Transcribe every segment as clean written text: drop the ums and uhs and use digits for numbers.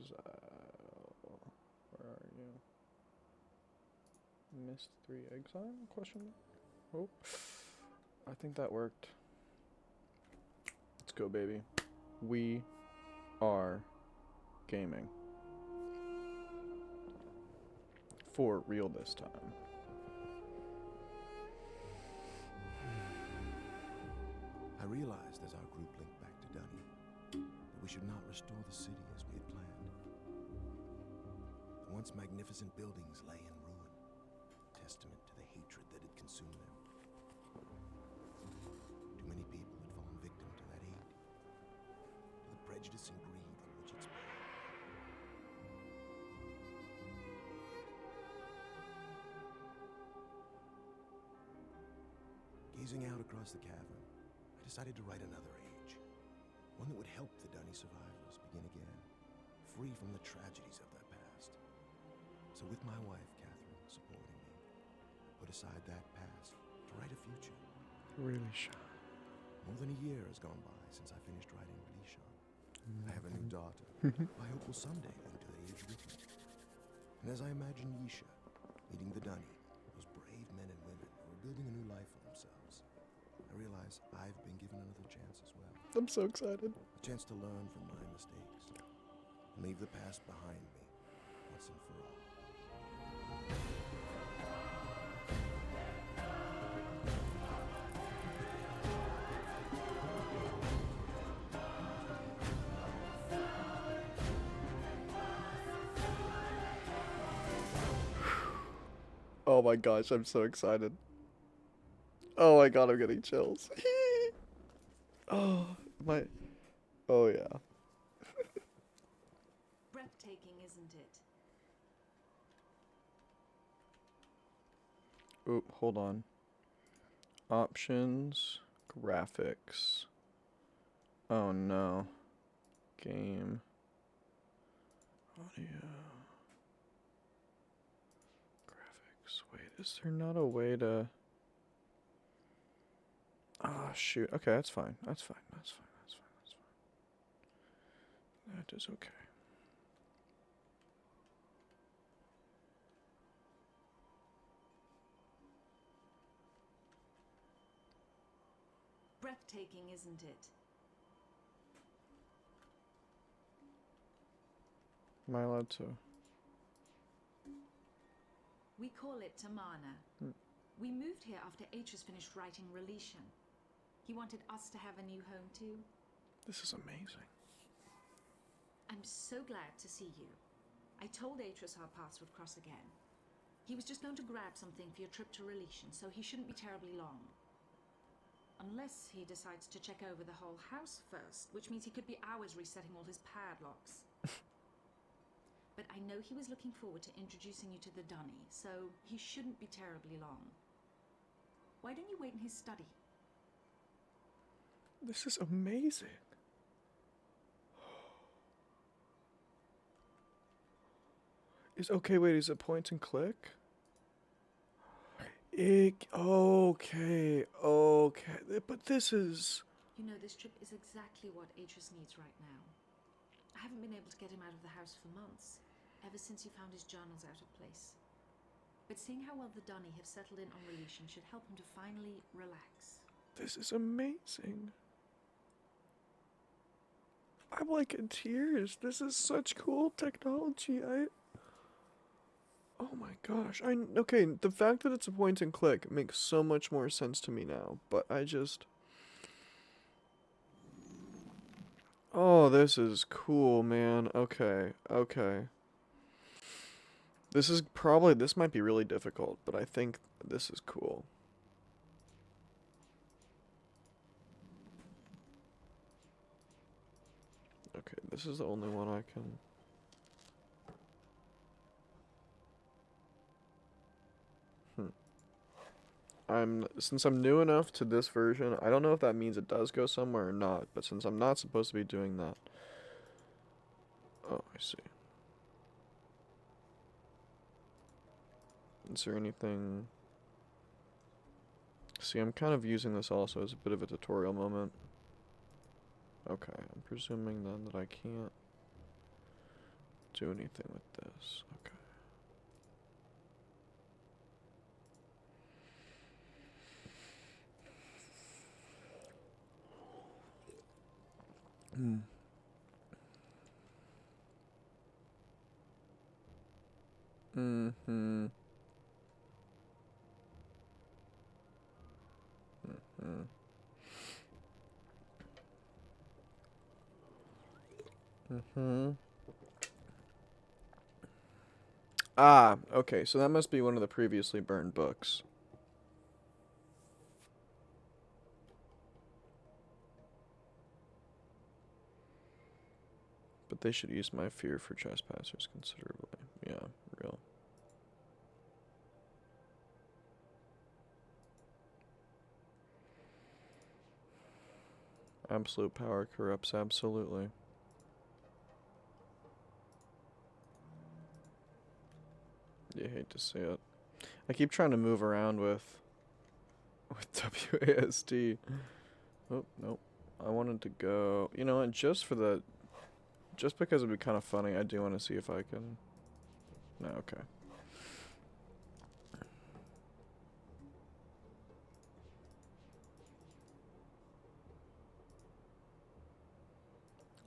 Exile. Where are you? Myst III Exile? Question mark? Oh. I think that worked. Let's go, baby. We are gaming. For real this time. I realized as our group linked back to Dunny that we should not restore the city as we had planned. The once magnificent buildings lay in ruin, testament to the hatred that had consumed them. Too many people had fallen victim to that hate, to the prejudice and greed from which it sprang. Gazing out across the cavern, I decided to write another age. One that would help the Dunny survivors begin again, free from the tragedies of their past. So with my wife, Catherine, supporting me, I put aside that past to write a future. Really shy. More than a year has gone by since I finished writing Relishan. I have a new daughter, who I hope will someday move to the age with me. And as I imagine Yisha meeting the Dunny, those brave men and women who are building a new life for themselves, I realize I've been given another chance as well. I'm so excited. A chance to learn from my mistakes and leave the past behind me once and for all. Oh my gosh, I'm so excited. Oh my god, I'm getting chills. Oh, my. Oh yeah. Breathtaking, isn't it? Oop, hold on. Options, graphics. Oh no. Game. Audio. Graphics. Wait, is there not a way to... Ah, shoot. Okay, that's fine. That's fine. That's fine. That's fine. That's fine. That is okay. Breathtaking, isn't it? Am I allowed to? We call it Tamana. We moved here after Atreus finished writing Relishan. He wanted us to have a new home too. This is amazing. I'm so glad to see you. I told Atreus our paths would cross again. He was just going to grab something for your trip to Relishan, so he shouldn't be terribly long. Unless he decides to check over the whole house first, which means he could be hours resetting all his padlocks. But I know he was looking forward to introducing you to the Dunny, so he shouldn't be terribly long. Why don't you wait in his study? This is amazing. Okay, wait, is it point and click? Okay, but this is... You know, this trip is exactly what Atreus needs right now. I haven't been able to get him out of the house for months, ever since he found his journals out of place. But seeing how well the Dunny have settled in on Relishan should help him to finally relax. This is amazing. I'm like in tears. This is such cool technology. Oh my gosh. Okay, the fact that it's a point and click makes so much more sense to me now, but Oh, this is cool, man. Okay. This might be really difficult, but I think this is cool. Okay, this is the only one I can... Since I'm new enough to this version, I don't know if that means it does go somewhere or not, but since I'm not supposed to be doing that... Oh, I see. Is there anything... See, I'm kind of using this also as a bit of a tutorial moment. Okay, I'm presuming then that I can't do anything with this. Okay. Hmm. Mm-hmm. Mm-hmm. Mm-hmm. Ah, okay, so that must be one of the previously burned books. But they should use my fear for trespassers considerably. Yeah, real. Absolute power corrupts absolutely. You hate to see it. I keep trying to move around with WASD. Oh, nope. I wanted to go... You know what, just because it'd be kind of funny, I do want to see if I can... No, okay.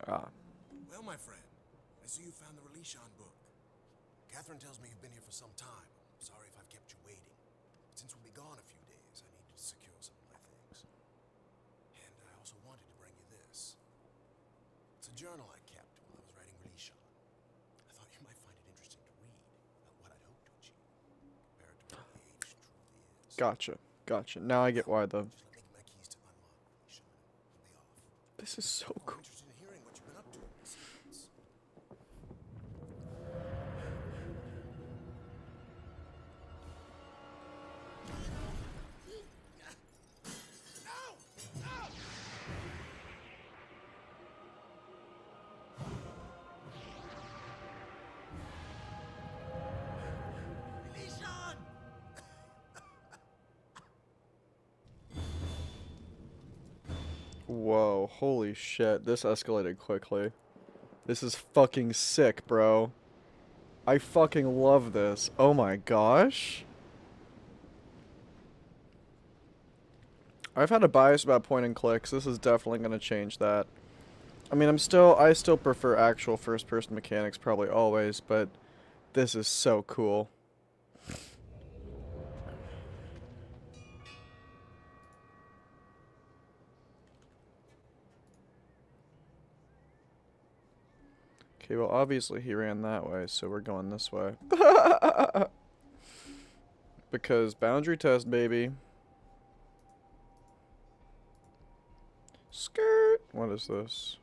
Ah. Well, my friend, I see you found the Relishon book. Catherine tells me you've been here for some time. Sorry if I've kept you waiting. But since we'll be gone a few days, I needed to secure some of my things. And I also wanted to bring you this. It's a journal I kept while I was writing Relishon. I thought you might find it interesting to read about what I'd hoped to achieve, compared to what the age truly is. Gotcha. Now I get why the... Just let me get my keys to unlock Relishon, and we'll be off. This is so I'm cool. interested in hearing what you've been up to in recent months. Whoa, holy shit. This escalated quickly. This is fucking sick, bro. I fucking love this. Oh my gosh. I've had a bias about point and clicks. This is definitely going to change that. I mean, I still prefer actual first-person mechanics probably always, but this is so cool. Okay, well, obviously he ran that way, so we're going this way. Because boundary test, baby. Skirt. What is this?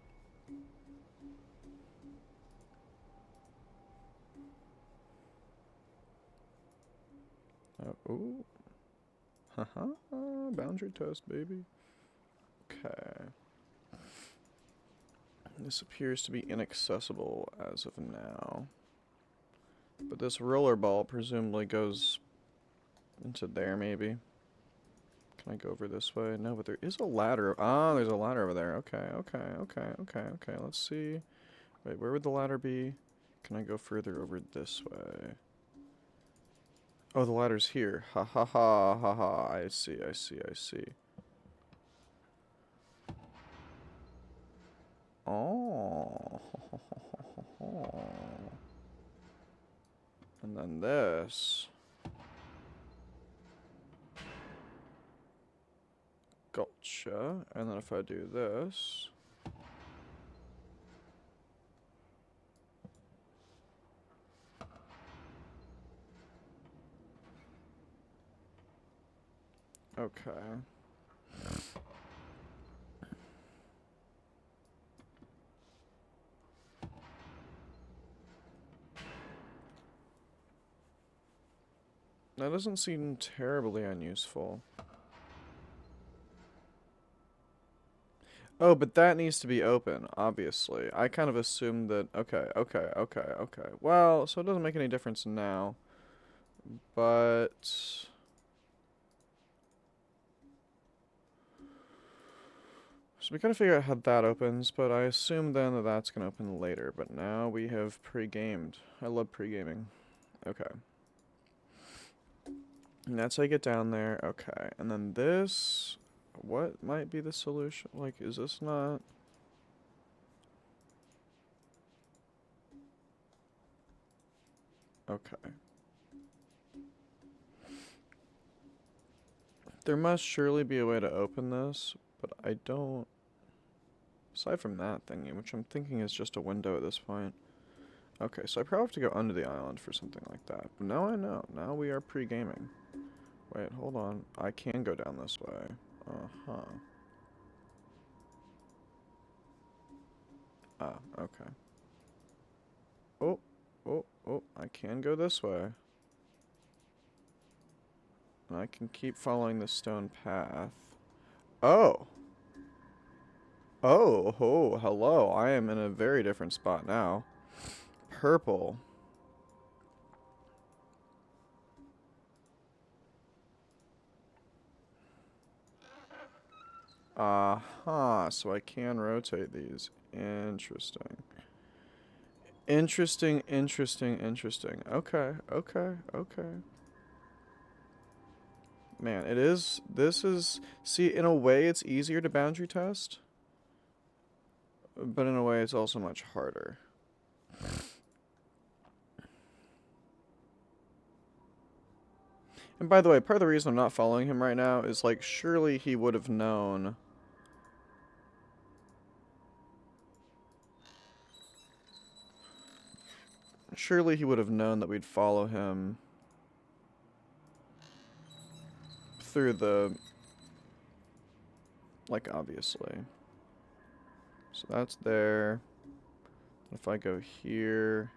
Ooh. Haha. Boundary test, baby. Okay. This appears to be inaccessible as of now. But this roller ball presumably goes into there, maybe. Can I go over this way? No, but there is a ladder. Ah, there's a ladder over there. Okay. Let's see. Wait, where would the ladder be? Can I go further over this way? Oh, the ladder's here. Ha ha ha ha ha. I see. Oh. And then this. Gotcha. And then if I do this. Okay. That doesn't seem terribly unuseful. Oh, but that needs to be open, obviously. I kind of assumed that... Okay. Well, so it doesn't make any difference now. But... So we gotta figure out how that opens, but I assume then that that's gonna open later. But now we have pre-gamed. I love pre-gaming. Okay. And that's how you get down there. Okay. And then this... What might be the solution? Like, is this not... Okay. There must surely be a way to open this, but I don't... Aside from that thingy, which I'm thinking is just a window at this point. Okay, so I probably have to go under the island for something like that. But now I know. Now we are pre-gaming. Wait, hold on. I can go down this way. Uh-huh. Ah, okay. Oh, oh, I can go this way. And I can keep following the stone path. Oh! Oh, hello. I am in a very different spot now. Purple. Aha, so I can rotate these. Interesting. Interesting. Okay. Man, this is, see, in a way it's easier to boundary test, but in a way it's also much harder. And by the way, part of the reason I'm not following him right now is, like, surely he would have known. Surely he would have known that we'd follow him through the, like, obviously. So that's there. If I go here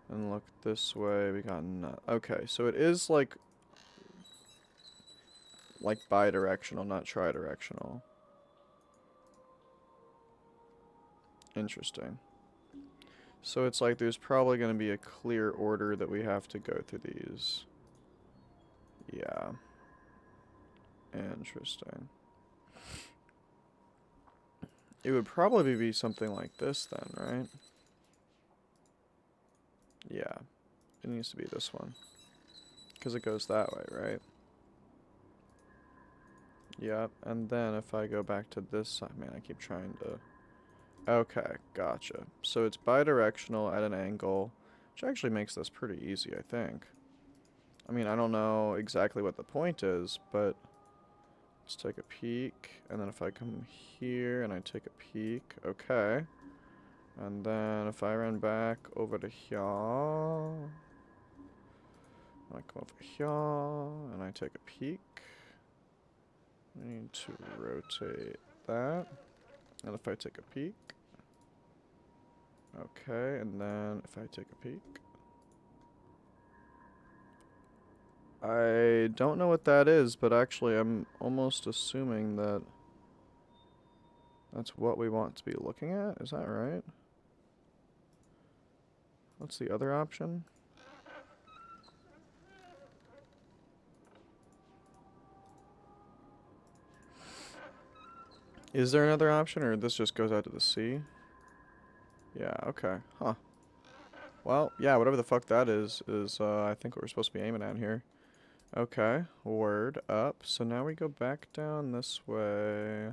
and look this way, we got okay, so it is like bi-directional, not tri-directional. Interesting. So it's like there's probably going to be a clear order that we have to go through these. Yeah. Interesting. It would probably be something like this then, right? Yeah. It needs to be this one. Because it goes that way, right? Yep. And then if I go back to this side, man, I keep trying to... Okay, gotcha. So it's bidirectional at an angle, which actually makes this pretty easy, I think. I mean, I don't know exactly what the point is, but let's take a peek. And then if I come here and I take a peek, okay. And then if I run back over to here, I come over here and I take a peek. I need to rotate that. And if I take a peek, okay, and then if I take a peek, I don't know what that is, but actually I'm almost assuming that that's what we want to be looking at. Is that right? What's the other option? Is there another option, or this just goes out to the sea? Yeah, okay. Huh. Well, yeah, whatever the fuck that is I think what we're supposed to be aiming at here. Okay, word up. So now we go back down this way.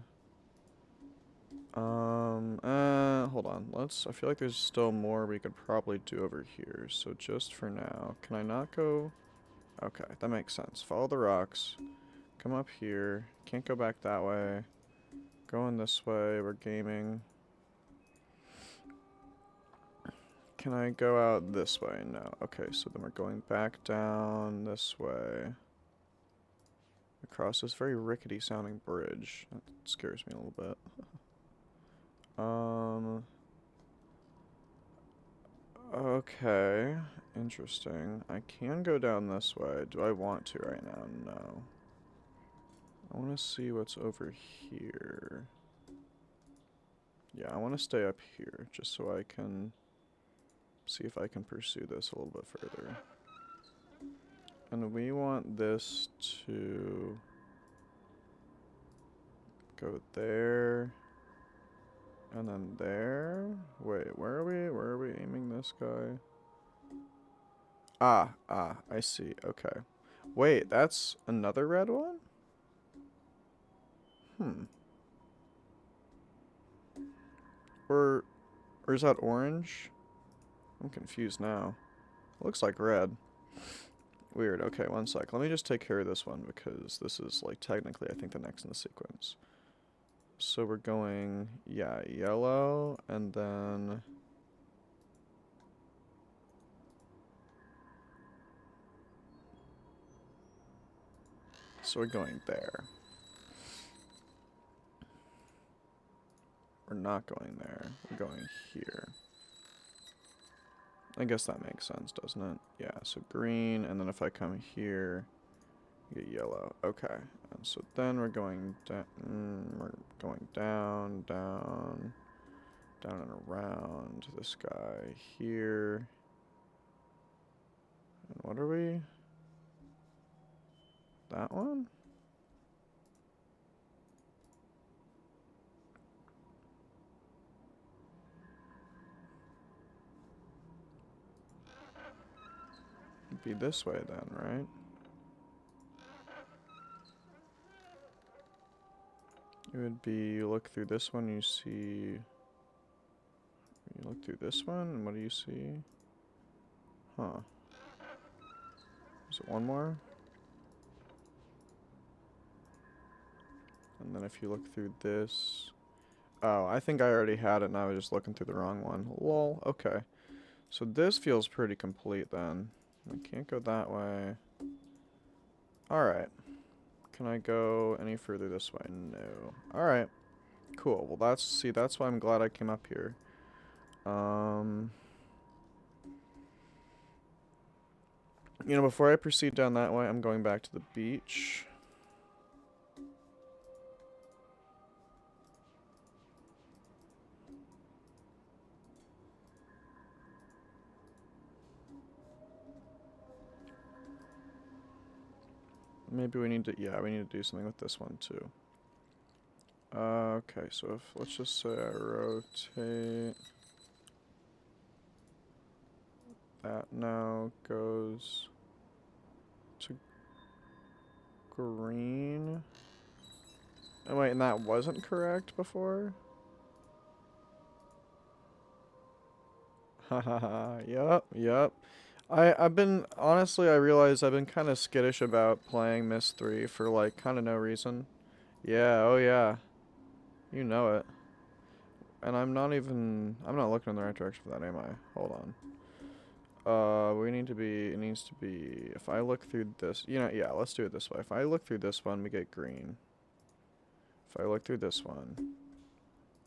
Hold on. I feel like there's still more we could probably do over here. So just for now, can I not go? Okay, that makes sense. Follow the rocks. Come up here. Can't go back that way. Going this way. We're gaming. Can I go out this way? No. Okay, so then we're going back down this way. Across this very rickety sounding bridge. That scares me a little bit. Okay. Interesting. I can go down this way. Do I want to right now? No. I want to see what's over here. Yeah, I want to stay up here just so I can see if I can pursue this a little bit further. And we want this to go there. And then there. Wait, where are we? Where are we aiming this guy? Ah, I see. Okay. Wait, that's another red one? Hmm. Or is that orange? I'm confused now. Looks like red. Weird. Okay, one sec. Let me just take care of this one because this is like technically I think the next in the sequence. So we're going, yeah, yellow and then so we're going there. We're not going there. We're going here. I guess that makes sense, doesn't it? Yeah, so green, and then if I come here, you get yellow. Okay, and so then we're going down, down and around this guy here. And what are we? That one? It'd be this way then, right? It would be, you look through this one, you see... You look through this one, and what do you see? Huh. Is it one more? And then if you look through this... Oh, I think I already had it and I was just looking through the wrong one. Lol, okay. So this feels pretty complete then. I can't go that way. Alright. Can I go any further this way? No. Alright. Cool. Well, that's why I'm glad I came up here. You know, before I proceed down that way, I'm going back to the beach. Maybe we need to, yeah, we need to do something with this one too. Okay, so if, let's just say I rotate. That now goes to green. Oh wait, and that wasn't correct before? Hahaha, yep. I've been, honestly, I realize I've been kind of skittish about playing Myst 3 for, like, kind of no reason. Yeah, oh yeah. You know it. And I'm not looking in the right direction for that, am I? Hold on. We need to be, it needs to be, if I look through this, you know, yeah, let's do it this way. If I look through this one, we get green. If I look through this one,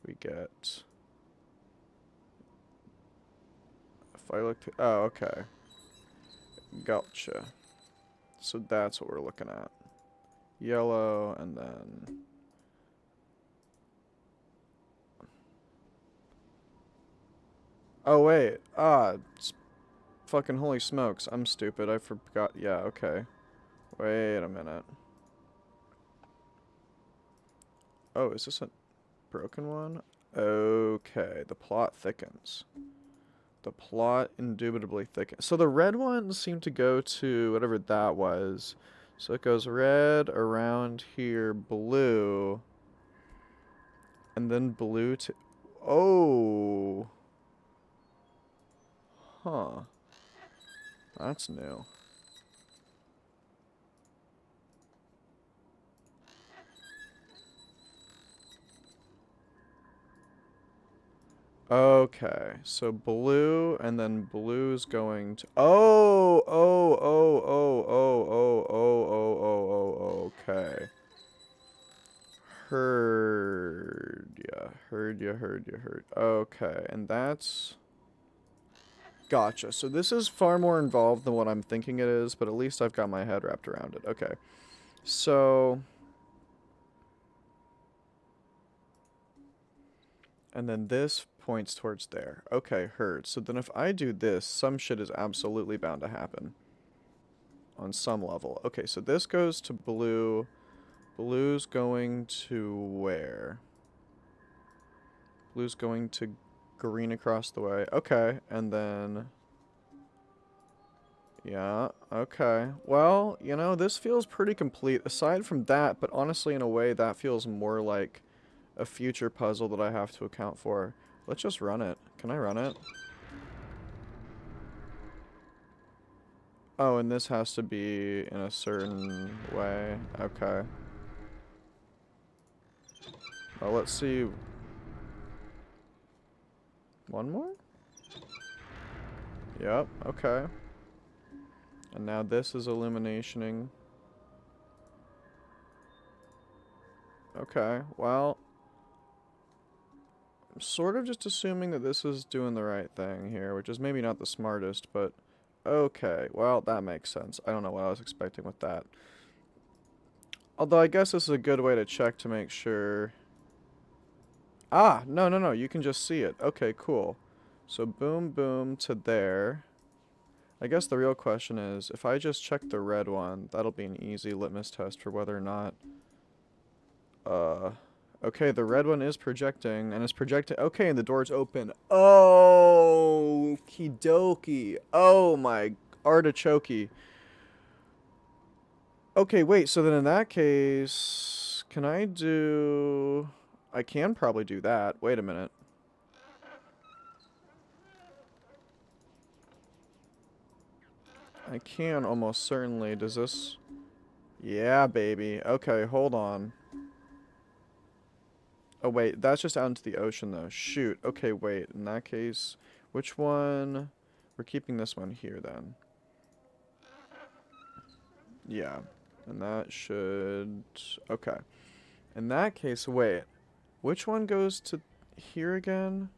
we get, if I look through, oh, okay. Gotcha. So that's what we're looking at. Yellow, and then... Oh, wait. Fucking holy smokes. I'm stupid. I forgot. Yeah, okay. Wait a minute. Oh, is this a broken one? Okay, the plot thickens. The plot indubitably thickens. So the red ones seem to go to whatever that was. So it goes red, around here, blue, and then blue to... Oh! Huh. That's new. Okay, so blue, and then blue's going to... Oh, okay. Heard. Okay, and that's... Gotcha. So this is far more involved than what I'm thinking it is, but at least I've got my head wrapped around it. Okay. So... And then this points towards there. Okay, heard. So then if I do this, some shit is absolutely bound to happen. On some level. Okay, so this goes to blue. Blue's going to where? Blue's going to green across the way. Okay, and then... Yeah, okay. Well, you know, this feels pretty complete. Aside from that, but honestly, in a way, that feels more like a future puzzle that I have to account for. Let's just run it. Can I run it? Oh, and this has to be in a certain way. Okay. Well, let's see. One more? Yep, okay. And now this is illuminationing. Okay, well... I'm sort of just assuming that this is doing the right thing here, which is maybe not the smartest, but... Okay, well, that makes sense. I don't know what I was expecting with that. Although I guess this is a good way to check to make sure... Ah, no, you can just see it. Okay, cool. So boom, boom to there. I guess the real question is, if I just check the red one, that'll be an easy litmus test for whether or not... Okay, the red one is projecting, and it's projecting... Okay, and the door's open. Oh, okie dokie. Oh my artichoke. Okay, wait, so then in that case... Can I do... I can probably do that. Wait a minute. I can almost certainly. Does this... Yeah, baby. Okay, hold on. Oh, wait. That's just out into the ocean, though. Shoot. Okay, wait. In that case, which one... We're keeping this one here, then. Yeah. And that should... Okay. In that case, wait. Which one goes to here again?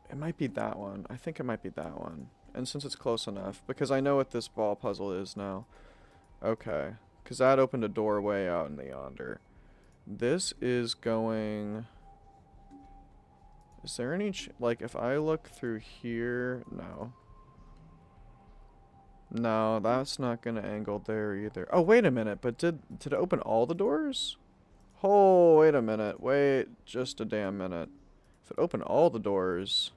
It might be that one. I think it might be that one. And since it's close enough, because I know what this ball puzzle is now. Okay. Because that opened a doorway out in the yonder. This is going... Is there any... like, if I look through here... No. No, that's not going to angle there either. Oh, wait a minute. But did it open all the doors? Oh, wait a minute. Wait just a damn minute. If it opened all the doors...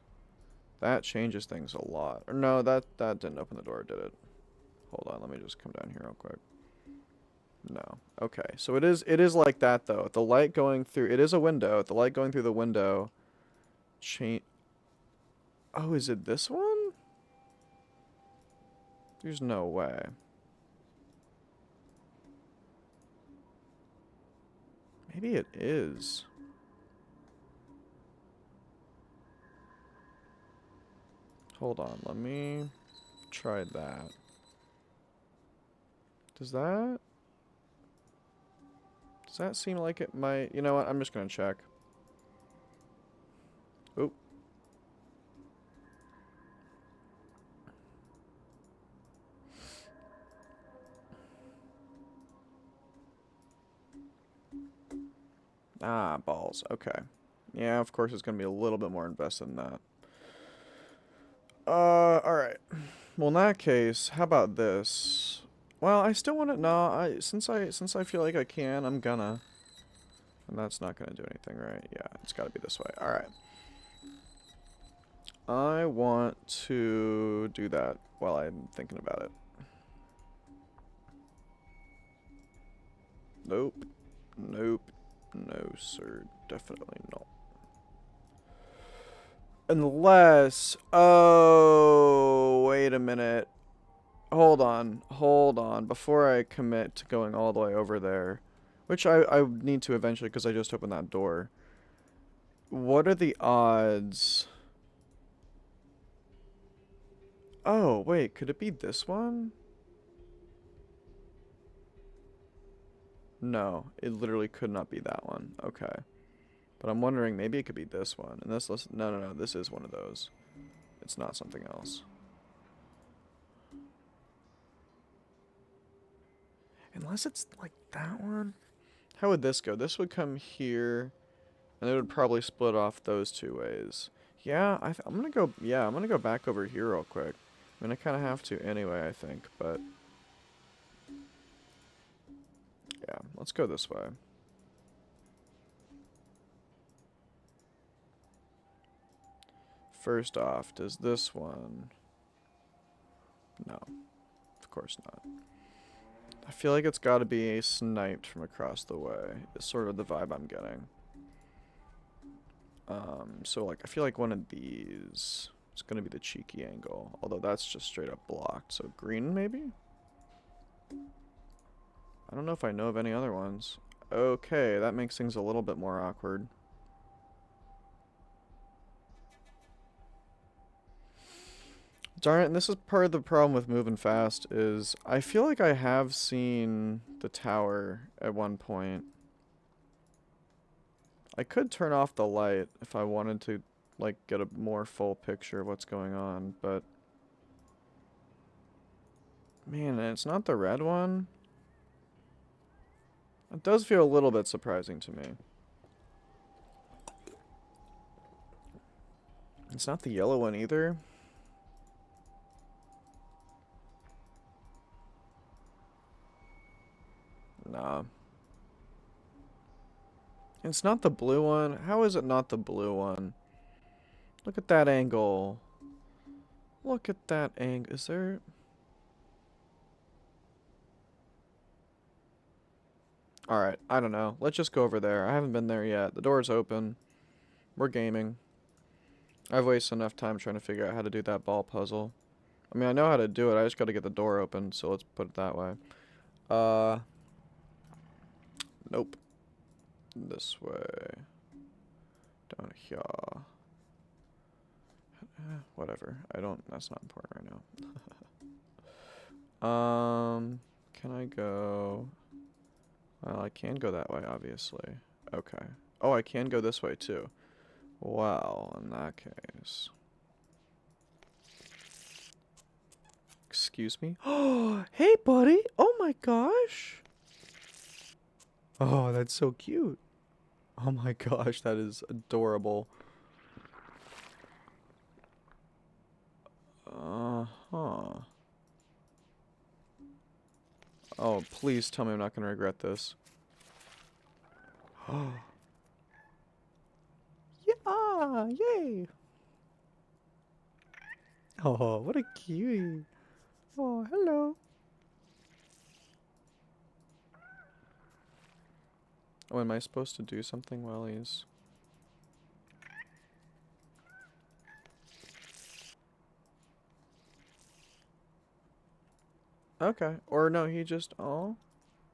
That changes things a lot. Or no, that didn't open the door, did it? Hold on, let me just come down here real quick. No. Okay, so it is like that though. The light going through, it is a window. The light going through the window Oh, is it this one? There's no way. Maybe it is. Hold on, let me try that. Does that seem like it might... You know what? I'm just gonna check. Oop. Ah, balls. Okay. Yeah, of course it's gonna be a little bit more invested in that. Alright. Well, in that case, how about this? Well, I still want to... No, since I feel like I can, I'm gonna. And that's not gonna do anything, right? Yeah, it's gotta be this way. Alright. I want to do that while I'm thinking about it. Nope. Nope. No, sir. Definitely not. Unless... Oh, wait a minute. Hold on. Before I commit to going all the way over there, which I need to eventually because I just opened that door. What are the odds? Oh, wait, could it be this one? No, it literally could not be that one. Okay. But I'm wondering, maybe it could be this one. And this, no, this is one of those. It's not something else. Unless it's like that one? How would this go? This would come here, and it would probably split off those two ways. Yeah, I'm gonna go, yeah, I'm gonna go back over here real quick. I mean, I kind of have to anyway, I think, but... Yeah, let's go this way. First off, does this one... No. Of course not. I feel like it's gotta be sniped from across the way. It's sort of the vibe I'm getting. So like, I feel like one of these is gonna be the cheeky angle. Although that's just straight up blocked. So green, maybe? I don't know if I know of any other ones. Okay, that makes things a little bit more awkward. Darn it, and this is part of the problem with moving fast, is I feel like I have seen the tower at one point. I could turn off the light if I wanted to, like, get a more full picture of what's going on, but... Man, and it's not the red one? It does feel a little bit surprising to me. It's not the yellow one either. Nah. It's not the blue one. How is it not the blue one? Look at that angle. Look at that angle. Is there... Alright, I don't know. Let's just go over there. I haven't been there yet. The door's open. We're gaming. I've wasted enough time trying to figure out how to do that ball puzzle. I mean, I know how to do it. I just gotta get the door open, so let's put it that way. Nope. This way. Down here. Whatever. That's not important right now. Can I go... Well, I can go that way, obviously. Okay. Oh, I can go this way, too. Well, in that case... Excuse me? Oh, hey, buddy! Oh my gosh! Oh, that's so cute. Oh my gosh, that is adorable. Uh-huh. Oh, please tell me I'm not gonna regret this. Yeah! Yay! Oh, what a cutie. Oh, hello. Oh, am I supposed to do something while he's... Okay. Or no, he just... Oh.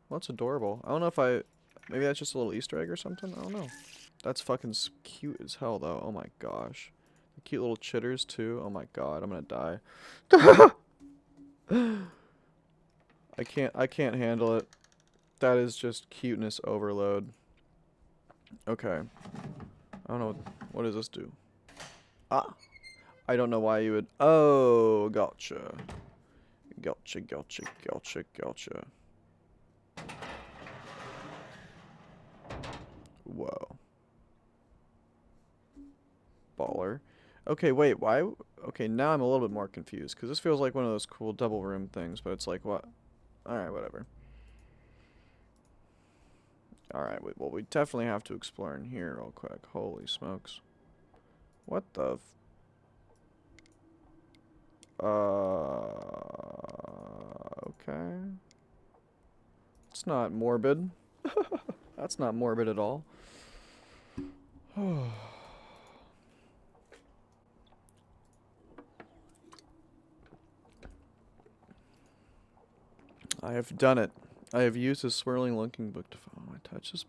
Well, that's adorable. I don't know if I... Maybe that's just a little Easter egg or something? I don't know. That's fucking cute as hell, though. Oh my gosh. The cute little chitters, too. Oh my god, I'm gonna die. I can't handle it. That is just cuteness overload. Okay. I don't know. What does this do? Ah! I don't know why you would... Oh, gotcha. Gotcha, gotcha, gotcha, gotcha. Whoa. Baller. Okay, wait, why? Okay, now I'm a little bit more confused, because this feels like one of those cool double room things, but it's like, what? Alright, whatever. Alright, well, we definitely have to explore in here real quick. Holy smokes. What the f... Okay. It's not morbid. That's not morbid at all. I have done it. I have used a swirling looking book to follow my touches.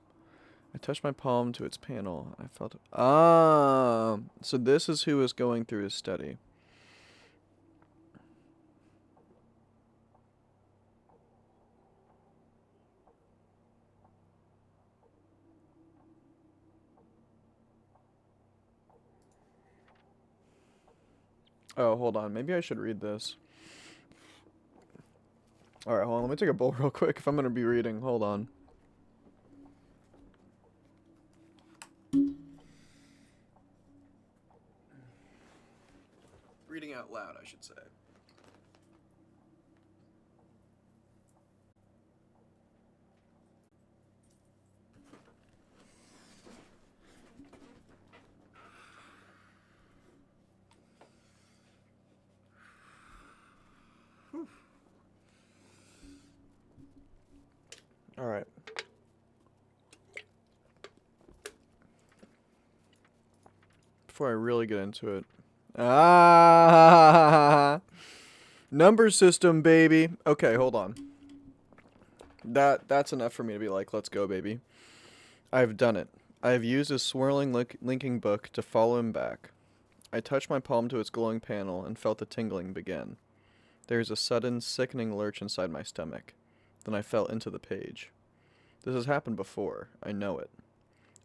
I touched my palm to its panel. I felt it. Ah, so this is who is going through his study. Oh, hold on. Maybe I should read this. Alright, hold on. Let me take a bowl real quick if I'm going to be reading. Hold on. Reading out loud, I should say. Alright. Before I really get into it. Ah! Number system, baby. Okay, hold on. That's enough for me to be like, let's go, baby. I've done it. I have used his swirling linking book to follow him back. I touched my palm to its glowing panel and felt the tingling begin. There is a sudden, sickening lurch inside my stomach. Then I fell into the page. This has happened before. I know it.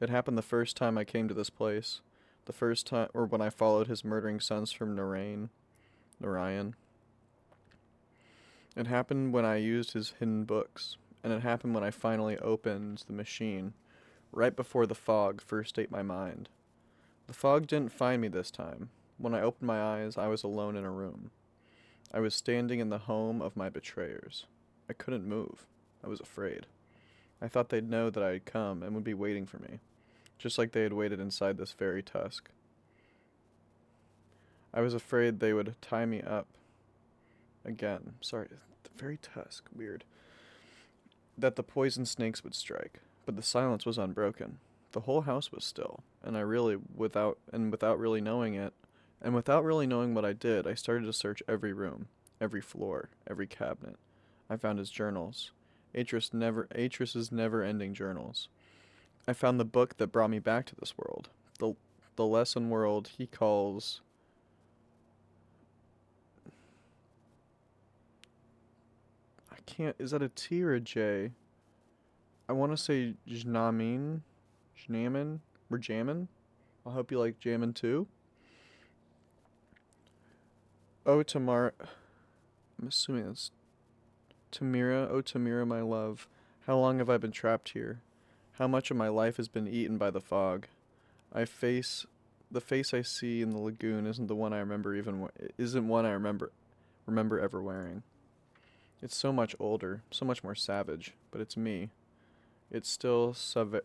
It happened the first time I came to this place. The first time, or when I followed his murdering sons from Narayan. It happened when I used his hidden books. And it happened when I finally opened the machine, right before the fog first ate my mind. The fog didn't find me this time. When I opened my eyes, I was alone in a room. I was standing in the home of my betrayers. I couldn't move. I was afraid. I thought they'd know that I had come and would be waiting for me, just like they had waited inside this very tusk. I was afraid they would tie me up again. Sorry, the very tusk. Weird. That the poison snakes would strike, but the silence was unbroken. The whole house was still, and without really knowing it, and without really knowing what I did, I started to search every room, every floor, every cabinet. I found his journals, Atris's never-ending journals. I found the book that brought me back to this world, the lesson world he calls. I can't. Is that a T or a J? I want to say Jnamin. Jnamin? We're jammin'? I hope you like jammin' too. Oh, Tamara. I'm assuming that's Tamira. Oh, Tamira, my love. How long have I been trapped here? How much of my life has been eaten by the fog? The face I see in the lagoon isn't the one I remember isn't one I remember ever wearing. It's so much older, so much more savage, but it's me. It's still Saavedro,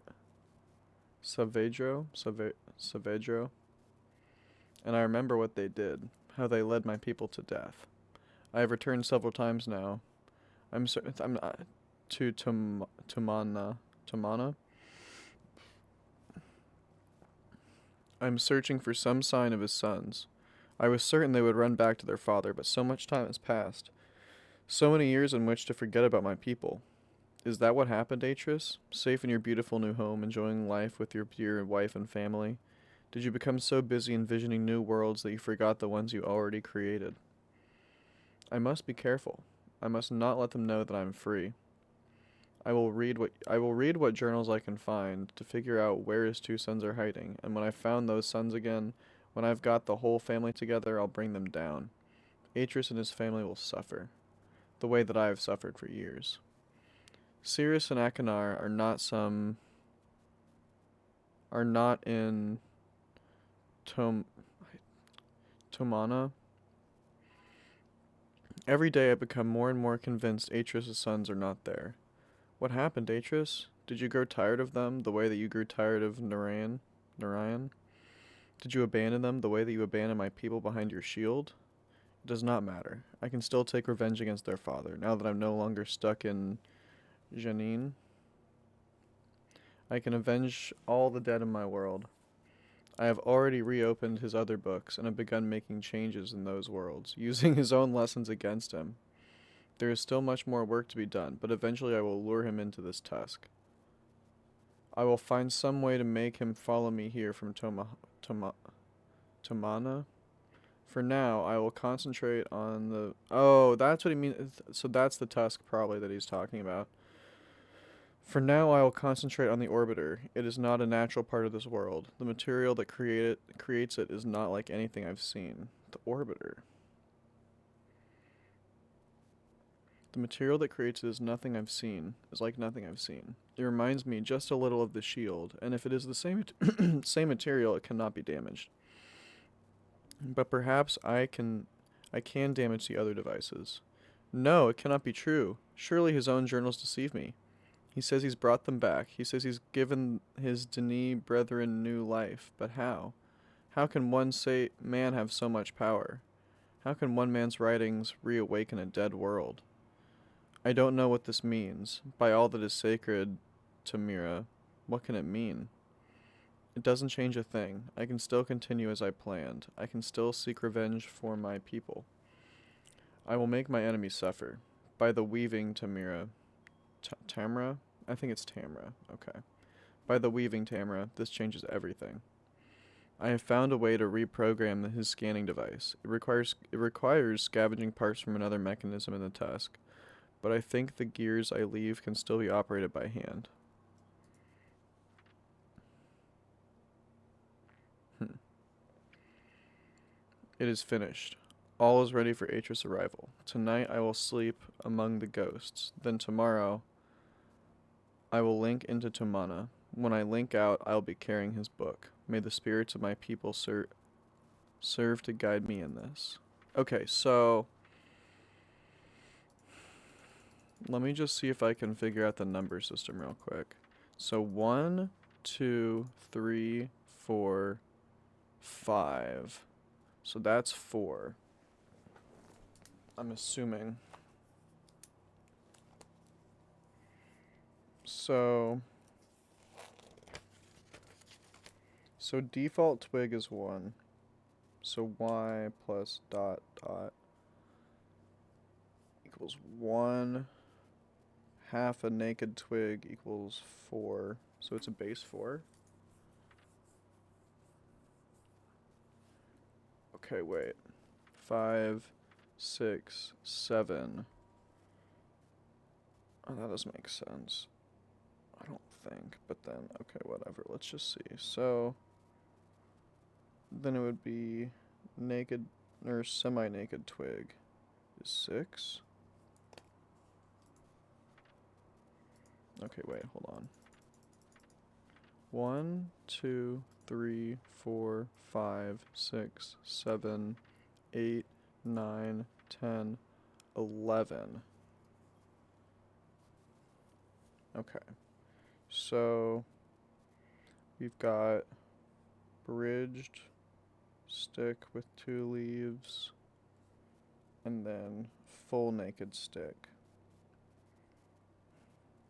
and I remember what they did, how they led my people to death. I have returned several times now. I'm to Tamana. I'm searching for some sign of his sons. I was certain they would run back to their father, but so much time has passed. So many years in which to forget about my people. Is that what happened, Atris? Safe in your beautiful new home, enjoying life with your dear wife and family? Did you become so busy envisioning new worlds that you forgot the ones you already created? I must be careful. I must not let them know that I am free. I will read what journals I can find to figure out where his two sons are hiding, and when I've found those sons again, when I've got the whole family together, I'll bring them down. Atris and his family will suffer, the way that I have suffered for years. Sirius and Akanar are not in Tomana. Every day I become more and more convinced Atris' sons are not there. What happened, Atris? Did you grow tired of them the way that you grew tired of Narayan? Did you abandon them the way that you abandoned my people behind your shield? It does not matter. I can still take revenge against their father, now that I'm no longer stuck in Janine. I can avenge all the dead in my world. I have already reopened his other books and have begun making changes in those worlds, using his own lessons against him. There is still much more work to be done, but eventually I will lure him into this tusk. I will find some way to make him follow me here from Tamana. For now, I will concentrate on the... Oh, that's what he means. So that's the tusk probably that he's talking about. For now, I will concentrate on the orbiter. It is not a natural part of this world. The material that creates it is not like anything I've seen. The orbiter. The material that creates it is nothing I've seen. Is like nothing I've seen. It reminds me just a little of the shield, and if it is the same same material, it cannot be damaged. But perhaps I can damage the other devices. No, it cannot be true. Surely his own journals deceive me. He says he's brought them back. He says he's given his Denis brethren new life. But how? How can one man have so much power? How can one man's writings reawaken a dead world? I don't know what this means. By all that is sacred to Mira, what can it mean? It doesn't change a thing. I can still continue as I planned. I can still seek revenge for my people. I will make my enemies suffer. By the weaving Tamira. Tamra? I think it's Tamra. Okay. By the weaving Tamra, this changes everything. I have found a way to reprogram his scanning device. It requires scavenging parts from another mechanism in the tusk, but I think the gears I leave can still be operated by hand. It is finished. All is ready for Atris' arrival. Tonight I will sleep among the ghosts. Then tomorrow I will link into Tumana. When I link out, I will be carrying his book. May the spirits of my people serve to guide me in this. Okay, so let me just see if I can figure out the number system real quick. So 1, 2, 3, 4, 5. So that's 4. I'm assuming. So default twig is 1. So y plus dot dot equals 1. Half a naked twig equals 4. So it's a base 4. Okay, wait. 5, 6, 7. Oh, that doesn't make sense. I don't think. But then, okay, whatever. Let's just see. So then it would be naked or semi-naked twig is 6. Okay, wait, hold on. 1, 2, 3, 4, 5, 6, 7, 8, 9, 10, 11. Okay. So we've got bridged stick with 2 leaves and then full naked stick.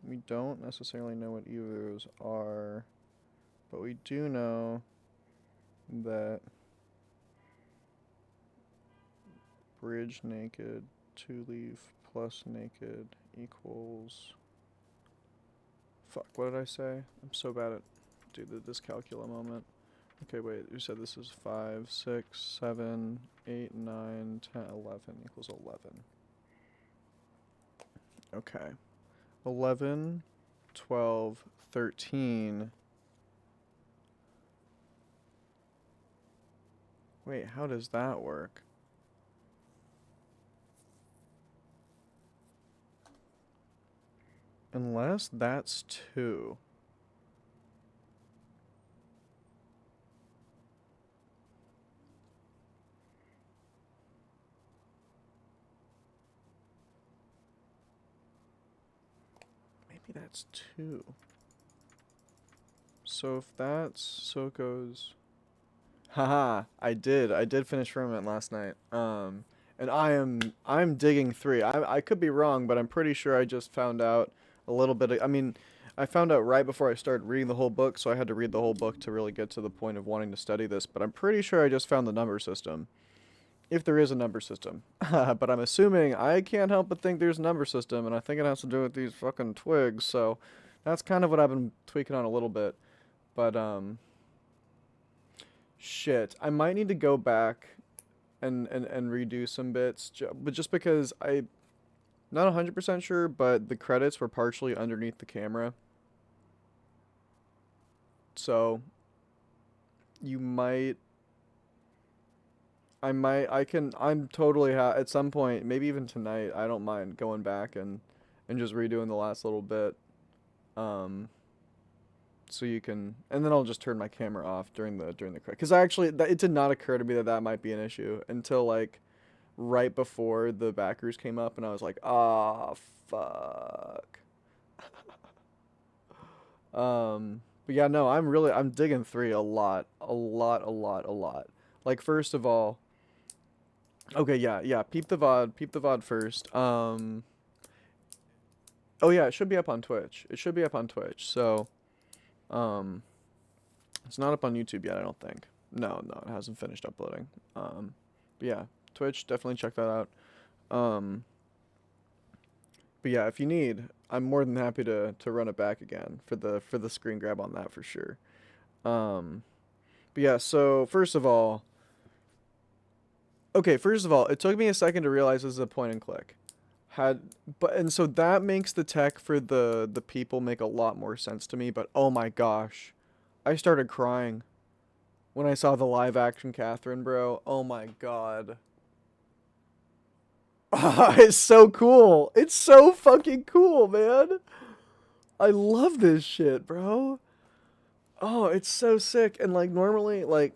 We don't necessarily know what either of those are, but we do know that bridge naked 2 leaf plus naked equals... Fuck, what did I say? I'm so bad at this calcula moment. Okay, wait, you said this is 5, 6, 7, 8, 9, 10, 11 equals 11. Okay. 11, 12, 13. Wait, how does that work? Unless that's 2. Maybe that's 2. So if that's... So it goes... Haha, I did finish Firmament last night. And I'm digging 3. I could be wrong, but I'm pretty sure I just found out a little bit I mean, I found out right before I started reading the whole book, so I had to read the whole book to really get to the point of wanting to study this, but I'm pretty sure I just found the number system. If there is a number system. But I'm assuming I can't help but think there's a number system, and I think it has to do with these fucking twigs, so that's kind of what I've been tweaking on a little bit. But, shit. I might need to go back and redo some bits, but just because I'm not 100% sure, but the credits were partially underneath the camera. So, you might... I'm totally at some point, maybe even tonight, I don't mind going back and just redoing the last little bit. So you can, and then I'll just turn my camera off during the because it did not occur to me that might be an issue until like right before the backers came up, and I was like, ah, fuck. But yeah, no, I'm digging 3 a lot. Like, first of all, okay, yeah, peep the VOD first. Oh yeah, it should be up on Twitch. It should be up on Twitch. So, um, it's not up on YouTube yet, I don't think. No, no, it hasn't finished uploading. But yeah, Twitch, definitely check that out. Um, but yeah, if you need, I'm more than happy to run it back again for the screen grab on that for sure. Um, but yeah, so first of all, it took me a second to realize this is a point and click. Had but and so that makes the tech for the people make a lot more sense to me, but oh my gosh. I started crying when I saw the live action Catherine, bro. Oh my god. It's so cool. It's so fucking cool, man. I love this shit, bro. Oh, it's so sick. And like normally, like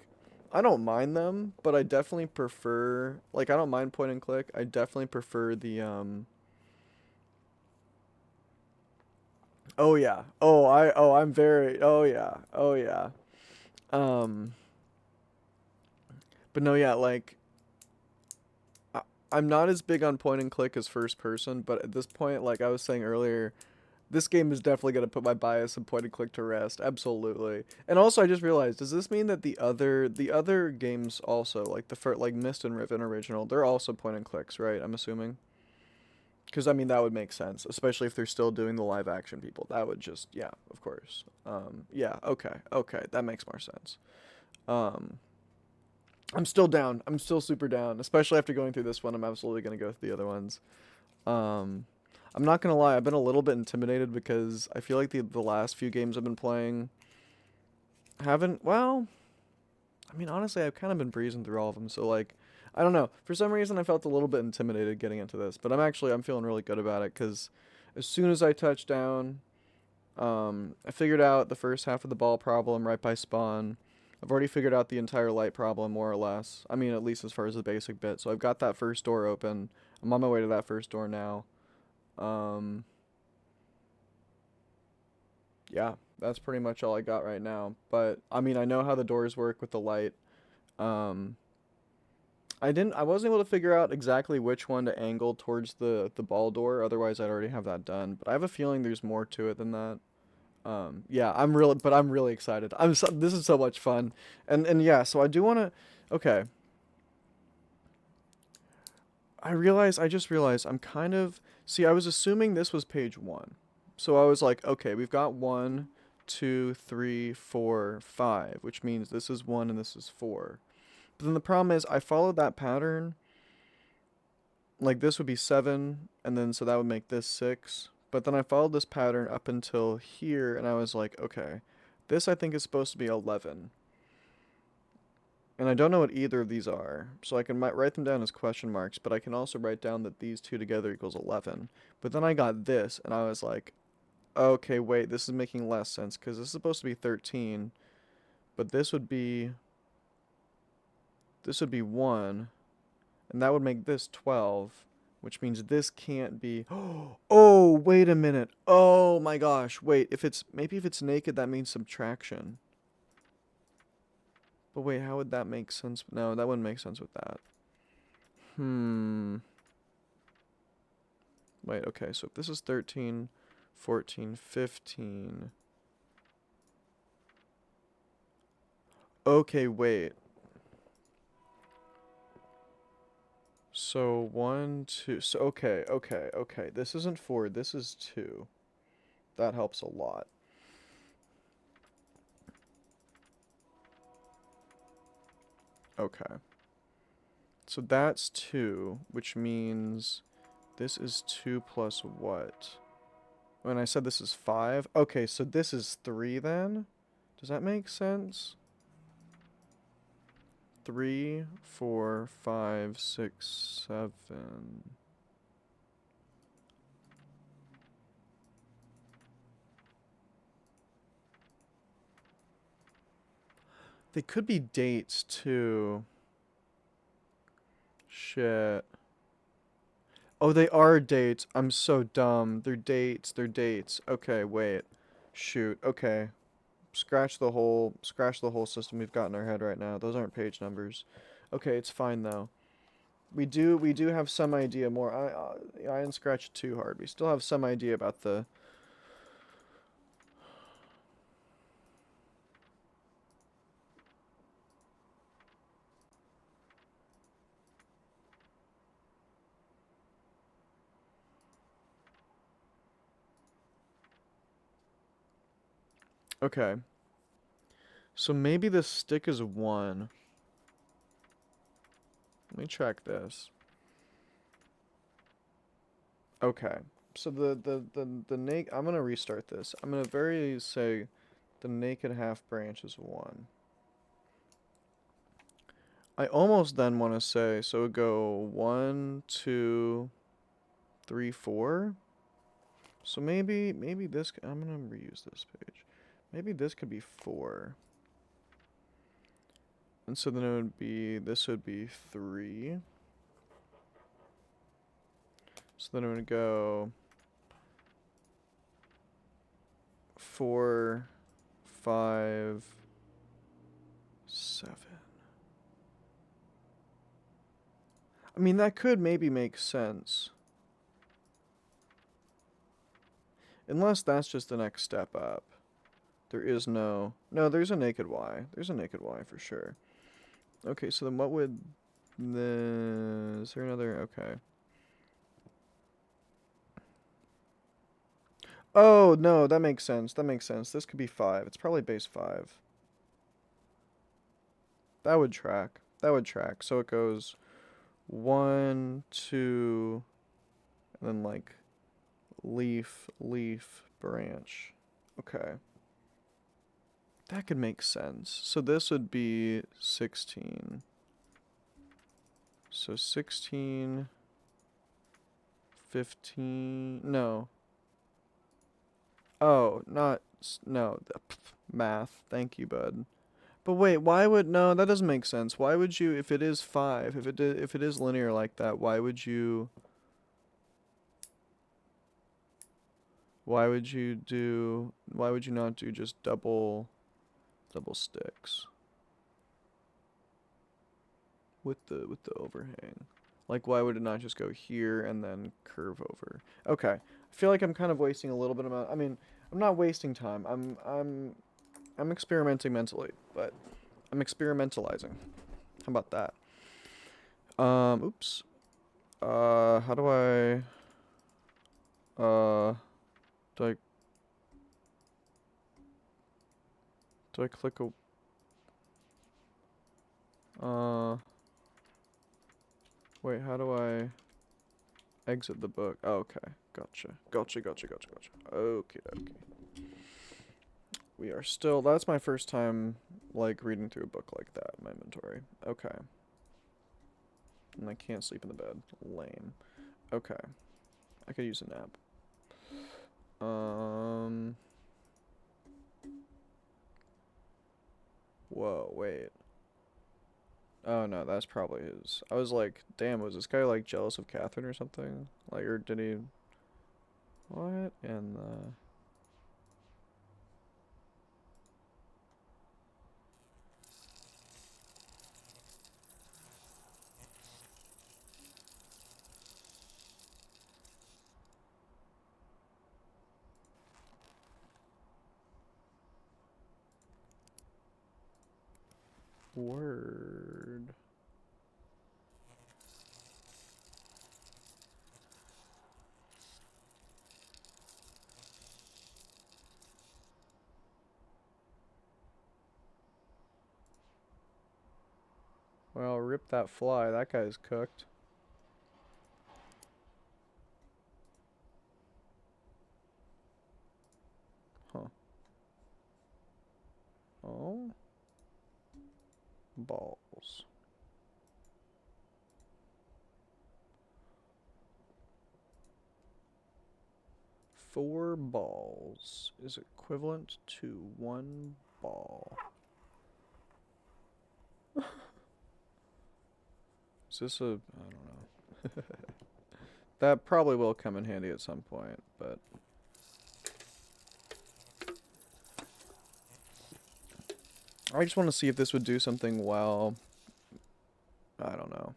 I don't mind them, but I definitely prefer like I don't mind point and click. I definitely prefer the oh yeah. I'm very oh yeah. Oh yeah. Um but no yeah, like I, I'm not as big on point and click as first person, but at this point like I was saying earlier, this game is definitely going to put my bias in point and click to rest. Absolutely. And also I just realized, does this mean that the other games also like the first like Myst and Riven original, they're also point and clicks, right? I'm assuming. Cuz I mean that would make sense, especially if they're still doing the live action people. That would just yeah, of course. Yeah, okay. Okay, that makes more sense. Um I'm still down. I'm still super down, especially after going through this one. I'm absolutely going to go through the other ones. Um, I'm not gonna lie, I've been a little bit intimidated because I feel like the last few games I've been playing haven't, well, I mean, honestly, I've kind of been breezing through all of them, so like, I don't know. For some reason, I felt a little bit intimidated getting into this, but I'm feeling really good about it because as soon as I touched down, I figured out the first half of the ball problem right by spawn. I've already figured out the entire light problem more or less. I mean, at least as far as the basic bit. So I've got that first door open. I'm on my way to that first door now. Um, yeah, that's pretty much all I got right now. But I mean, I know how the doors work with the light. Um, I wasn't able to figure out exactly which one to angle towards the ball door. Otherwise, I'd already have that done. But I have a feeling there's more to it than that. Yeah, I'm really excited. This is so much fun. And yeah, so I do want to, okay. I just realized I'm kind of, see, I was assuming this was page one. So I was like, okay, we've got 1, 2, 3, 4, 5, which means this is 1 and this is 4. But then the problem is I followed that pattern, like this would be 7, and then so that would make this 6. But then I followed this pattern up until here, and I was like, okay, this I think is supposed to be 11. And I don't know what either of these are, so I can write them down as question marks, but I can also write down that these two together equals 11. But then I got this, and I was like, okay, wait, this is making less sense, because this is supposed to be 13, but this would be 1, and that would make this 12, which means this can't be, oh, wait a minute, oh my gosh, wait, maybe if it's naked, that means subtraction. But wait, how would that make sense? No, that wouldn't make sense with that. Wait, okay, so if this is 13, 14, 15. Okay, wait. So 1, 2, so okay. This isn't 4, this is 2. That helps a lot. Okay. So that's 2, which means this is 2 plus what? When I said this is 5? Okay, so this is 3 then? Does that make sense? 3, 4, 5, 6, 7. They could be dates too. Shit. Oh, they are dates. I'm so dumb. They're dates. They're dates. Okay, wait. Shoot. Okay. Scratch the whole system we've got in our head right now. Those aren't page numbers. Okay, it's fine though. we do have some idea more. I didn't scratch it too hard. We still have some idea about the. Okay. So maybe the stick is 1. Let me check this. Okay. So the naked. I'm gonna restart this. I'm gonna say the naked half branch is 1. I almost then want to say so it would go 1, 2, 3, 4. So maybe this. I'm gonna reuse this page. Maybe this could be 4. And so then it would be, this would be 3. So then it would go 4, 5, 7. I mean, that could maybe make sense. Unless that's just the next step up. There is no, there's a naked Y. There's a naked Y for sure. Okay, so then what would is there another, okay. Oh, no, that makes sense. That makes sense. This could be 5. It's probably base 5. That would track. That would track. So it goes 1, 2, and then like leaf, branch. Okay. That could make sense. So this would be 16. So 16, 15, no. Oh, not, no, math. Thank you, bud. But wait, why would, no, that doesn't make sense. Why would you, if it is 5, if it is linear like that, why would you not do just double sticks with the overhang? Like, why would it not just go here and then curve over? Okay, I feel like I'm kind of wasting a little bit of, I mean, I'm not wasting time. I'm experimenting mentally, but I'm experimentalizing. How about that? Oops. How do I, do I, click wait, how do I exit the book? Oh, okay. Gotcha. Okay. We are still, that's my first time, like, reading through a book like that in my inventory. Okay. And I can't sleep in the bed. Lame. Okay. I could use a nap. Whoa, wait. Oh no, that's probably his. I was like, damn, was this guy like jealous of Catherine or something? Like, or did he? What in the? Word. Well, rip that fly. That guy's cooked. Huh. Oh. Balls. Four balls is equivalent to 1 ball. Is this a... I don't know. That probably will come in handy at some point, but... I just want to see if this would do something well... I don't know.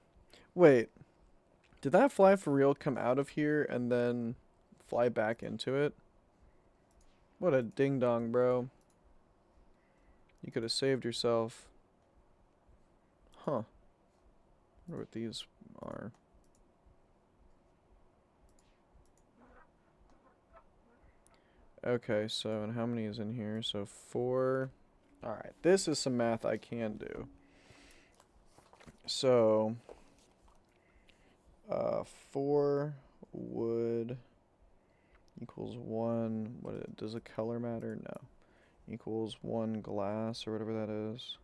Wait. Did that fly for real come out of here and then fly back into it? What a ding dong, bro. You could have saved yourself. Huh. I wonder what these are. Okay, so, and how many is in here? So 4. Alright, this is some math I can do. So, 4 wood equals 1. What does a color matter? No. Equals 1 glass or whatever that is.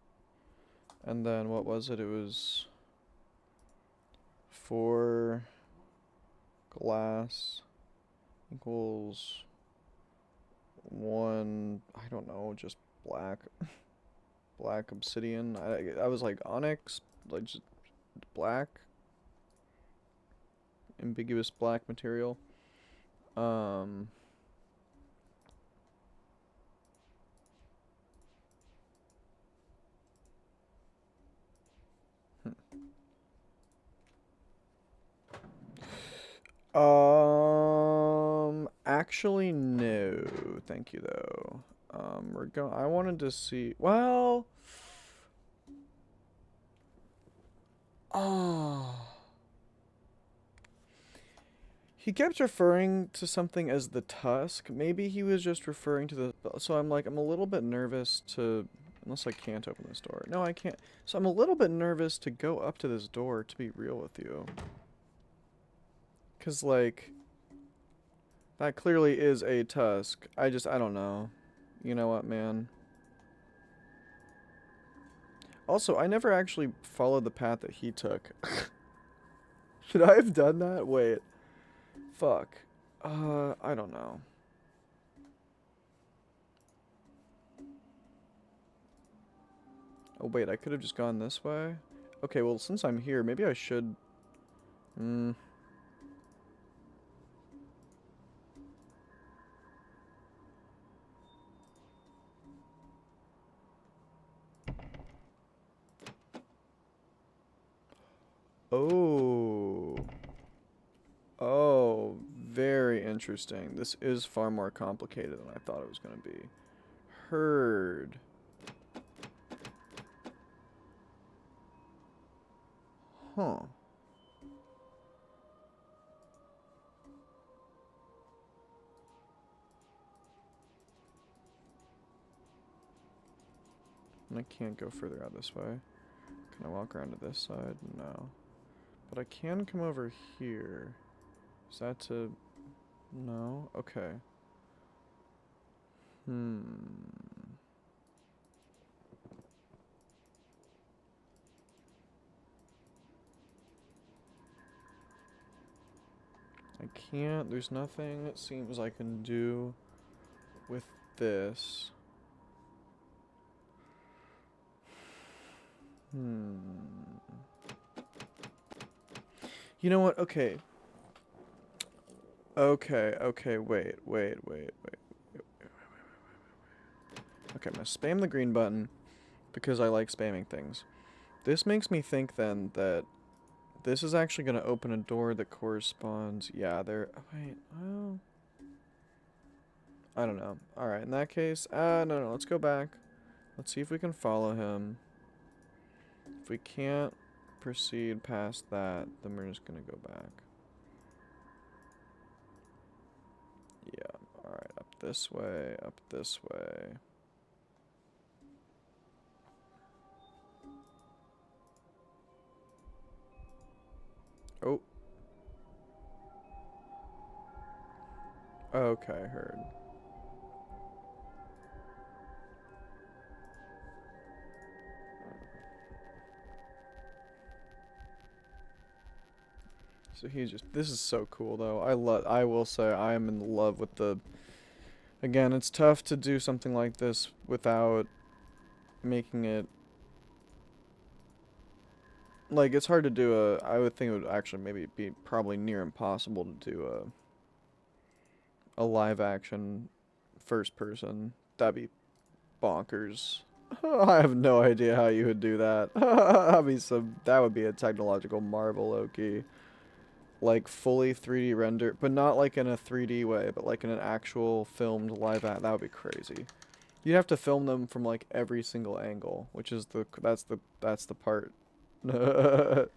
And then what was it? It was 4 glass equals 1, I don't know, just black. Black obsidian. I was like onyx, like just black. Ambiguous black material. Um. Actually, no. Thank you, though. We're going. I wanted to see. Well. Oh. He kept referring to something as the tusk. Maybe he was just referring to the. So I'm like, I'm a little bit nervous to. Unless I can't open this door. No, I can't. So I'm a little bit nervous to go up to this door, to be real with you. Because, like. That clearly is a tusk. I don't know. You know what, man? Also, I never actually followed the path that he took. Should I have done that? Wait. Fuck. I don't know. Oh, wait, I could have just gone this way? Okay, well, since I'm here, maybe I should... Oh. Oh, very interesting. This is far more complicated than I thought it was going to be. Heard. Huh. And I can't go further out this way. Can I walk around to this side? No. But I can come over here. Is that to... No? Okay. I can't... There's nothing it seems I can do with this. You know what? Okay. Okay, wait. Okay, I'm gonna spam the green button because I like spamming things. This makes me think then that this is actually gonna open a door that corresponds. Yeah, there. Wait, well. I don't know. Alright, in that case, no, let's go back. Let's see if we can follow him. If we can't proceed past that, then we're just gonna go back. Yeah, alright, up this way, up this way. Oh. Okay, heard. So he's just, this is so cool though. I will say I am in love with the, again, it's tough to do something like this without making it, like, it's hard to do I would think it would actually maybe be probably near impossible to do a live action first person. That'd be bonkers. I have no idea how you would do that. That would be a technological marvel, Loki. like fully 3D render, but not like in a 3D way, but like in an actual filmed live that would be crazy. You'd have to film them from like every single angle, which is that's the part. That'd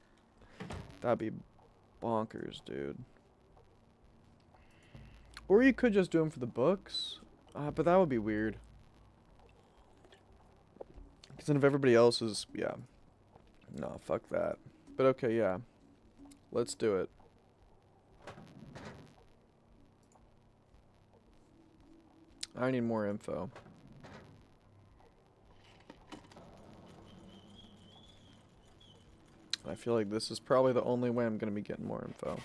be bonkers, dude. Or you could just do them for the books, but that would be weird. Because then if everybody else is, yeah. No, fuck that. But okay, yeah. Let's do it. I need more info. I feel like this is probably the only way I'm going to be getting more info.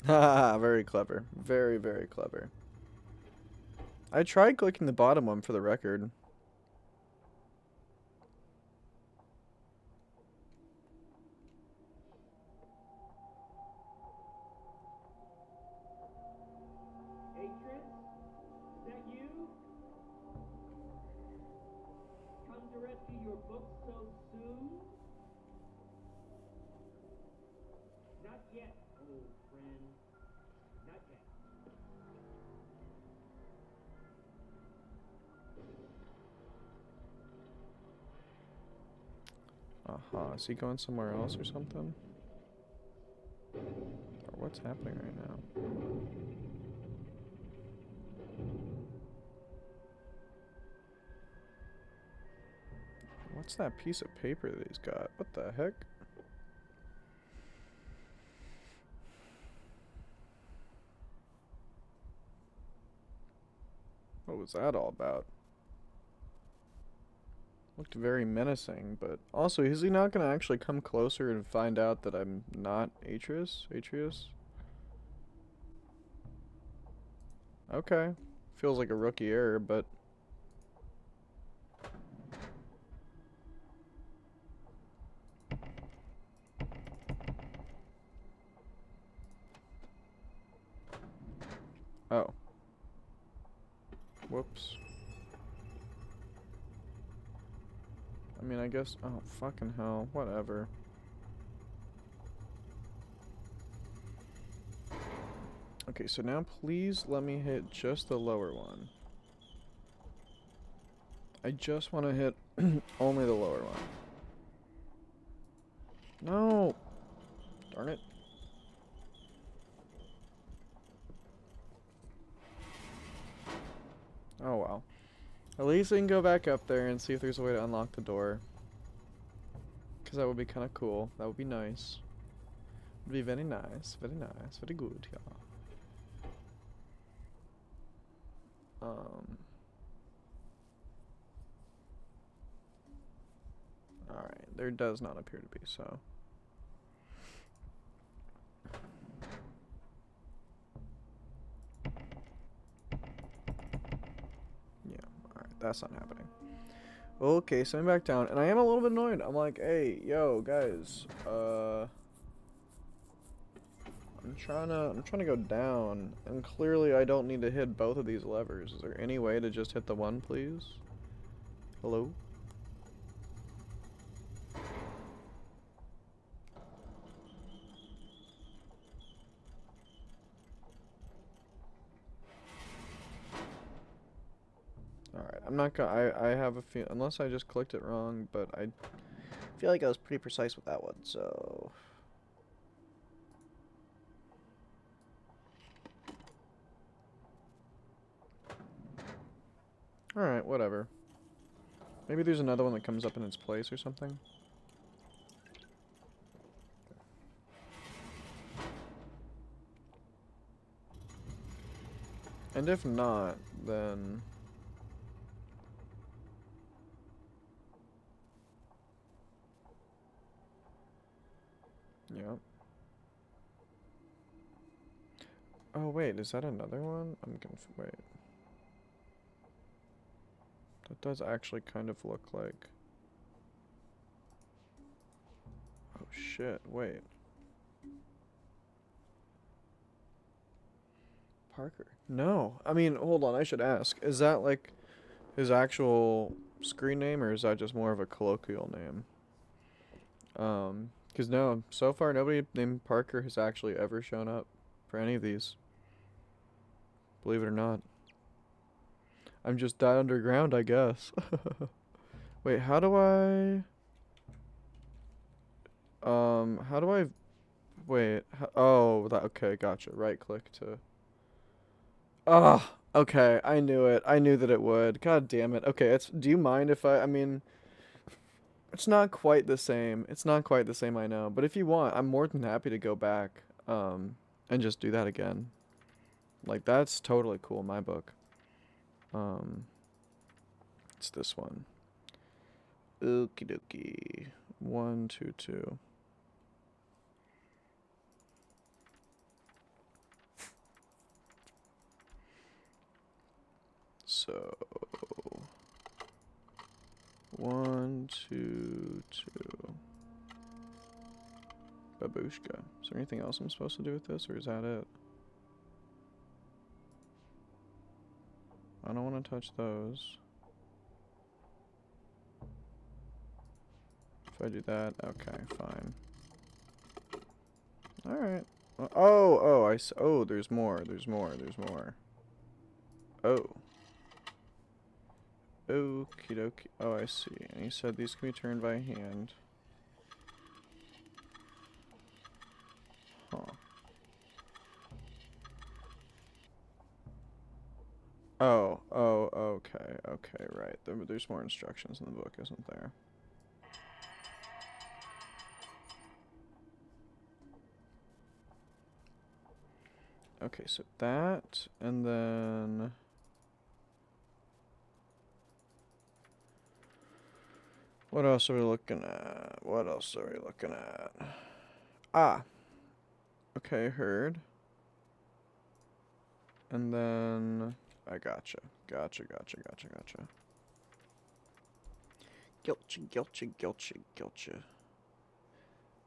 Haha, very clever. Very, very clever. I tried clicking the bottom one for the record. Atris, is that you? Come to rescue your book so soon? Not yet, old friend. Not yet. Aha, is he going somewhere else or something? Or what's happening right now? What's that piece of paper that he's got? What the heck? What was that all about? Looked very menacing, but also, is he not going to actually come closer and find out that I'm not Atreus? Okay. Feels like a rookie error, but... Oh. Whoops. I mean, I guess... Oh, fucking hell. Whatever. Okay, so now please let me hit just the lower one. I just want to hit only the lower one. No! Darn it. Oh, well. At least I can go back up there and see if there's a way to unlock the door. Because that would be kind of cool. That would be nice. Would be very nice. Very nice. Very good, yeah. Alright, there does not appear to be, so. Yeah, alright, that's not happening. Okay, so I'm back down, and I am a little bit annoyed. I'm like, hey, yo, guys, I'm trying to go down, and clearly I don't need to hit both of these levers. Is there any way to just hit the one, please? Hello? Alright, I'm not gonna, I have a feel, unless I just clicked it wrong, but I feel like I was pretty precise with that one, so. Alright, whatever. Maybe there's another one that comes up in its place or something. And if not, then... Yep. Oh, wait, is that another one? Wait. That does actually kind of look like... Oh, shit, wait. Parker. No. I mean, hold on, I should ask. Is that like... his actual screen name, or is that just more of a colloquial name? Because no, so far nobody named Parker has actually ever shown up for any of these. Believe it or not. I'm just that underground, I guess. Wait, how do I... how do I... Wait, oh, that, okay, gotcha. Right click to... Oh, okay, I knew it. I knew that it would. God damn it. Okay, do you mind if I mean, it's not quite the same. It's not quite the same, I know. But if you want, I'm more than happy to go back, and just do that again. Like, that's totally cool in my book. It's this one. Okie dokie. 1, 2, 2. So 1, 2, 2. Babushka. Is there anything else I'm supposed to do with this, or is that it? I don't want to touch those. If I do that, okay, fine. Alright. Oh, there's more, there's more, there's more. Oh. Okie dokie. Oh, I see. And he said these can be turned by hand. Huh. Oh, okay, right. There's more instructions in the book, isn't there? Okay, so that, and then... What else are we looking at? What else are we looking at? Ah! Okay, heard. And then... I gotcha. Gotcha. Gotcha.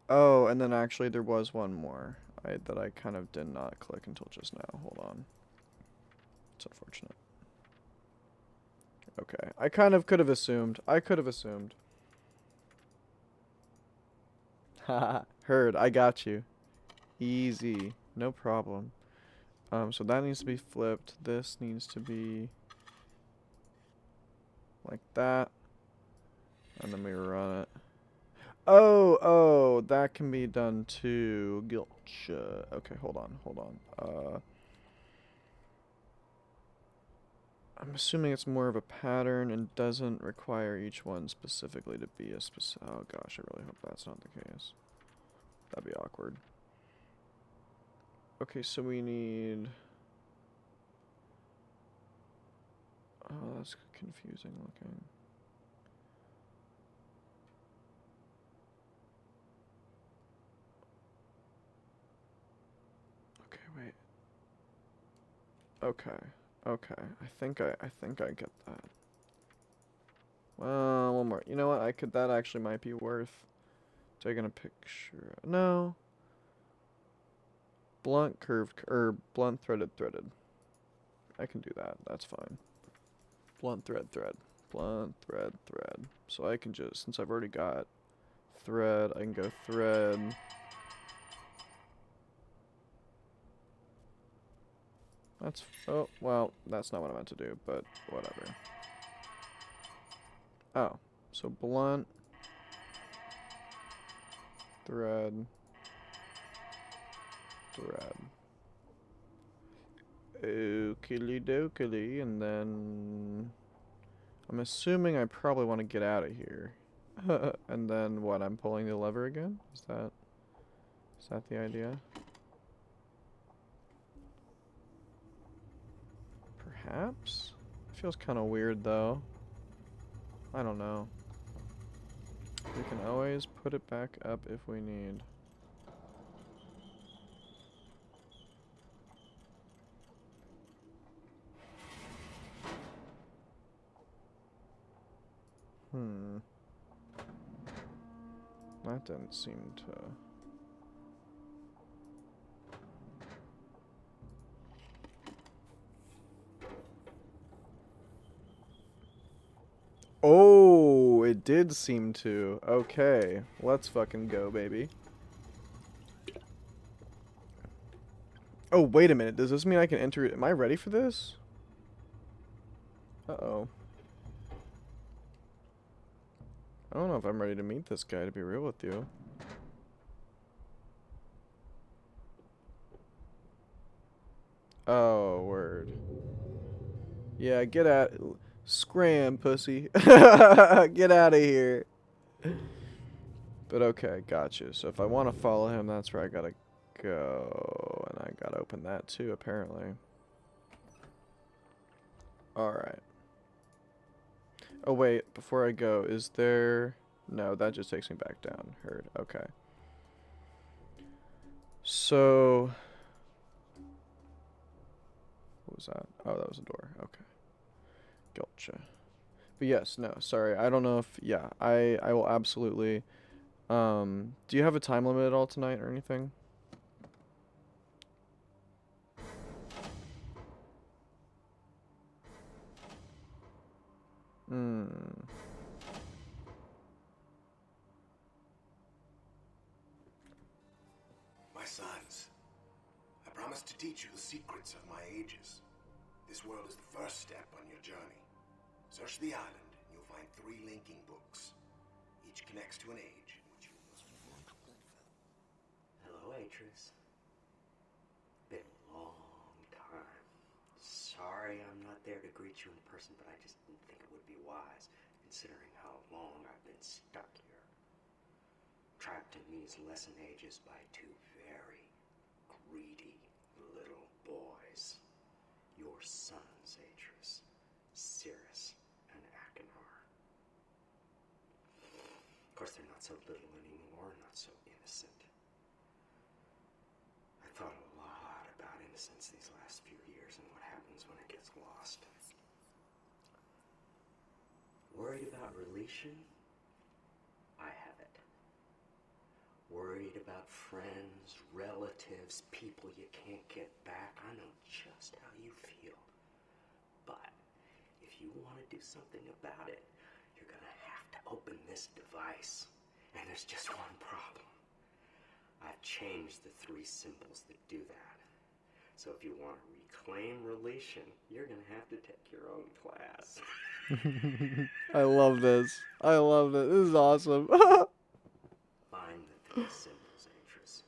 Oh, and then actually there was one more that I kind of did not click until just now. Hold on. It's unfortunate. Okay. I kind of could have assumed. Haha. Heard. I got you. Easy. No problem. So that needs to be flipped. This needs to be like that. And then we run it. Oh, that can be done too. Gotcha. Okay, hold on. I'm assuming it's more of a pattern and doesn't require each one specifically to be a specific. Oh gosh, I really hope that's not the case. That'd be awkward. Okay, so we need... Oh, that's confusing looking. Okay, wait. Okay. I think I get that. Well, one more. You know what? That actually might be worth taking a picture. No. Blunt curved, or blunt threaded. I can do that. That's fine. Blunt thread. So I can just, since I've already got thread, I can go thread. That's, oh, well, that's not what I meant to do, but whatever. Oh, so blunt, thread. Okie dokie, and then I'm assuming I probably want to get out of here. And then what, I'm pulling the lever again? Is that the idea? Perhaps? Feels kind of weird though. I don't know. We can always put it back up if we need. That didn't seem to... It did seem to. Okay, let's fucking go, baby. Oh, wait a minute. Does this mean I can enter it? Am I ready for this? Uh-oh. I don't know if I'm ready to meet this guy, to be real with you. Oh, word. Yeah, get out. Scram, pussy. Get out of here. But okay, gotcha. So if I want to follow him, that's where I gotta go. And I gotta open that too, apparently. Alright. Oh, wait. Before I go, is there... No, that just takes me back down. Heard. Okay. So... What was that? Oh, that was a door. Okay. Gotcha. But yes, no, sorry. I don't know if... Yeah, I will absolutely... do you have a time limit at all tonight or anything? Hmm. My sons, I promise to teach you the secrets of my ages. This world is the first step on your journey. Search the island, and you'll find 3 linking books. Each connects to an age in which you must learn to live. Hello, Atreus. Been a long time. Sorry I'm not there to greet you in person, but I just didn't think it would be wise, considering how long I've been stuck here. Trapped in these lesson ages by 2 very greedy little boys. Your sons, Atreus, Cirrus, and Achenar. Of course, they're not so little anymore, not so innocent. I thought a lot about innocence these last few years and what happens when it gets lost. Worried about relation? I have it. Worried about friends, relatives, people you can't get back. I know just how you feel. But if you want to do something about it, you're gonna have to open this device. And there's just one problem. I've changed the 3 symbols that do that. So if you want to reclaim relation, you're gonna have to take your own class. I love this. I love this. This is awesome. Find the 3 symbols, Atreus.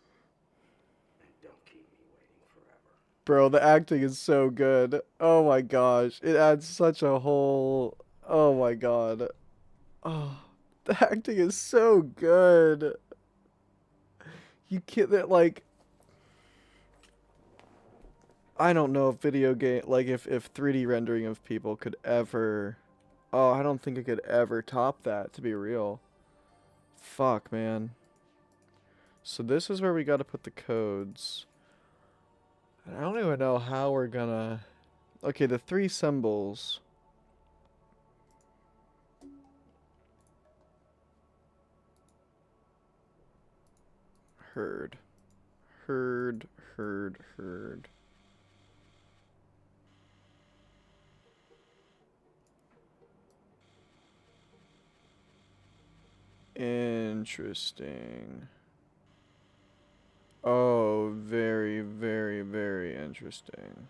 And don't keep me waiting forever. Bro, the acting is so good. Oh my gosh. It adds such a whole... Oh my god. Oh, the acting is so good. You can't... that, like... I don't know if video game... Like, if 3D rendering of people could ever... Oh, I don't think it could ever top that, to be real. Fuck, man. So this is where we gotta put the codes. I don't even know how we're gonna... Okay, the 3 symbols. Heard. Heard. Interesting. Oh, very, very, very interesting.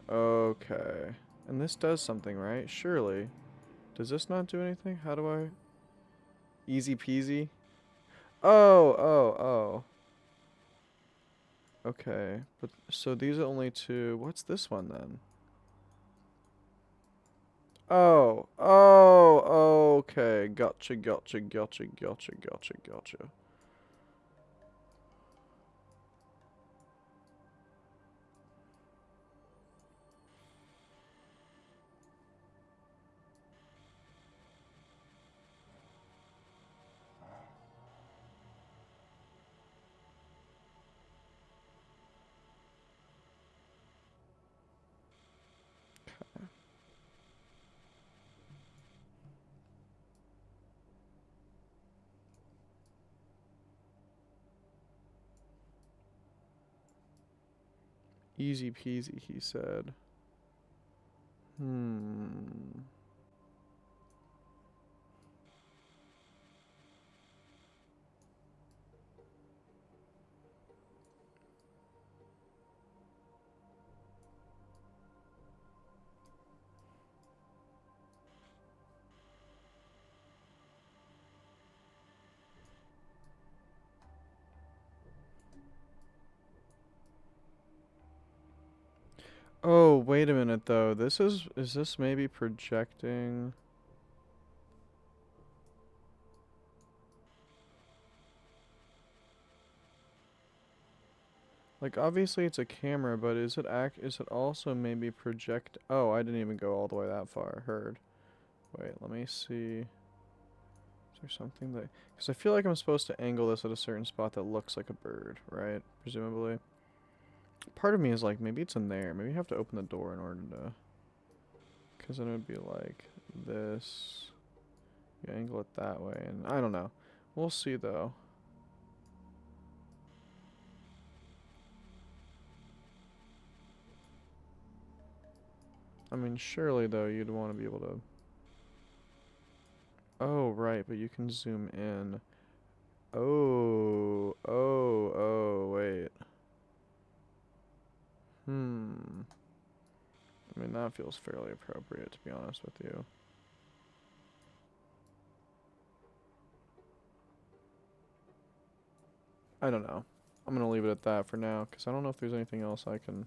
Okay. And this does something, right? Surely. Does this not do anything? How do I... Easy peasy? Oh. Okay. But, so these are only 2... What's this one, then? Oh, okay. Gotcha. Easy peasy, he said. Oh, wait a minute though. Is this maybe projecting? Like obviously it's a camera, but is it also maybe project? Oh, I didn't even go all the way that far. Heard. Wait, let me see. Is there something that? Because I feel like I'm supposed to angle this at a certain spot that looks like a bird, right? Presumably. Part of me is like, maybe it's in there. Maybe you have to open the door in order to. Because then it would be like this. You angle it that way, and I don't know. We'll see though. I mean, surely though you'd want to be able to. Oh, right, but you can zoom in. Oh, wait. Hmm. I mean, that feels fairly appropriate, to be honest with you. I don't know. I'm gonna leave it at that for now, because I don't know if there's anything else I can.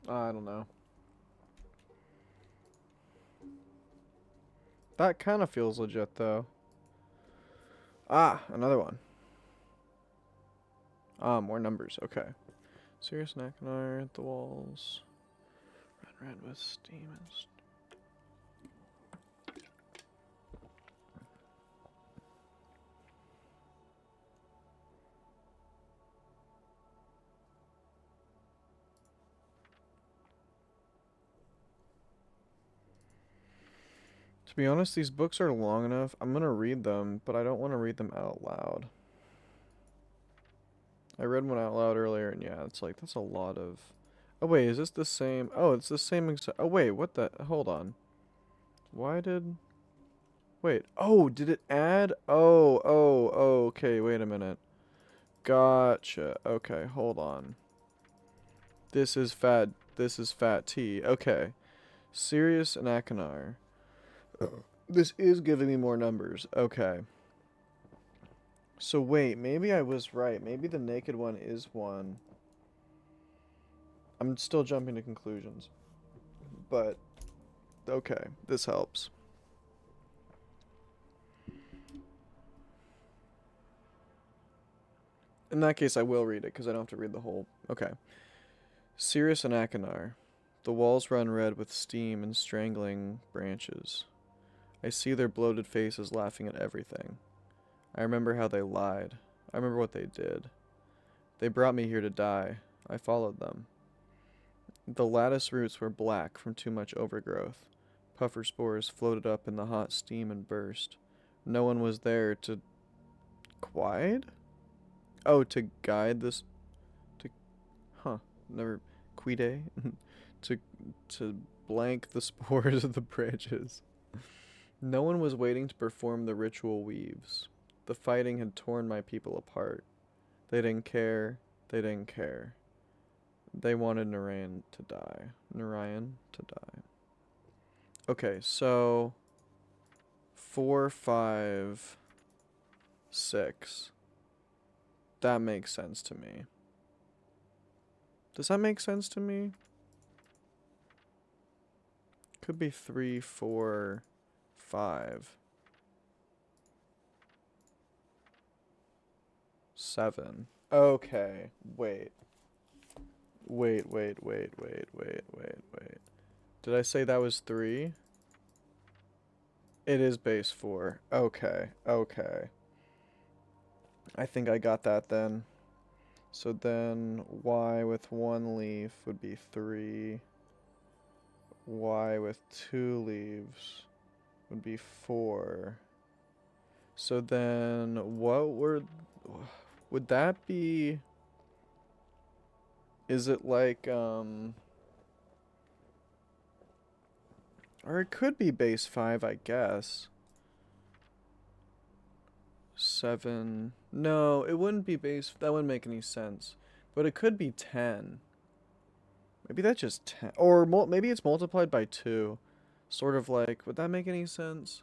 I don't know. That kind of feels legit, though. Ah, another one. Ah, more numbers. Okay. Sirius Nakinar at the walls. Red with steam and to be honest, these books are long enough. I'm gonna read them, but I don't want to read them out loud. I read one out loud earlier, and yeah, it's like, that's a lot of... Oh, wait, is this the same? Oh, it's the same oh, wait, what the... Hold on. Why did... Wait, oh, did it add? Oh, okay, wait a minute. Gotcha. Okay, hold on. This is Fat T. Okay. Sirius and Akinar. This is giving me more numbers. Okay. So wait, maybe I was right. Maybe the naked one is one. I'm still jumping to conclusions. But, okay, this helps. In that case, I will read it, because I don't have to read the whole... Okay. Sirius and Akinar. The walls run red with steam and strangling branches. I see their bloated faces laughing at everything. I remember how they lied. I remember what they did. They brought me here to die. I followed them. The lattice roots were black from too much overgrowth. Puffer spores floated up in the hot steam and burst. No one was there to... Guide? Oh, to guide this... To... Huh. Never... Quide? to... To blank the spores of the branches. No one was waiting to perform the ritual weaves. The fighting had torn my people apart. They didn't care. They didn't care. They wanted Narayan to die. Narayan to die. Okay, so 4, 5, 6. That makes sense to me. Does that make sense to me? Could be 3, 4, 5, 7. Okay, wait. Wait. Did I say that was 3? It is base 4. Okay. I think I got that then. So then Y with 1 leaf would be 3. Y with 2 leaves would be 4. So then would that be... Is it like, or it could be base 5, I guess. 7. No, it wouldn't be base. That wouldn't make any sense. But it could be 10. Maybe that's just 10. Or maybe it's multiplied by 2. Sort of like, would that make any sense?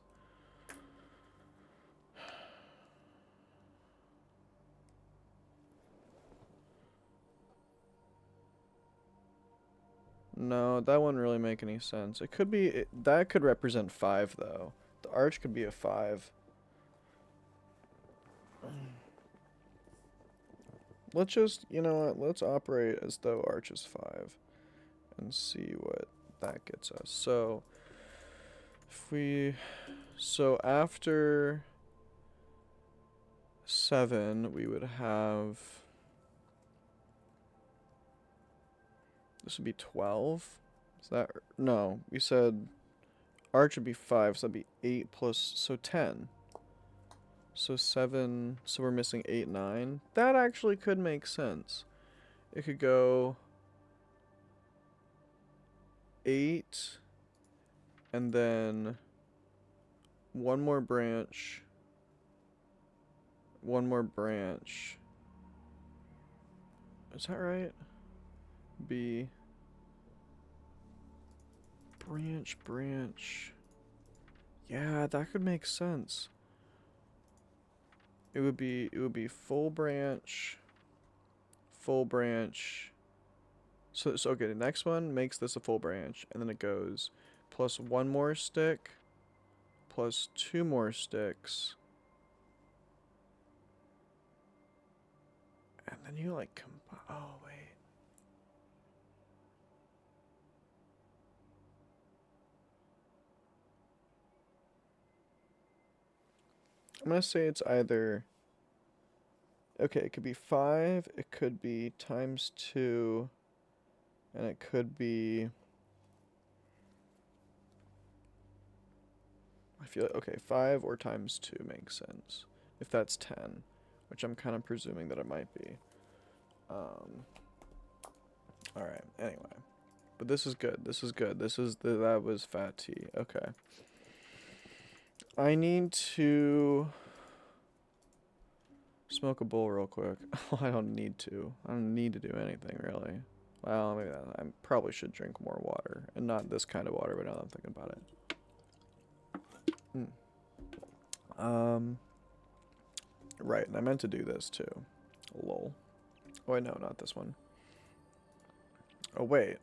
No, that wouldn't really make any sense. It could be, that could represent 5 though. The arch could be a 5. Let's just, you know what, let's operate as though arch is 5 and see what that gets us. So, if we, so after 7, we would have, this would be 12. Is that, no, we said arch would be 5, so that'd be 8 plus, so 10. So 7, so we're missing 8, 9. That actually could make sense. It could go 8, and then one more branch. One more branch. Is that right? B. Branch. Yeah, that could make sense. It would be full branch. So okay, the next one makes this a full branch, and then it goes plus one more stick, plus 2 more sticks. And then you like combine, oh wait. I'm gonna say it's either, okay, it could be 5, it could be times 2, and it could be, I feel like, okay, 5 or times 2 makes sense. If that's 10, which I'm kind of presuming that it might be. Alright, anyway. But this is good. That was fat T. Okay. I need to smoke a bowl real quick. I don't need to. I don't need to do anything, really. Well, maybe I probably should drink more water. And not this kind of water, but now that I'm thinking about it. Right, and I meant to do this, too. Lol. Oh, wait, no, not this one. Oh, wait.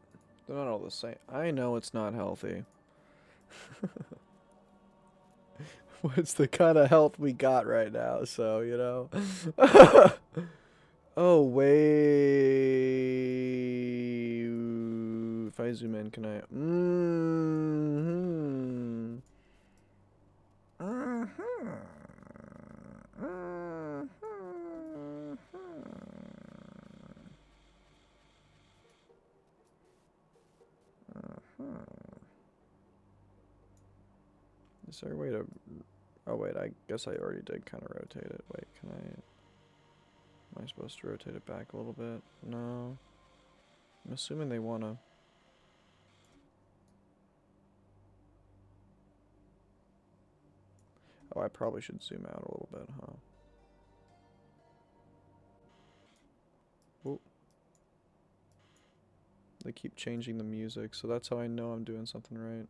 They're not all the same. I know it's not healthy. What's the kind of health we got right now, so, you know. Oh, wait. If I zoom in, can I... Is there a way to... Oh, wait, I guess I already did kind of rotate it. Wait, can I... Am I supposed to rotate it back a little bit? No. I'm assuming they want to... Oh, I probably should zoom out a little bit, huh? Oh. They keep changing the music, so that's how I know I'm doing something right.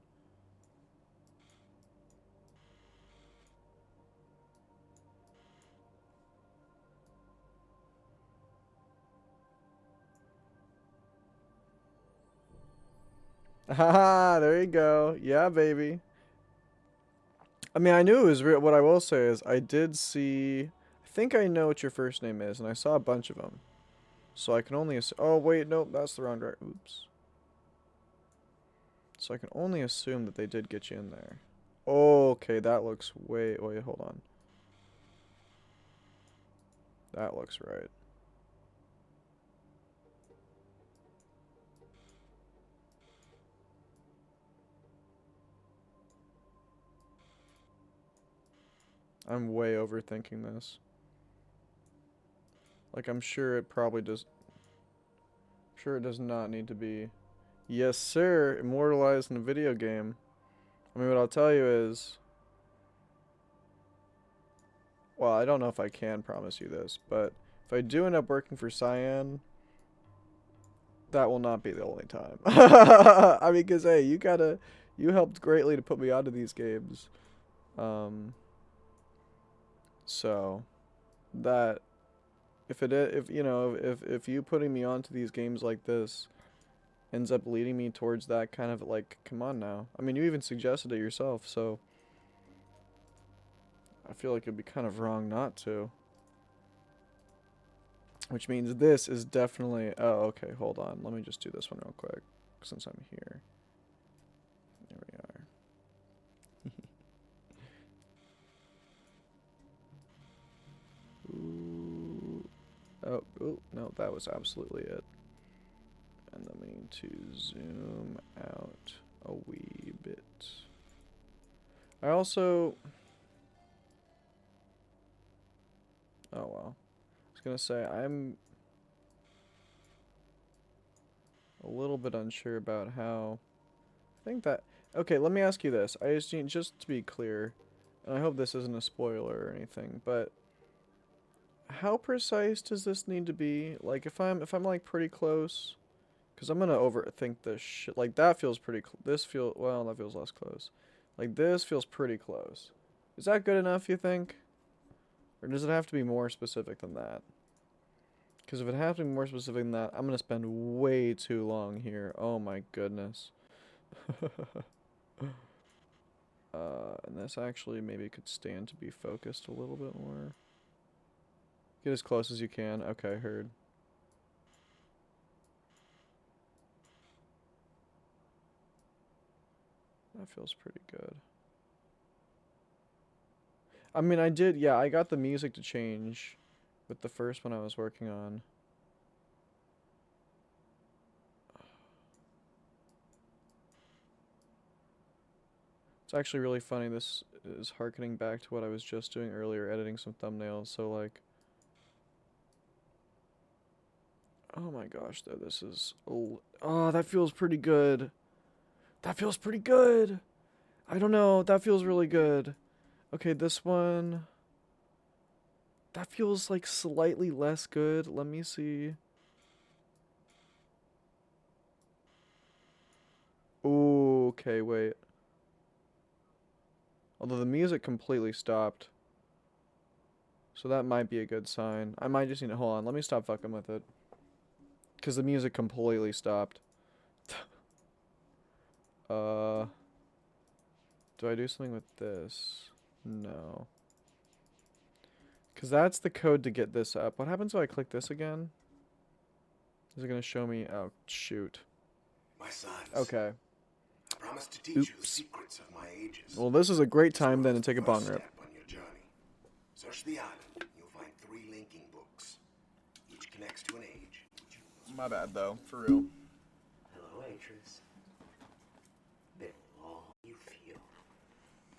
Haha, there you go. Yeah, baby. I mean, I knew it was real. What I will say is I did see... I think I know what your first name is, and I saw a bunch of them. So I can only assume... Oh, wait, nope, that's the wrong direction. Oops. So I can only assume that they did get you in there. Oh, okay, that looks way... Wait, hold on. That looks right. I'm way overthinking this. Like, I'm sure it probably does... I'm sure it does not need to be... Yes, sir, immortalized in a video game. I mean, what I'll tell you is... Well, I don't know if I can promise you this, but if I do end up working for Cyan, that will not be the only time. I mean, cause hey, you helped greatly to put me onto these games. So that if you know if you putting me onto these games like this ends up leading me towards that kind of like, come on now. I mean, you even suggested it yourself, so I feel like it'd be kind of wrong not to. Which means this is definitely... Oh, okay, hold on. Let me just do this one real quick, since I'm here. There we are. Ooh. Oh, no, that was absolutely it. And then we need to zoom out a wee bit. I also... Oh, well. I was gonna say, I'm a little bit unsure about how... I think that... Okay, let me ask you this. I just need, just to be clear, and I hope this isn't a spoiler or anything, but how precise does this need to be? Like, if I'm like pretty close, because I'm gonna overthink this shit. Like, that feels pretty. This feel well, that feels less close. Like, this feels pretty close. Is that good enough, you think? Or does it have to be more specific than that? Because if it has to be more specific than that, I'm gonna spend way too long here. Oh my goodness. And this actually maybe could stand to be focused a little bit more. Get as close as you can. Okay, heard. That feels pretty good. I mean, I got the music to change with the first one I was working on. It's actually really funny. This is harkening back to what I was just doing earlier, editing some thumbnails. So, like... Oh my gosh, though, this is... Oh, that feels pretty good. That feels pretty good! I don't know, that feels really good. Okay, this one... That feels, like, slightly less good. Let me see. Ooh, okay, wait. Although the music completely stopped. So that might be a good sign. I might just need to... Hold on, let me stop fucking with it. Because the music completely stopped. Do I do something with this? No. Because that's the code to get this up. What happens if I click this again? Is it going to show me? Oh, shoot. My sons. Okay. I promise to teach you the Oops. secrets of my ages. Well, this is a great time then to take a bong rip. Step on your journey. Search the island. You'll find 3 linking books. Each connects to an age. My bad, though. For real. Hello, Atreus. Been long, you feel.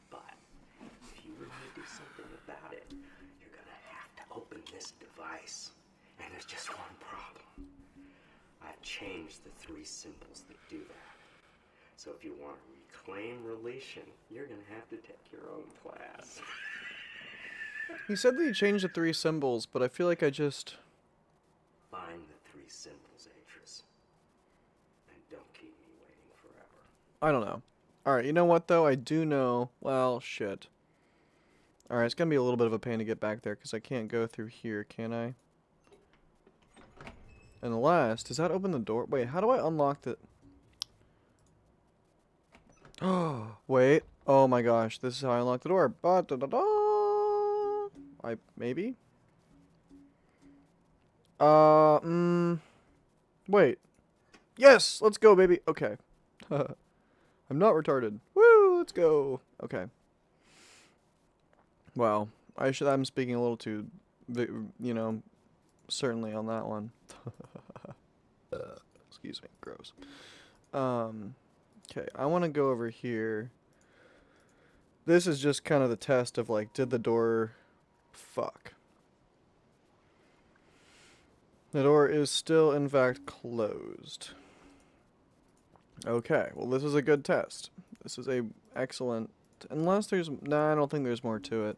But if you really do something about it, you're gonna have to open this device. And there's just one problem. I've changed the 3 symbols that do that. So if you want to reclaim relation, you're gonna have to take your own class. He said that he changed the 3 symbols, but I feel like I just... Find the 3 symbols, Atreus. And don't keep me waiting forever. I don't know. Alright, you know what, though? I do know... Well, shit. Alright, it's gonna be a little bit of a pain to get back there, because I can't go through here, can I? Unless... Does that open the door? Wait, how do I unlock the... Oh, wait. Oh my gosh, this is how I unlock the door. Ba-da-da-da. Maybe? Wait. Yes! Let's go, baby. Okay. I'm not retarded. Woo! Let's go. Okay. Wow. I'm speaking a little too, you know, certainly on that one. Excuse me. Gross. Okay, I want to go over here. This is just kind of the test of, like, did the door... Fuck. The door is still, in fact, closed. Okay, well, this is a good test. This is a excellent... Unless there's... Nah, I don't think there's more to it.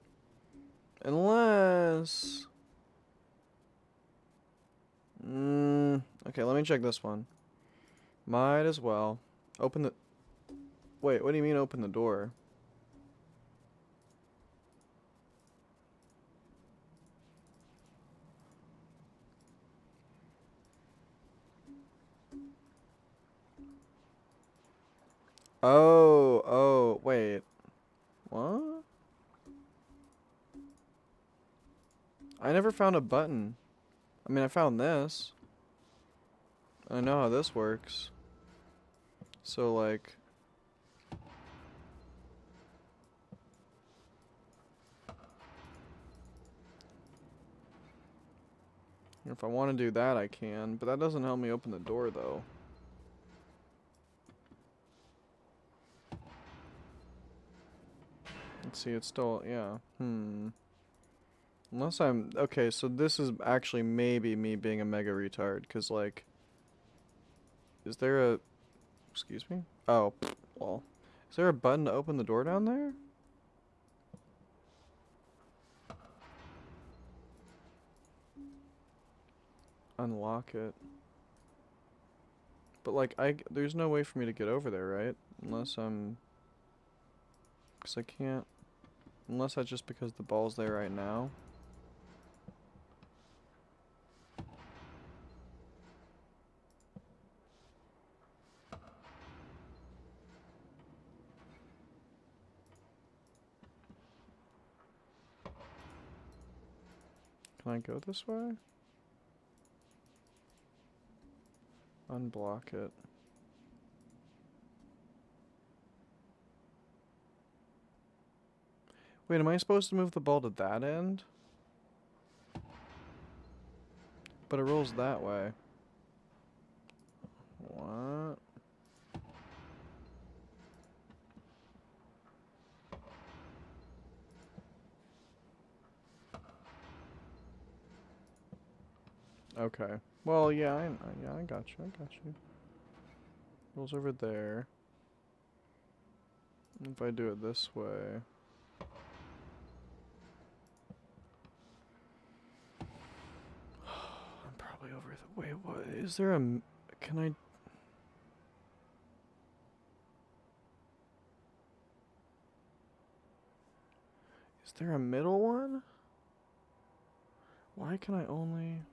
Unless... Okay, let me check this one. Might as well. Open the... Wait, what do you mean open the door? Oh, wait. What? I never found a button. I mean, I found this. I know how this works. So, like... If I want to do that, I can. But that doesn't help me open the door, though. Let's see, it's still... Yeah. Unless I'm... Okay, so this is actually maybe me being a mega retard. Because, like... Is there a... Excuse me? Oh, well. Is there a button to open the door down there? Unlock it. But, like, there's no way for me to get over there, right? Unless I'm... Because I can't... Unless that's just because the ball's there right now. Can I go this way? Unblock it. Wait, am I supposed to move the ball to that end? But it rolls that way. What? Okay. Well, yeah, I got you. I got you. Rolls over there. If I do it this way. I'm probably over the... Wait, what? Is there a... Can I... Is there a middle one? Why can I only...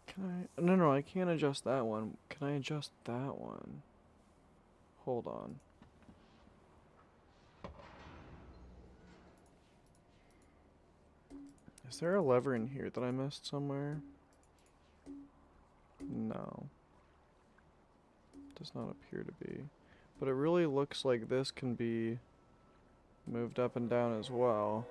Can I... No, I can't adjust that one. Can I adjust that one? Hold on. Is there a lever in here that I missed somewhere? No. Does not appear to be. But it really looks like this can be moved up and down as well.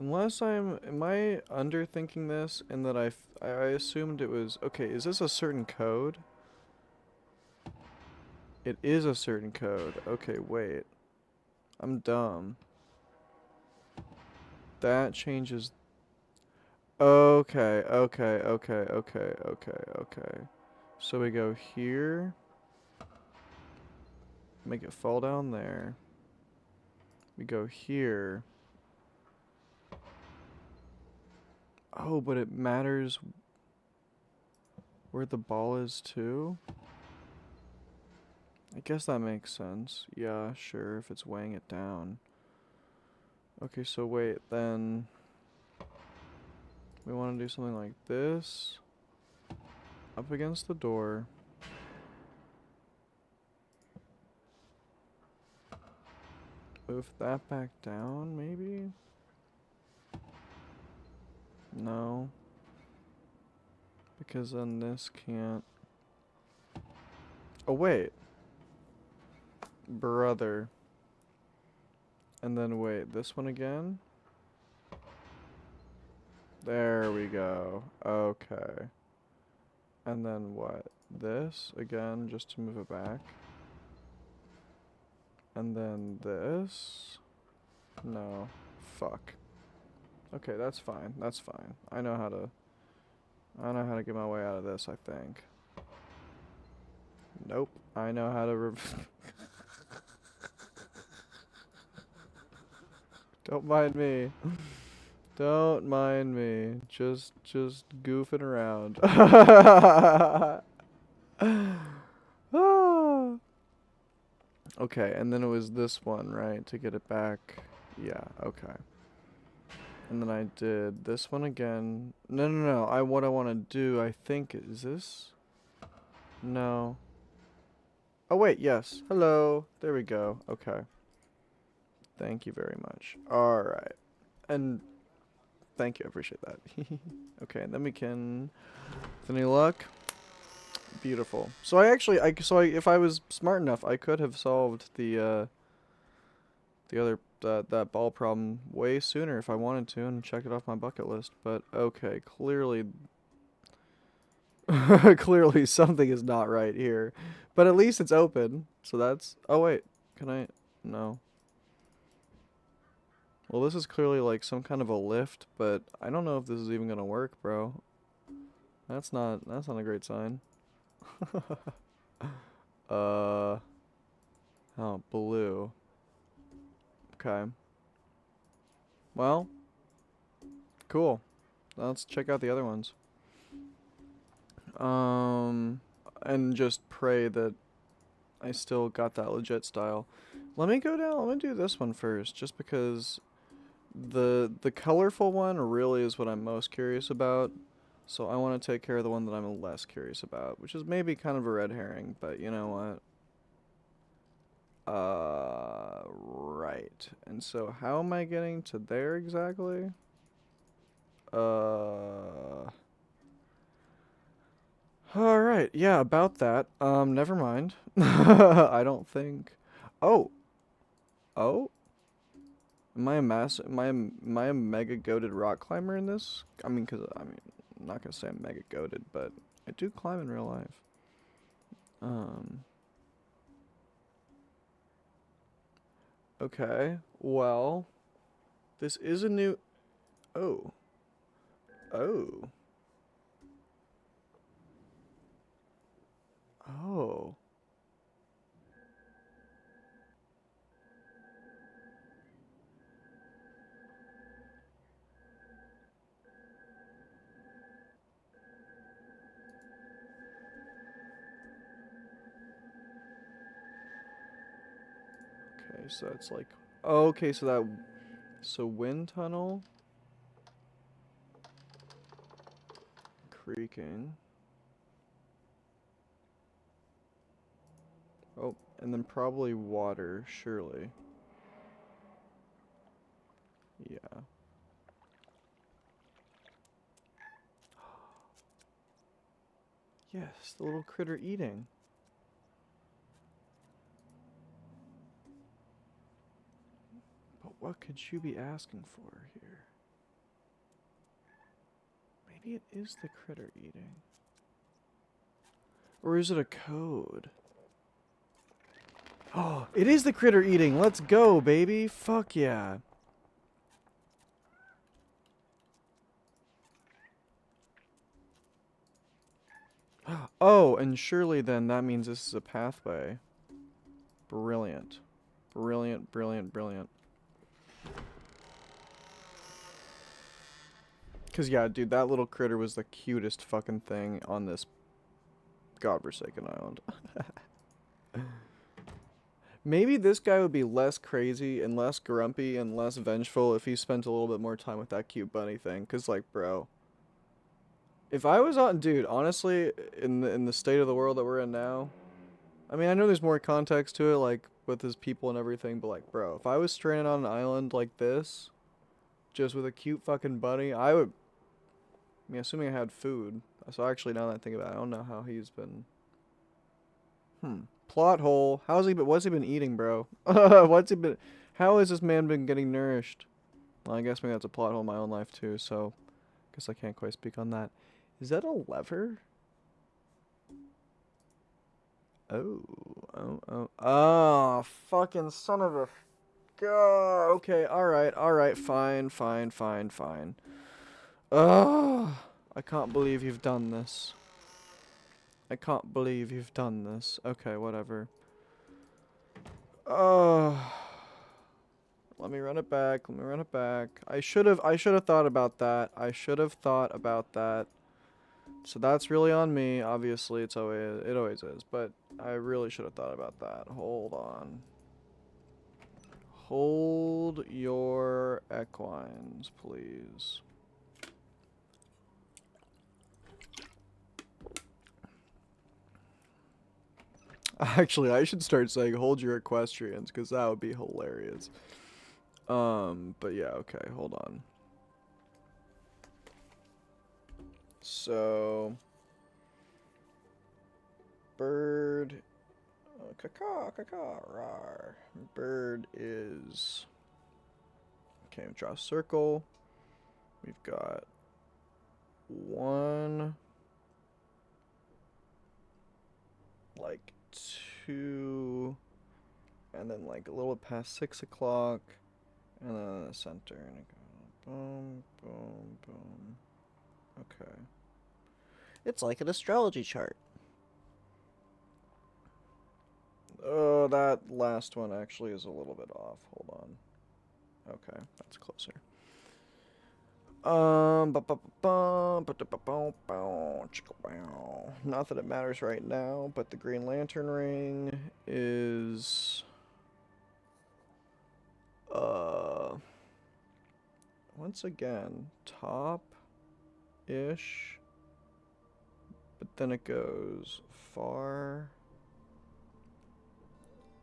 Unless am I underthinking this in that I assumed it was, okay, is this a certain code? It is a certain code. Okay, wait. I'm dumb. That changes. Okay. So we go here. Make it fall down there. We go here. Oh, but it matters where the ball is too? I guess that makes sense. Yeah, sure, if it's weighing it down. Okay, so wait, then we want to do something like this. Up against the door. Move that back down, maybe? No. Because then this can't... Oh, wait. Brother. And then wait, this one again? There we go. Okay. And then what? This again, just to move it back. And then this? No. Fuck. Okay, that's fine. That's fine. I know how to get my way out of this, I think. Nope. I know how to Don't mind me. Don't mind me. Just goofing around. Ah. Okay, and then it was this one, right? To get it back. Yeah, okay. And then I did this one again. No. What I want to do, I think, is this? No. Oh, wait, yes. Hello. There we go. Okay. Thank you very much. Alright. And thank you, I appreciate that. Okay, and then we can, with any luck, beautiful. So if I was smart enough, I could have solved the other, that ball problem way sooner if I wanted to and checked it off my bucket list. But okay, clearly, clearly something is not right here. But at least it's open, so that's, oh wait, can I, no. Well, this is clearly like some kind of a lift, but I don't know if this is even gonna work, bro. That's not a great sign. Oh, blue. Okay. Well, cool. Let's check out the other ones. And just pray that I still got that legit style. Let me go down. Let me do this one first, just because the colorful one really is what I'm most curious about. So I want to take care of the one that I'm less curious about, which is maybe kind of a red herring, but you know what? Right. And so how am I getting to there exactly? Alright, yeah, about that. Never mind. I don't think. Oh. Oh? Am I a mega goated rock climber in this? I'm not gonna say I'm mega goated, but I do climb in real life. Okay, well, this is a new, oh. Oh. Oh. Okay, so it's like, okay, so wind tunnel, creaking. Oh, and then probably water, surely. Yeah. Yes, the little critter eating. But what could you be asking for here? Maybe it is the critter eating. Or is it a code? Oh, it is the critter eating. Let's go, baby. Fuck yeah. Oh, and surely then that means this is a pathway. Brilliant. Brilliant, brilliant, brilliant. Cause yeah, dude, that little critter was the cutest fucking thing on this godforsaken island. Maybe this guy would be less crazy and less grumpy and less vengeful if he spent a little bit more time with that cute bunny thing. Cause like, bro, if I was on, dude, honestly, in the state of the world that we're in now, I mean, I know there's more context to it, like with his people and everything, but like, bro, if I was stranded on an island like this, just with a cute fucking bunny, I would. I mean, assuming I had food. So actually, now that I think about it, I don't know how he's been. Plot hole. What's he been eating, bro? What's he been? How has this man been getting nourished? Well, I guess maybe that's a plot hole in my own life too. So, guess I can't quite speak on that. Is that a lever? Oh, fucking son of a. God. Okay, alright, fine. Ugh, I can't believe you've done this. I can't believe you've done this. Okay, whatever. Let me run it back. Let me run it back. I should have thought about that. I should have thought about that. So that's really on me. Obviously, it always is, but I really should have thought about that. Hold on. Hold your equines, please. Actually, I should start saying hold your equestrians, because that would be hilarious. But yeah, okay, hold on. So, bird, rar. Bird is, okay, draw a circle. We've got 1, like 2, and then like a little bit past 6 o'clock, and then the center, and it goes boom, boom, boom. Okay. It's like an astrology chart. Oh, that last one actually is a little bit off. Hold on. Okay, that's closer. Not that it matters right now, but the Green Lantern ring is once again top-ish, but then it goes far,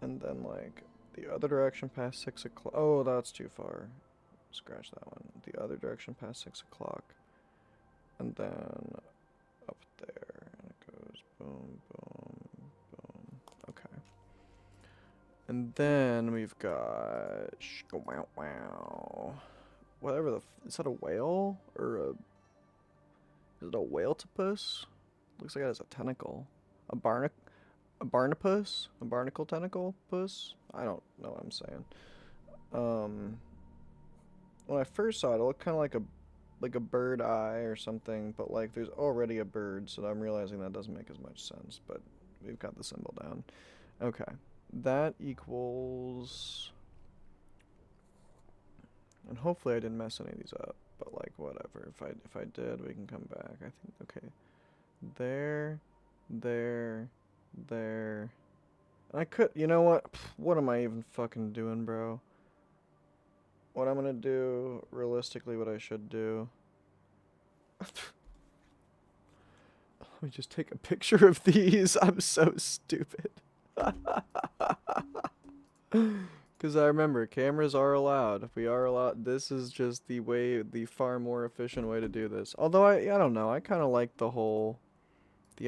and then like the other direction past 6 o'clock. Oh, that's too far. Scratch that one. The other direction past 6 o'clock, and then up there, and it goes boom, boom, boom. Okay. And then we've got whatever the is that a whale or a is it a whale-topus? Looks like it has a tentacle. A barnacus? A barnacle tentacle puss? I don't know what I'm saying. When I first saw it, it looked kind of like a bird eye or something, but like there's already a bird, so I'm realizing that doesn't make as much sense, but we've got the symbol down. Okay. That equals, and hopefully I didn't mess any of these up, but like whatever. If I did, we can come back. I think okay. There, there, there. And I could, you know what? What am I even fucking doing, bro? What I'm gonna do, realistically, what I should do. Let me just take a picture of these. I'm so stupid. Because I remember, cameras are allowed. We are allowed. This is just the far more efficient way to do this. Although I don't know. I kind of like the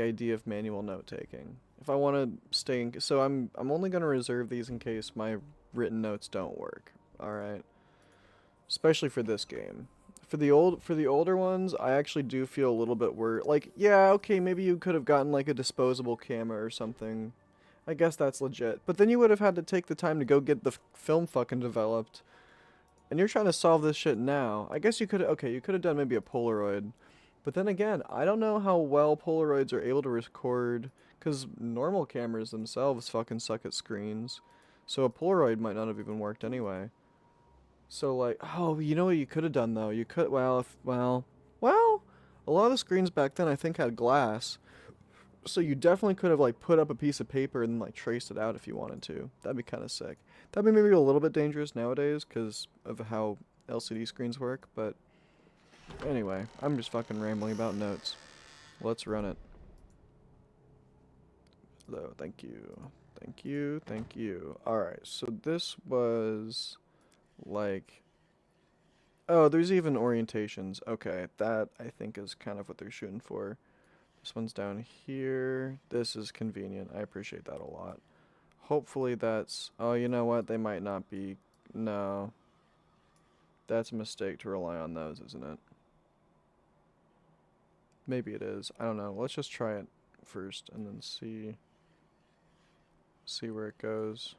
idea of manual note taking. If I want to stay in, so I'm only gonna reserve these in case my written notes don't work. All right. Especially for this game. For the older ones, I actually do feel a little bit worried. Like, yeah, okay, maybe you could have gotten like a disposable camera or something. I guess that's legit. But then you would have had to take the time to go get the film fucking developed. And you're trying to solve this shit now. I guess you could have done maybe a Polaroid. But then again, I don't know how well Polaroids are able to record, because normal cameras themselves fucking suck at screens. So a Polaroid might not have even worked anyway. So like, oh, you know what you could have done though? You could, well, a lot of the screens back then I think had glass. So you definitely could have like put up a piece of paper and like traced it out if you wanted to. That'd be kind of sick. That'd be maybe a little bit dangerous nowadays because of how LCD screens work, but anyway, I'm just fucking rambling about notes. Let's run it. Hello, thank you. Thank you, thank you. Alright, so this was like, oh, there's even orientations. Okay, that I think is kind of what they're shooting for. This one's down here. This is convenient. I appreciate that a lot. Hopefully that's, oh, you know what? They might not be, no. That's a mistake to rely on those, isn't it? Maybe it is. I don't know. Let's just try it first and then see where it goes.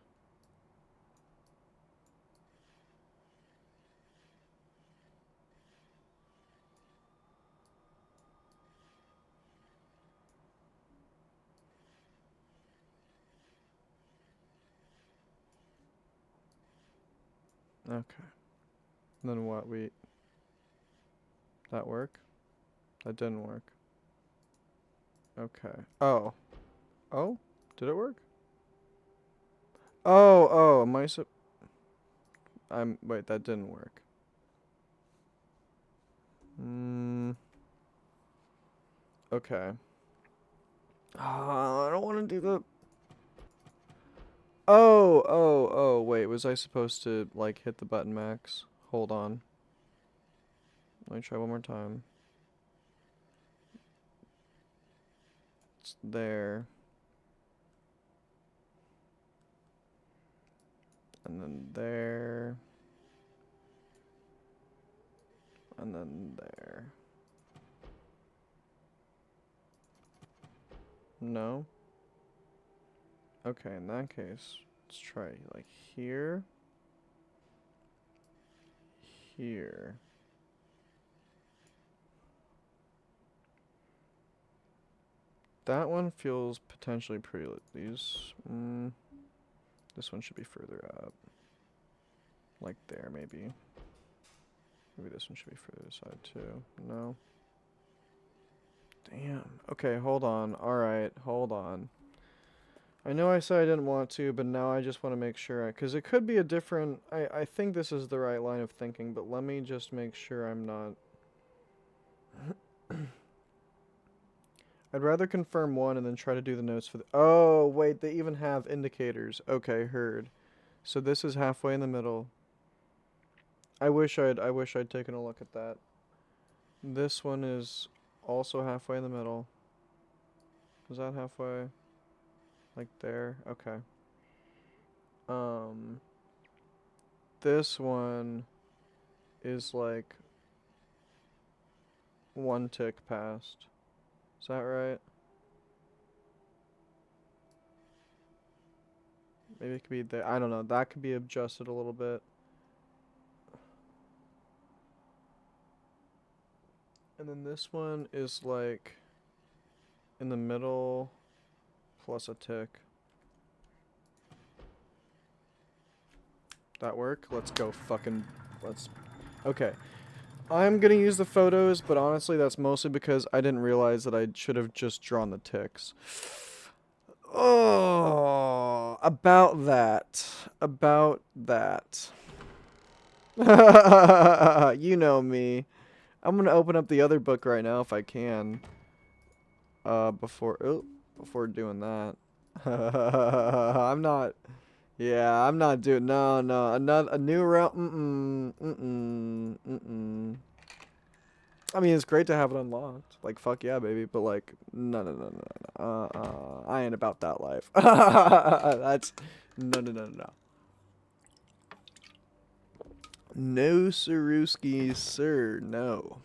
Okay. Then what? That work? That didn't work. Okay. Oh. Oh? Did it work? Oh, am I wait, that didn't work. Okay. I don't want to do the... Oh, wait, was I supposed to, like, hit the button max? Hold on. Let me try one more time. It's there. And then there. And then there. No? Okay, in that case, let's try, like, here. Here. That one feels potentially pretty these. This one should be further up. Like there, maybe. Maybe this one should be further aside too. No. Damn. Okay, hold on. Alright, hold on. I know I said I didn't want to, but now I just want to make sure. Because it could be a different... I think this is the right line of thinking, but let me just make sure I'm not... I'd rather confirm one and then try to do the notes for the... Oh, wait, they even have indicators. Okay, heard. So this is halfway in the middle. I wish I'd taken a look at that. This one is also halfway in the middle. Is that halfway? Like there? Okay. This one is like one tick past. Is that right? Maybe it could be there. I don't know. That could be adjusted a little bit. And then this one is like in the middle plus a tick. That work? Let's go fucking... Let's... Okay. I'm gonna use the photos, but honestly that's mostly because I didn't realize that I should have just drawn the ticks. Oh, about that. About that. You know me. I'm gonna open up the other book right now if I can. Before doing that. I'm not... Yeah, I'm not doing... No, a new round... I mean, it's great to have it unlocked. Like, fuck yeah, baby. But, like, no. I ain't about that life. That's... No. No, Saruski, sir. No.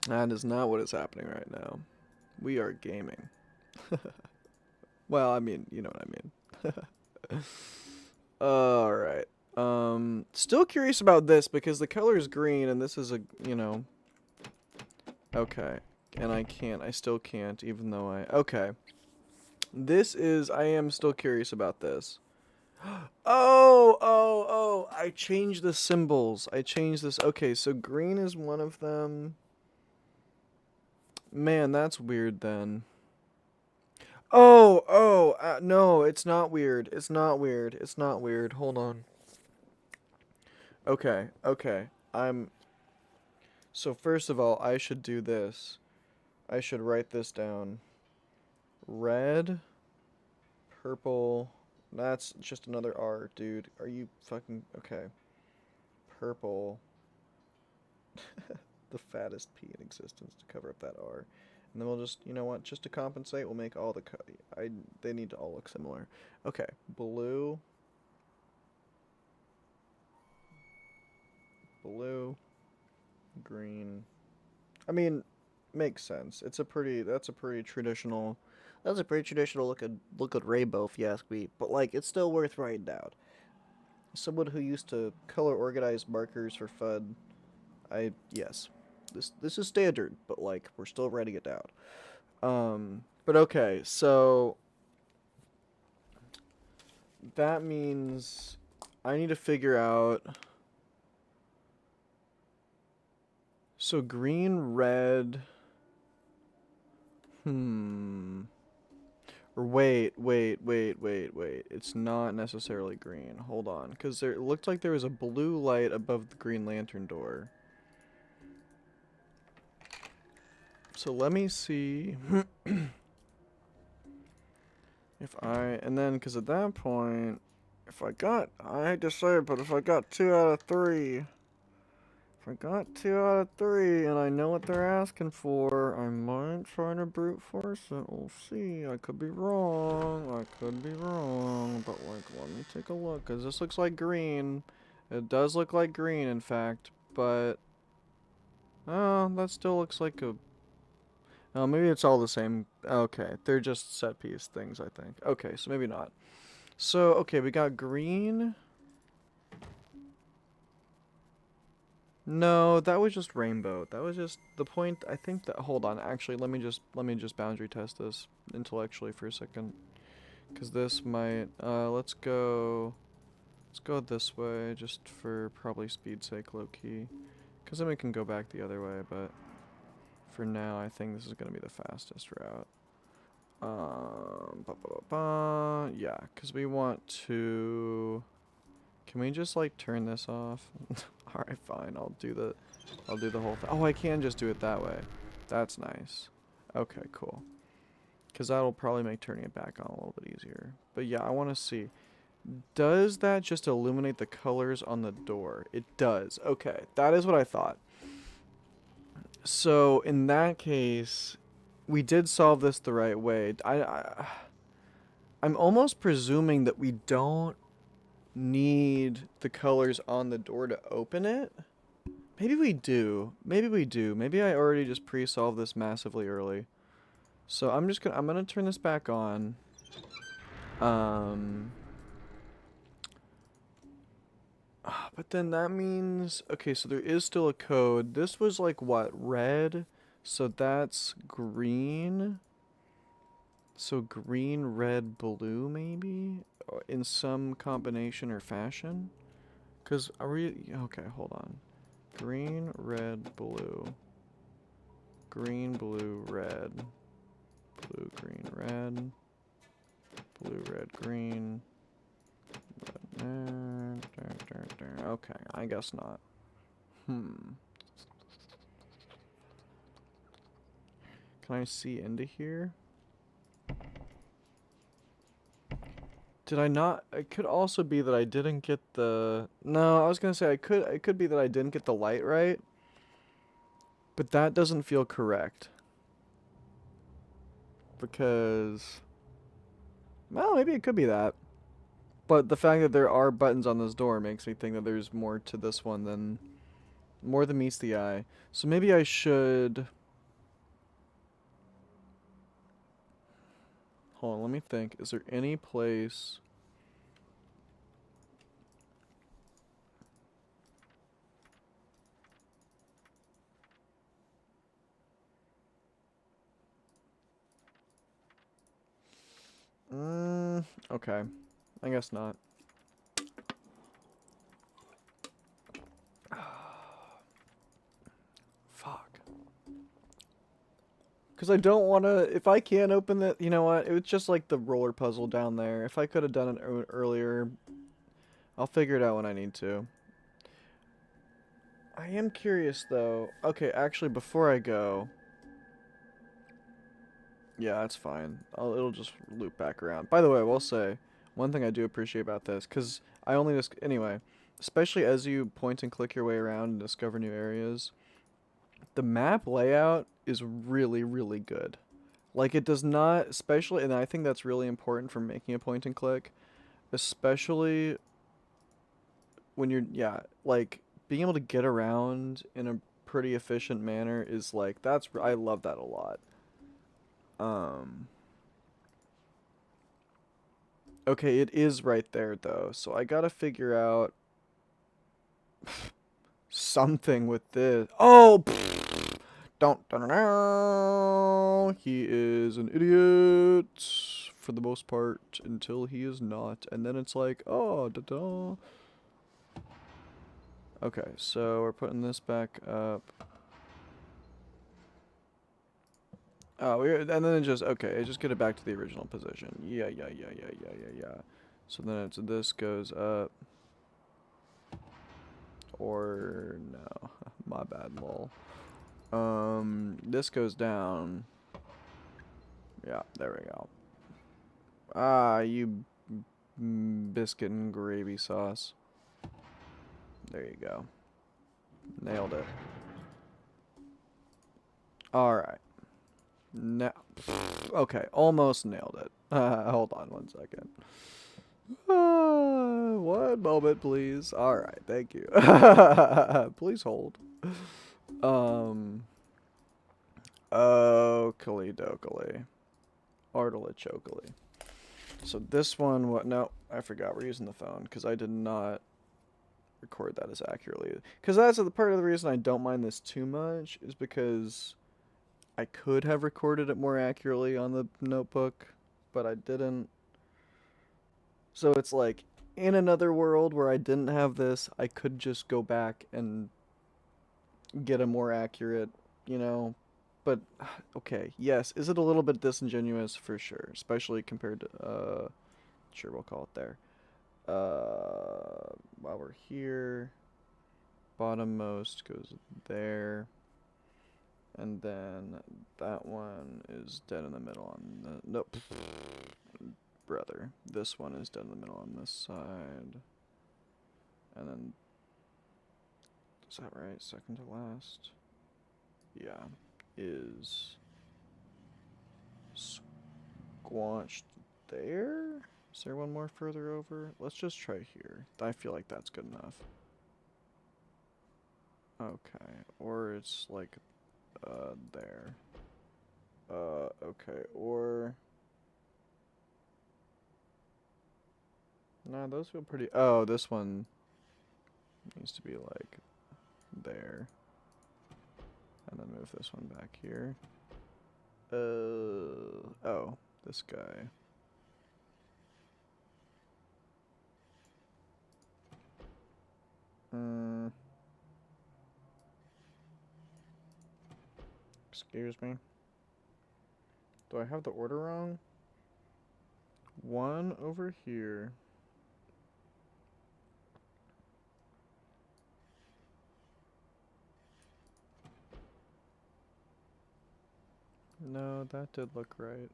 That is not what is happening right now. We are gaming. Well, I mean, you know what I mean. Alright. Still curious about this because the color is green and this is a, you know... Okay. And I still can't, even though okay. I am still curious about this. Oh, I changed the symbols. I changed this. Okay, so green is one of them. Man, that's weird then. No, it's not weird. It's not weird. Hold on. Okay. So first of all, I should do this. I should write this down. Red, purple, that's just another R, dude. Are you fucking... Okay. Purple. The fattest P in existence to cover up that R. And then we'll just, you know what, just to compensate, we'll make all they need to all look similar. Okay, blue. Green. I mean, makes sense. That's a pretty traditional look at rainbow, if you ask me. But like, it's still worth writing down. Someone who used to color organize markers for fun, yes, this is standard, but like we're still writing it down. But okay, so that means I need to figure out So green, red. Or wait. It's not necessarily green. Hold on, because it looked like there was a blue light above the Green Lantern door. So let me see if and then, because at that point, I hate to say it, but if I got 2 out of 3, if I got 2 out of 3 and I know what they're asking for, I might try to brute force it. We'll see. I could be wrong. But, like, let me take a look, because this looks like green. It does look like green, in fact, but, oh, that still looks like a... Oh, maybe it's all the same. Okay, they're just set piece things, I think. Okay, so maybe not. So, okay, we got green. No, that was just rainbow. That was just the point. I think that, hold on, actually, let me just boundary test this intellectually for a second. Cuz this might let's go this way just for probably speed's sake, low key. Cuz then we can go back the other way, but for now I think this is going to be the fastest route. Yeah, cuz we want to... Can we just like turn this off? Alright, fine. I'll do the whole thing. Oh, I can just do it that way. That's nice. Okay, cool. Because that'll probably make turning it back on a little bit easier. But yeah, I want to see. Does that just illuminate the colors on the door? It does. Okay, that is what I thought. So, in that case, we did solve this the right way. I'm almost presuming that we don't need the colors on the door to open it. Maybe we do. Maybe I already just pre-solved this massively early. So I'm gonna turn this back on. But then that means, okay, so there is still a code. This was like what, red? So that's green. So green, red, blue maybe? In some combination or fashion? Cause are we, okay, hold on. Green, red, blue. Green, blue, red. Blue, green, red. Blue, red, green. Okay, I guess not. Can I see into here? Did I not? It could also be that I didn't get the... No, I was gonna say it could be that I didn't get the light right. But that doesn't feel correct. Because... Well, maybe it could be that. But the fact that there are buttons on this door makes me think that there's more to this one than... More than meets the eye. So maybe I should... Hold on, let me think. Is there any place... Okay. I guess not. Fuck. Because I don't want to... If I can't open it... You know what? It was just like the roller puzzle down there. If I could have done it earlier... I'll figure it out when I need to. I am curious, though. Okay, actually, before I go... Yeah, that's fine. It'll just loop back around. By the way, I will say, one thing I do appreciate about this, because I only just... Anyway, especially as you point and click your way around and discover new areas, the map layout is really, really good. Like, it does not... Especially... And I think that's really important for making a point and click. Especially when you're... Yeah, like, being able to get around in a pretty efficient manner is, like... That's... I love that a lot. Okay, it is right there, though. So I gotta figure out something with this. Oh! Don't. He is an idiot for the most part until he is not. And then it's like, oh, da-da. Okay, so we're putting this back up. Oh, and then it just, okay, just get it back to the original position. Yeah. So then it's, this goes up. Or, no. My bad, lol. This goes down. Yeah, there we go. Ah, you biscuit and gravy sauce. There you go. Nailed it. Alright. Now, okay, almost nailed it. Hold on 1 second. 1 moment, please. Alright, thank you. Please hold. Oakley dokley. Artichokely. So this one, what? No, I forgot. We're using the phone because I did not record that as accurately. Because that's the part of the reason I don't mind this too much is because I could have recorded it more accurately on the notebook, but I didn't. So it's like, in another world where I didn't have this, I could just go back and get a more accurate, you know. But, okay, yes, is it a little bit disingenuous? For sure, especially compared to, sure, we'll call it there. While we're here, bottommost goes there. And then that one is dead in the middle on the, nope. Brother, this one is dead in the middle on this side. And then, is that right? Second to last? Yeah, is squanched there? Is there one more further over? Let's just try here. I feel like that's good enough. Okay, or it's like, there. Okay, or... Nah, those feel pretty... Oh, this one needs to be like there. And then move this one back here. Oh, this guy. Excuse me. Do I have the order wrong? One over here. No, that did look right.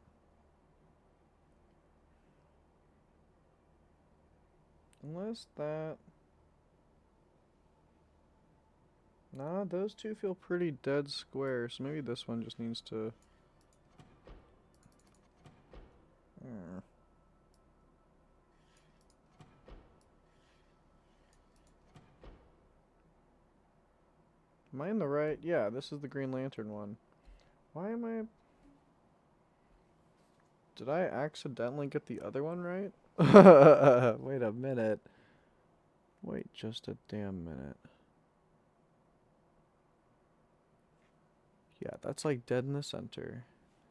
Unless that... Nah, those two feel pretty dead square, so maybe this one just needs to... Am I in the right? Yeah, this is the Green Lantern one. Why am I... Did I accidentally get the other one right? Wait a minute. Wait just a damn minute. Yeah, that's like dead in the center.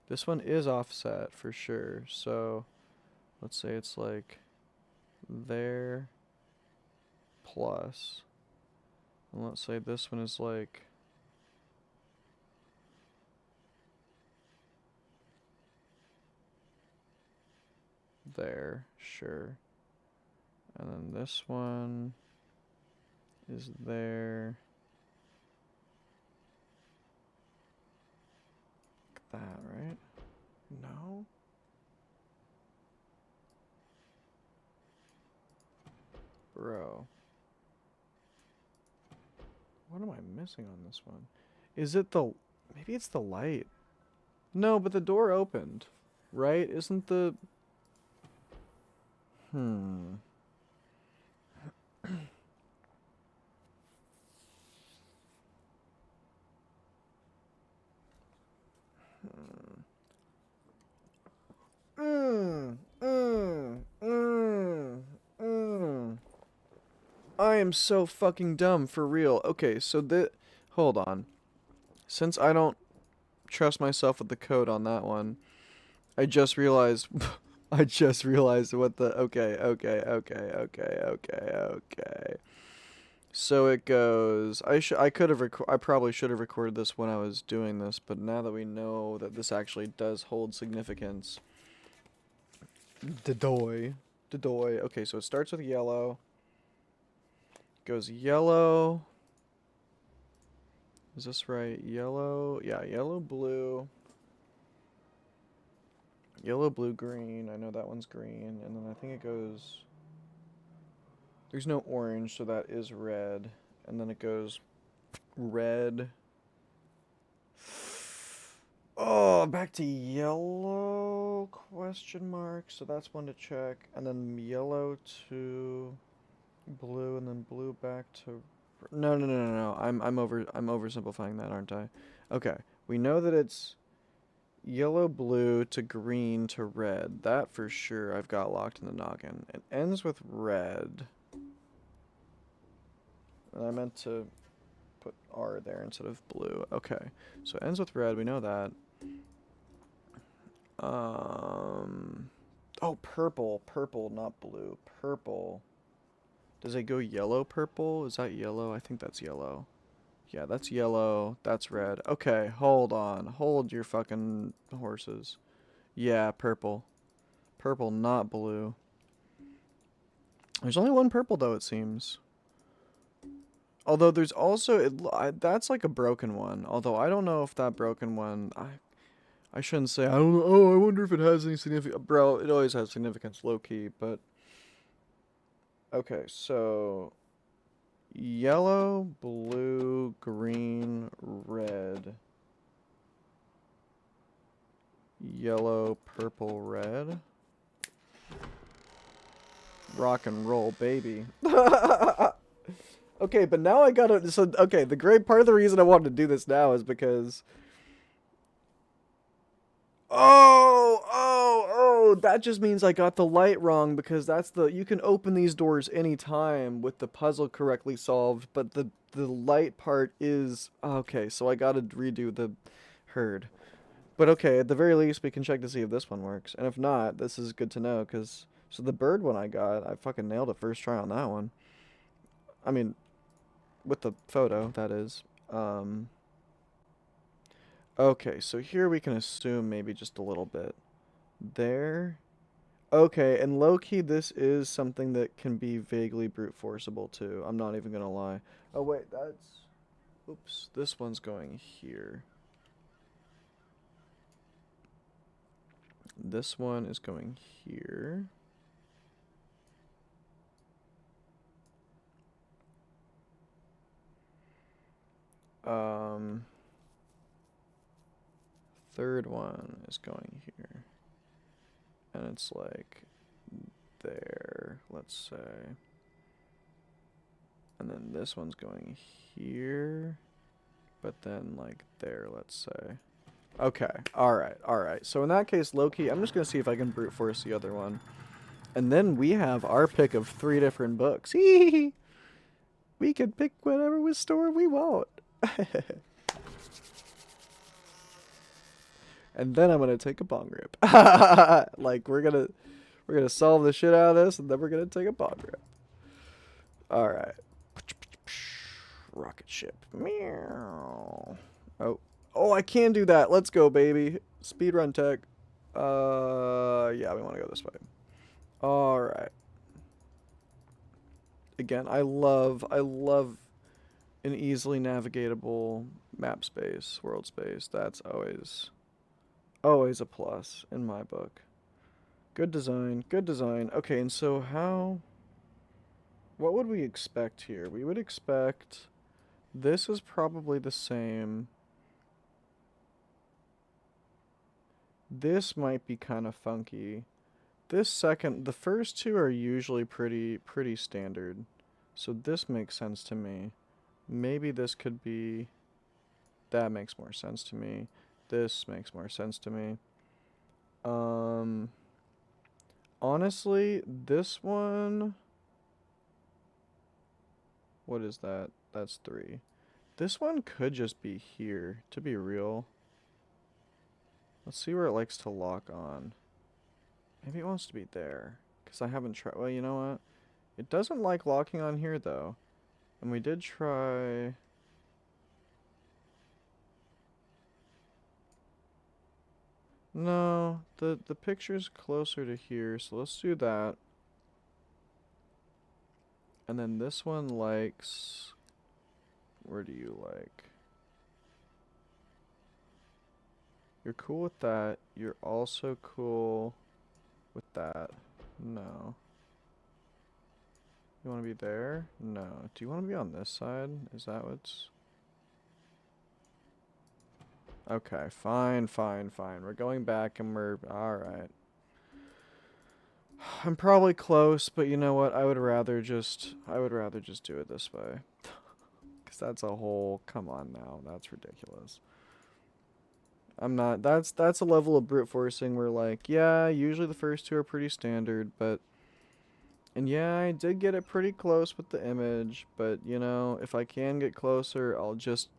This one is offset for sure, so let's say it's like there plus. And let's say this one is like there, sure. And then this one is there. Like that, right? No? Bro. What am I missing on this one? Is it the... Maybe it's the light. No, but the door opened. Right? Isn't the... I am so fucking dumb, for real. Okay, so hold on. Since I don't trust myself with the code on that one, I just realized... I just realized what the... Okay. So it goes. I could have. I probably should have recorded this when I was doing this, but now that we know that this actually does hold significance. Dedoy. Dedoy. Okay, so it starts with yellow. Goes yellow. Is this right? Yellow. Yeah, yellow, blue. Yellow, blue, green. I know that one's green. And then I think it goes... There's no orange, so that is red. And then it goes red. Oh, back to yellow, question mark. So that's one to check. And then yellow to blue, and then blue back to... No, no, no, no, no. I'm oversimplifying that, aren't I? Okay. We know that it's yellow, blue to green to red. That for sure I've got locked in the noggin. It ends with red. And I meant to put R there instead of blue. Okay. So it ends with red. We know that. Oh, purple. Purple, not blue. Purple. Does it go yellow, purple? Is that yellow? I think that's yellow. Yeah, that's yellow. That's red. Okay, hold on. Hold your fucking horses. Yeah, purple. Purple, not blue. There's only one purple, though, it seems. Although there's also... that's like a broken one. Although I don't know if that broken one... I shouldn't say... I don't know. Oh, I wonder if it has any significance. Bro, it always has significance, low-key, but... Okay, so... Yellow, blue, green, red. Yellow, purple, red. Rock and roll, baby. Okay, but now I gotta... So, okay, the great part of the reason I wanted to do this now is because... Oh, that just means I got the light wrong because that's the... You can open these doors anytime with the puzzle correctly solved, but the light part is... Okay, so I gotta redo the herd. But okay, at the very least, we can check to see if this one works. And if not, this is good to know, because... So the bird one I got, I fucking nailed it first try on that one. I mean, with the photo, that is. Okay, so here we can assume maybe just a little bit. There. Okay, and low-key, this is something that can be vaguely brute forceable, too. I'm not even gonna lie. Oh, wait, that's... Oops, this one's going here. This one is going here. Third one is going here. And it's like there, let's say. And then this one's going here. But then like there, let's say. Okay, alright. So in that case, low-key, I'm just gonna see if I can brute force the other one. And then we have our pick of 3 different books. We can pick whatever store we want. And then I'm gonna take a bong rip. Like we're gonna solve the shit out of this, and then we're gonna take a bong rip. All right. Rocket ship. Meow. Oh, I can do that. Let's go, baby. Speedrun tech. Yeah, we want to go this way. All right. Again, I love an easily navigatable map space, world space. That's always a plus in my book. Good design, good design. Okay, and so what would we expect here? We would expect this is probably the same. This might be kind of funky. The first 2 are usually pretty standard. So this makes sense to me. Maybe this could be, that makes more sense to me. This makes more sense to me. Honestly, this one... What is that? That's 3. This one could just be here, to be real. Let's see where it likes to lock on. Maybe it wants to be there, because I haven't tried... Well, you know what? It doesn't like locking on here, though. And we did try... No, the picture's closer to here, so let's do that. And then this one likes... Where do you like? You're cool with that. You're also cool with that. No. You want to be there? No. Do you want to be on this side? Is that what's... Okay, fine, fine, fine. We're going back and we're... Alright. I'm probably close, but you know what? I would rather just do it this way. Because that's a whole... Come on now. That's ridiculous. I'm not... That's a level of brute forcing where, like, yeah, usually the first two are pretty standard, but... And yeah, I did get it pretty close with the image, but, you know, if I can get closer, I'll just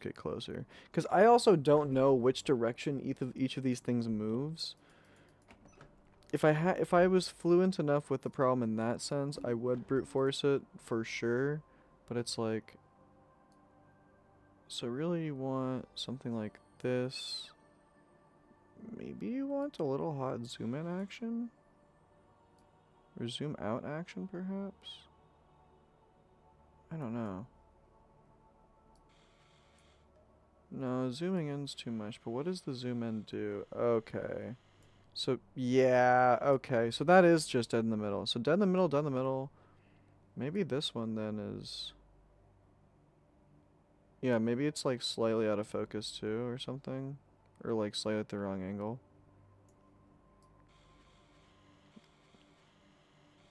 get closer. Because I also don't know which direction each of these things moves. If I was fluent enough with the problem in that sense, I would brute force it for sure. But it's like, so really you want something like this. Maybe you want a little hot zoom in action? Or zoom out action perhaps? I don't know. No, zooming in's too much, but what does the zoom in do? Okay. So, yeah, okay. So that is just dead in the middle. So dead in the middle, dead in the middle. Maybe this one then is... Yeah, maybe it's like slightly out of focus too or something. Or like slightly at the wrong angle.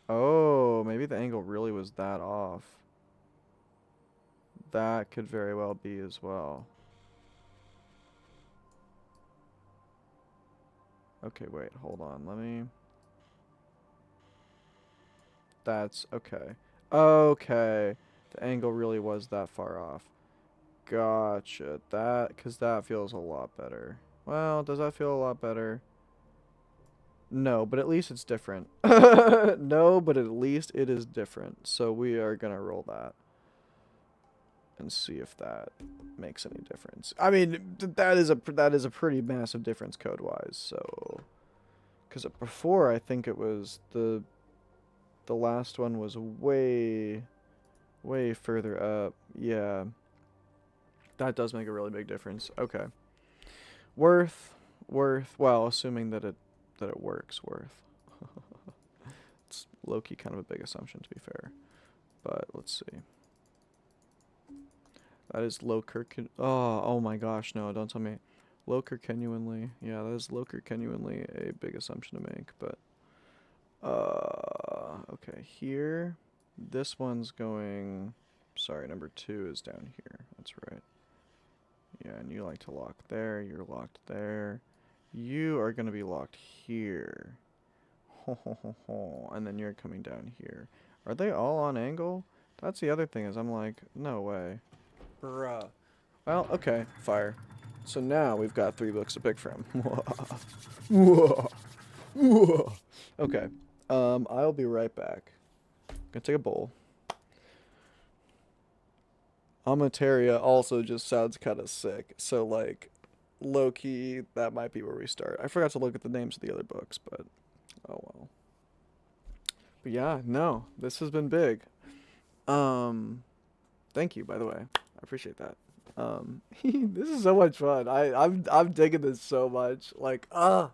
Oh, maybe the angle really was that off. That could very well be as well. Okay, wait, hold on. Let me... That's... Okay. Okay. The angle really was that far off. Gotcha. Because that feels a lot better. Well, does that feel a lot better? No, but at least it's different. No, but at least it is different. So we are going to roll that. And see if that makes any difference. I mean, that is a pretty massive difference code-wise, so... Because before, I think it was the last one was way further up. Yeah. That does make a really big difference. Okay. Worth, well, assuming that it works, worth. It's low-key kind of a big assumption, to be fair. But, let's see. That is oh my gosh, no, don't tell me. Low-Kirkenuinely. Yeah, that is Low-Kirkenuinely a big assumption to make, but... Okay, here. This one's going... Sorry, number 2 is down here. That's right. Yeah, and you like to lock there. You're locked there. You are going to be locked here. Ho, ho, ho, ho. And then you're coming down here. Are they all on angle? That's the other thing is I'm like, no way. Bruh. Well, okay, fire. So now we've got 3 books to pick from. Okay. I'll be right back. Gonna take a bowl. Amateria also just sounds kind of sick. So, like, low-key, that might be where we start. I forgot to look at the names of the other books, but oh well. But yeah, no, this has been big. Thank you, by the way. I appreciate that. This is so much fun. I'm digging this so much. Like, I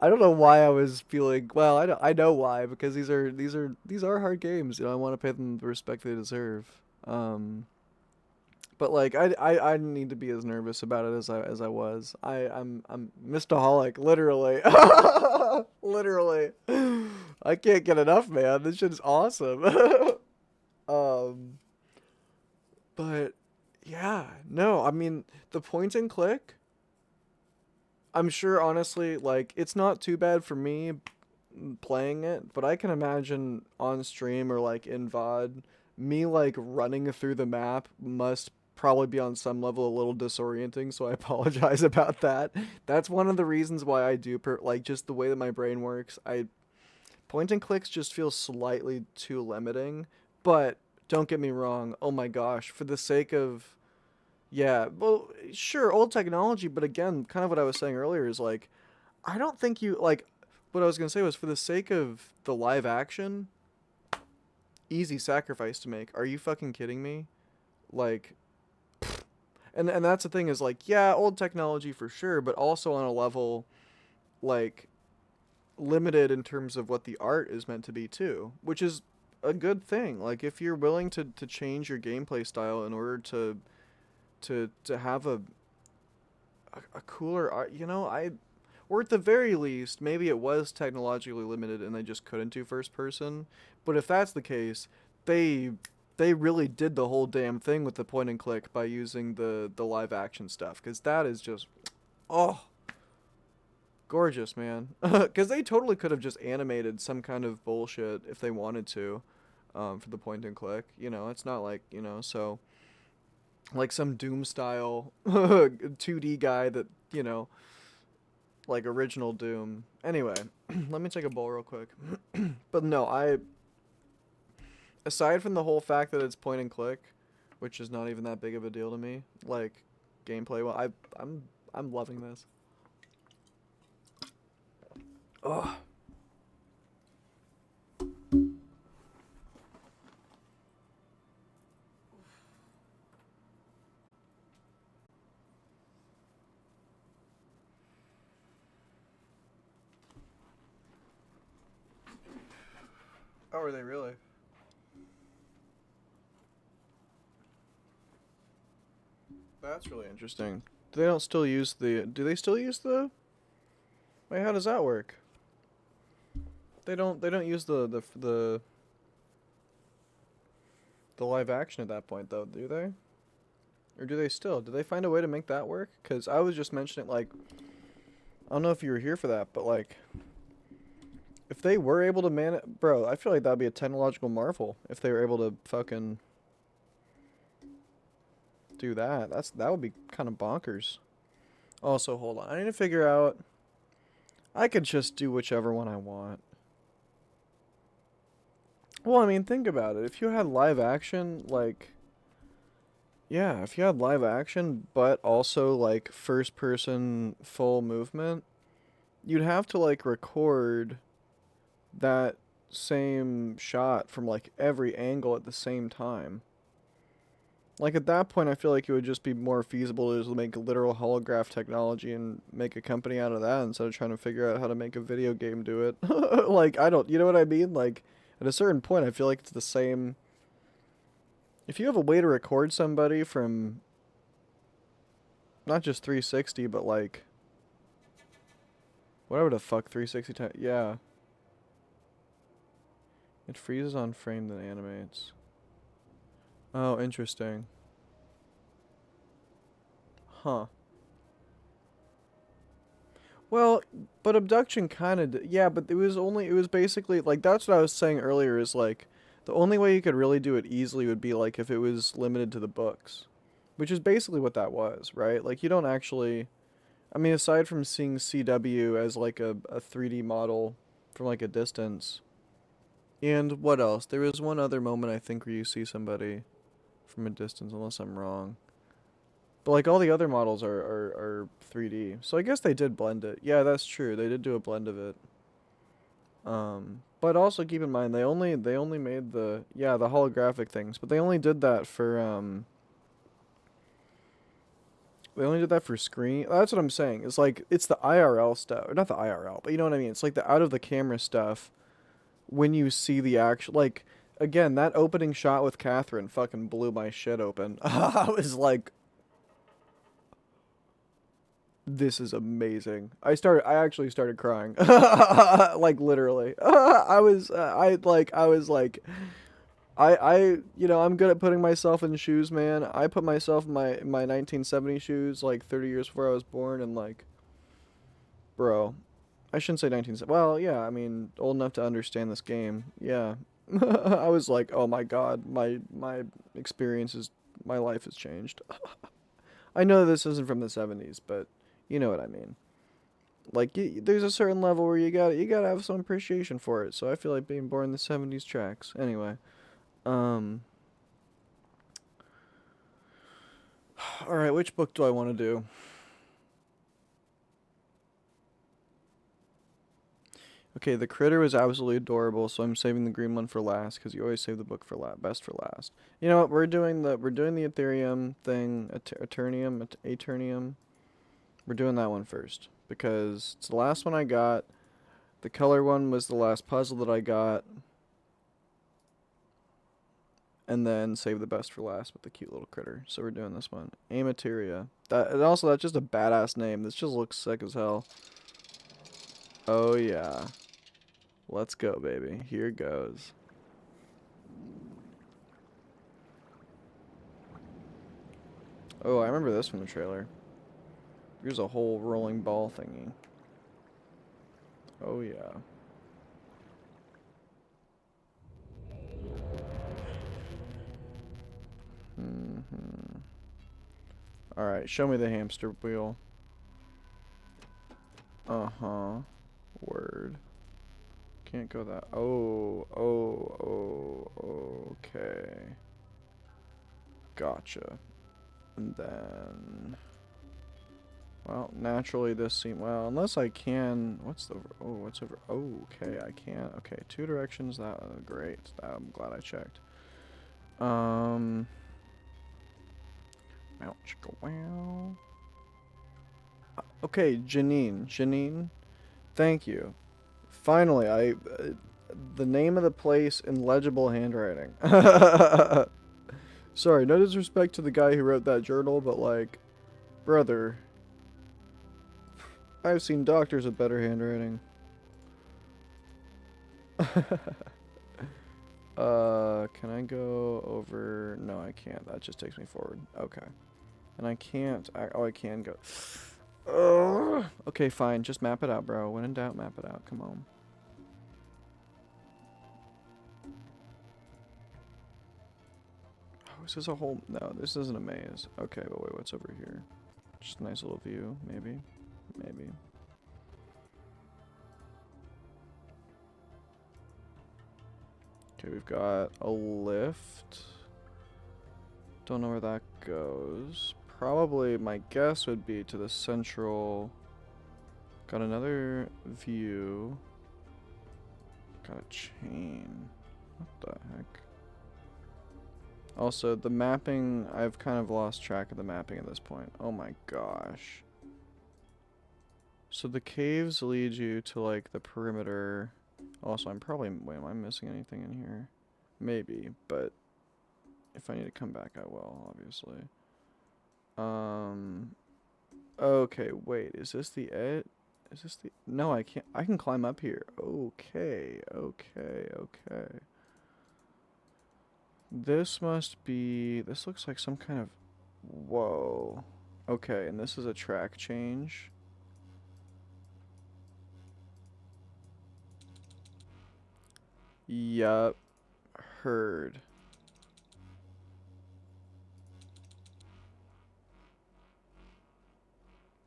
don't know why I was feeling. Well, I know why, because these are hard games. You know, I want to pay them the respect they deserve. But like I didn't need to be as nervous about it as I was. I'm Mistaholic, literally. Literally. I can't get enough, man. This shit is awesome. But yeah, no, I mean the point and click, I'm sure honestly, like, it's not too bad for me playing it, but I can imagine on stream or like in VOD, me like running through the map must probably be on some level a little disorienting, so I apologize about that. That's one of the reasons why I do like just the way that my brain works. Point and clicks just feel slightly too limiting, but don't get me wrong. Oh my gosh, for the sake of, yeah, well, sure, old technology, but again, kind of what I was saying earlier is like, I don't think you, like, what I was going to say was for the sake of the live action, easy sacrifice to make. Are you fucking kidding me? Like, and that's the thing is like, yeah, old technology for sure, but also on a level, like, limited in terms of what the art is meant to be too, which is a good thing. Like if you're willing to change your gameplay style in order to have a cooler art, you know, or at the very least, maybe it was technologically limited and they just couldn't do first person. But if that's the case, they they really did the whole damn thing with the point and click by using the live action stuff, because that is just, oh, gorgeous, man. Because they totally could have just animated some kind of bullshit if they wanted to, for the point and click. You know, it's not like, you know, so like some Doom style 2D guy that, you know, like original Doom. Anyway, let me take a bowl real quick. But no, aside from the whole fact that it's point and click, which is not even that big of a deal to me, like gameplay, well, I'm loving this. Ugh. Oh, are they really? That's really interesting. Do they still use the? Do they still use the? Wait, how does that work? They don't. They don't use the live action at that point, though, do they? Or do they still? Do they find a way to make that work? Because I was just mentioning, like, I don't know if you were here for that, but like, if they were able to bro, I feel like that'd be a technological marvel if they were able to fucking do that. That would be kind of bonkers. Also, hold on. I need to figure out. I could just do whichever one I want. Well, I mean, think about it. If you had live action, like, yeah, if you had live action, but also like first person full movement, you'd have to like record that same shot from like every angle at the same time. Like at that point, I feel like it would just be more feasible to just make literal holograph technology and make a company out of that instead of trying to figure out how to make a video game do it. Like, I don't, you know what I mean? Like, at a certain point, I feel like it's the same. If you have a way to record somebody from not just 360, but like, whatever the fuck 360 time, yeah. It freezes on frame then animates. Oh, interesting. Huh. Well, but abduction kind of, yeah, but it was basically, like, that's what I was saying earlier is, like, the only way you could really do it easily would be, like, if it was limited to the books. Which is basically what that was, right? Like, you don't actually, I mean, aside from seeing CW as, like, a 3D model from, like, a distance. And what else? There was one other moment, I think, where you see somebody from a distance, unless I'm wrong. But like all the other models are 3D. So I guess they did blend it. Yeah, that's true. They did do a blend of it. But also keep in mind they only made the holographic things, but they only did that for they only did that for screen. That's what I'm saying. It's like it's the IRL stuff, or not the IRL, but you know what I mean. It's like the out of the camera stuff when you see the actual, like, again, that opening shot with Catherine fucking blew my shit open. I was like, this is amazing. I actually started crying. Like literally. I was like, you know, I'm good at putting myself in shoes, man. I put myself in my 1970 shoes like 30 years before I was born, and like, bro, I shouldn't say 1970. Well, yeah, I mean, old enough to understand this game. Yeah. I was like, oh my god, my experiences, my life has changed. I know this isn't from the 70s, but you know what I mean. Like, there's a certain level where you gotta have some appreciation for it. So I feel like being born in the 70s tracks. Anyway, Alright, which book do I want to do? Okay, the critter was absolutely adorable, so I'm saving the green one for last because you always save the book for best for last. You know what? We're doing the Ethereum thing, Eternium. We're doing that one first because it's the last one I got. The color one was the last puzzle that I got, and then save the best for last with the cute little critter. So we're doing this one, Amateria. And also that's just a badass name. This just looks sick as hell. Oh yeah. Let's go, baby. Here goes. Oh, I remember this from the trailer. Here's a whole rolling ball thingy. Oh, yeah. Alright, show me the hamster wheel. Uh-huh. Word. Can't go that. Okay. Gotcha. And then... Well, naturally this seems... Well, unless I can... What's over... Oh, okay, I can't. Okay, 2 directions. Great. I'm glad I checked. Wow, chicka wow. Okay, Janine. Thank you. Finally, the name of the place in legible handwriting. Sorry, no disrespect to the guy who wrote that journal, but like, brother, I've seen doctors with better handwriting. Can I go over? No, I can't. That just takes me forward. Okay. And I can't. I can go. Ugh. Okay, fine. Just map it out, bro. When in doubt, map it out. Come on. Oh, is this a whole... No, this isn't a maze. Okay, but wait, what's over here? Just a nice little view, maybe. Maybe. Okay, we've got a lift. Don't know where that goes. Probably, my guess would be to the central... Got another view. Got a chain. What the heck? Also, the mapping, I've kind of lost track of the mapping at this point. Oh my gosh. So the caves lead you to like the perimeter. Also, I'm probably, wait, am I missing anything in here? Maybe, but if I need to come back, I will, obviously. Okay, wait, is this the edge? Is this the, no, I can't, I can climb up here. Okay. This must be, this looks like some kind of, whoa. Okay, and this is a track change. Yup. Heard.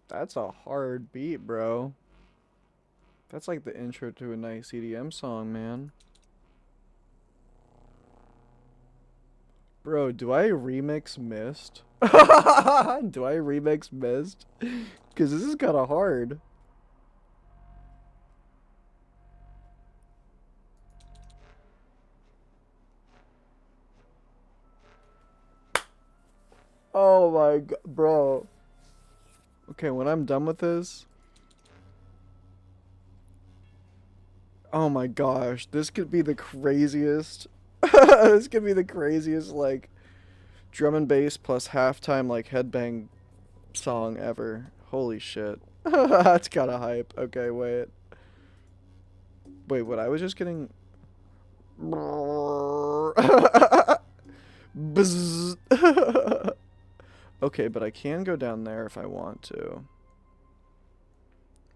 That's a hard beat, bro. That's like the intro to a nice EDM song, man. Bro, do I remix Myst? Do I remix Myst? Because this is kind of hard. Oh my god, bro. Okay, when I'm done with this... Oh my gosh, this could be the craziest... This could be the craziest, like, drum and bass plus halftime, like, headbang song ever. Holy shit. That's kind of hype. Okay, wait. Wait, what? I was just getting... Bzzz. Okay, but I can go down there if I want to.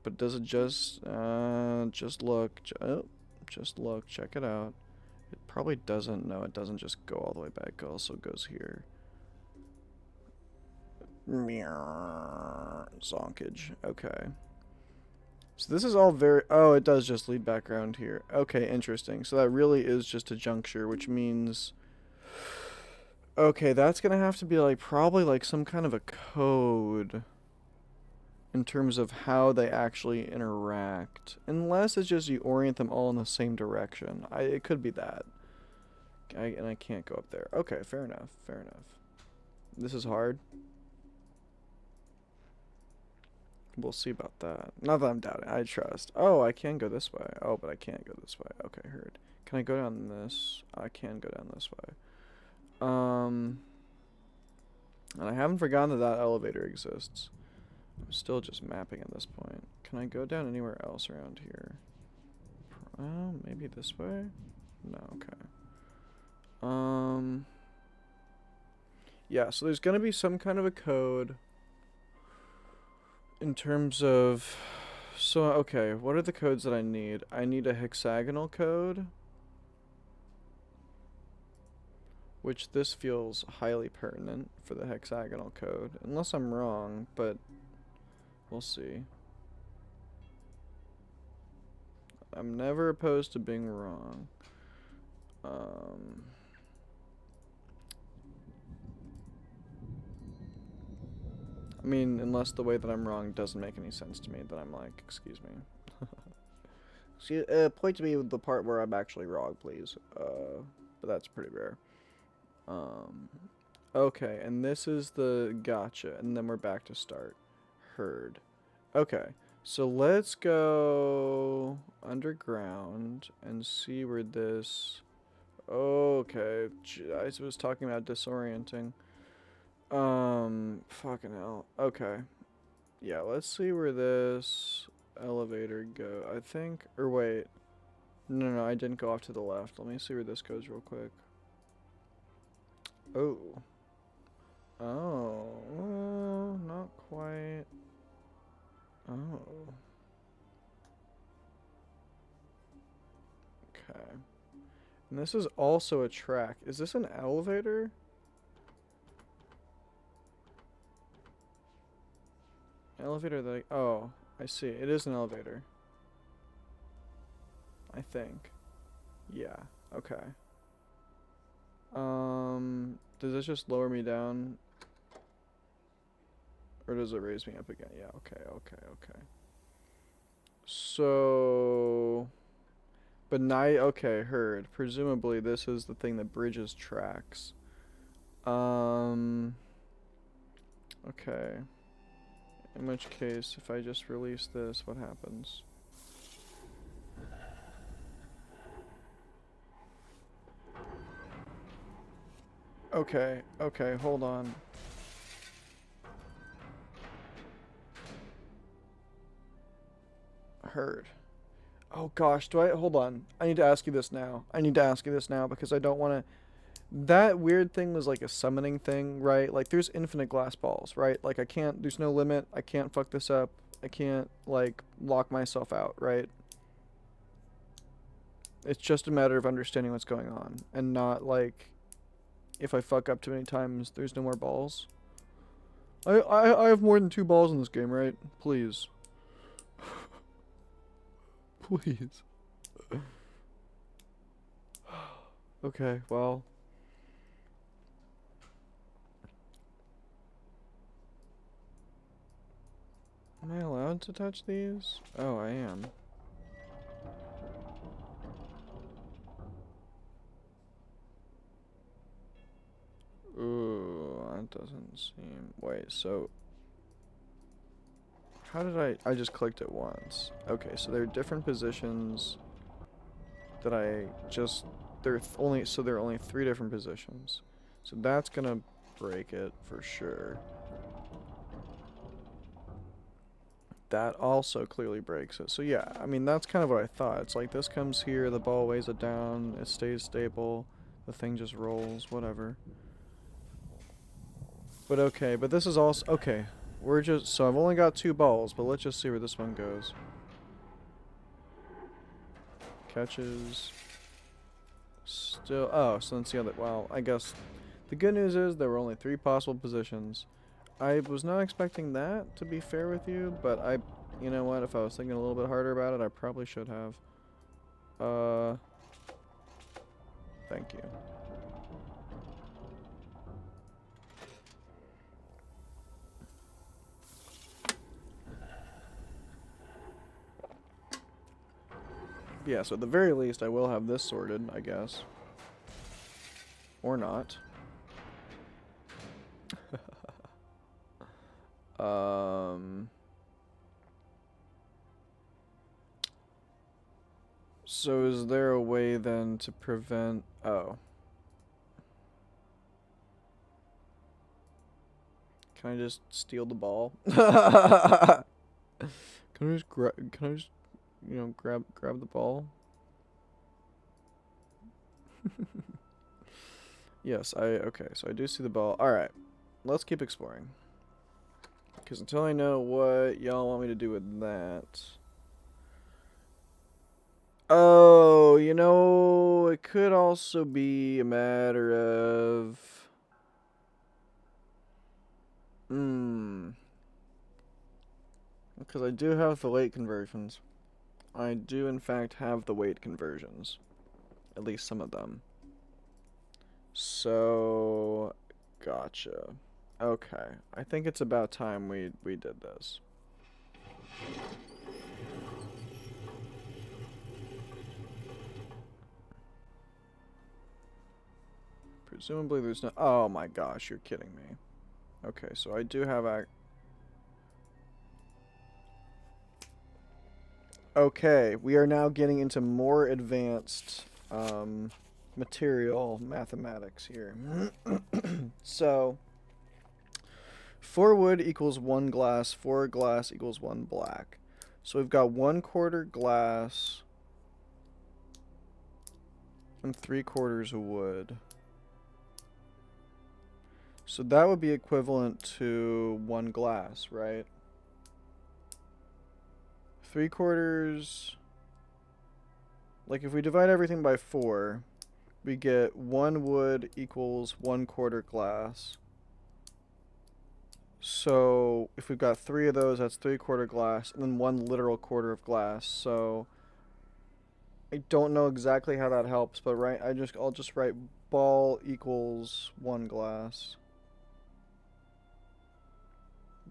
But does it just look, just look, check it out. It probably doesn't, no, it doesn't just go all the way back, it also goes here. Zonkage, okay. So this is all very, oh, it does just lead back around here. Okay, interesting. So that really is just a juncture, which means... Okay, that's gonna have to be like probably like some kind of a code in terms of how they actually interact. Unless it's just you orient them all in the same direction. It could be that. And I can't go up there. Okay, fair enough. Fair enough. This is hard. We'll see about that. Not that I'm doubting. I trust. Oh, I can go this way. Oh, but I can't go this way. Okay, heard. Can I go down this? I can go down this way. And I haven't forgotten that that elevator exists. I'm still just mapping at this point. Can I go down anywhere else around here? Maybe this way? No, okay. Yeah, so there's gonna be some kind of a code in terms of... So, okay, what are the codes that I need? I need a hexagonal code, which this feels highly pertinent for the hexagonal code. Unless I'm wrong, but we'll see. I'm never opposed to being wrong. I mean, unless the way that I'm wrong doesn't make any sense to me, then I'm like, excuse me. Point to me with the part where I'm actually wrong, please. But that's pretty rare. Okay, and this is the gotcha, and then we're back to start. Heard. Okay, so let's go underground and see where this... Okay, I was talking about disorienting. Fucking hell. Okay. Yeah, let's see where this elevator go. I think, or wait. No, I didn't go off to the left. Let me see where this goes real quick. Oh. Oh, not quite. Oh. Okay. And this is also a track. Is this an elevator? Elevator that oh, I see. It is an elevator. I think. Yeah. Okay. Does this just lower me down? Or does it raise me up again? Yeah, okay. So... But okay, heard. Presumably this is the thing that bridges tracks. Okay. In which case, if I just release this, what happens? Okay, hold on. Heard. Oh gosh, hold on. I need to ask you this now. Because I don't want to... That weird thing was like a summoning thing, right? Like there's infinite glass balls, right? Like there's no limit. I can't fuck this up. I can't like lock myself out, right? It's just a matter of understanding what's going on and not like if I fuck up too many times, there's no more balls. I have more than 2 balls in this game, right? Please. Please. Okay, well. Am I allowed to touch these? Oh, I am. Ooh, that doesn't seem... Wait, so... How did I just clicked it once. Okay, so there are different positions that I just... there are only 3 different positions. So that's gonna break it for sure. That also clearly breaks it. So yeah, I mean, that's kind of what I thought. It's like this comes here, the ball weighs it down, it stays stable, the thing just rolls, whatever. But okay, but this is also... Okay, so I've only got 2 balls, but let's just see where this one goes. Catches. Still... Oh, so let's see how that... Well, I guess... The good news is there were only 3 possible positions. I was not expecting that, to be fair with you, but you know what, if I was thinking a little bit harder about it, I probably should have. Thank you. Yeah, so at the very least, I will have this sorted, I guess. Or not. So is there a way then to prevent... Oh. Can I just steal the ball? Can I just grab the ball? Yes, okay, so I do see the ball. Alright, let's keep exploring. Because until I know what y'all want me to do with that... Oh, you know, it could also be a matter of... Because I do have the weight conversions. I do, in fact, have the weight conversions. At least some of them. So, gotcha. Okay, I think it's about time we did this. Presumably there's no... Oh my gosh, you're kidding me. Okay, so I do have... Okay, we are now getting into more advanced material mathematics here. So, 4 wood equals 1 glass, 4 glass equals 1 black. So we've got 1/4 glass and 3/4 wood. So that would be equivalent to 1 glass, right? 3/4... Like, if we divide everything by 4, we get 1 wood equals 1/4 glass. So, if we've got 3 of those, that's 3/4 glass, and then 1 literal quarter of glass. So, I don't know exactly how that helps, but I'll just write ball equals 1 glass.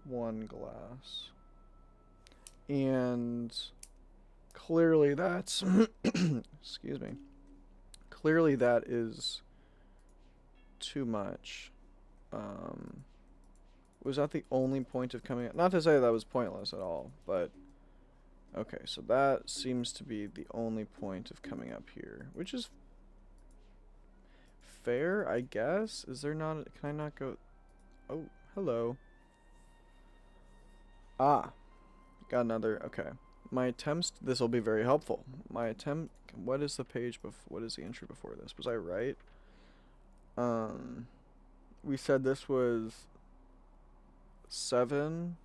1 glass. And clearly that's excuse me. Clearly that is too much. Was that the only point of coming up? Not to say that was pointless at all, but okay, so that seems to be the only point of coming up here, which is fair, I guess. Is there not... Can I not go... Oh, hello. Ah, got another... Okay. My attempts... This will be very helpful. My attempt... What is the page before... What is the entry before this? Was I right? We said this was 7...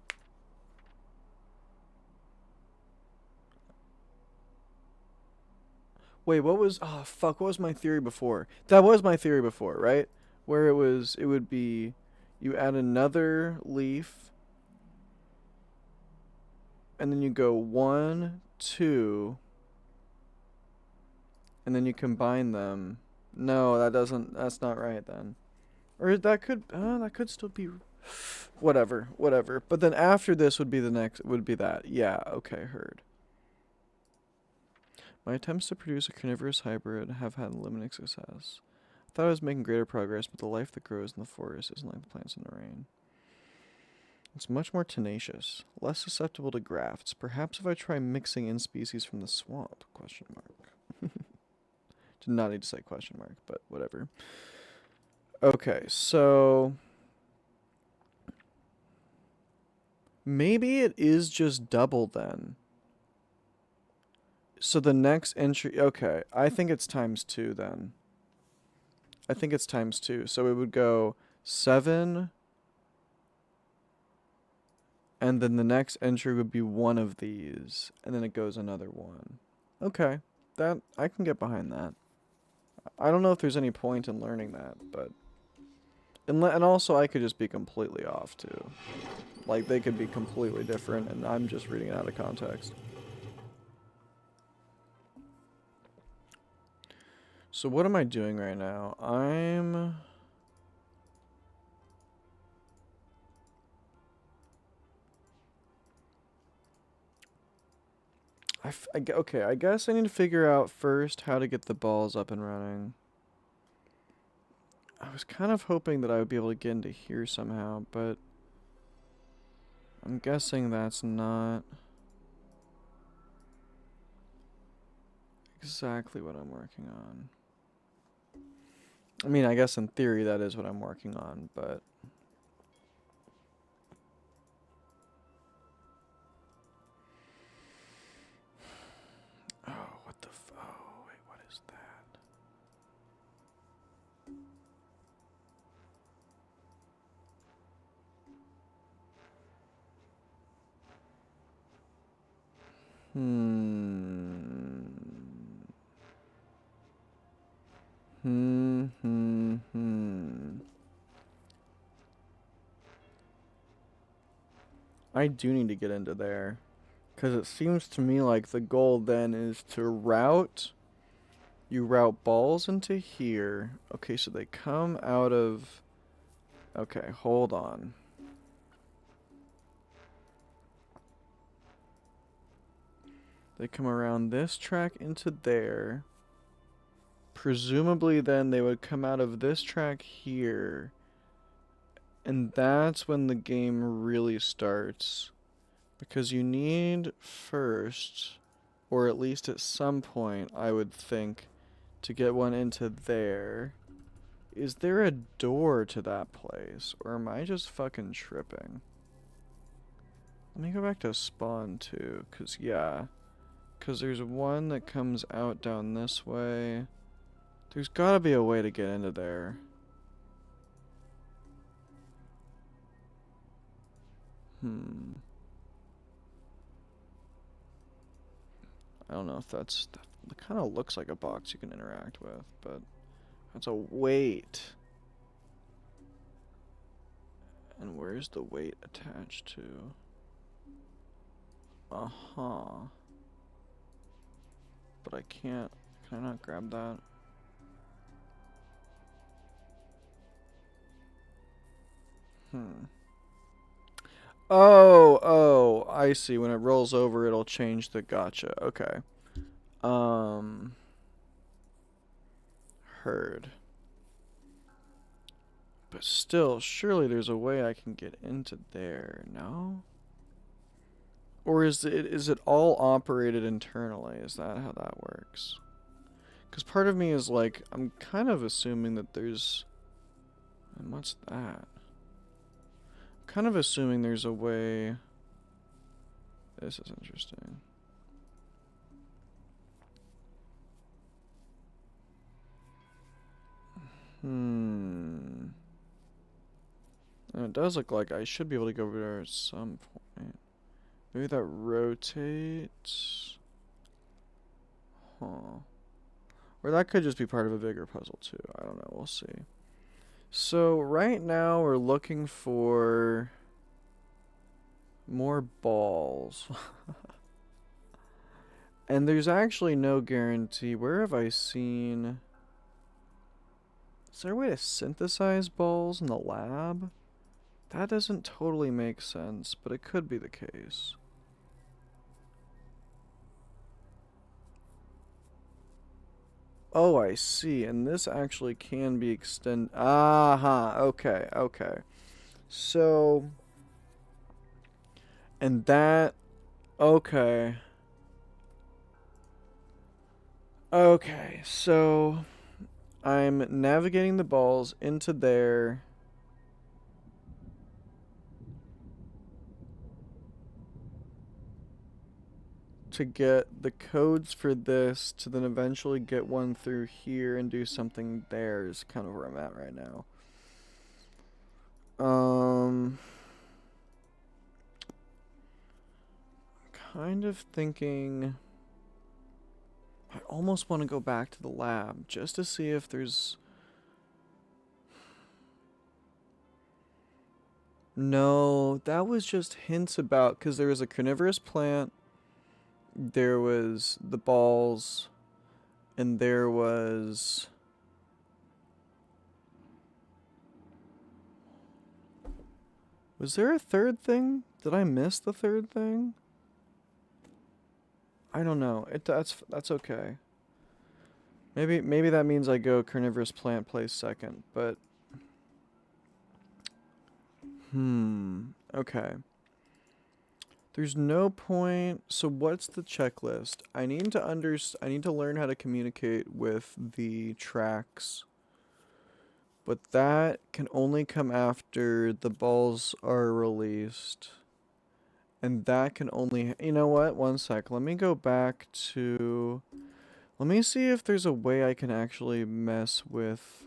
Wait, what was... Oh, fuck, what was my theory before? That was my theory before, right? Where it would be... You add another leaf... And then you go 1, 2... And then you combine them. No, that's not right then. Or that could still be... Whatever. But then after this would be that. Yeah, okay, heard. My attempts to produce a carnivorous hybrid have had limited success. I thought I was making greater progress, but the life that grows in the forest isn't like the plants in the rain. It's much more tenacious, less susceptible to grafts. Perhaps if I try mixing in species from the swamp? Question mark. Did not need to say question mark, but whatever. Okay, so... Maybe it is just double then. So the next entry... Okay, I think it's ×2 then. I think it's ×2. So it would go 7... And then the next entry would be one of these. And then it goes another one. Okay, that I can get behind that. I don't know if there's any point in learning that, but... And also, I could just be completely off, too. Like, they could be completely different, and I'm just reading it out of context. So what am I doing right now? Okay, I guess I need to figure out first how to get the balls up and running. I was kind of hoping that I would be able to get into here somehow, but I'm guessing that's not exactly what I'm working on. I mean, I guess in theory that is what I'm working on, but... Oh, what the oh, wait, what is that? Hmm. I do need to get into there. Because it seems to me like the goal then is to route... You route balls into here. Okay, so they come out of... Okay, hold on. They come around this track into there. Presumably then they would come out of this track here. And that's when the game really starts. Because you need first, or at least at some point, I would think, to get one into there. Is there a door to that place? Or am I just fucking tripping? Let me go back to spawn too, cause yeah. Cause there's one that comes out down this way. There's gotta be a way to get into there. I don't know if that's... It kind of looks like a box you can interact with, but... That's a weight. And where's the weight attached to? Uh-huh. But I can't... Can I not grab that? Oh, I see. When it rolls over, it'll change the gotcha. Okay. Heard. But still, surely there's a way I can get into there, no? Or is it all operated internally? Is that how that works? Because part of me is like, I'm kind of assuming that there's... And what's that? I'm kind of assuming there's a way... This is interesting. And it does look like I should be able to go over there at some point. Maybe that rotates. Huh. Or that could just be part of a bigger puzzle too. I don't know. We'll see. So right now we're looking for more balls. And there's actually no guarantee. Where have I seen... Is there a way to synthesize balls in the lab? That doesn't totally make sense, but it could be the case. Oh, I see. And this actually can be extended. Aha. Okay, okay. So... And that... Okay. Okay, so... I'm navigating the balls into there. To get the codes for this to then eventually get one through here and do something there is kind of where I'm at right now. Kind of thinking... I almost want to go back to the lab just to see if there's... No, that was just hints about... Because there was a carnivorous plant, there was the balls, and there was... Was there a third thing? Did I miss the third thing? I don't know. That's okay. Maybe that means I go carnivorous plant place second, but okay. There's no point. So what's the checklist? I need to learn how to communicate with the tracks. But that can only come after the balls are released. And that can only, you know what? One sec. Let me go back to, let me see if there's a way I can actually mess with,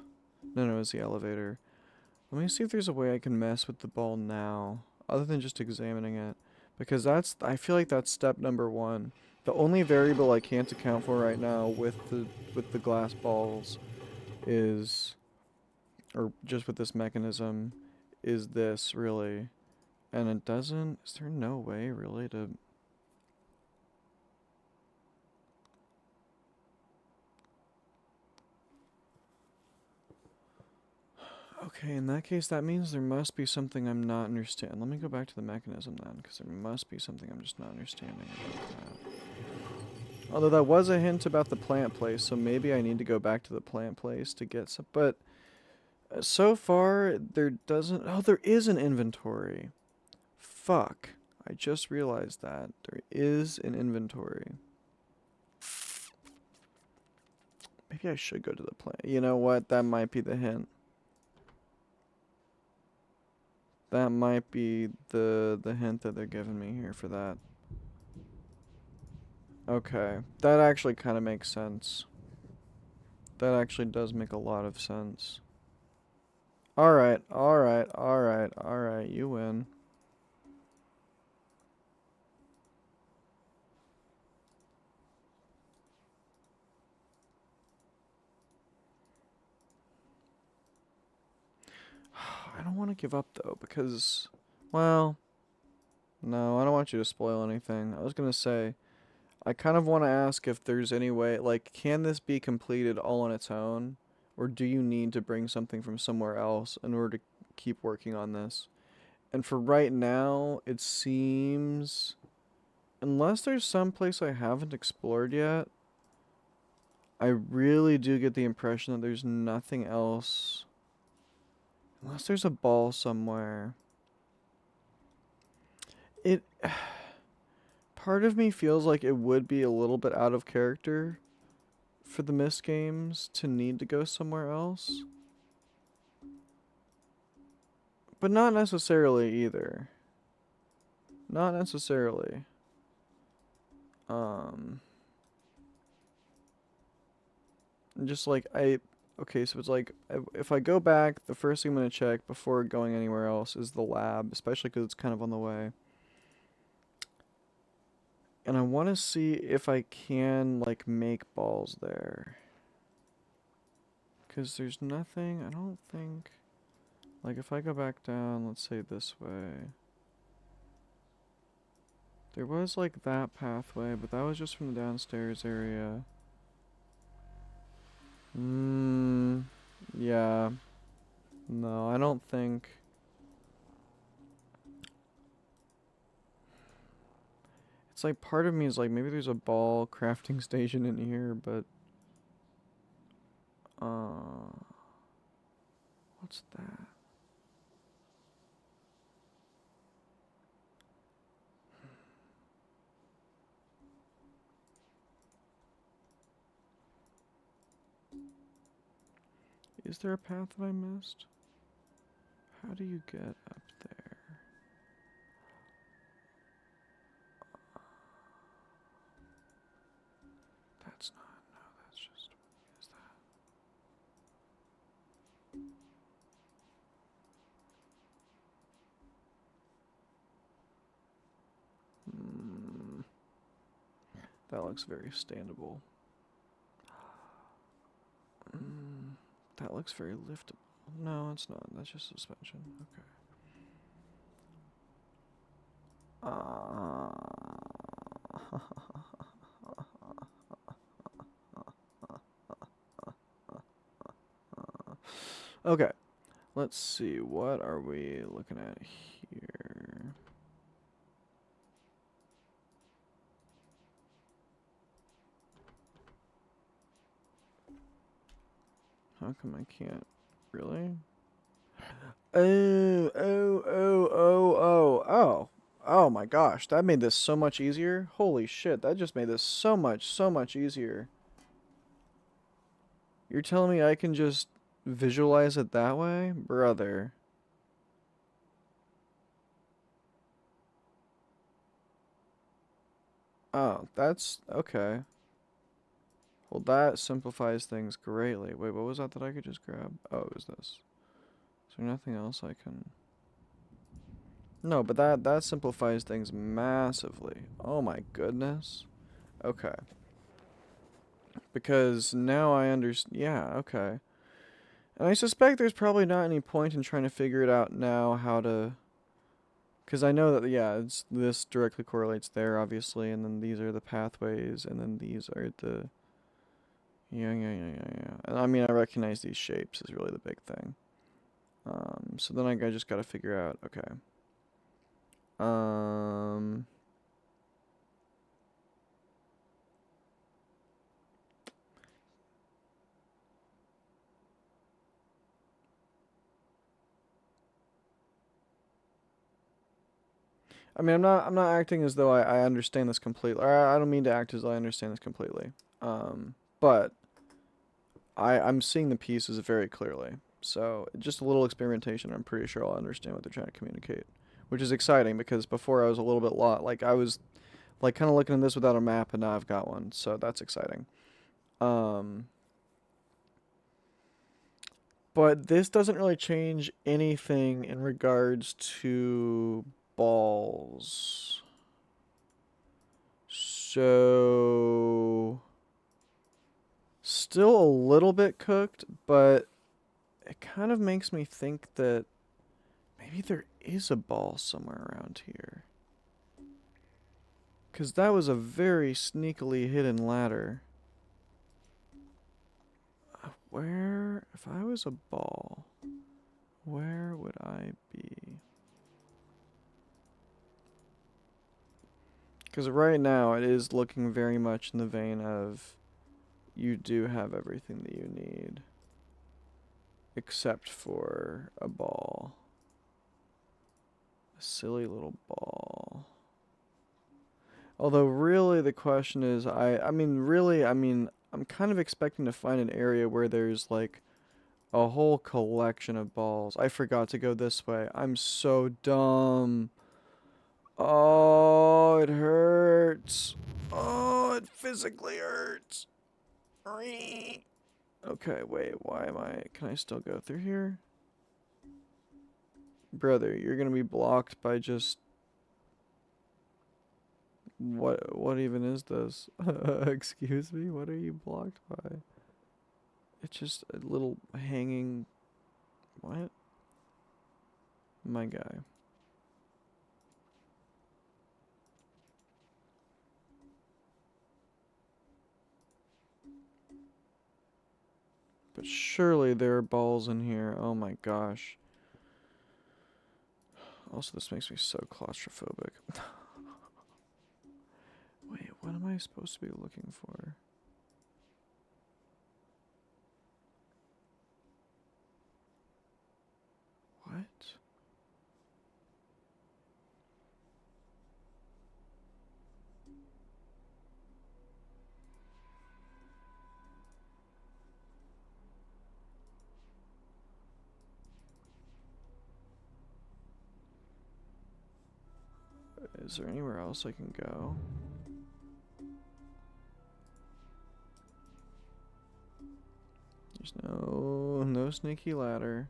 no, it's the elevator. Let me see if there's a way I can mess with the ball now, other than just examining it. Because I feel like that's step number one. The only variable I can't account for right now with the glass balls is, or just with this mechanism, is this really. And it doesn't, is there no way really to, okay, in that case, that means there must be something I'm not understanding. Let me go back to the mechanism then, because there must be something I'm just not understanding about that. Although that was a hint about the plant place, so maybe I need to go back to the plant place to get some, but so far, there doesn't, oh, there is an inventory. Fuck. I just realized that. There is an inventory. Maybe I should go to the plant. You know what? That might be the hint. That might be the hint that they're giving me here for that. Okay. That actually kind of makes sense. That actually does make a lot of sense. Alright, alright, alright, alright. You win. I don't want to give up though, because, well, no, I don't want you to spoil anything. I was gonna say, I kind of want to ask if there's any way, like, can this be completed all on its own? Or do you need to bring something from somewhere else in order to keep working on this? And for right now, it seems, unless there's some place I haven't explored yet, I really do get the impression that there's nothing else. Unless there's a ball somewhere. It part of me feels like it would be a little bit out of character for the Myst games to need to go somewhere else. But not necessarily either. Not necessarily. Just like okay, so it's like if I go back, the first thing I'm gonna check before going anywhere else is the lab, especially because it's kind of on the way. And I want to see if I can like make balls there. Because there's nothing, I don't think, like if I go back down, let's say this way. There was like that pathway, but that was just from the downstairs area. Yeah. No, I don't think. It's like part of me is like maybe there's a ball crafting station in here, but what's that? Is there a path that I missed? How do you get up there? That's not, no, that's just, what is that? That looks very standable. That looks very liftable. No, it's not. That's just suspension. Okay. Okay. Let's see. What are we looking at here? How come I can't? Really? Oh, oh, oh, oh, oh, oh. Oh my gosh, that made this so much easier. Holy shit, that just made this so much easier. You're telling me I can just visualize it that way? Brother. Oh, that's okay. Well, that simplifies things greatly. Wait, what was that I could just grab? Oh, it was this. Is there nothing else I can... No, but that simplifies things massively. Oh my goodness. Okay. Because now I understand. Yeah, okay. And I suspect there's probably not any point in trying to figure it out now how to... Because I know that, yeah, this directly correlates there, obviously, and then these are the pathways, and then these are the... Yeah. And I mean, I recognize these shapes is really the big thing. So then I just gotta figure out, okay. I mean, I'm not acting as though I understand this completely. Or I don't mean to act as though I understand this completely. But I'm seeing the pieces very clearly. So just a little experimentation, I'm pretty sure I'll understand what they're trying to communicate, which is exciting because before I was a little bit lost. Like I was like kind of looking at this without a map, and now I've got one. So that's exciting. But this doesn't really change anything in regards to balls. So still a little bit cooked, but it kind of makes me think that maybe there is a ball somewhere around here. Because that was a very sneakily hidden ladder. Where, if I was a ball, where would I be? Because right now it is looking very much in the vein of you do have everything that you need. Except for a ball. A silly little ball. Although really the question is, I'm kind of expecting to find an area where there's like a whole collection of balls. I forgot to go this way. I'm so dumb. Oh, it hurts. Oh, it physically hurts. Okay, wait, why am I... Can I still go through here? Brother, you're gonna be blocked by just... What even is this? Excuse me? What are you blocked by? It's just a little hanging... What? My guy. But surely there are balls in here. Oh my gosh. Also, this makes me so claustrophobic. Wait, what am I supposed to be looking for? What? Is there anywhere else I can go? There's no sneaky ladder.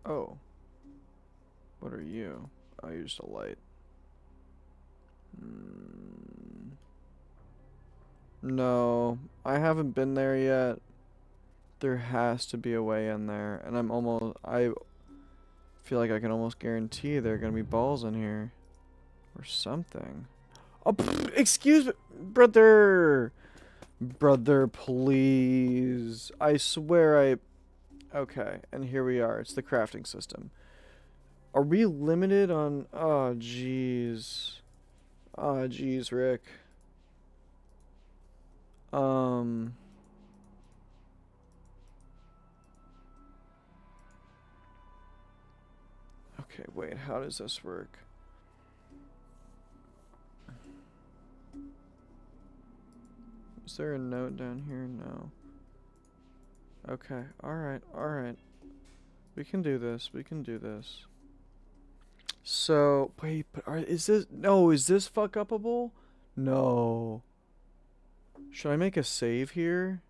Oh. What are you? Oh, you're just a light. No, I haven't been there yet. There has to be a way in there, and I feel like I can almost guarantee there are gonna be balls in here. Or something. Oh, excuse me, brother! Brother, please. I swear Okay, and here we are. It's the crafting system. Are we limited on... Oh, jeez. Oh, jeez, Rick. Um. Okay, wait, how does this work? Is there a note down here? No. Okay, alright, alright. We can do this, we can do this. So, wait, but is this, no, is this fuck upable? No. Should I make a save here?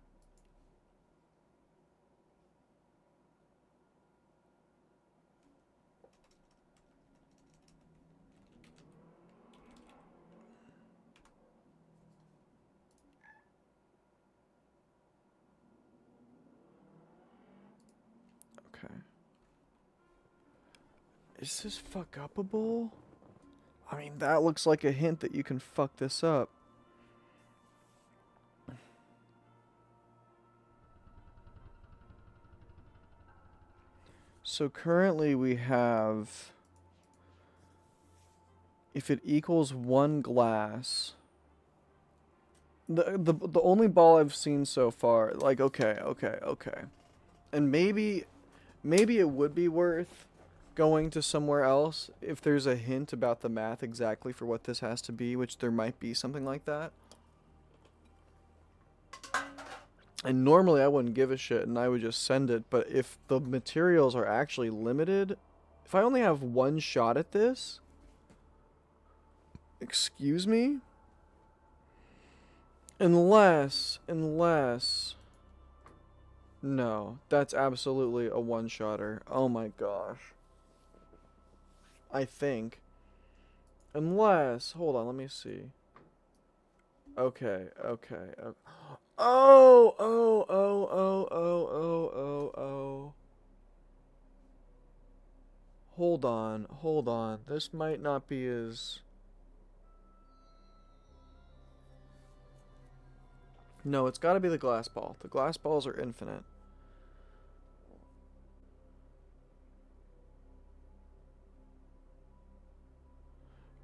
Okay. Is this fuck upable? I mean, that looks like a hint that you can fuck this up. So currently we have, if it equals 1 glass, the only ball I've seen so far, like, okay, and maybe it would be worth going to somewhere else if there's a hint about the math exactly for what this has to be, which there might be something like that. And normally I wouldn't give a shit and I would just send it, but if the materials are actually limited, if I only have 1 shot at this, excuse me? Unless, no, that's absolutely a one-shotter. Oh my gosh. I think. Unless, hold on, let me see. Okay. Oh. Hold on. This might not be as... No, it's gotta be the glass ball. The glass balls are infinite.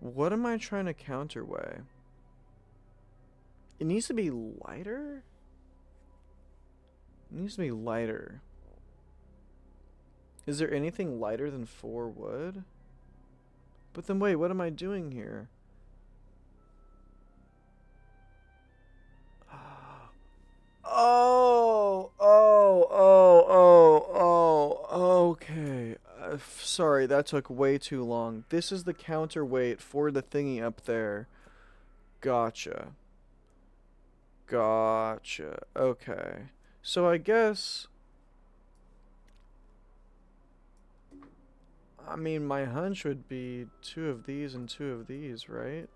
What am I trying to counterweigh? It needs to be lighter? It needs to be lighter. Is there anything lighter than 4 wood? But then wait, what am I doing here? Okay. Sorry, that took way too long. This is the counterweight for the thingy up there. Gotcha. Okay. So I guess... I mean, my hunch would be 2 of these and 2 of these, right?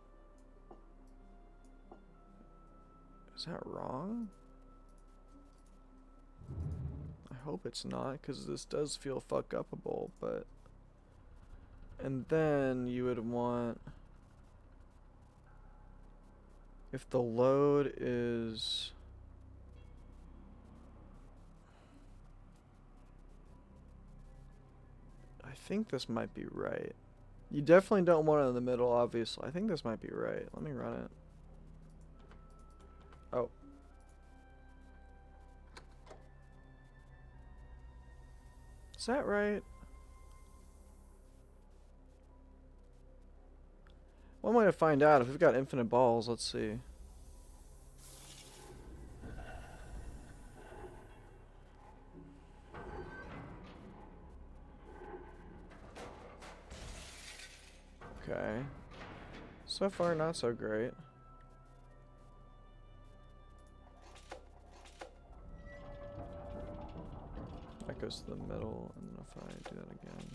Is that wrong? I hope it's not, because this does feel fuck upable, but... And then you would want... If the load is... I think this might be right. You definitely don't want it in the middle, obviously. I think this might be right. Let me run it. Oh. Is that right? One way to find out if we've got infinite balls, let's see. Okay. So far, not so great. That goes to the middle, and then if I do that again...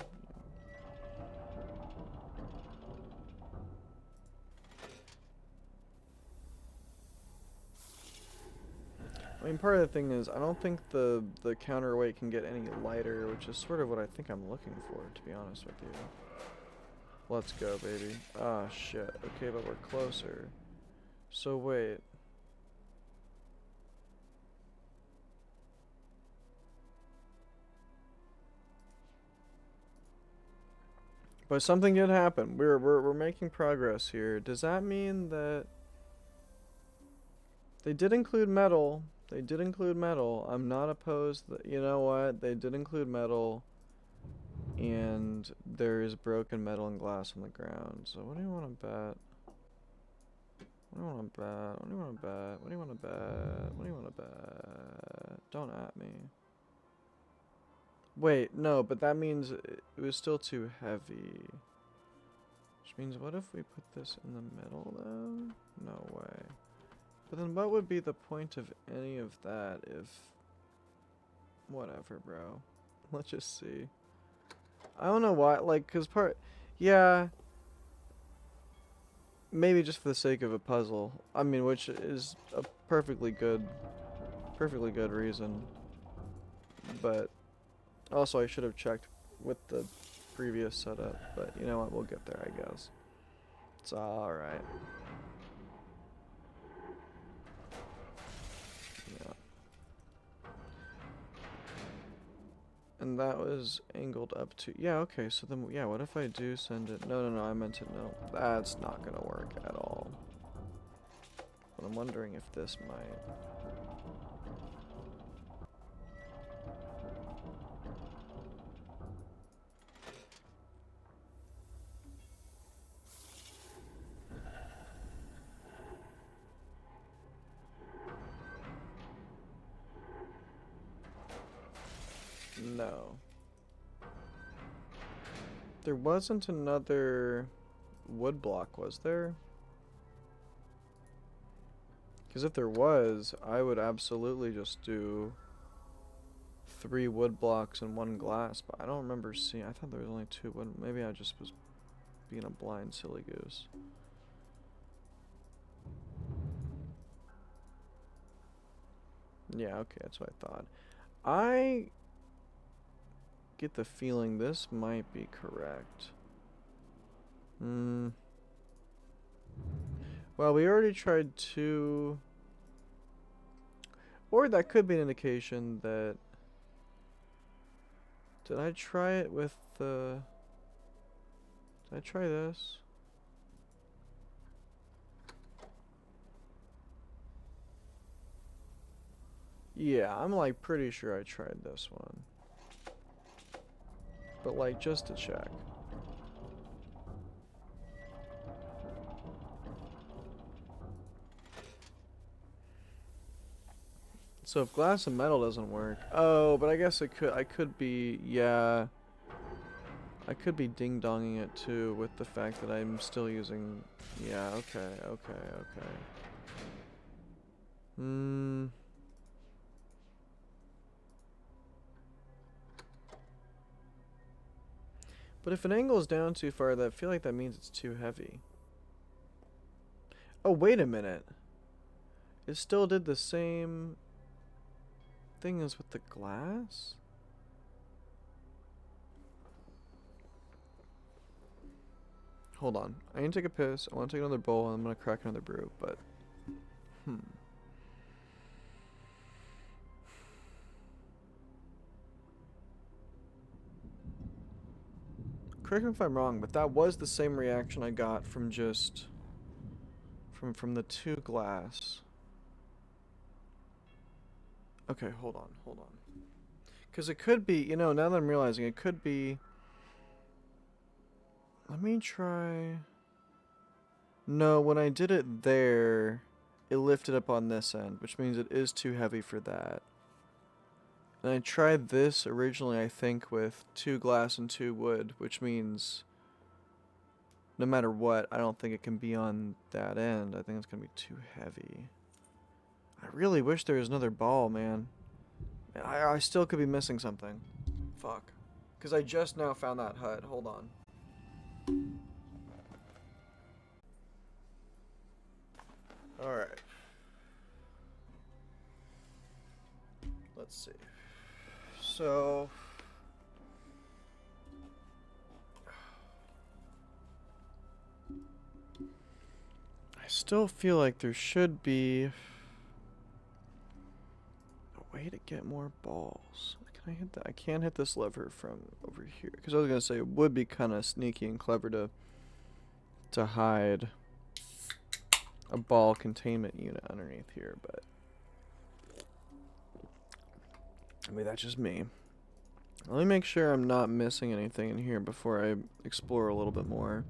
I mean, part of the thing is, I don't think the counterweight can get any lighter, which is sort of what I think I'm looking for, to be honest with you. Let's go, baby. Ah, shit. Okay, but we're closer. So, wait. But something did happen. We're making progress here. Does that mean that... They did include metal. They did include metal. I'm not opposed. You know what? They did include metal. And there is broken metal and glass on the ground. So what do you want to bet? What do you want to bet? What do you want to bet? What do you want to bet? What do you want to bet? Don't at me. Wait, no, but that means it was still too heavy. Which means what if we put this in the middle though? No way. But then what would be the point of any of that if... Whatever, bro. Let's just see. I don't know why, like, cause yeah, maybe just for the sake of a puzzle. I mean, which is a perfectly good reason. But also I should have checked with the previous setup, but you know what, we'll get there, I guess. It's alright. Yeah. And that was angled up to... Yeah, okay, so then... Yeah, what if I do send it... No, I meant to... No, that's not gonna work at all. But I'm wondering if this might... No. There wasn't another wood block, was there? Because if there was, I would absolutely just do 3 wood blocks and 1 glass, but I don't remember seeing... I thought there was only 2 wood... Maybe I just was being a blind silly goose. Yeah, okay, that's what I thought. I get the feeling this might be correct. Well, we already tried 2... Or that could be an indication that... Did I try it with the... Did I try this? Yeah, I'm like pretty sure I tried this one. But like just to check. So if glass and metal doesn't work, oh, but I guess I could be, yeah, I could be ding-donging it too with the fact that I'm still using, yeah, okay. But if an angle is down too far, I feel like that means it's too heavy. Oh, wait a minute. It still did the same thing as with the glass? Hold on. I need to take a piss. I want to take another bowl and I'm going to crack another brew, but... Correct me if I'm wrong, but that was the same reaction I got from just... From the 2 glass. Okay, hold on. Because it could be, you know, now that I'm realizing, it could be... Let me try... No, when I did it there, it lifted up on this end, which means it is too heavy for that. And I tried this originally, I think, with 2 glass and 2 wood, which means no matter what, I don't think it can be on that end. I think it's going to be too heavy. I really wish there was another ball, man. I still could be missing something. Fuck. Because I just now found that hut. Hold on. Alright. Let's see. So... I still feel like there should be a way to get more balls. Can I hit that? I can't hit this lever from over here. Because I was going to say it would be kind of sneaky and clever to hide a ball containment unit underneath here, but I mean, that's just me. Let me make sure I'm not missing anything in here before I explore a little bit more.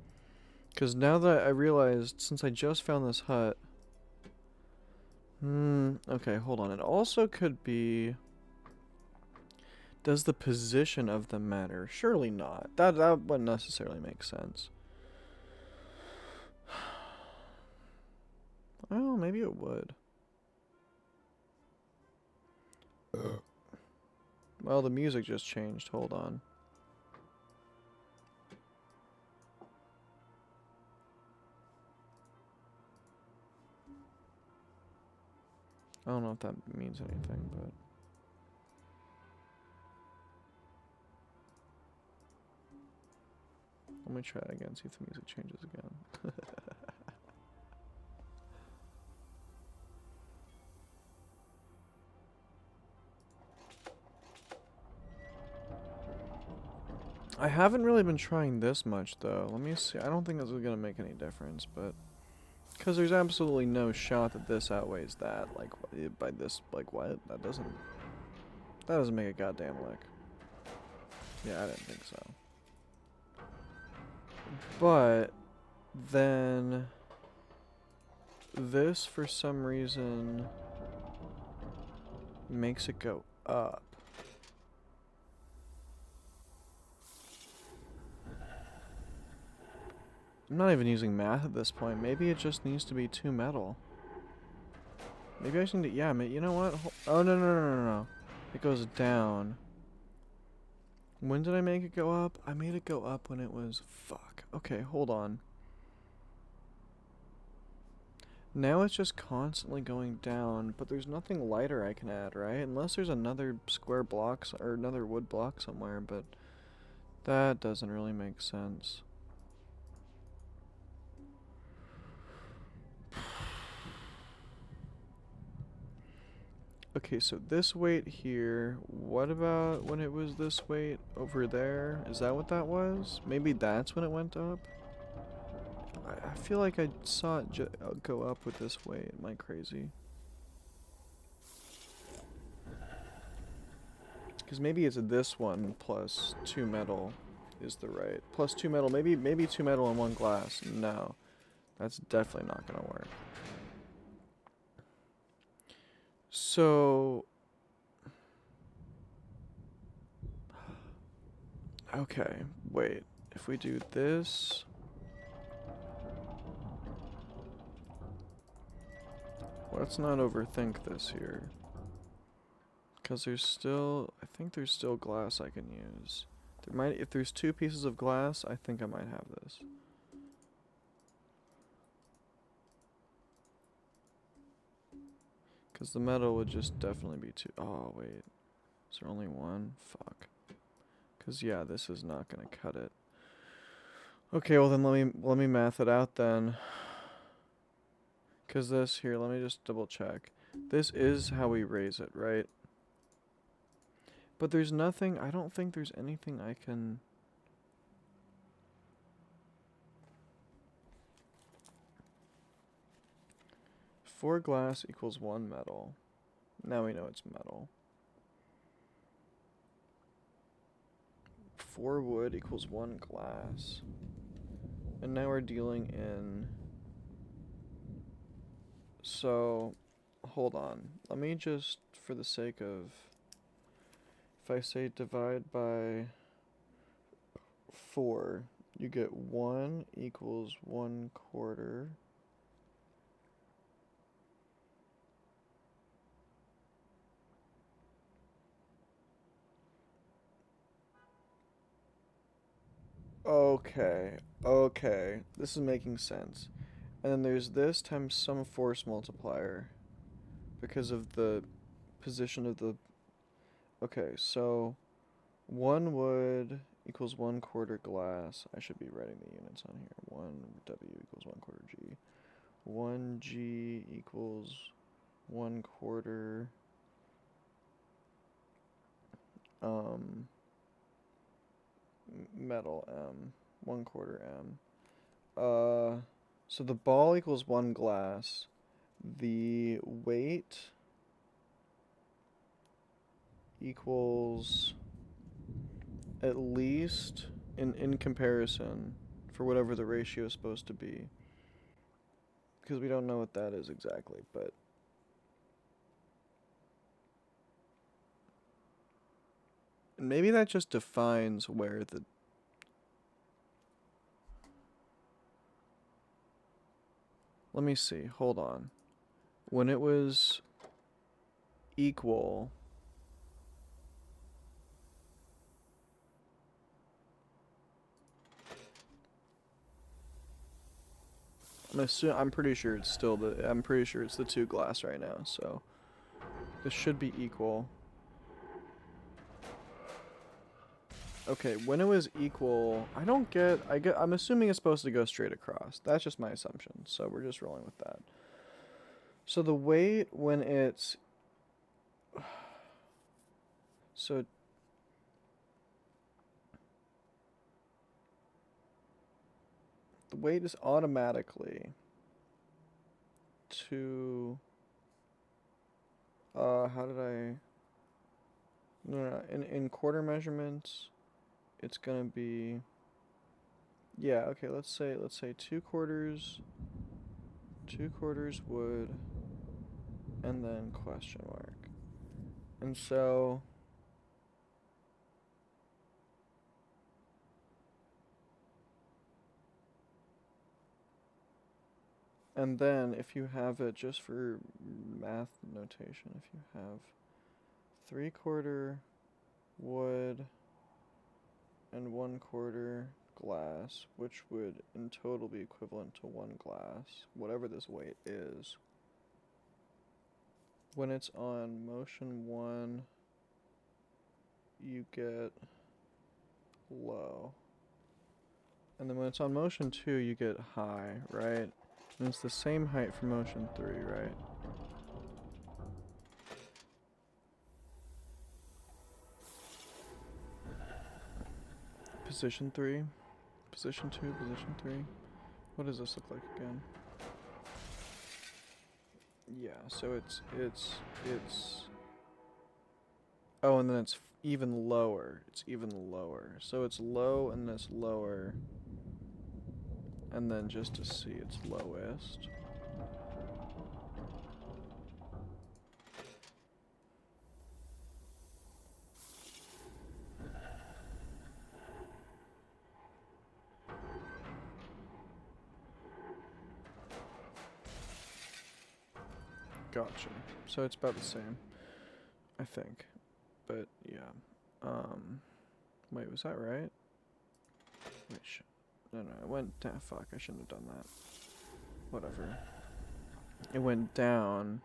Because now that I realized, since I just found this hut... okay, hold on. It also could be... Does the position of them matter? Surely not. That wouldn't necessarily make sense. Well, maybe it would. Well, the music just changed. Hold on. I don't know if that means anything, but... Let me try it again, see if the music changes again. I haven't really been trying this much, though. Let me see. I don't think this is going to make any difference, but... Because there's absolutely no shot that this outweighs that. Like, by this, like, what? That doesn't make a goddamn lick. Yeah, I didn't think so. But... Then... This, for some reason... makes it go up. I'm not even using math at this point. Maybe it just needs to be 2 metal. Maybe I just need to... Yeah, you know what? Oh, no. It goes down. When did I make it go up? I made it go up when it was... Fuck. Okay, hold on. Now it's just constantly going down, but there's nothing lighter I can add, right? Unless there's another square block or another wood block somewhere, but that doesn't really make sense. Okay, so this weight here, what about when it was this weight over there? Is that what that was? Maybe that's when it went up? I feel like I saw it go up with this weight. Am I crazy? Because maybe it's this one plus 2 metal is the right. Plus 2 metal, maybe 2 metal and 1 glass. No, that's definitely not going to work. So... Okay, wait. If we do this... Let's not overthink this here. Because there's still... I think there's still glass I can use. If there's 2 pieces of glass, I think I might have this. Because the metal would just definitely be 2... Oh, wait. Is there only 1? Fuck. Because, yeah, this is not going to cut it. Okay, well then let me math it out then. Because this, here, let me just double check. This is how we raise it, right? But there's nothing, I don't think there's anything I can... 4 glass equals 1 metal. Now we know it's metal. 4 wood equals 1 glass. And now we're dealing in... So, hold on. Let me just, for the sake of... If I say divide by 4, you get 1 equals 1/4. Okay, this is making sense. And then there's this times some force multiplier because of the position of the... Okay, so 1 wood equals 1/4 glass. I should be writing the units on here. 1W equals 1/4 G. 1G equals 1/4 metal M. 1/4 M. So the ball equals 1 glass. The weight equals at least in comparison for whatever the ratio is supposed to be. Because we don't know what that is exactly, but maybe that just defines where the let me see, hold on. When it was equal, I'm pretty sure it's still I'm pretty sure it's the 2 glass right now, so this should be equal. Okay, when it was equal, I'm assuming it's supposed to go straight across. That's just my assumption, so we're just rolling with that. So the weight when it's so the weight is automatically to how did I no, in quarter measurements it's gonna be yeah, okay, let's say 2/4 wood and then question mark. And so and then if you have it just for math notation, if you have 3/4 wood and 1/4 glass, which would in total be equivalent to 1 glass, whatever this weight is. When it's on motion 1, you get low. And then when it's on motion 2, you get high, right? And it's the same height for motion 3, right? Position 3, position 2, position 3. What does this look like again? Yeah, so it's oh, and then it's even lower. It's even lower. So it's low and this lower. And then just to see its lowest. Gotcha. So it's about the same, I think. But yeah. Wait, was that right? Wait, no, it went down. Fuck, I shouldn't have done that. Whatever. It went down.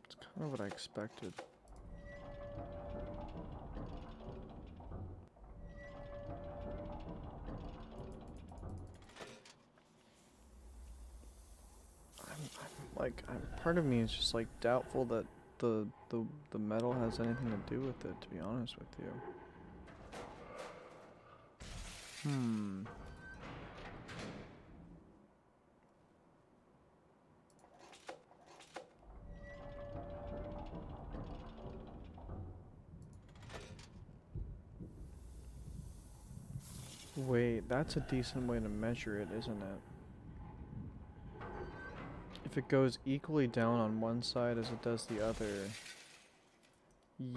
It's kind of what I expected. Part of me is just like doubtful that the metal has anything to do with it, to be honest with you. Wait, that's a decent way to measure it, isn't it? If it goes equally down on one side as it does the other.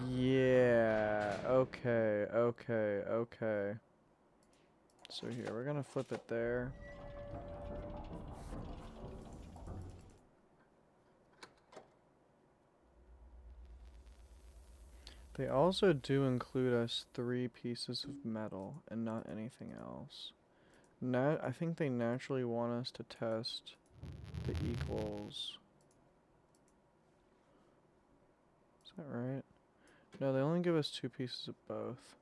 Yeah, okay, okay, okay. So here, we're gonna flip it there. They also do include us 3 pieces of metal and not anything else. I think they naturally want us to test the equals. Is that right? No, they only give us 2 pieces of both.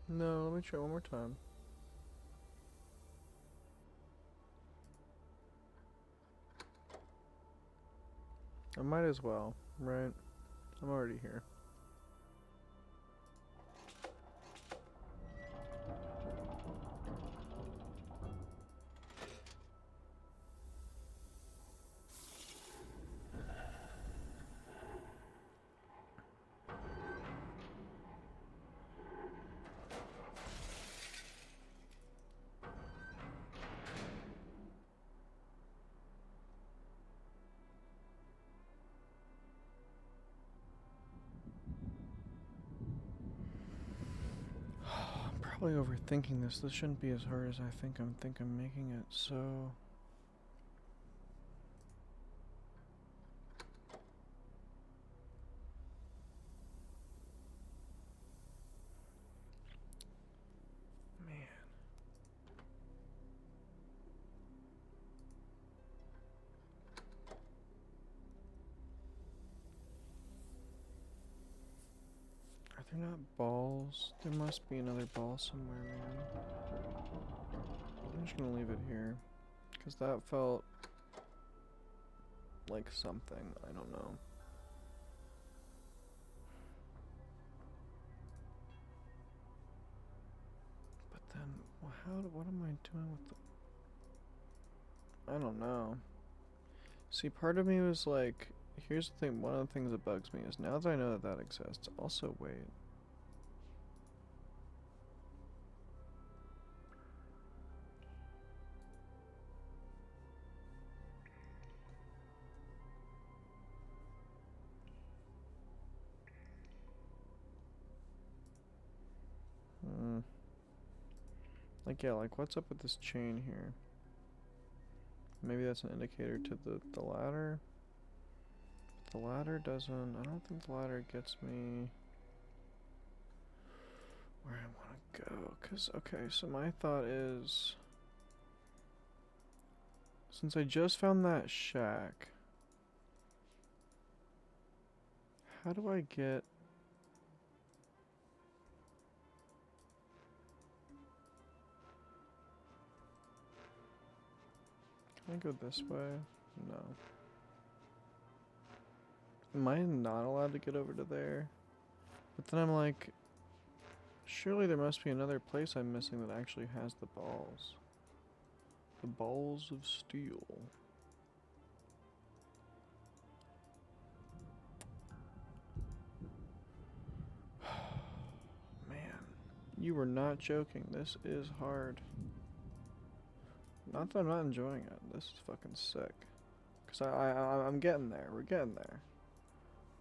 No, let me try one more time. I might as well, right? I'm already here. I'm probably overthinking this. This shouldn't be as hard as I think I'm making it, so... Man. Are there not balls? There must be another ball somewhere, man. I'm just gonna leave it here. Because that felt... like something. I don't know. But then, what am I doing with the... I don't know. See, part of me was like, here's the thing, one of the things that bugs me is now that I know that that exists, also wait. Like, yeah, like, what's up with this chain here? Maybe that's an indicator to the ladder? The ladder doesn't... I don't think the ladder gets me... where I want to go. Because, okay, so my thought is... since I just found that shack... how do I get... can I go this way? No. Am I not allowed to get over to there? But then I'm like... surely there must be another place I'm missing that actually has the balls. The balls of steel. You were not joking. This is hard. Not that I'm not enjoying it. This is fucking sick. Cause I'm getting there. We're getting there.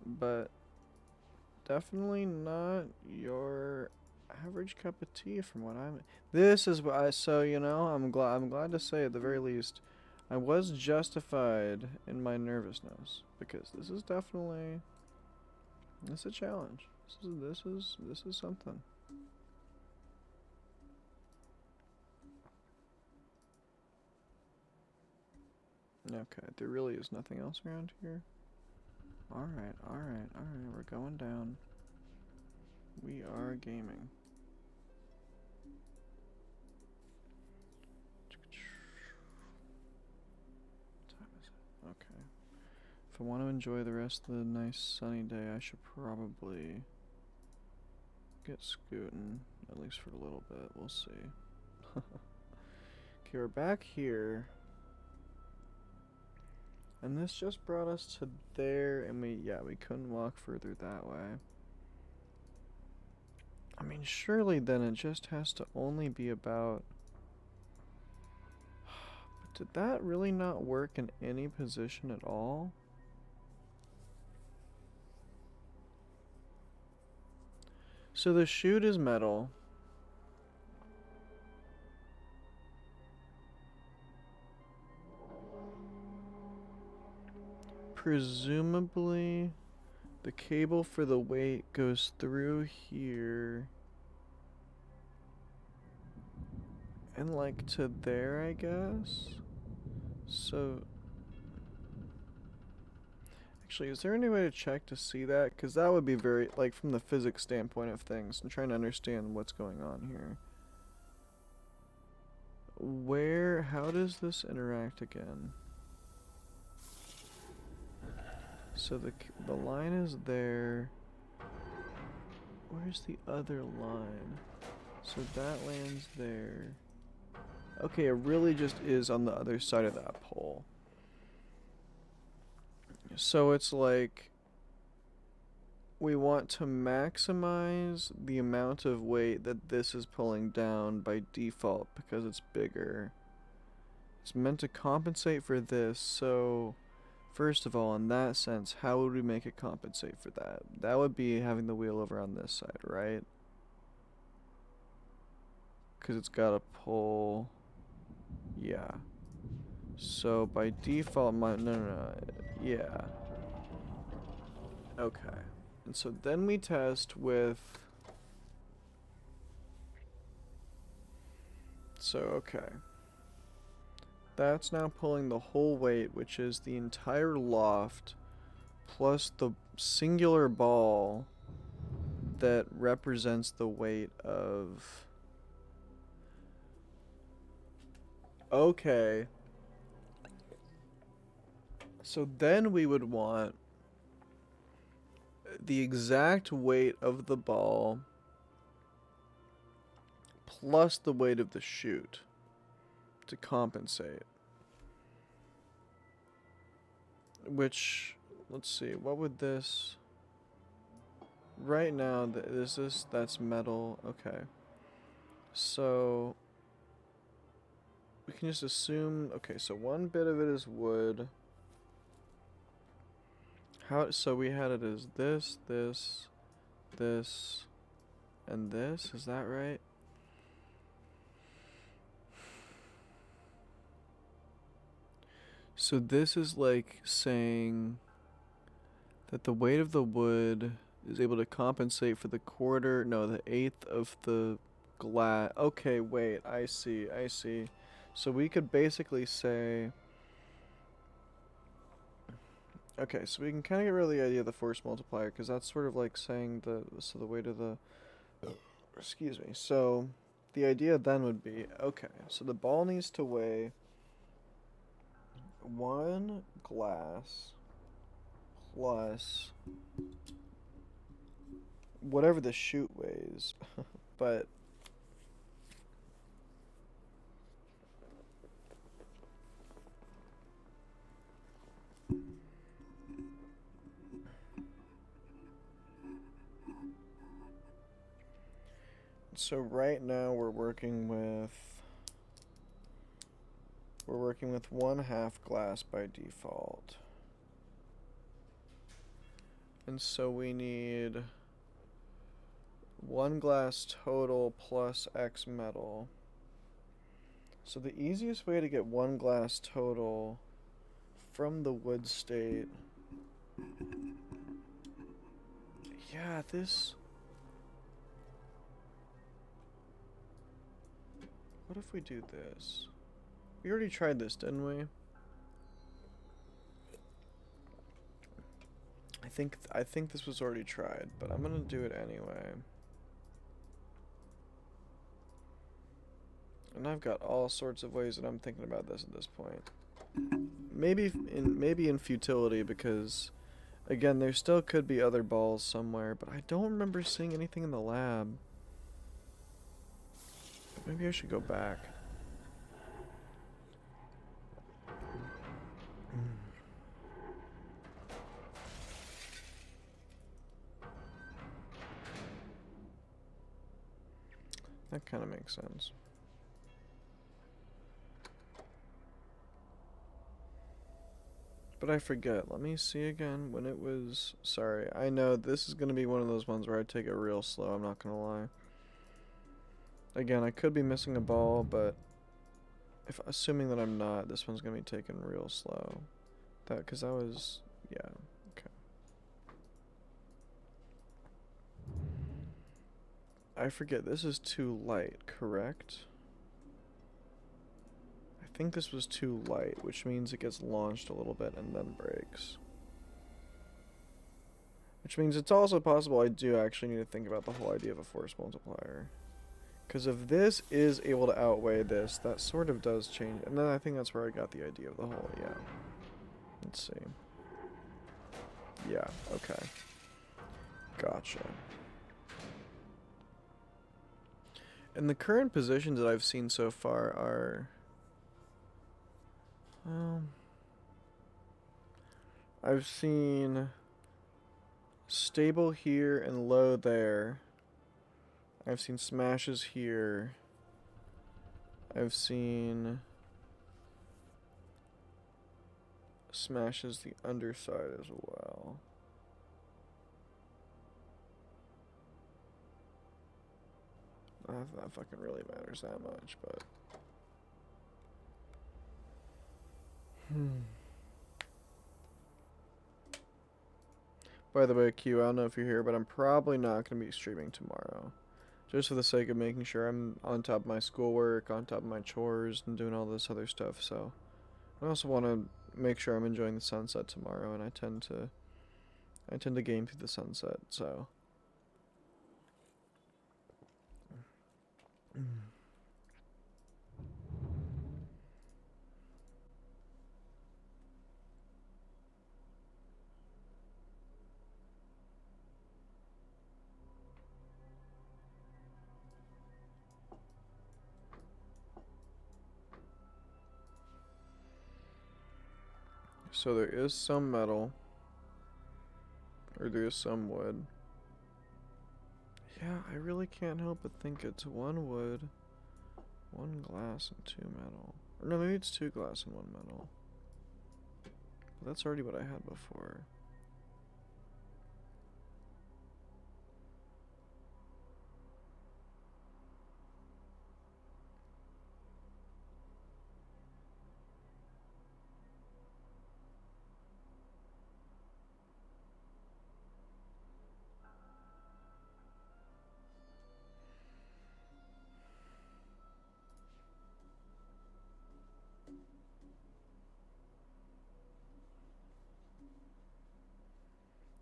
But definitely not your average cup of tea from what I'm. This is what I. So you know, I'm glad to say at the very least, I was justified in my nervousness because this is definitely. This is a challenge. This is something. Okay, there really is nothing else around here. Alright, alright, alright, we're going down. We are gaming. What time is it? Okay. If I want to enjoy the rest of the nice sunny day, I should probably get scooting, at least for a little bit. We'll see. Okay, we're back here. And this just brought us to there, and we couldn't walk further that way. I mean, surely then it just has to only be about... But did that really not work in any position at all? So the chute is metal. Presumably, the cable for the weight goes through here. And like to there, I guess? So... Actually, is there any way to check to see that? Because that would be very, like, from the physics standpoint of things. I'm trying to understand what's going on here. How does this interact again? So the line is there. Where's the other line? So that lands there. Okay, it really just is on the other side of that pole. So it's like we want to maximize the amount of weight that this is pulling down by default because it's bigger. It's meant to compensate for this, so first of all, in that sense, how would we make it compensate for that? That would be having the wheel over on this side, right? Because it's got to pull... Yeah. So by default, no. Yeah. Okay. And so then we test with... So, okay. That's now pulling the whole weight, which is the entire loft, plus the singular ball that represents the weight of... Okay. So then we would want the exact weight of the ball plus the weight of the chute to compensate. Which, let's see, what would this... Right now, that's metal. Okay. So... We can just assume... Okay, so one bit of it is wood. So we had it as this, and this. Is that right? So this is like saying that the weight of the wood is able to compensate for the eighth of the glass. Okay, wait, I see. So we could basically say... Okay, so we can kind of get rid of the idea of the force multiplier, because that's sort of like saying the weight of the... Excuse me. So the idea then would be, okay, so the ball needs to weigh 1 glass plus whatever the chute weighs, but... So right now we're working with one half glass by default. And so we need 1 glass total plus X metal. So the easiest way to get 1 glass total from the wood state. Yeah, this. What if we do this? We already tried this, didn't we? I think this was already tried, but I'm gonna do it anyway. And I've got all sorts of ways that I'm thinking about this at this point. Maybe in futility, because again, there still could be other balls somewhere, but I don't remember seeing anything in the lab. Maybe I should go back. That kind of makes sense. But I forget. Let me see again when it was. Sorry, I know this is going to be one of those ones where I take it real slow, I'm not going to lie. Again, I could be missing a ball, but assuming that I'm not, this one's going to be taken real slow. Because that was, yeah, okay. I forget, this is too light, correct? I think this was too light, which means it gets launched a little bit and then breaks. Which means it's also possible I do actually need to think about the whole idea of a force multiplier. Because if this is able to outweigh this, that sort of does change. And then I think that's where I got the idea of the whole, yeah. Let's see. Yeah, okay. Gotcha. And the current positions that I've seen so far are... I've seen stable here and low there. I've seen smashes here. I've seen smashes the underside as well. Not that fucking really matters that much, but... By the way, Q, I don't know if you're here, but I'm probably not going to be streaming tomorrow. Just for the sake of making sure I'm on top of my schoolwork, on top of my chores, and doing all this other stuff, so... I also want to make sure I'm enjoying the sunset tomorrow, and I tend to game through the sunset, so... So there is some metal. Or there is some wood. Yeah, I really can't help but think it's 1 wood, 1 glass, and 2 metal. Or no, maybe it's 2 glass and 1 metal. But that's already what I had before.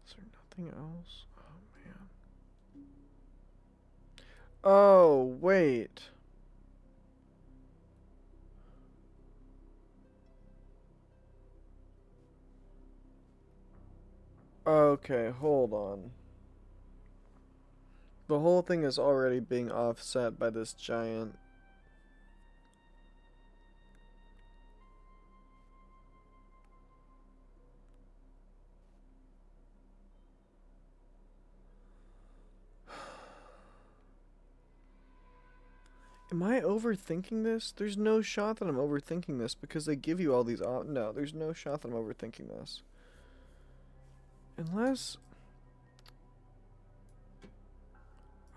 Is there nothing else? Oh, man. Oh, wait. Okay, hold on. The whole thing is already being offset by this giant... Am I overthinking this? There's no shot that I'm overthinking this because they give you all these no, there's no shot that I'm overthinking this. Unless...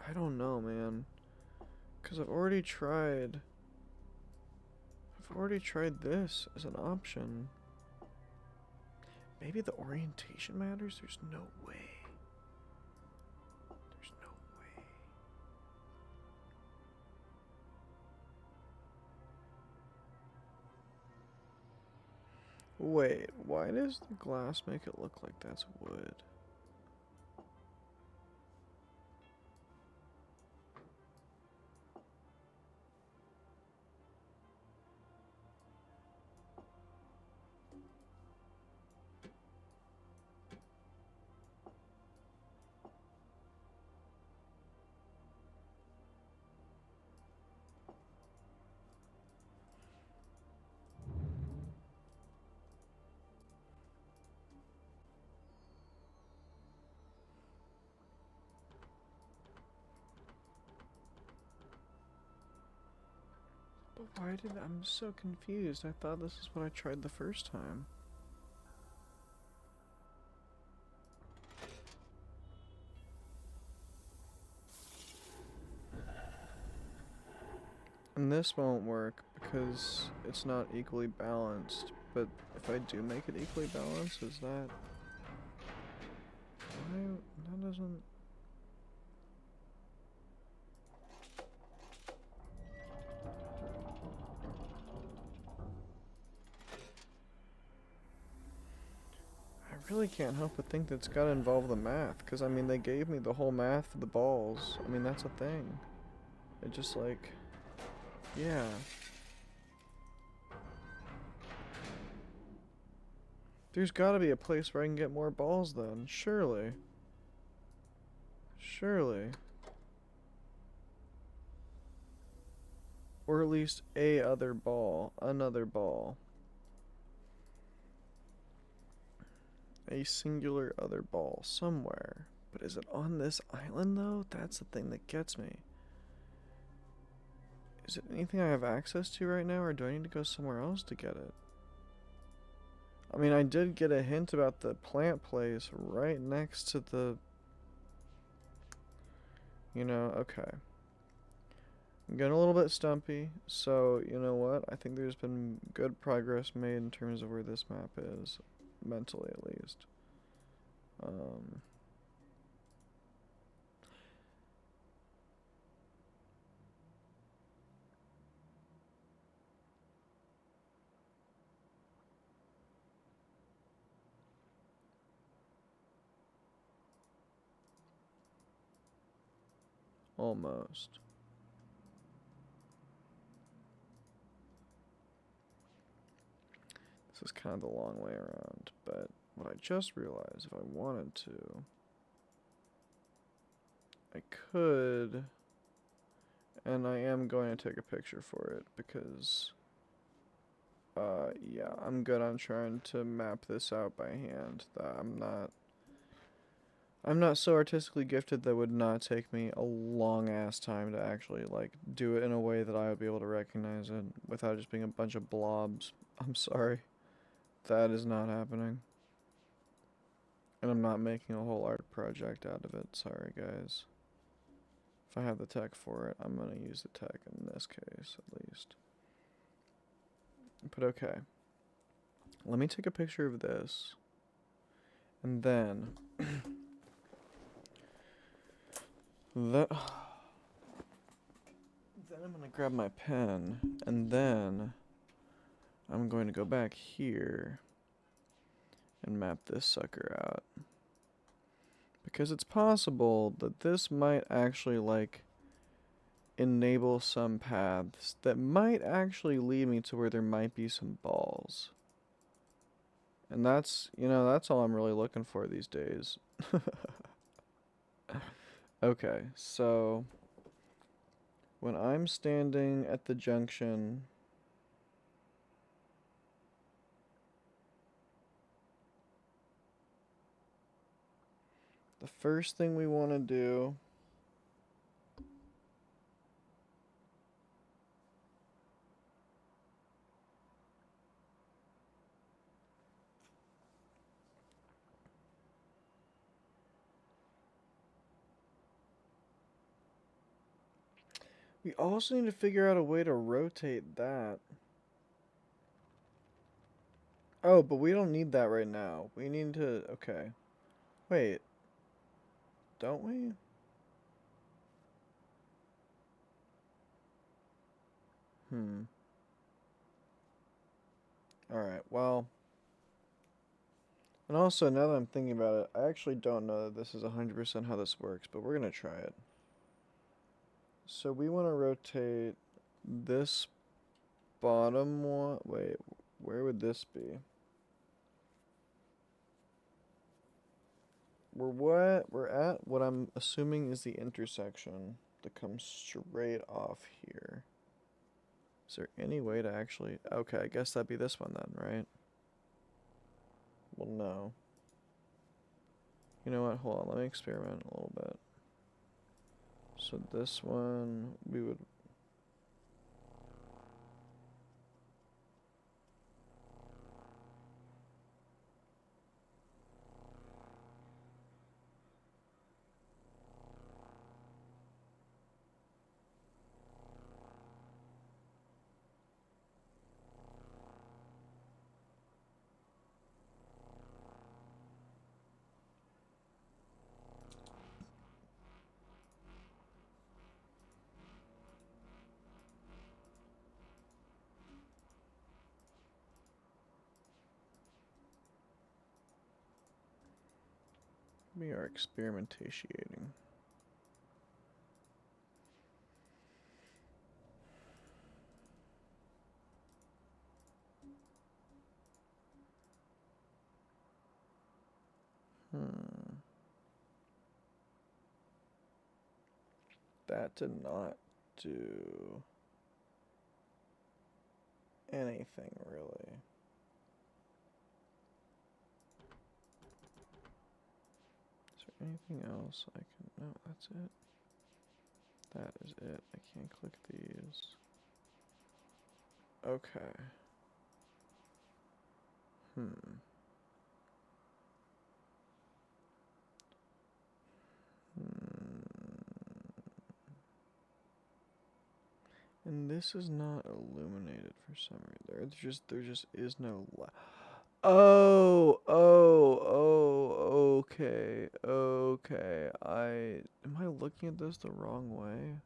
I don't know, man. Because I've already tried this as an option. Maybe the orientation matters? There's no way. There's no way. Wait, why does the glass make it look like that's wood? But why did I'm so confused? I thought this is what I tried the first time. And this won't work because it's not equally balanced. But if I do make it equally balanced, is that... Why? That doesn't... I really can't help but think that's gotta involve the math. Because, I mean, they gave me the whole math for the balls. I mean, that's a thing. It just, like... Yeah. There's gotta be a place where I can get more balls then. Surely. Surely. Or at least a other ball. Another ball. A singular other ball somewhere. But is it on this island though? That's the thing that gets me. Is it anything I have access to right now, or do I need to go somewhere else to get it? I mean, I did get a hint about the plant place right next to the... You know, okay. I'm getting a little bit stumpy, so you know what? I think there's been good progress made in terms of where this map is, mentally at least. Almost. This is kind of the long way around, but what I just realized, if I wanted to, I could, and I am going to take a picture for it because, yeah, I'm good on trying to map this out by hand. I'm not so artistically gifted that would not take me a long ass time to actually, like, do it in a way that I would be able to recognize it without just being a bunch of blobs. I'm sorry. That is not happening. And I'm not making a whole art project out of it. Sorry, guys. If I have the tech for it, I'm going to use the tech in this case, at least. But okay. Let me take a picture of this. And then... then I'm going to grab my pen. And then... I'm going to go back here and map this sucker out. Because it's possible that this might actually, like, enable some paths that might actually lead me to where there might be some balls. And that's, you know, that's all I'm really looking for these days. Okay, so when I'm standing at the junction... The first thing we want to do We also need to figure out a way to rotate that. Oh, but we don't need that right now. We need to... Okay. Wait. Don't we? Alright, well... And also, now that I'm thinking about it, I actually don't know that this is 100% how this works, but we're going to try it. So we want to rotate this bottom one... Wait, where would this be? We're at what I'm assuming is the intersection that comes straight off here. Is there any way to actually... Okay, I guess that'd be this one then, right? Well, no. You know what? Hold on, let me experiment a little bit. So this one, we would... We are experimentatiating. That did not do anything, really. Is there anything else I can... No, that's it. That is it. I can't click these. Okay. And this is not illuminated for some reason. There just is no okay. Okay. Am I looking at this the wrong way?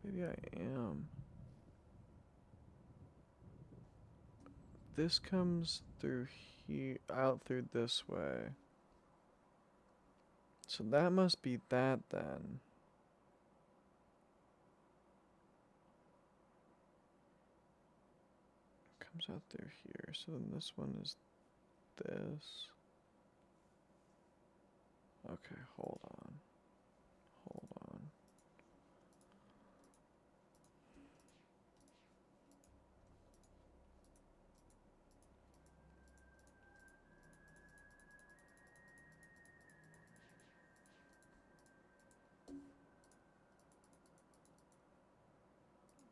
Maybe I am. This comes through here, out through this way. So that must be that then. Comes out through here. So then this one is this. Okay, hold on. Hold on.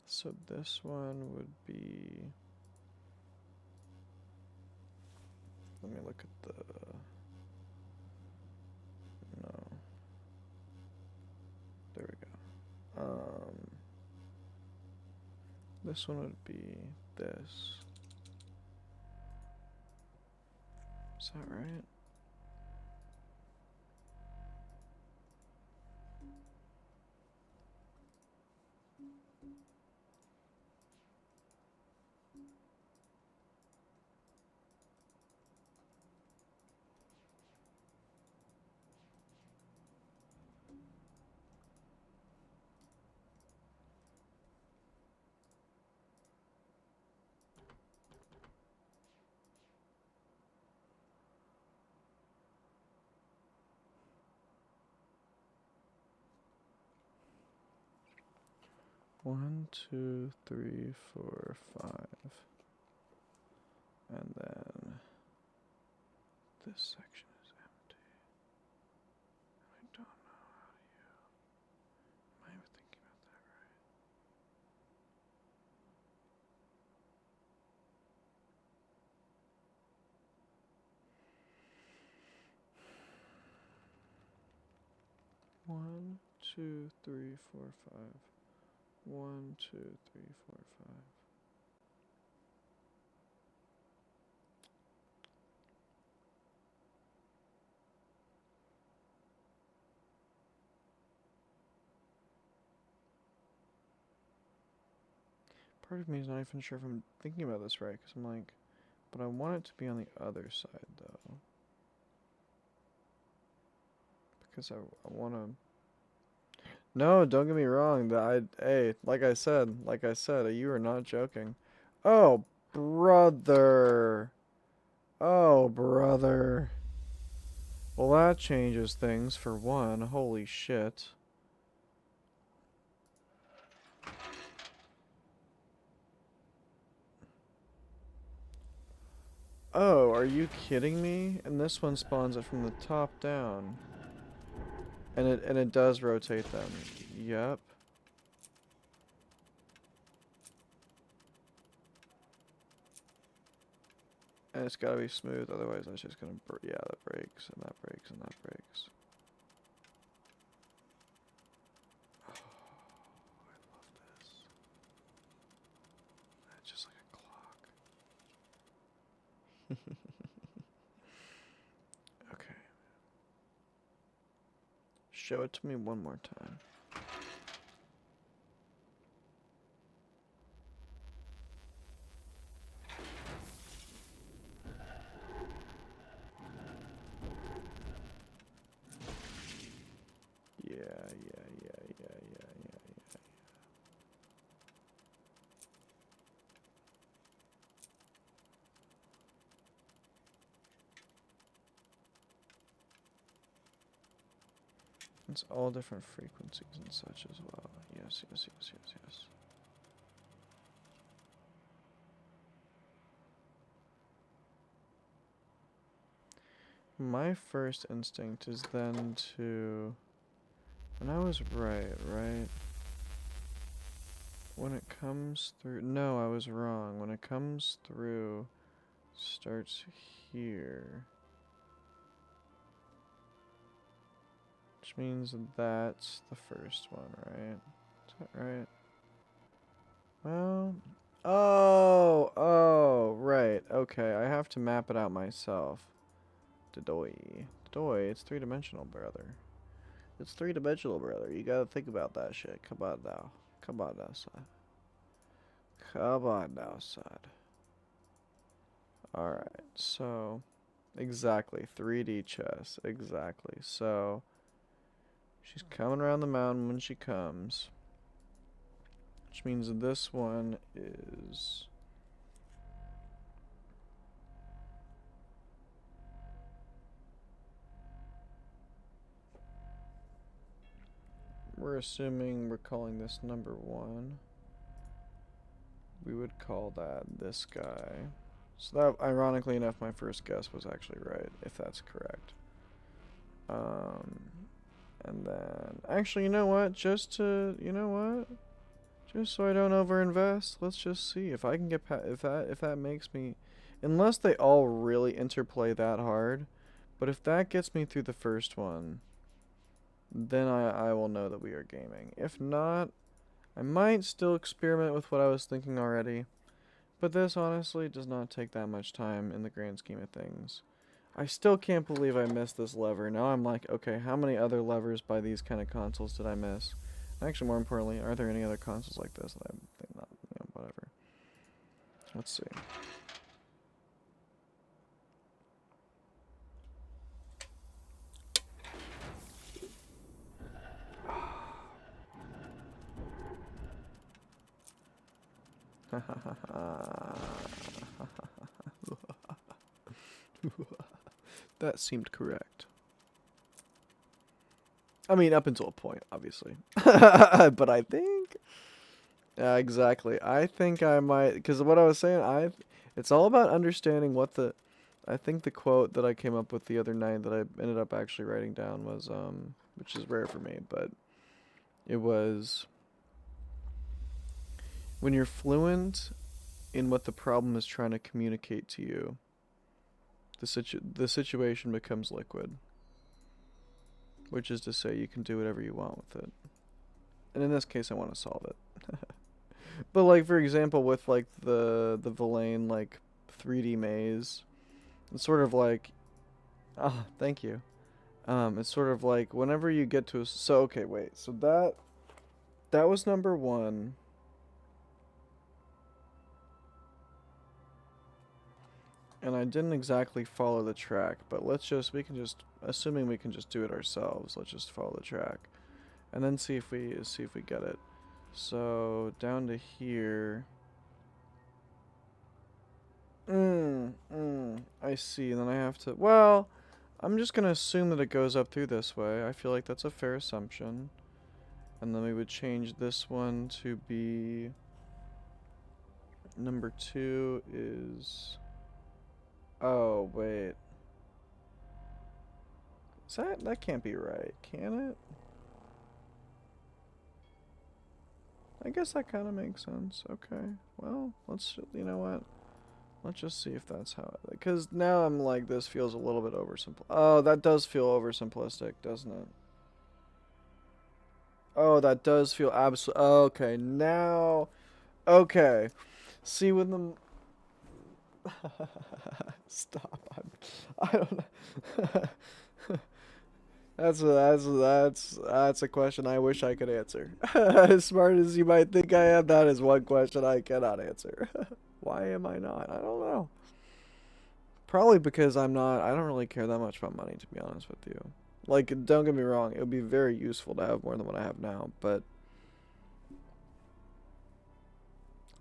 So this one would be... Let me look at the... No. There we go. This one would be this. Is that right? One, two, three, four, five. And then this section is empty. I don't know how you... Am I even thinking about that right? One, two, three, four, five. 1, 2, 3, 4, 5. Part of me is not even sure if I'm thinking about this right, because I'm like, but I want it to be on the other side, though. Because I want to... No, don't get me wrong. Hey, like I said, you are not joking. Oh, brother. Oh, brother. Well, that changes things, for one. Holy shit. Oh, are you kidding me? And this one spawns it from the top down. And it does rotate them. Yep. And it's gotta be smooth, otherwise that's just gonna yeah, that breaks, and that breaks, and that breaks. Oh, I love this. It's just like a clock. Okay. Show it to me one more time. Yeah, yeah, yeah, yeah, yeah, yeah, yeah. It's all different frequencies and such as well. Yes, yes, yes, yes, yes. My first instinct is then to... And I was right? When it comes through... No, I was wrong. When it comes through, starts here. Which means that's the first one, right? Is that right? Well... Oh, right. Okay, I have to map it out myself. Dodoy. Dodoy, it's three-dimensional, brother. It's three-dimensional, brother. You gotta think about that shit. Come on now. Come on now, son. Come on now, son. Alright, so... Exactly, 3D chess. Exactly. So... She's coming around the mountain when she comes. Which means this one is... We're assuming we're calling this number 1. We would call that this guy. So that, ironically enough, my first guess was actually right, if that's correct. And then... Actually, you know what? Just so I don't overinvest, let's just see if I can get if that makes me... Unless they all really interplay that hard, but if that gets me through the first one, then I will know that we are gaming. If not, I might still experiment with what I was thinking already, but this honestly does not take that much time in the grand scheme of things. I still can't believe I missed this lever. Now I'm like, okay, how many other levers by these kind of consoles did I miss? Actually, more importantly, are there any other consoles like this that I think not? You know, whatever. Let's see. That seemed correct. I mean, up until a point, obviously. But I think... exactly. I think I might... Because what I was saying, it's all about understanding what the... I think the quote that I came up with the other night that I ended up actually writing down was, which is rare for me, but it was... When you're fluent in what the problem is trying to communicate to you, the situation becomes liquid. Which is to say, you can do whatever you want with it. And in this case, I want to solve it. But like, for example, with like the Villain like 3D maze, it's sort of like, ah, thank you. It's sort of like whenever you get to a, so okay, wait, so that was number one. And I didn't exactly follow the track, but we can just, assuming we can just do it ourselves, let's just follow the track. And then see if we get it. So, down to here. I see, and then I have to, well, I'm just gonna assume that it goes up through this way. I feel like that's a fair assumption. And then we would change this one to be, number 2 is, oh, wait. That can't be right, can it? I guess that kind of makes sense. Okay, well, you know what? Let's just see if that's how it, because now I'm like, this feels a little bit oversimple. Oh, that does feel oversimplistic, doesn't it? Oh, that does feel absolute. Okay, now, okay. See when the stop. I don't know. That's a question I wish I could answer. As smart as you might think I am, that is one question I cannot answer. Why am I not? I don't know. Probably because I don't really care that much about money, to be honest with you. Like, don't get me wrong, it would be very useful to have more than what I have now, but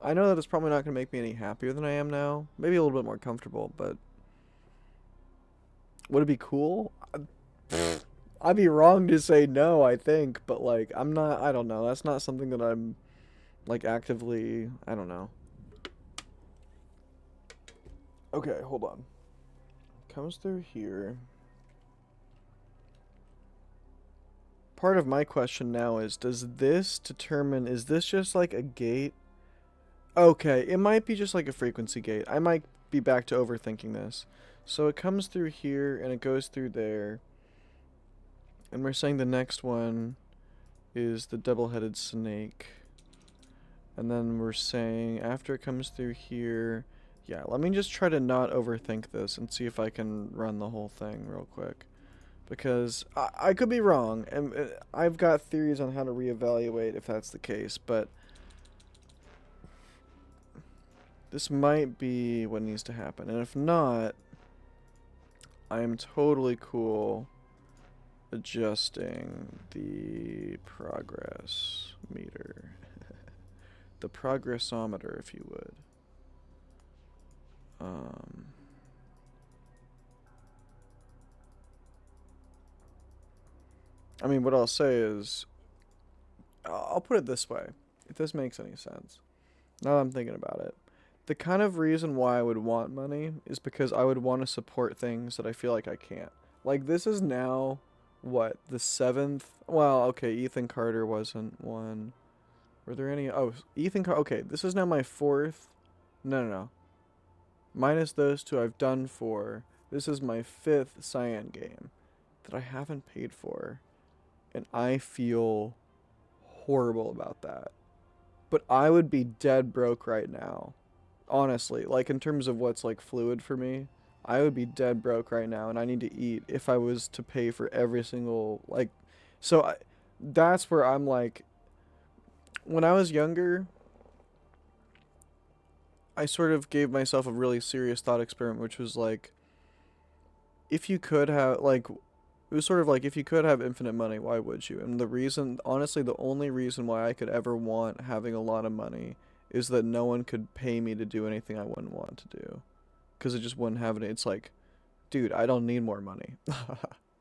I know that it's probably not going to make me any happier than I am now. Maybe a little bit more comfortable, but would it be cool? I'd be wrong to say no, I think, but like, I don't know. That's not something that I'm like actively, I don't know. Okay, hold on. Comes through here. Part of my question now is, does this determine, is this just like a gate? Okay, it might be just like a frequency gate. I might be back to overthinking this. So it comes through here and it goes through there. And we're saying the next one is the double-headed snake. And then we're saying after it comes through here, yeah, let me just try to not overthink this and see if I can run the whole thing real quick. Because I could be wrong, and I've got theories on how to reevaluate if that's the case, but this might be what needs to happen. And if not, I am totally cool adjusting the progress meter. The progressometer, if you would. I mean, what I'll say is, I'll put it this way, if this makes any sense. Now that I'm thinking about it. The kind of reason why I would want money is because I would want to support things that I feel like I can't. Like, this is now, what, the 7th? Well, okay, Ethan Carter wasn't one. Were there any? Oh, Ethan Carter. Okay, this is now my 4th. No. Minus those 2, I've done 4. This is my 5th Cyan game that I haven't paid for. And I feel horrible about that. But I would be dead broke right now. Honestly, like in terms of what's like fluid for me, I would be dead broke right now and I need to eat if I was to pay for every single, like, so that's where I'm like, when I was younger, I sort of gave myself a really serious thought experiment, which was like, if you could have, like, it was sort of like, if you could have infinite money, why would you? And the reason, honestly, the only reason why I could ever want having a lot of money is that no one could pay me to do anything I wouldn't want to do. Because it just wouldn't have any, it's like, dude, I don't need more money.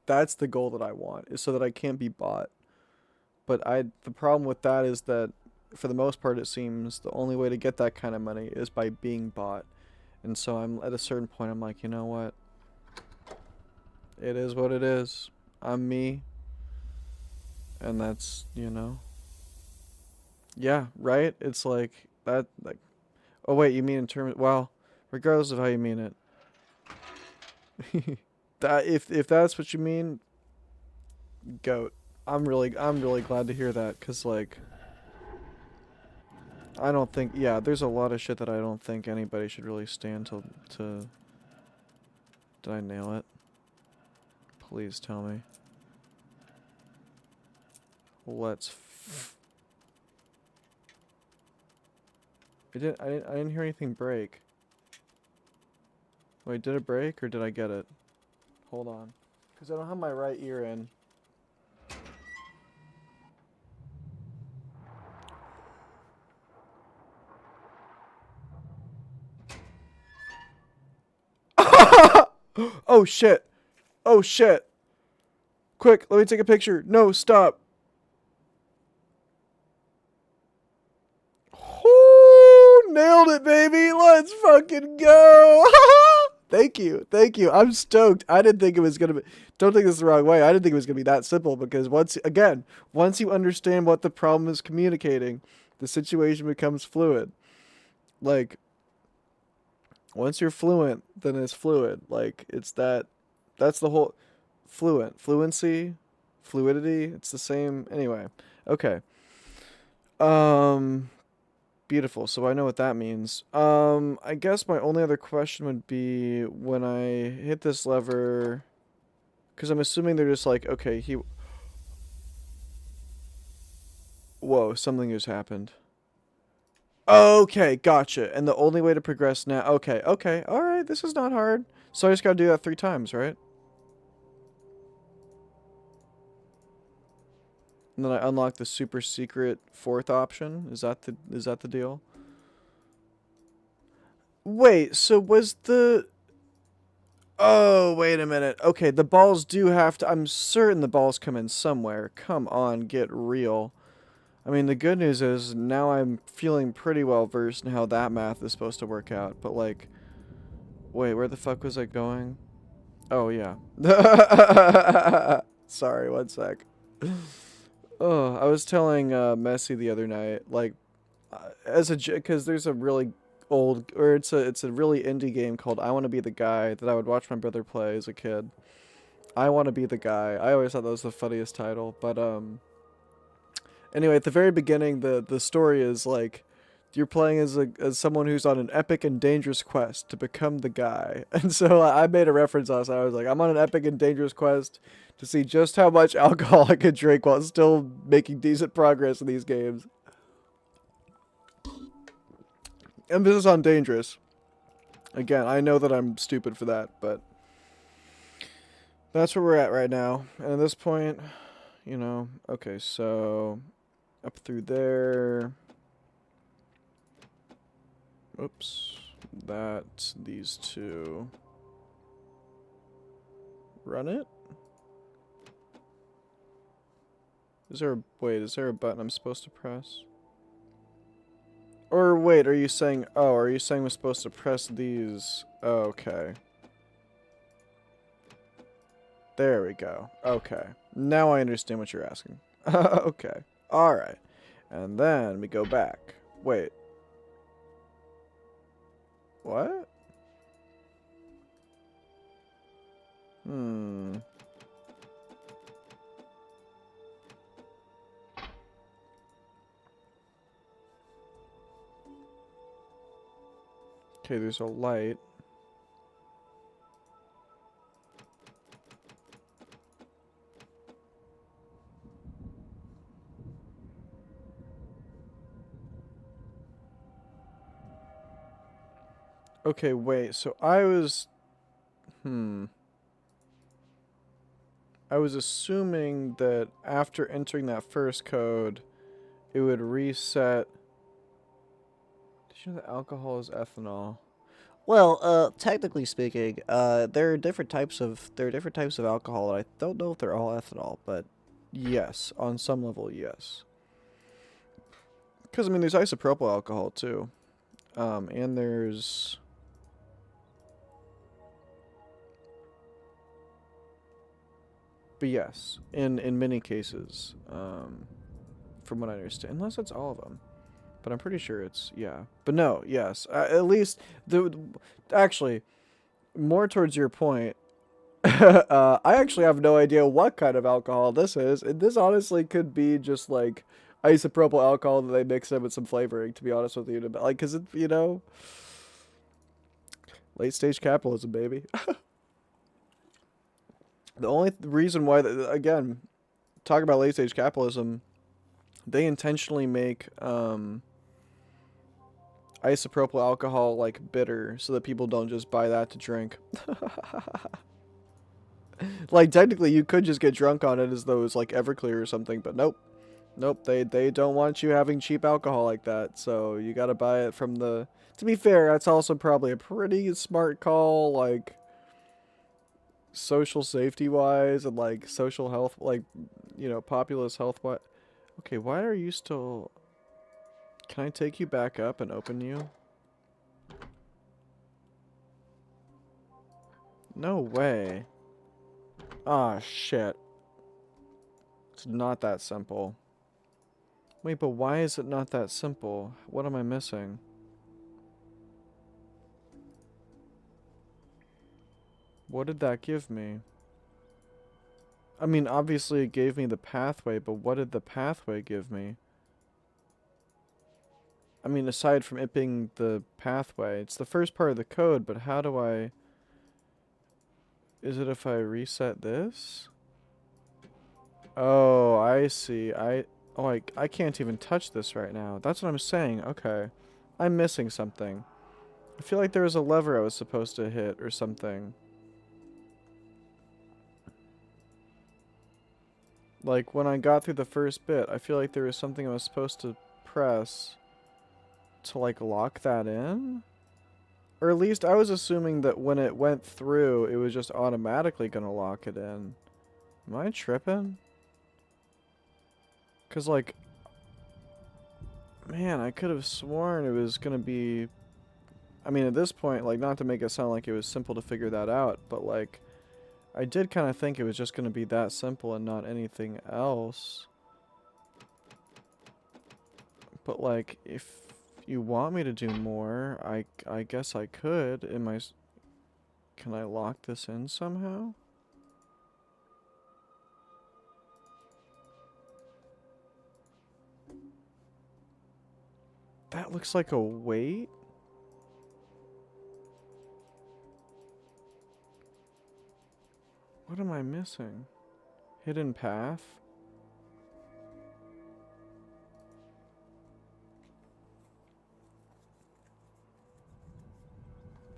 That's the goal that I want, is so that I can't be bought. But the problem with that is that, for the most part, it seems the only way to get that kind of money is by being bought. And so I'm at a certain point, I'm like, you know what? It is what it is. I'm me. And that's, you know. Yeah, right? It's like that, like, oh wait, you mean in terms, well, regardless of how you mean it. That if that's what you mean, goat. I'm really glad to hear that, cause like, I don't think, yeah, there's a lot of shit that I don't think anybody should really stand to. Did I nail it? Please tell me. Let's. I didn't hear anything break. Wait, did it break or did I get it? Hold on, cause I don't have my right ear in. Oh shit! Oh shit! Quick, let me take a picture. No, stop. Whoo! Nailed it, baby. Let's fucking go. Thank you. Thank you. I'm stoked. I didn't think it was going to be. Don't take this the wrong way. I didn't think it was going to be that simple because once you understand what the problem is communicating, the situation becomes fluid. Like, once you're fluent, then it's fluid. Like, that's the whole fluency, fluidity. It's the same. Anyway, okay. Um, Beautiful. So I know what that means. I guess my only other question would be when I hit this lever, because I'm assuming they're just like, okay, whoa, something just happened. Okay, gotcha. And the only way to progress now, okay, all right, this is not hard. So I just gotta do that 3 times, right? And then I unlock the super secret 4th option. Is that the deal? Wait, so was the Oh, wait a minute. Okay, the balls do have to. I'm certain the balls come in somewhere. Come on, get real. I mean, the good news is now I'm feeling pretty well versed in how that math is supposed to work out. But, like, wait, where the fuck was I going? Oh, yeah. Sorry, one sec. Oh, I was telling Messi the other night, like, because there's a really old, or it's a really indie game called I Want to Be the Guy that I would watch my brother play as a kid. I Want to Be the Guy. I always thought that was the funniest title, but anyway, at the very beginning, the story is like you're playing as someone who's on an epic and dangerous quest to become the guy. And so I made a reference last night. I was like, I'm on an epic and dangerous quest to see just how much alcohol I could drink while still making decent progress in these games. Emphasis on dangerous. Again, I know that I'm stupid for that, but that's where we're at right now. And at this point, okay, so up through there. Oops. That's these two. Run it? Is there a button I'm supposed to press? Or wait, are you saying we're supposed to press these? Okay. There we go. Okay. Now I understand what you're asking. Okay. Alright. And then we go back. Wait. What? Okay, there's a light. Okay, wait, so I was assuming that after entering that first code, it would reset. Did you know that alcohol is ethanol? Well, technically speaking, there are different types of alcohol, and I don't know if they're all ethanol, but Yes, on some level, yes. Because, I mean, there's isopropyl alcohol, too. And there's... But yes, in many cases, from what I understand. Unless it's all of them. But I'm pretty sure it's, yeah. But no, yes. At least, actually, more towards your point, I actually have no idea what kind of alcohol this is. And this honestly could be just like isopropyl alcohol that they mix in with some flavoring, to be honest with you. Like, cause it, you know, late stage capitalism, baby. The only reason why, again, talk about late stage capitalism, they intentionally make isopropyl alcohol like bitter so that people don't just buy that to drink. Like technically you could just get drunk on it as though it's like Everclear or something, but nope. Nope, they don't want you having cheap alcohol like that. So you got to buy it from the To be fair, that's also probably a pretty smart call, like social safety wise and like social health, like, you know, populist health. What? Okay, why are you still? Can I take you back up and open you? No way. Ah, shit. It's not that simple. Wait, but why is it not that simple? What am I missing? What did that give me? I mean, obviously it gave me the pathway, but what did the pathway give me? I mean, aside from it being the pathway, it's the first part of the code, but how do I... Is it if I reset this? Oh, I see. I can't even touch this right now. That's what I'm saying. Okay. I'm missing something. I feel like there was a lever I was supposed to hit or something. Like, when I got through the first bit, I feel like there was something I was supposed to press to, like, lock that in? Or at least I was assuming that when it went through, it was just automatically gonna lock it in. Am I tripping? Because, like, man, I could have sworn it was gonna be... I mean, at this point, like, not to make it sound like it was simple to figure that out, but, like, I did kind of think it was just gonna be that simple and not anything else. But, like, if you want me to do more, I guess I could. Can I lock this in somehow? That looks like a weight? What am I missing? Hidden path?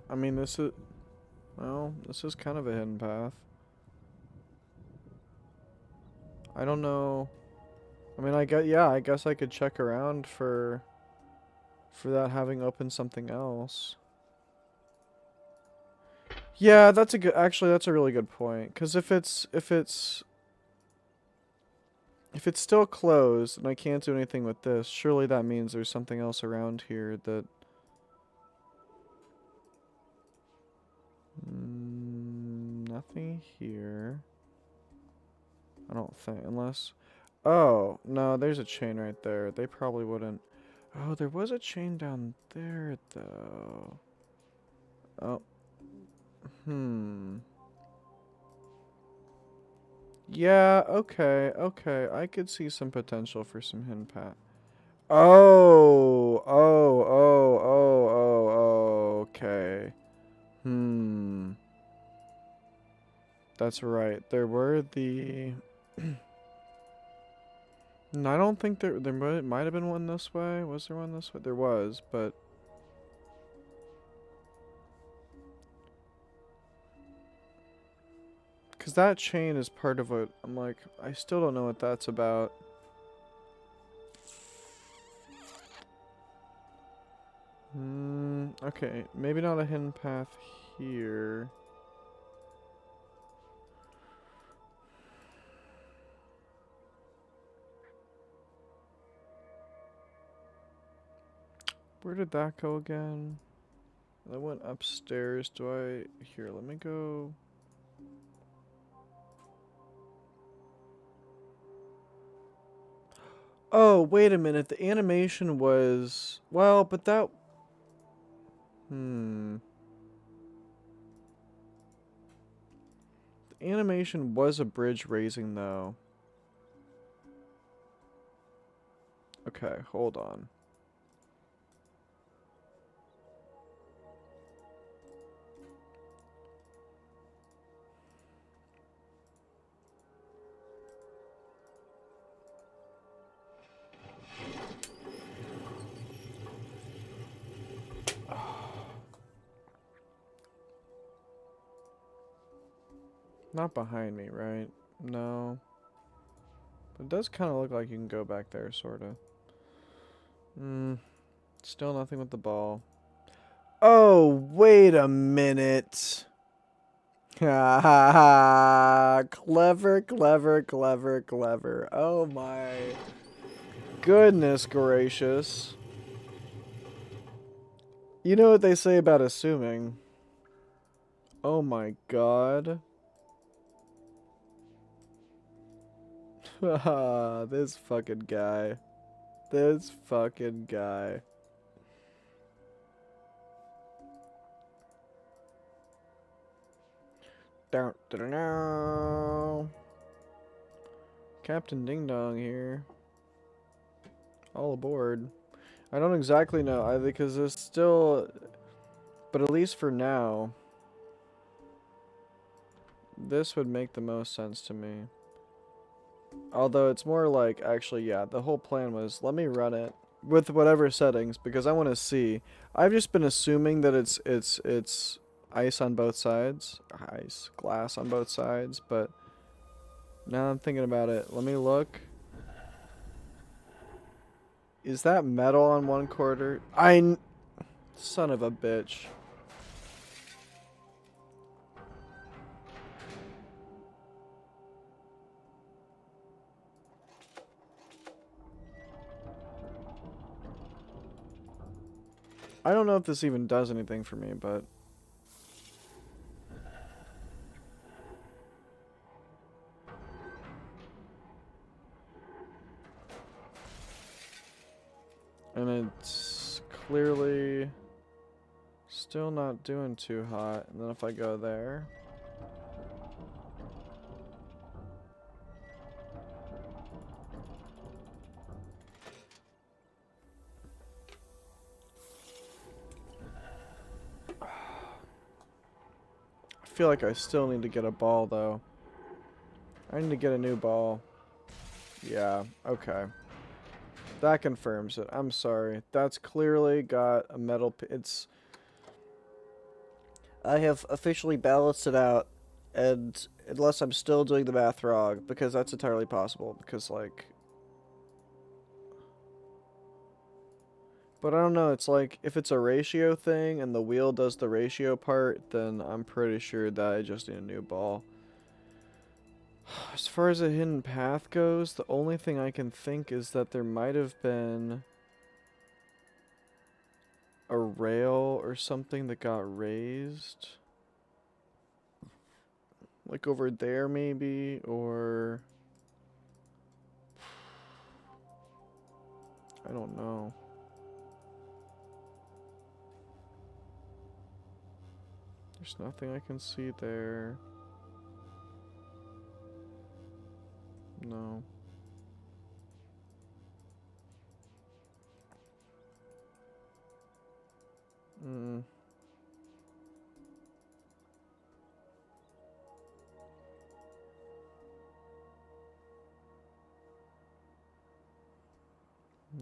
I mean, this is... Well, this is kind of a hidden path. I don't know. I mean, I guess I could check around for that having opened something else. Yeah, actually that's a really good point. 'Cause if it's still closed and I can't do anything with this, surely that means there's something else around here that nothing here. I don't think, unless... Oh, no, there's a chain right there. They probably wouldn't... Oh, there was a chain down there, though. Oh. Yeah, okay, okay. I could see some potential for some hidden path. Oh, okay. That's right. There were the... No, I don't think there might have been one this way. Was there one this way? There was, but... Because that chain is part of what... I'm like, I still don't know what that's about. Okay. Maybe not a hidden path here. Where did that go again? I went upstairs. Do I... Here, let me go... Oh, wait a minute. The animation was... Well, but that... Animation was a bridge raising though. Okay, hold on. Not behind me, right? No. But it does kind of look like you can go back there, sort of. Still nothing with the ball. Oh, wait a minute. Ha ha ha. Clever, clever, clever, clever. Oh my goodness gracious. You know what they say about assuming. Oh my god. Haha, this fucking guy. This fucking guy. Down, down, down. Captain Ding Dong here. All aboard. I don't exactly know, because there's still... But at least for now, this would make the most sense to me. Although it's more like, actually, yeah, the whole plan was, let me run it with whatever settings, because I want to see. I've just been assuming that it's ice on both sides. Ice, glass on both sides, but now I'm thinking about it. Let me look. Is that metal on one quarter? Son of a bitch. I don't know if this even does anything for me, but... And it's clearly still not doing too hot. And then if I go there... I feel like I still need to get a ball, though. I need to get a new ball. Yeah, okay. That confirms it. I'm sorry. That's clearly got a metal... It's... I have officially balanced it out, and unless I'm still doing the math wrong, because that's entirely possible, because, like... But I don't know, it's like, if it's a ratio thing, and the wheel does the ratio part, then I'm pretty sure that I just need a new ball. As far as a hidden path goes, the only thing I can think is that there might have been a rail or something that got raised. Like over there maybe, or... I don't know. There's nothing I can see there. No.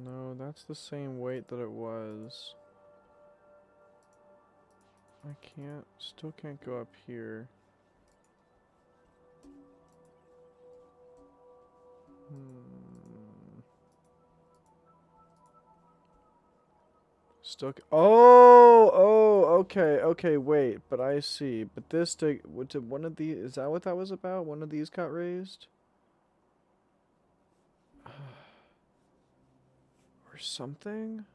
No, that's the same weight that it was. I still can't go up here. Okay, wait, but I see. But this, did one of these, is that what that was about? One of these got raised? Or something?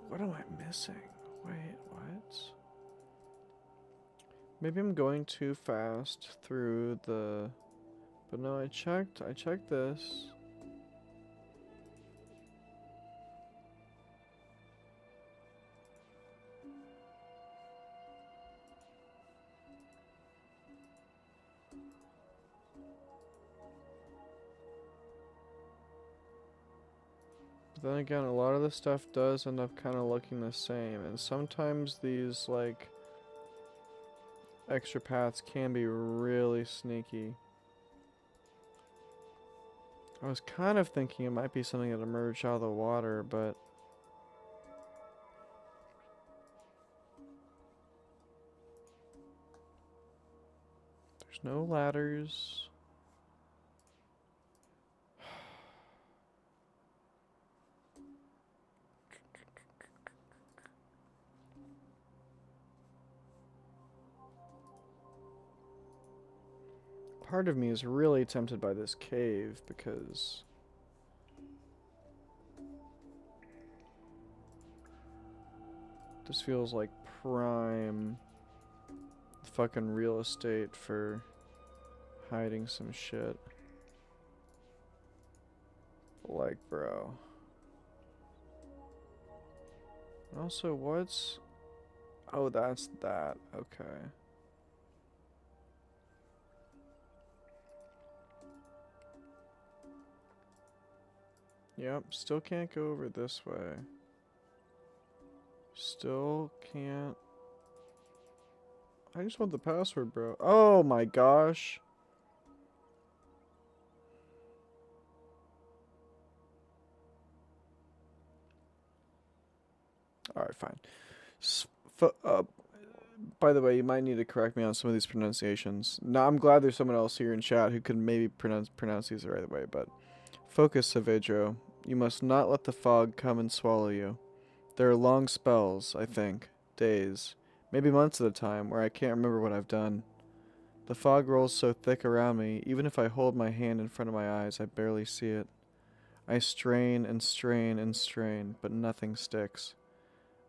What am I missing? Wait, what? Maybe I'm going too fast through the... But no, I checked this. But then again, a lot of the stuff does end up kind of looking the same, and sometimes these, like, extra paths can be really sneaky. I was kind of thinking it might be something that emerged out of the water, but there's no ladders. Part of me is really tempted by this cave because this feels like prime fucking real estate for hiding some shit. Like, bro. Also, what's... Oh, that's that. Okay. Yep, still can't go over this way. Still can't... I just want the password, bro. Oh my gosh. Alright, fine. By the way, you might need to correct me on some of these pronunciations. Now, I'm glad there's someone else here in chat who can maybe pronounce these the right way, but... Focus, Saavedro. You must not let the fog come and swallow you. There are long spells, I think. Days. Maybe months at a time, where I can't remember what I've done. The fog rolls so thick around me, even if I hold my hand in front of my eyes, I barely see it. I strain and strain and strain, but nothing sticks.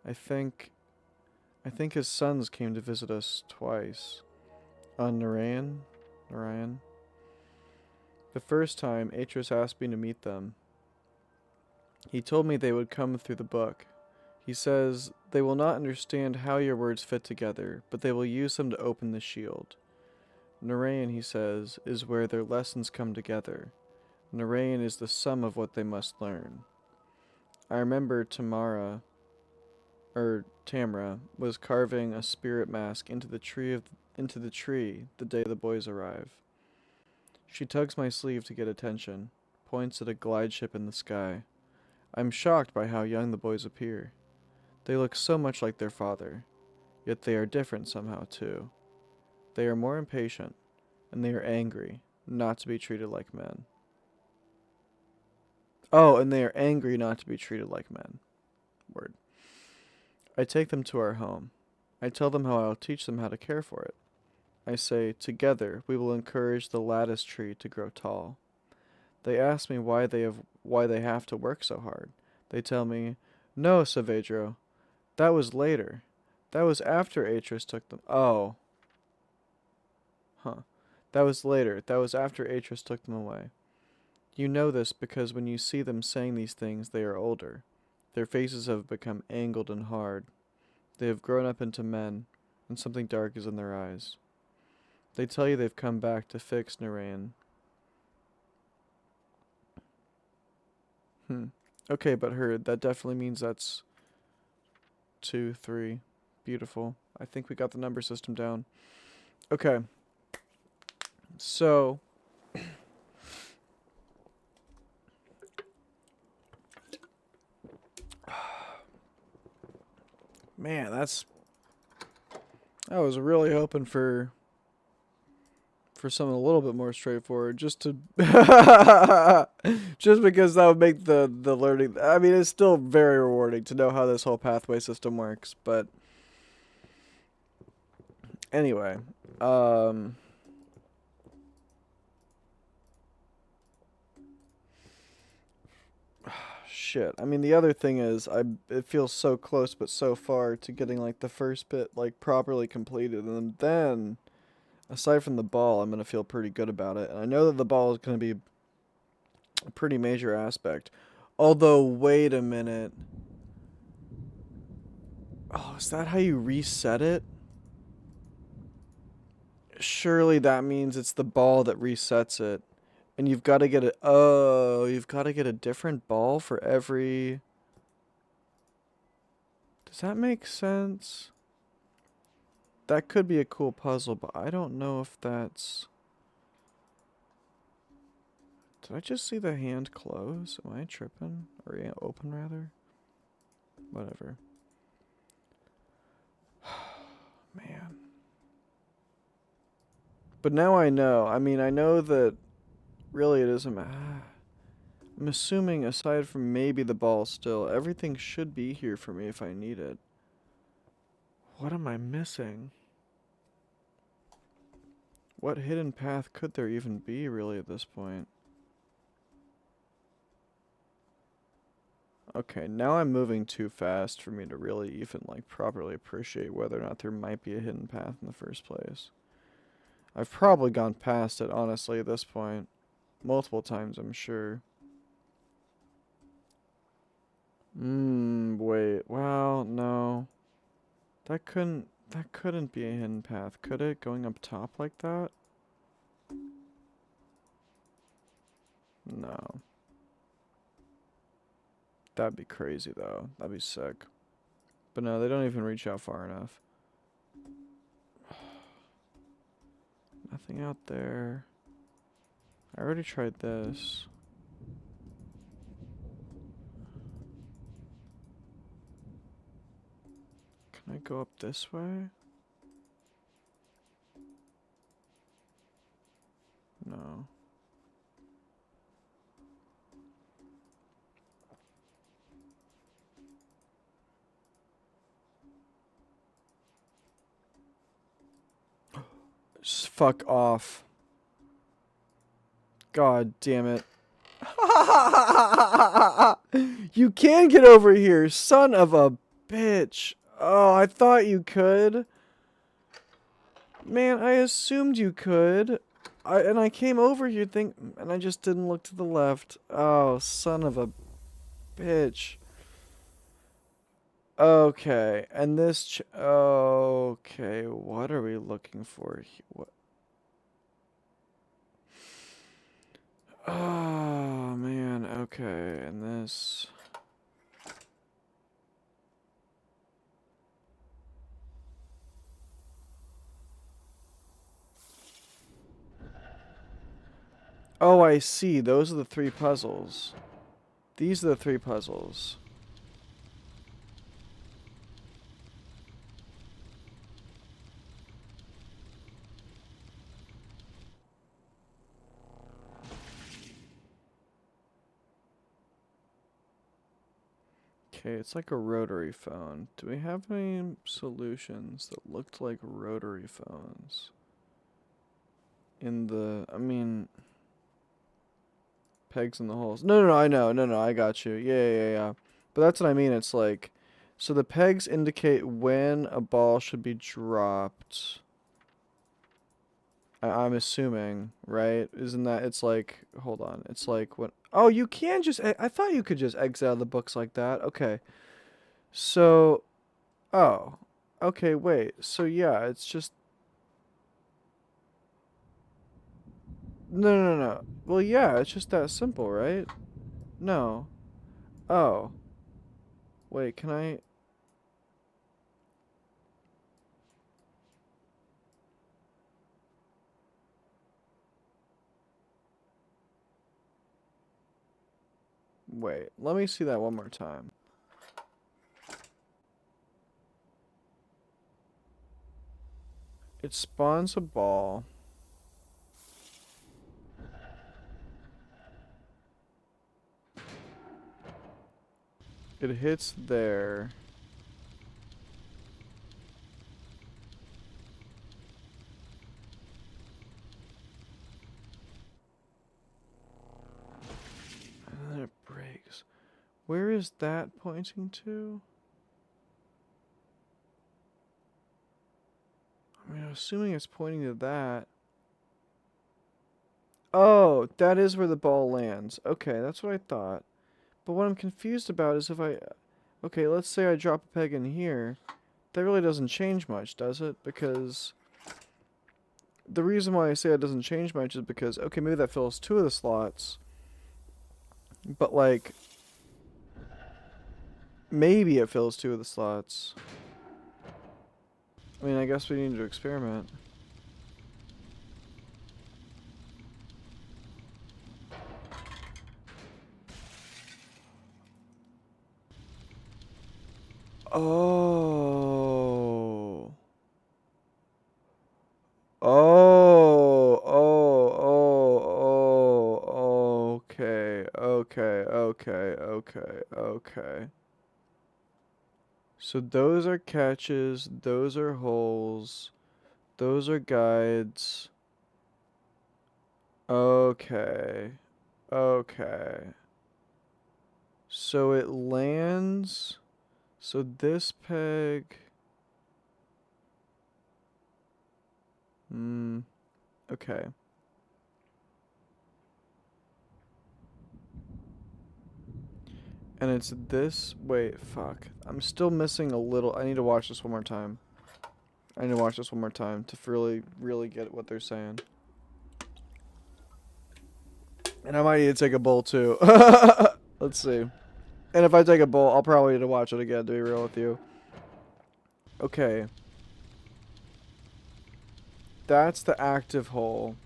I think his sons came to visit us twice. On Narayan? The first time, Atris asked me to meet them. He told me they would come through the book. He says, they will not understand how your words fit together, but they will use them to open the shield. Narayan, he says, is where their lessons come together. Narayan is the sum of what they must learn. I remember Tamra was carving a spirit mask into the tree the day the boys arrive. She tugs my sleeve to get attention, points at a glide ship in the sky. I'm shocked by how young the boys appear. They look so much like their father, yet they are different somehow too. They are more impatient, and they are angry not to be treated like men. Oh, and they are angry not to be treated like men. Word. I take them to our home. I tell them how I'll teach them how to care for it. I say, together we will encourage the lattice tree to grow tall. They ask me why they have to work so hard. They tell me, no, Saavedro, that was later. That was after Atris took them. Oh. Huh. That was later. That was after Atris took them away. You know this because when you see them saying these things, they are older. Their faces have become angled and hard. They have grown up into men, and something dark is in their eyes. They tell you they've come back to fix Narayan. Okay, but that definitely means that's 2, 3. Beautiful. I think we got the number system down. Okay. So... Man, I was really hoping for something a little bit more straightforward, just to just because that would make the learning. I mean, it's still very rewarding to know how this whole pathway system works, but anyway, shit. I mean, the other thing is, it feels so close but so far to getting like the first bit like properly completed, and then aside from the ball, I'm gonna feel pretty good about it. And I know that the ball is gonna be a pretty major aspect. Although, wait a minute. Oh, is that how you reset it? Surely that means it's the ball that resets it, And you've got to get a... Oh, you've got to get a different ball for every... Does that make sense? That could be a cool puzzle, but I don't know if that's... Did I just see the hand close? Am I tripping? Or yeah, open, rather? Whatever. Man. But now I know. I mean, I know that really it doesn't matter. I'm assuming, aside from maybe the ball still, everything should be here for me if I need it. What am I missing? What hidden path could there even be, really, at this point? Okay, now I'm moving too fast for me to really even, like, properly appreciate whether or not there might be a hidden path in the first place. I've probably gone past it, honestly, at this point. Multiple times, I'm sure. Wait. Well, no. That couldn't be a hidden path, could it? Going up top like that? No. That'd be crazy, though. That'd be sick. But no, they don't even reach out far enough. Nothing out there. I already tried this. Can I go up this way? No. Just fuck off. God damn it. You can get over here, son of a bitch. Oh, I thought you could. Man, I assumed you could. I came over here and I just didn't look to the left. Oh, son of a bitch. Okay, and this okay, what are we looking for here? What? Oh, man, okay, and this... Oh, I see. Those are the 3 puzzles. These are the 3 puzzles. Okay, it's like a rotary phone. Do we have any solutions that looked like rotary phones? In the... I mean... Pegs in the holes. No, I know. No, I got you. Yeah. But that's what I mean. It's like... So the pegs indicate when a ball should be dropped. I'm assuming, right? Isn't that... It's like... Hold on. It's like what... Oh, you can just... I thought you could just exile the books like that. Okay. So... Oh. Okay, wait. So yeah, it's just... No. Well, yeah, it's just that simple, right? No. Oh. Wait, can I... Wait, let me see that one more time. It spawns a ball. It hits there. And then it breaks. Where is that pointing to? I mean, I'm assuming it's pointing to that. Oh, that is where the ball lands. Okay, that's what I thought. But what I'm confused about is if I... Okay, let's say I drop a peg in here. That really doesn't change much, does it? Because the reason why I say it doesn't change much is because, okay, maybe that fills 2 of the slots. But, like, maybe it fills 2 of the slots. I mean, I guess we need to experiment. Oh. Oh, okay, okay. So those are catches, those are holes, those are guides. Okay, okay. So it lands, so this peg, okay. And it's this, wait, fuck. I'm still missing a little, I need to watch this one more time. I need to watch this one more time to really, really get what they're saying. And I might need to take a bowl too. Let's see. And if I take a bowl, I'll probably need to watch it again, to be real with you. Okay. That's the active hole.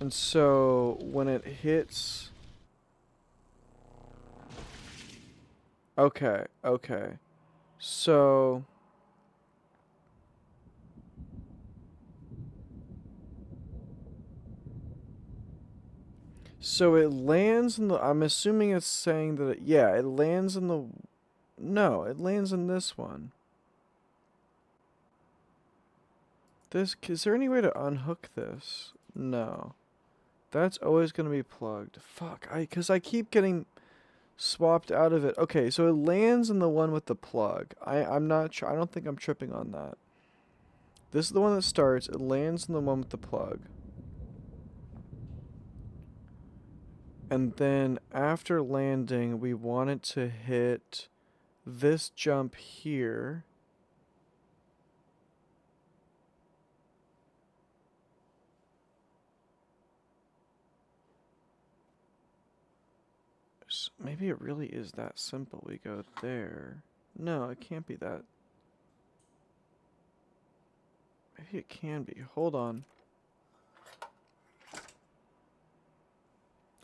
And so, when it hits... Okay, okay. So... So it lands in the... I'm assuming it's saying that yeah, it lands in the... No, it lands in this one. This... Is there any way to unhook this? No. That's always going to be plugged. Fuck, because I keep getting swapped out of it. Okay, so it lands in the one with the plug. I'm not... I don't think I'm tripping on that. This is the one that starts. It lands in the one with the plug. And then after landing, we want it to hit this jump here. So maybe it really is that simple. We go there. No, it can't be that. Maybe it can be. Hold on.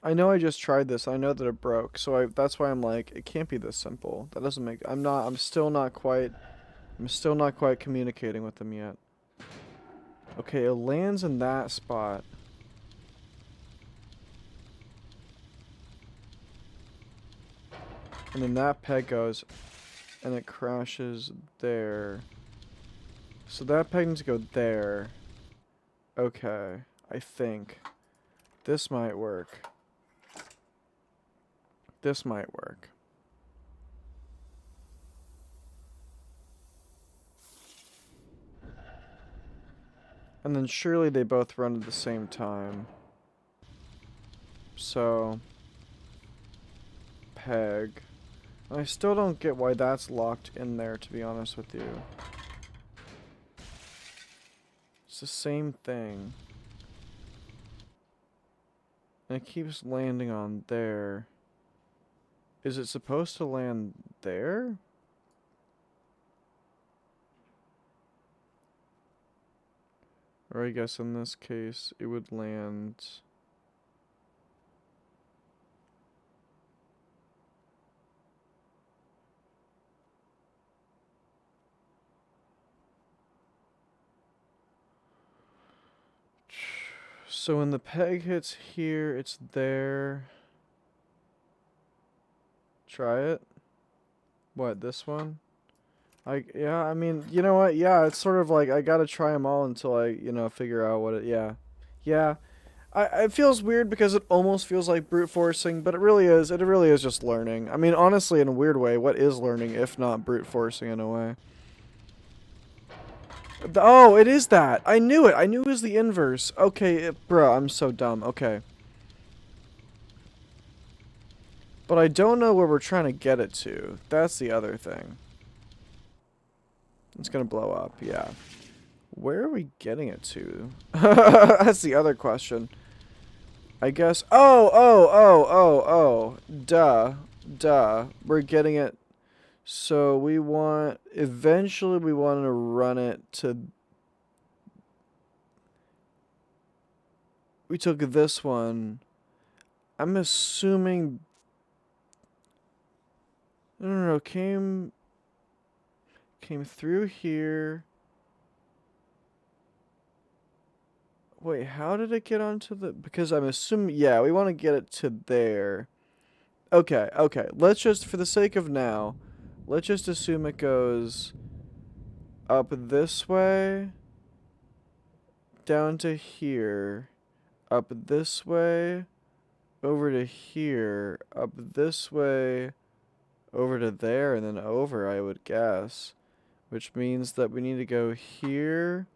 I know I just tried this. I know that it broke. So that's why I'm like, it can't be this simple. That doesn't make... I'm still not quite communicating with them yet. Okay, it lands in that spot. And then that peg goes, and it crashes there. So that peg needs to go there. Okay, I think. This might work. This might work. And then surely they both run at the same time. So... Peg. I still don't get why that's locked in there, to be honest with you. It's the same thing. And it keeps landing on there. Is it supposed to land there? Or I guess in this case, it would land... So when the peg hits here, it's there. Try it. What, this one? Yeah, I mean, you know what? Yeah, it's sort of like I gotta try them all until I, figure out what it, yeah. Yeah. It feels weird because it almost feels like brute forcing, but it really is just learning. I mean, honestly, in a weird way, what is learning if not brute forcing in a way? Oh, it is that. I knew it. I knew it was the inverse. Okay, bruh, I'm so dumb. Okay. But I don't know where we're trying to get it to. That's the other thing. It's gonna blow up, yeah. Where are we getting it to? That's the other question. I guess. Oh. Duh. We're getting it. So we want. Eventually, we want to run it to. We took this one. I'm assuming. No. Came through here. Wait, how did it get onto the... Because I'm assuming... Yeah, we want to get it to there. Okay. Let's just, for the sake of now, let's just assume it goes up this way, down to here, up this way, over to here, up this way, over to there, and then over, I would guess. Which means that we need to go here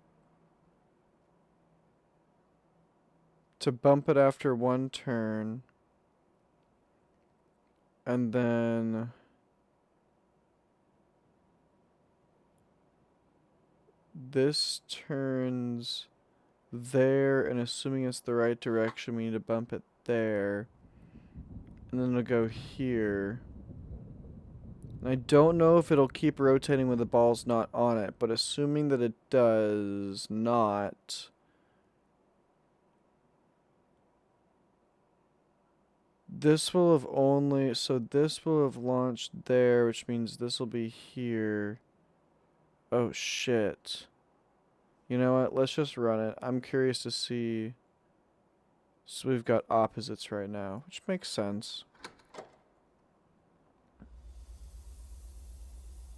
to bump it after one turn. And then this turns there, and assuming it's the right direction, we need to bump it there. And then it'll go here. And I don't know if it'll keep rotating when the ball's not on it, but assuming that it does not... This will have only... So this will have launched there, which means this will be here. Oh, shit. You know what? Let's just run it. I'm curious to see... So we've got opposites right now, which makes sense.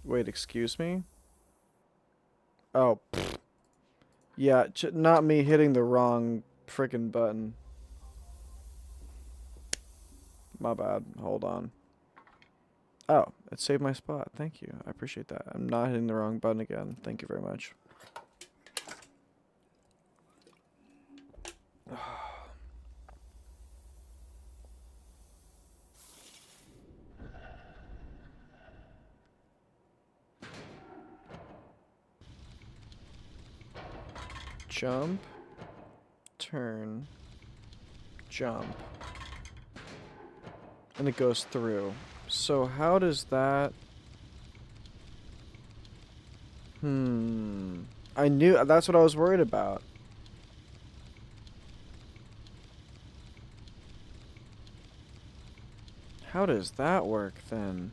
Wait, excuse me? Oh, pfft. Yeah, not me hitting the wrong frickin' button. My bad. Hold on. Oh, it saved my spot. Thank you. I appreciate that. I'm not hitting the wrong button again. Thank you very much. Jump. Turn. Jump. And it goes through. So how does that... I knew... That's what I was worried about. How does that work, then?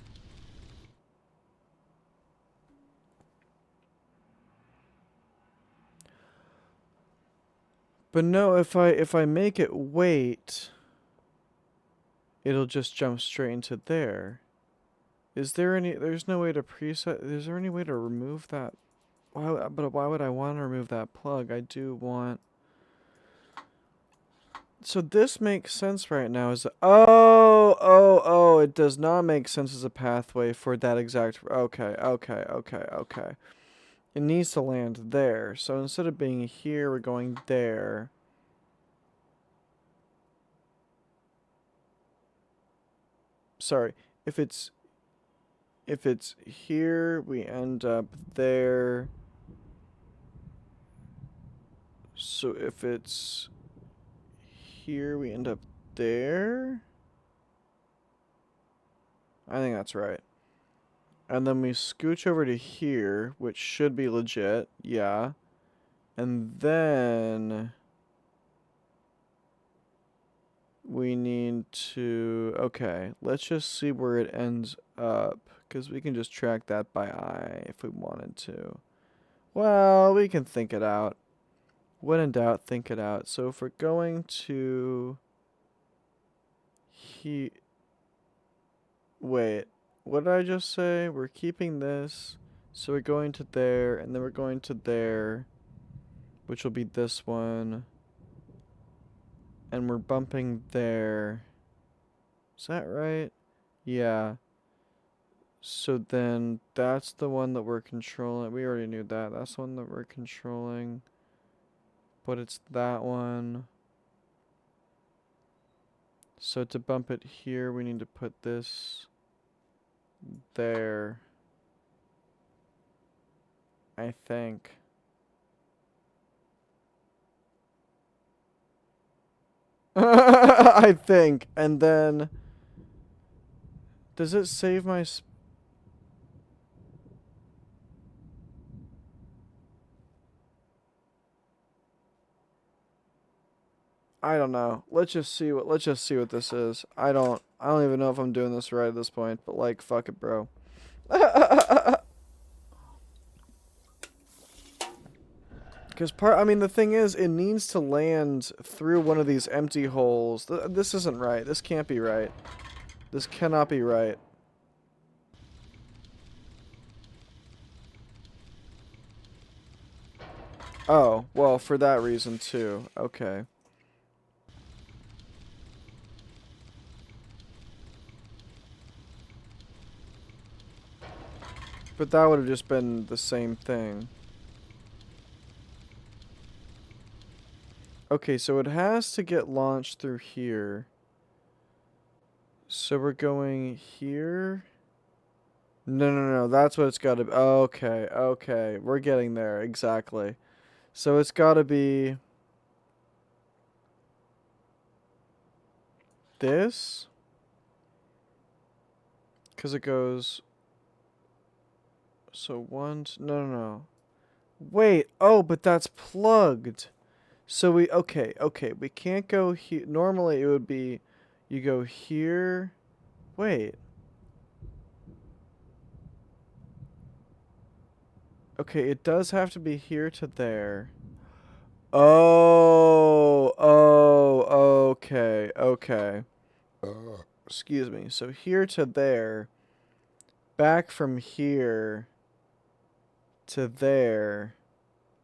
But no, if I make it wait... It'll just jump straight into there. Is there any... There's no way to preset... Is there any way to remove that? But why would I want to remove that plug? I do want... So this makes sense right now. Oh, it does not make sense as a pathway for that exact... Okay. It needs to land there. So instead of being here, we're going there. Sorry, if it's here, we end up there. So if it's here, we end up there. I think that's right. And then we scooch over to here, which should be legit, yeah. And then we need to... Okay, let's just see where it ends up, because we can just track that by eye if we wanted to. Well, we can think it out. When in doubt, think it out. So if we're going to... Wait, what did I just say? We're keeping this, so we're going to there, and then we're going to there, which will be this one. And we're bumping there. Is that right? Yeah. So then that's the one that we're controlling. We already knew that. That's the one that we're controlling. But it's that one. So to bump it here, we need to put this there. I think. I think. And then... Does it save my... I don't know. Let's just see what this is. I don't even know if I'm doing this right at this point, but like fuck it, bro. Cuz the thing is it needs to land through one of these empty holes. This isn't right. This can't be right. This cannot be right. Oh, well, for that reason too. Okay. But that would have just been the same thing. Okay, so it has to get launched through here. So we're going here. No, that's what it's got to be. Okay, we're getting there, exactly. So it's got to be this. Because it goes... So no. Wait, oh, but that's plugged. So okay, we can't go here. Normally it would be, you go here. Wait. Okay, it does have to be here to there. Okay. Excuse me. So here to there. Back from here to there,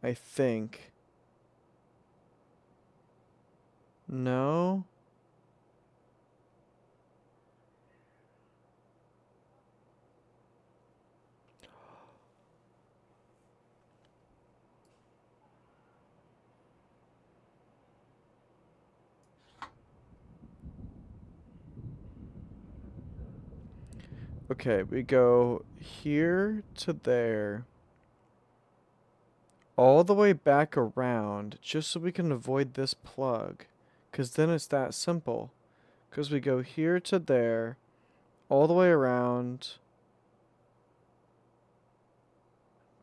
I think. No? Okay, we go here to there. All the way back around, just so we can avoid this plug. Because then it's that simple. Because we go here to there, all the way around.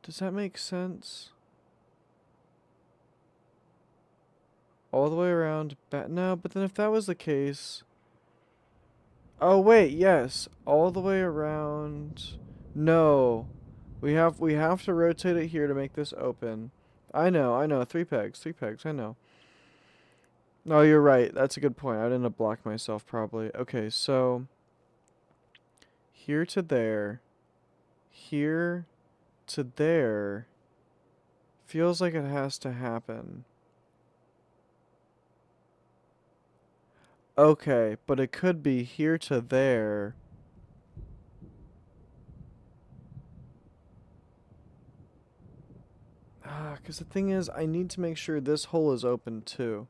Does that make sense? All the way around, back. No, but then if that was the case... Oh, wait, yes. All the way around... No. We have to rotate it here to make this open. I know. 3 pegs, I know. No, you're right. That's a good point. I didn't have blocked myself probably. Okay, so... Here to there. Here to there. Feels like it has to happen. Okay, but it could be here to there. Because the thing is, I need to make sure this hole is open too.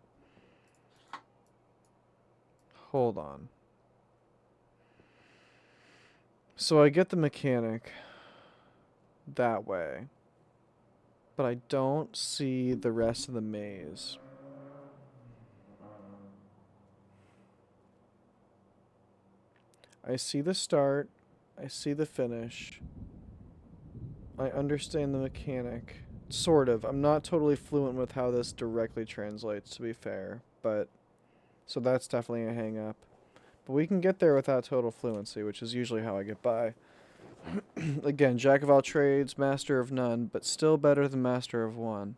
Hold on. So I get the mechanic that way. But I don't see the rest of the maze. I see the start. I see the finish. I understand the mechanic. Sort of. I'm not totally fluent with how this directly translates, to be fair. But, so that's definitely a hang up. But we can get there without total fluency, which is usually how I get by. Again, jack of all trades, master of none, but still better than master of one.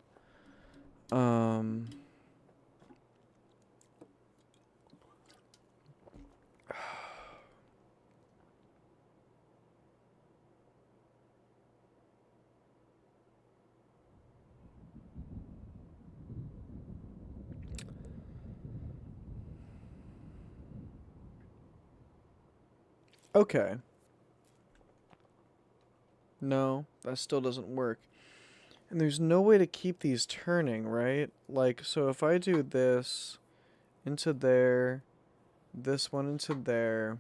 Okay. No, that still doesn't work. And there's no way to keep these turning, right? Like, so if I do this into there, this one into there.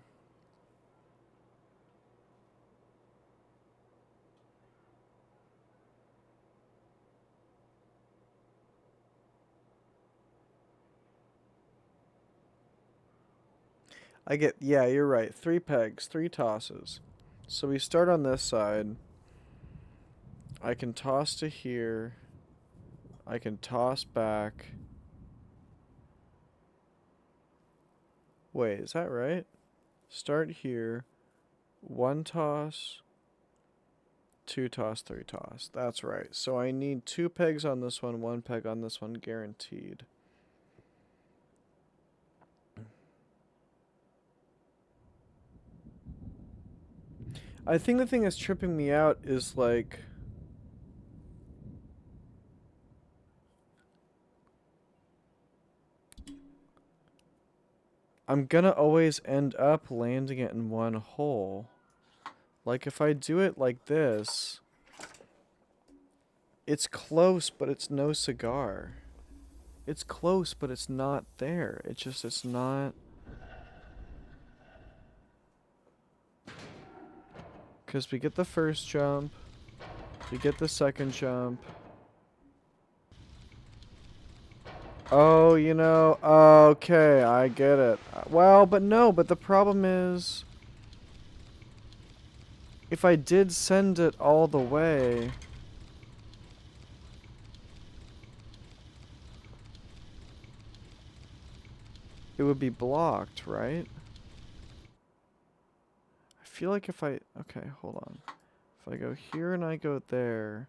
I get, yeah, you're right. 3 pegs, 3 tosses. So we start on this side. I can toss to here. I can toss back. Wait, is that right? Start here. 1 toss. 2 toss, 3 toss. That's right. So I need 2 pegs on this one, 1 peg on this one, guaranteed. I think the thing that's tripping me out is like... I'm gonna always end up landing it in one hole. Like if I do it like this, it's close, but it's no cigar. It's close, but it's not there. It's not... Because we get the first jump, we get the second jump. Oh, you know, okay, I get it. Well, but no, but the problem is... If I did send it all the way... It would be blocked, right? I feel like if I... Okay, hold on. If I go here and I go there...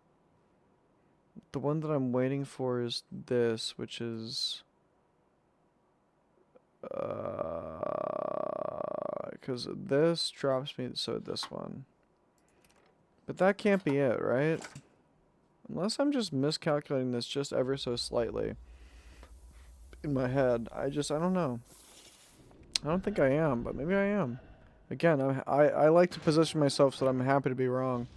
The one that I'm waiting for is this, which is... Because this drops me, so this one. But that can't be it, right? Unless I'm just miscalculating this just ever so slightly. In my head. I don't know. I don't think I am, but maybe I am. Again, I like to position myself so that I'm happy to be wrong.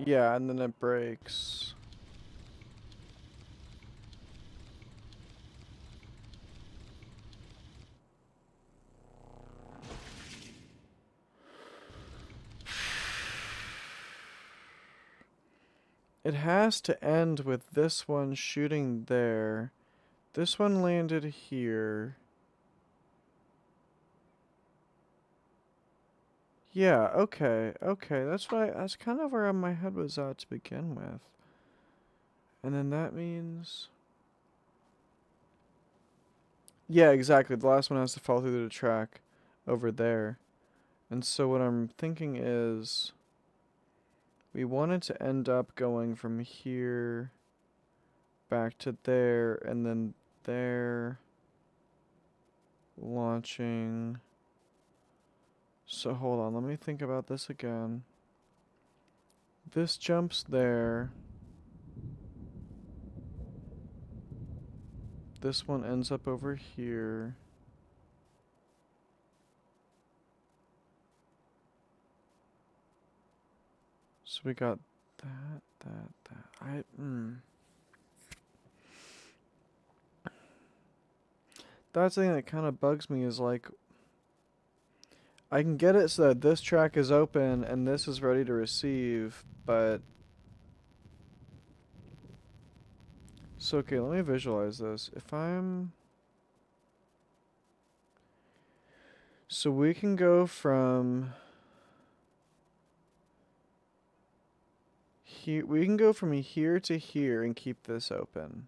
Yeah, and then it breaks. It has to end with this one shooting there. This one landed here. Yeah, okay, okay. That's kind of where my head was at to begin with. And then that means... Yeah, exactly. The last one has to fall through the track over there. And so what I'm thinking is... We wanted to end up going from here back to there, and then there, launching. So hold on, let me think about this again. This jumps there. This one ends up over here. So we got that. That's the thing that kind of bugs me is like, I can get it so that this track is open and this is ready to receive, but... So, okay, let me visualize this. If I'm... So we can go from... Here, we can go from here to here and keep this open.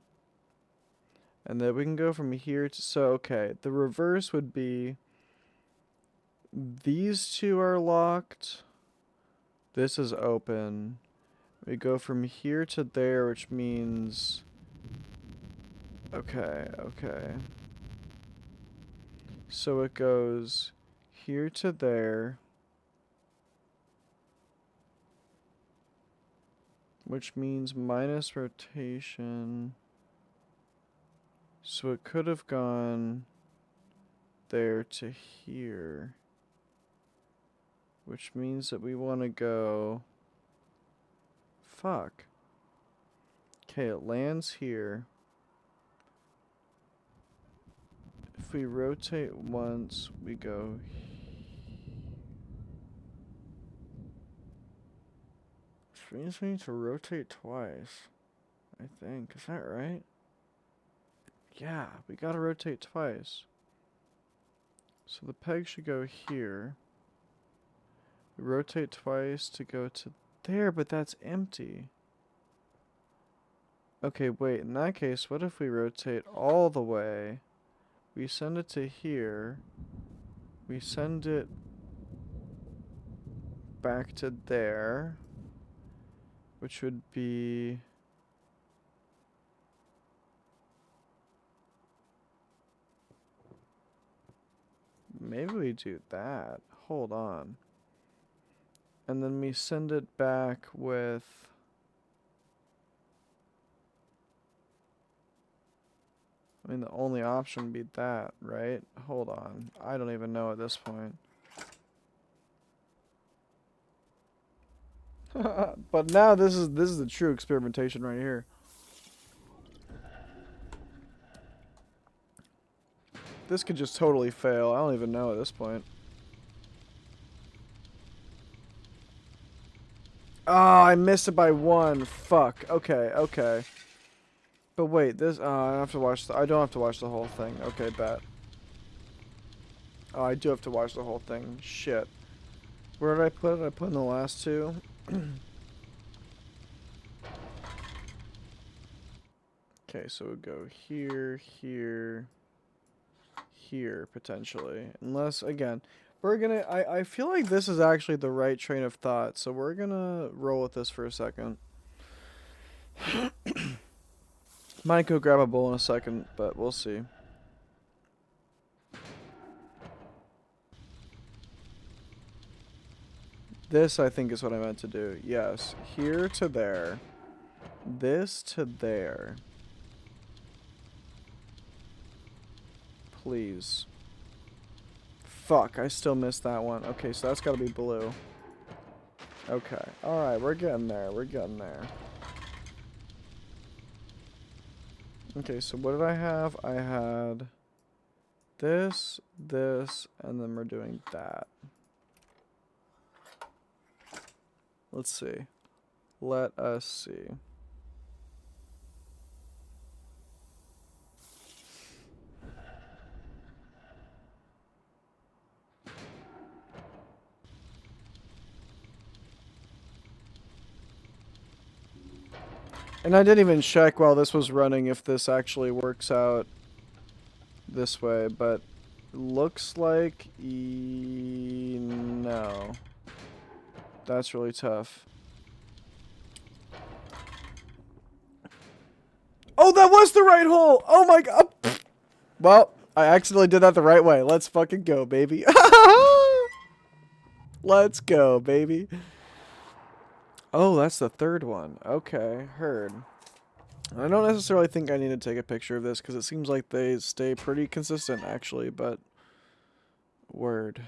And then we can go from here to... So, okay, the reverse would be... These two are locked. This is open. We go from here to there, which means... Okay, okay. So it goes here to there. Which means minus rotation. So it could have gone there to here. Which means that we want to go... Fuck. Okay, it lands here. if we rotate once, we go... Which means we need to rotate twice, I think. Is that right? Yeah, we gotta rotate twice. So the peg should go here. We rotate twice to go to there, but that's empty. Okay, wait, in that case, what if we rotate all the way? We send it to here. We send it back to there, which would be... Maybe we do that. Hold on. And then we send it back with... I mean, the only option would be that, right? Hold on. I don't even know at this point. But now this is the true experimentation right here. This could just totally fail. I don't even know at this point. Ah, I missed it by one. Fuck. Okay, okay. But wait, this. I don't have to watch. I don't have to watch the whole thing. Okay, bet. Oh, I do have to watch the whole thing. Shit. Where did I put it? I put in the last two. Okay, so we go here, here, here, potentially. Unless, again, we're gonna... I feel like this is actually the right train of thought, so we're gonna roll with this for a second. Might go grab a bowl in a second, but we'll see. This, I think, is what I meant to do. Yes. Here to there. This to there. Please. Fuck, I still missed that one. Okay, so that's gotta be blue. Okay. Alright, we're getting there. We're getting there. Okay, so what did I have? I had this, this, and then we're doing that. Let's see. Let us see. And I didn't even check while this was running if this actually works out this way, but looks like no. That's really tough. Oh, that was the right hole! Oh my god! Well, I accidentally did that the right way. Let's fucking go, baby. Let's go, baby. Oh, that's the third one. Okay, heard. I don't necessarily think I need to take a picture of this because it seems like they stay pretty consistent, actually, but... Word.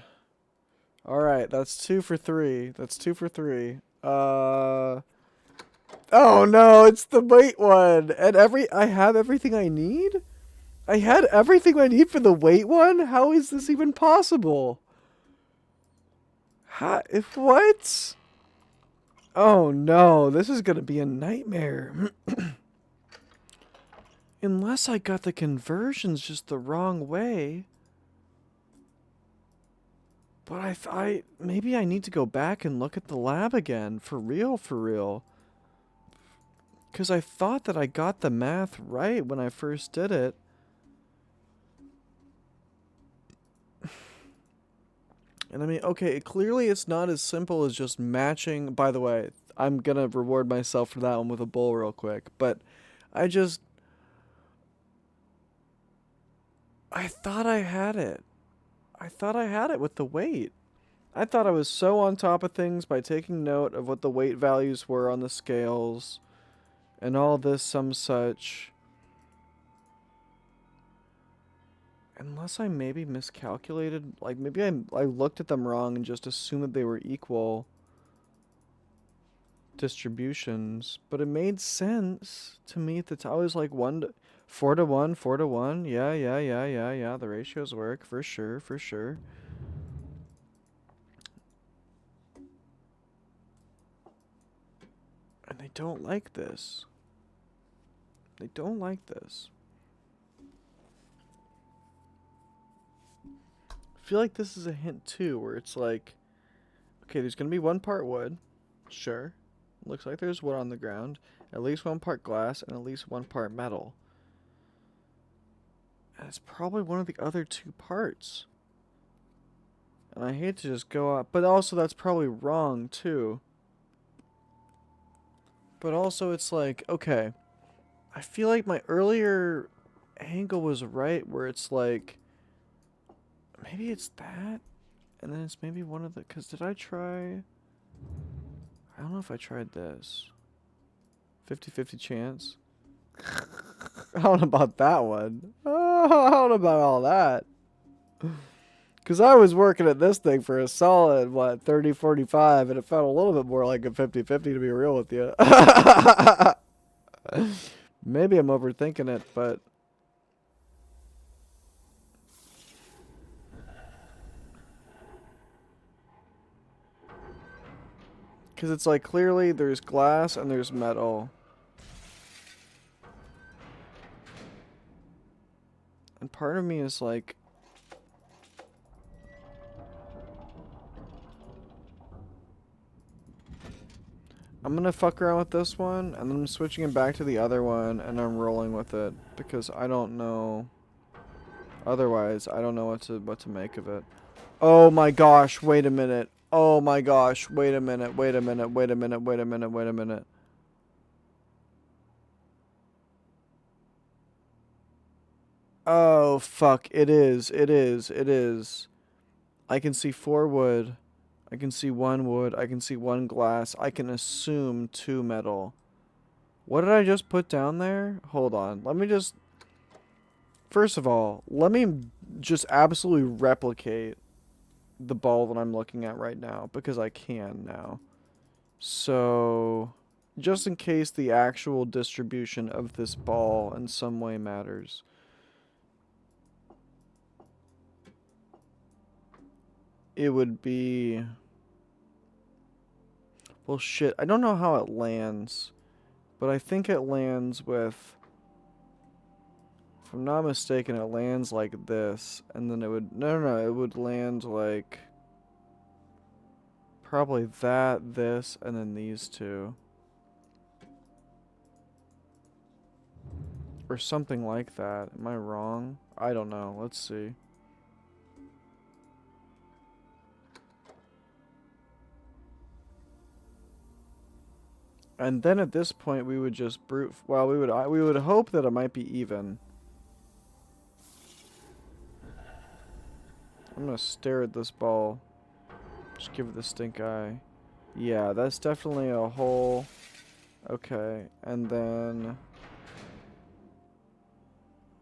Alright, that's 2 for 3. That's 2 for 3. Oh no, it's the weight one! And I have everything I need? I had everything I need for the weight one? How is this even possible? What? Oh no, this is gonna be a nightmare. Unless I got the conversions just the wrong way. But maybe I need to go back and look at the lab again. For real, for real. Because I thought that I got the math right when I first did it. And I mean, okay, clearly it's not as simple as just matching. By the way, I'm going to reward myself for that one with a bowl real quick. But I thought I had it. I thought I had it with the weight. I thought I was so on top of things by taking note of what the weight values were on the scales. And all this, some such. Unless I maybe miscalculated, like maybe I looked at them wrong and just assumed that they were equal distributions, but it made sense to me at the time. I was like 4 to 1, 4 to 1. Yeah, yeah, yeah, yeah, yeah. The ratios work for sure, for sure. And they don't like this. They don't like this. I feel like this is a hint too, where it's like, okay, there's gonna be 1 part wood. Sure. Looks like there's wood on the ground. At least 1 part glass and at least 1 part metal. And it's probably one of the other 2 parts. And I hate to just go out, but also that's probably wrong too. But also it's like, okay, I feel like my earlier angle was right, where it's like, maybe it's that, and then it's maybe one of the, because did I try, I don't know if I tried this. 50-50 chance. I don't know about that one. Oh, I don't know about all that. Because I was working at this thing for a solid, 30-45, and it felt a little bit more like a 50-50 to be real with you. Maybe I'm overthinking it, but... Because it's like, clearly there's glass and there's metal. And part of me is like... I'm gonna fuck around with this one, and then I'm switching it back to the other one, and I'm rolling with it. Because I don't know... Otherwise, I don't know what to make of it. Oh my gosh, wait a minute. Oh my gosh, wait a minute, wait a minute, wait a minute, wait a minute, wait a minute. Oh, fuck, it is, it is, it is. I can see 4 wood. I can see 1 wood. I can see 1 glass. I can assume 2 metal. What did I just put down there? Hold on, let me just... First of all, let me just absolutely replicate the ball that I'm looking at right now, because I can now. So, just in case the actual distribution of this ball in some way matters. It would be... Well, shit, I don't know how it lands, but I think it lands with... If I'm not mistaken, it lands like this, and then it would... No, it would land like... Probably that, this, and then these 2. Or something like that. Am I wrong? I don't know. Let's see. And then at this point, we would just brute... Well, we would hope that it might be even. I'm gonna stare at this ball. Just give it the stink eye. Yeah, that's definitely a hole. Okay, and then...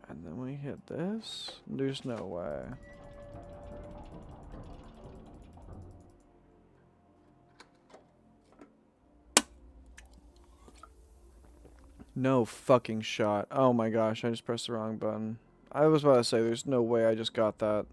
And then we hit this? There's no way. No fucking shot. Oh my gosh, I just pressed the wrong button. I was about to say, there's no way I just got that.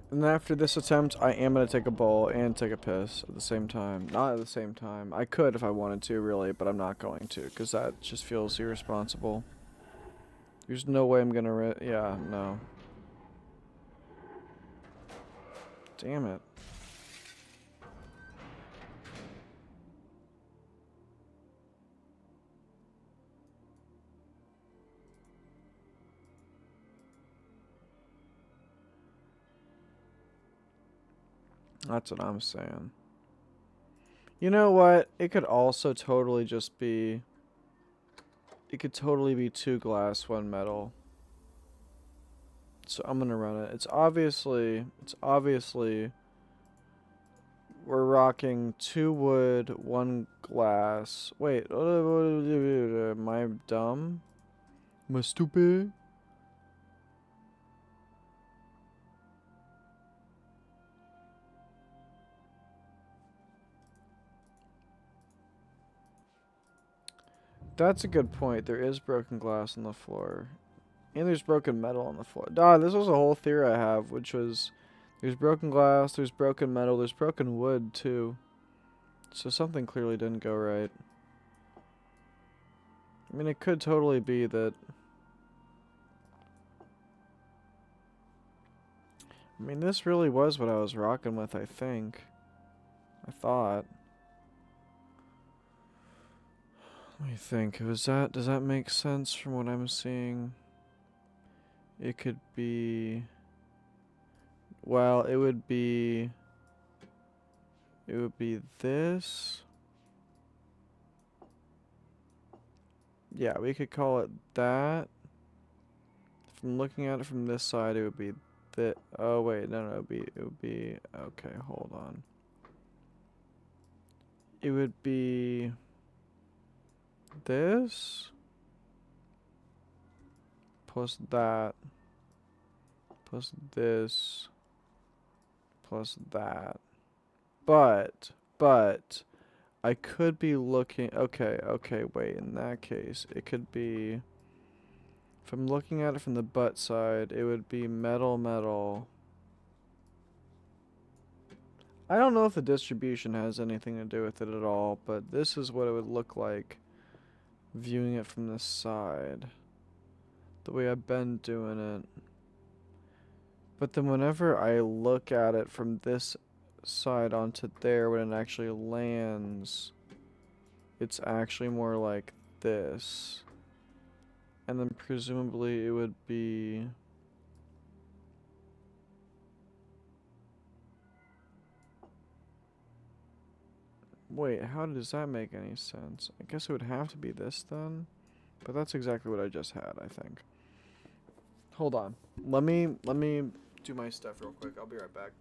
And after this attempt, I am going to take a bowl and take a piss at the same time. Not at the same time. I could if I wanted to, really, but I'm not going to, because that just feels irresponsible. There's no way I'm going to... Yeah, no. Damn it. That's what I'm saying. You know what? It could also totally just be... It could totally be 2 glass, 1 metal. So I'm gonna run it. It's obviously we're rocking 2 wood, 1 glass. Wait, am I dumb? Am I stupid? That's a good point. There is broken glass on the floor. And there's broken metal on the floor. This was a whole theory I have, which was there's broken glass, there's broken metal, there's broken wood too. So something clearly didn't go right. I mean, it could totally be that. I mean, this really was what I was rocking with, I think. I thought. Let me think. Does that make sense from what I'm seeing? It could be. Well, it would be this. Yeah, we could call it that. From looking at it from this side, it would be that. Oh wait, no, it would be. Okay, hold on. It would be this plus that plus this plus that. But I could be looking. Okay, wait. In that case, it could be. If I'm looking at it from the butt side, it would be metal, metal. I don't know if the distribution has anything to do with it at all, but this is what it would look like viewing it from this side. The way I've been doing it. But then whenever I look at it from this side onto there, when it actually lands, it's actually more like this. And then presumably it would be... Wait, how does that make any sense? I guess it would have to be this then? But that's exactly what I just had, I think. Hold on. Let me do my stuff real quick. I'll be right back.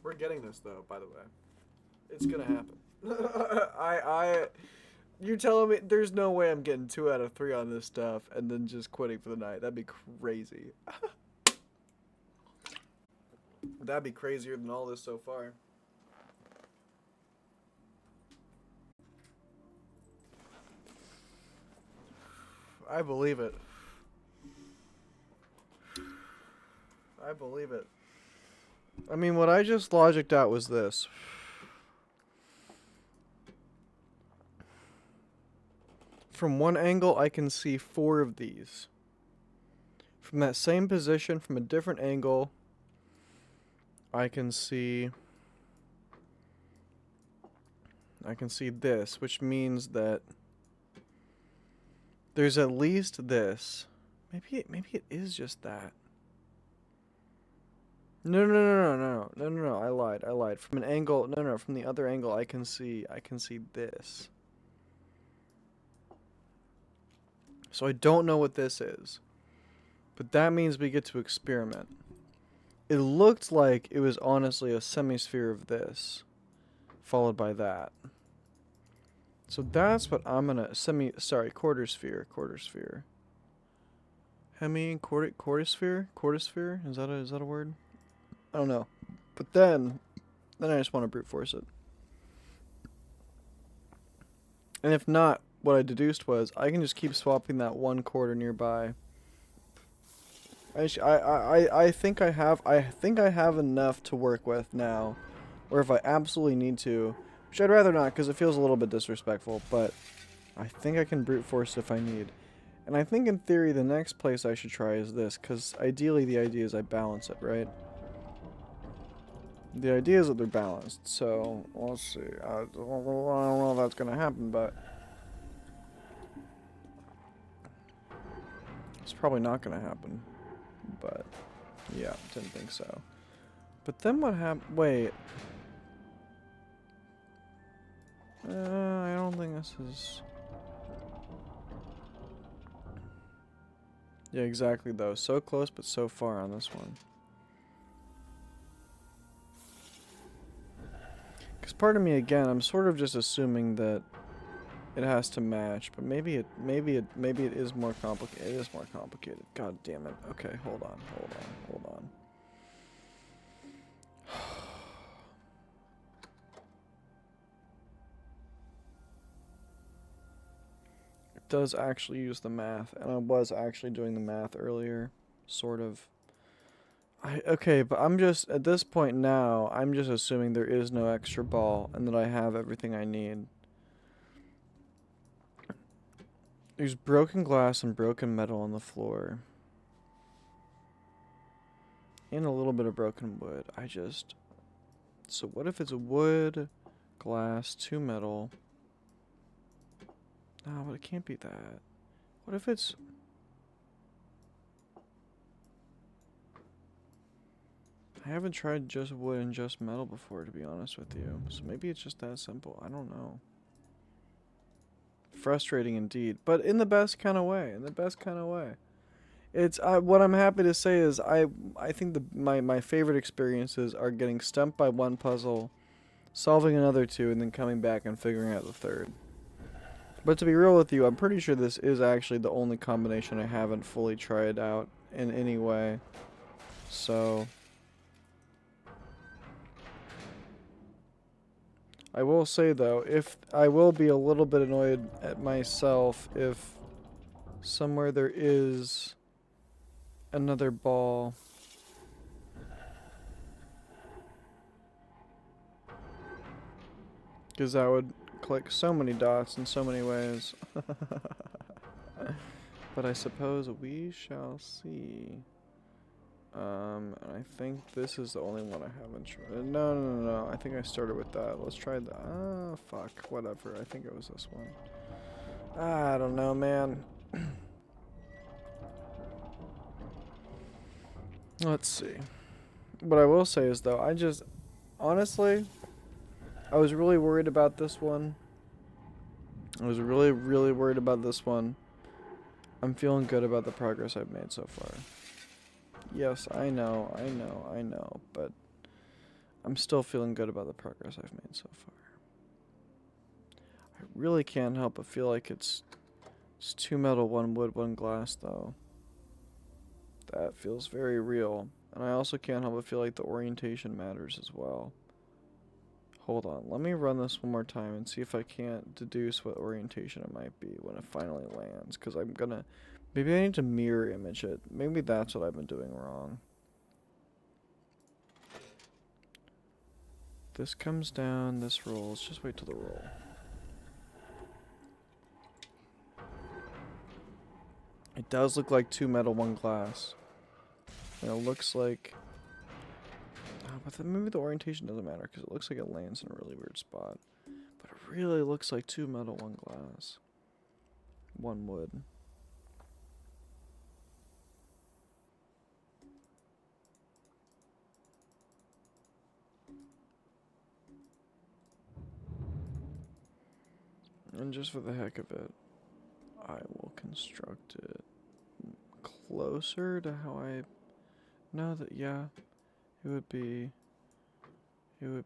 We're getting this though, by the way. It's gonna happen. You telling me there's no way I'm getting 2 out of 3 on this stuff and then just quitting for the night. That'd be crazy. That'd be crazier than all this so far. I believe it. I believe it. I mean, what I just logicked out was this. From one angle, I can see 4 of these. From that same position, from a different angle, I can see this, which means that there's at least this. Maybe it is just that. No. I lied. From an angle, no. From the other angle, I can see this. So I don't know what this is, but that means we get to experiment. It looked like it was honestly a semisphere of this, followed by that. So that's what I'm gonna quarter sphere. Quarter sphere? Is that a word? I don't know. But then I just want to brute force it. And if not, what I deduced was I can just keep swapping that 1 quarter nearby. I think I have enough to work with now, or if I absolutely need to, which I'd rather not because it feels a little bit disrespectful, but I think I can brute force if I need. And I think in theory the next place I should try is this, because ideally the idea is I balance it, right? The idea is that they're balanced, so let's see. I don't know if that's gonna happen, but it's probably not gonna happen. But yeah, didn't think so. But then what happened? Wait. I don't think this is. Yeah, exactly though. So close but so far on this one. Because part of me, again, I'm sort of just assuming that it has to match, but maybe it is more complicated. It is more complicated. God damn it. Okay, hold on. It does actually use the math, and I was actually doing the math earlier, sort of. Okay, but I'm just, at this point now, I'm just assuming there is no extra ball and that I have everything I need. There's broken glass and broken metal on the floor. And a little bit of broken wood. So what if it's wood, glass, 2 metal? No, but it can't be that. What if it's... I haven't tried just wood and just metal before, to be honest with you. So maybe it's just that simple. I don't know. Frustrating indeed, but in the best kind of way. It's what I'm happy to say is I think my favorite experiences are getting stumped by one puzzle, solving another two, and then coming back and figuring out the third. But to be real with you, I'm pretty sure this is actually the only combination I haven't fully tried out in any way. So I will say though, if I will be a little bit annoyed at myself if somewhere there is another ball. Because that would click so many dots in so many ways. But I suppose we shall see. And I think this is the only one I haven't tried. No. I think I started with that. Let's try that. Ah, fuck. Whatever. I think it was this one. I don't know, man. Let's see. What I will say is, though, honestly, I was really worried about this one. I was really, really worried about this one. I'm feeling good about the progress I've made so far. Yes, I know, but I'm still feeling good about the progress I've made so far. I really can't help but feel like it's 2 metal, 1 wood, 1 glass, though. That feels very real. And I also can't help but feel like the orientation matters as well. Hold on, let me run this one more time and see if I can't deduce what orientation it might be when it finally lands. Because maybe I need to mirror image it. Maybe that's what I've been doing wrong. This comes down, this rolls. Just wait till the roll. It does look like 2 metal, 1 glass. And it looks like... Oh, but then maybe the orientation doesn't matter because it looks like it lands in a really weird spot. But it really looks like 2 metal, 1 glass. 1 wood. And just for the heck of it, I will construct it closer to how I know that, yeah, it would be, because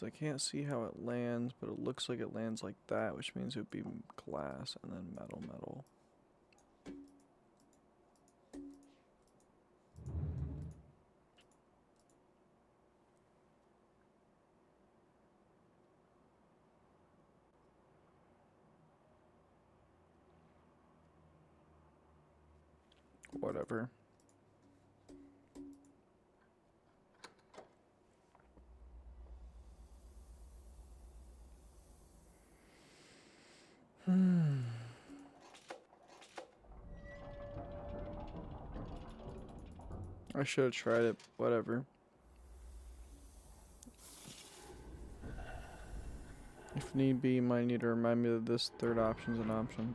I can't see how it lands, but it looks like it lands like that, which means it would be glass and then metal. Whatever. I should have tried it. Whatever. If need be, you might need to remind me that this third option is an option.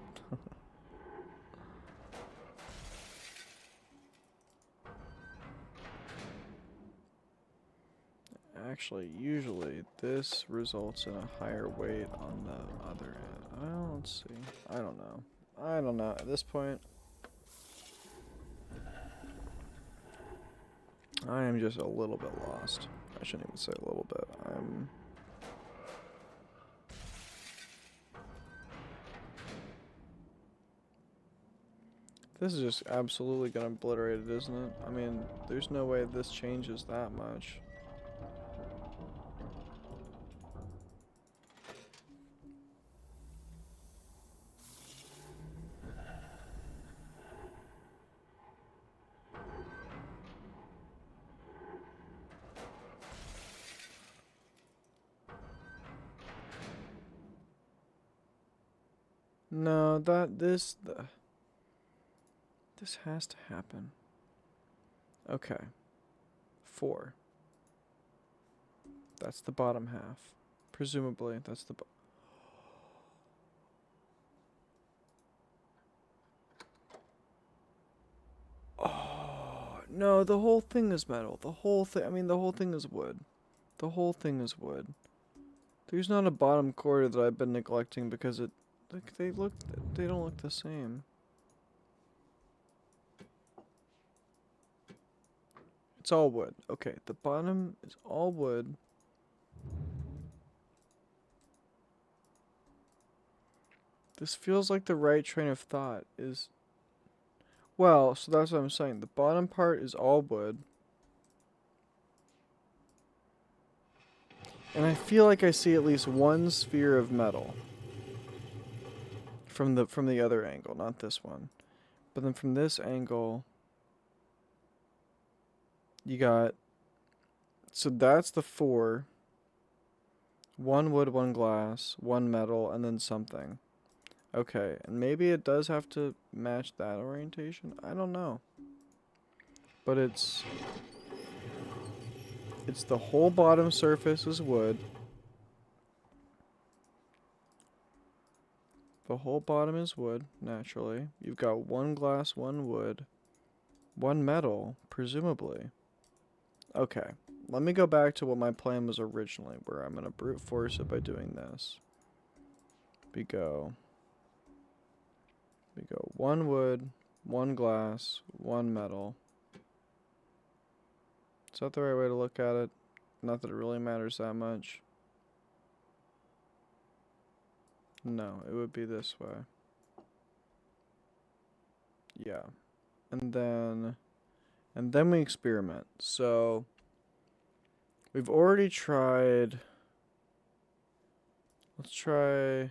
Actually, usually this results in a higher weight on the other end. Well, let's see. I don't know. I don't know. At this point, I am just a little bit lost. I shouldn't even say a little bit. This is just absolutely gonna obliterate it, isn't it? I mean, there's no way this changes that much. No, this has to happen. Okay. 4. That's the bottom half. Presumably, that's the Oh, no, the whole thing is metal. The whole thing, I mean, the whole thing is wood. The whole thing is wood. There's not a bottom quarter that I've been neglecting because they don't look the same. It's all wood. Okay, the bottom is all wood. This feels like the right train of thought is... Well, so that's what I'm saying. The bottom part is all wood. And I feel like I see at least one sphere of metal. From the other angle, not this one. But then from this angle... You got... So that's the 4. 1 wood, 1 glass, 1 metal, and then something. Okay, and maybe it does have to match that orientation? I don't know. But it's the whole bottom surface is wood. The whole bottom is wood, naturally. You've got 1 glass, 1 wood, 1 metal, presumably. Okay, let me go back to what my plan was originally, where I'm going to brute force it by doing this. We go 1 wood, 1 glass, 1 metal. Is that the right way to look at it? Not that it really matters that much. No, it would be this way. Yeah. And then we experiment. So we've already tried... Let's try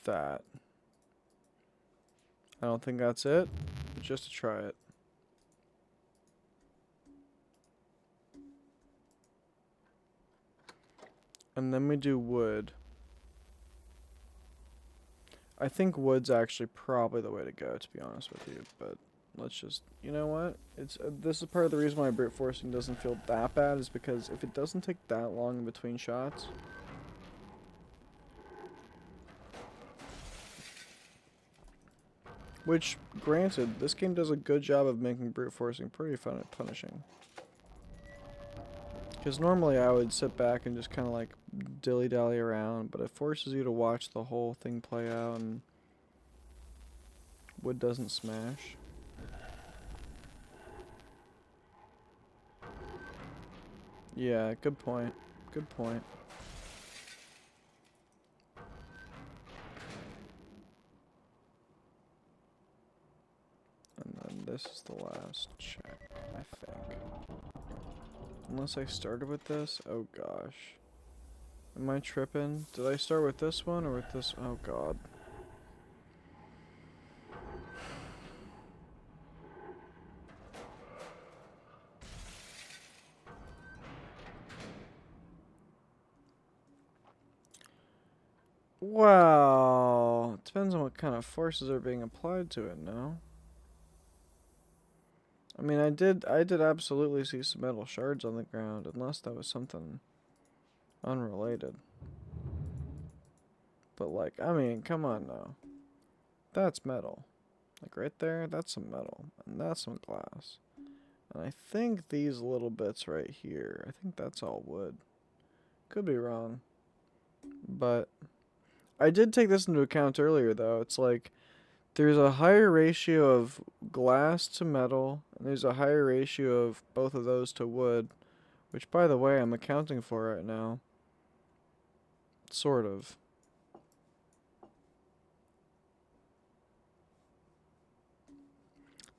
that. I don't think that's it, but just to try it. And then we do wood. I think wood's actually probably the way to go, to be honest with you, but let's just, you know what? This is part of the reason why brute forcing doesn't feel that bad, is because if it doesn't take that long in between shots, which, granted, this game does a good job of making brute forcing pretty fun and punishing. Because normally I would sit back and just kind of like dilly-dally around, but it forces you to watch the whole thing play out, and wood doesn't smash. Yeah, good point. Good point. And then this is the last check, I think. Unless I started with this? Oh gosh. Am I tripping? Did I start with this one or with this? Oh god. Well, it depends on what kind of forces are being applied to it, no? I mean, I did absolutely see some metal shards on the ground, unless that was something unrelated. But like, I mean, come on now. That's metal. Like right there, that's some metal. And that's some glass. And I think these little bits right here, I think that's all wood. Could be wrong. But I did take this into account earlier, though. It's like there's a higher ratio of glass to metal, and there's a higher ratio of both of those to wood, which, by the way, I'm accounting for right now. Sort of.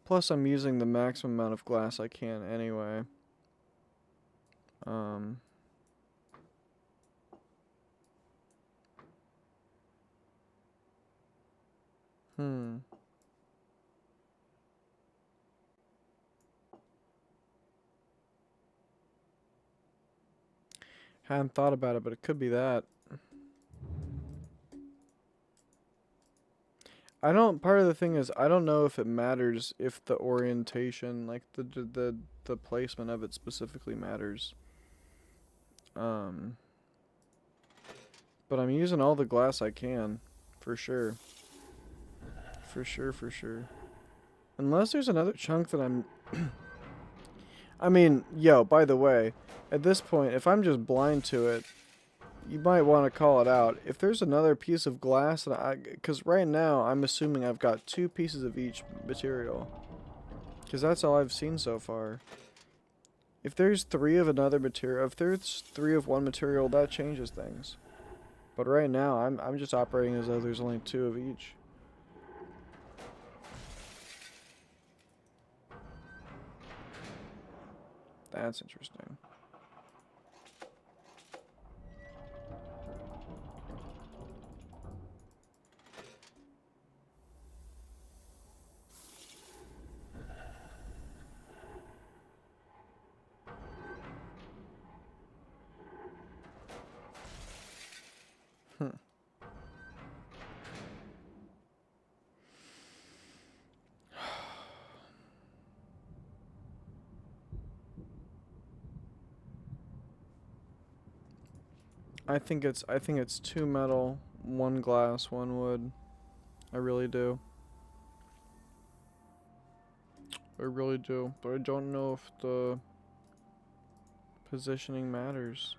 Plus, I'm using the maximum amount of glass I can anyway. Hmm. Hadn't thought about it, but it could be that. Part of the thing is, I don't know if it matters if the orientation, like the placement of it specifically matters. But I'm using all the glass I can, for sure. For sure, for sure. Unless there's another chunk that I'm... I mean, yo, by the way, at this point, if I'm just blind to it, you might want to call it out. If there's another piece of glass, because right now I'm assuming I've got 2 pieces of each material. Because that's all I've seen so far. If there's 3 of another material, if there's 3 of one material, that changes things. But right now, I'm just operating as though there's only 2 of each. That's interesting. I think it's 2 metal, 1 glass, 1 wood. I really do. I really do. But I don't know if the positioning matters.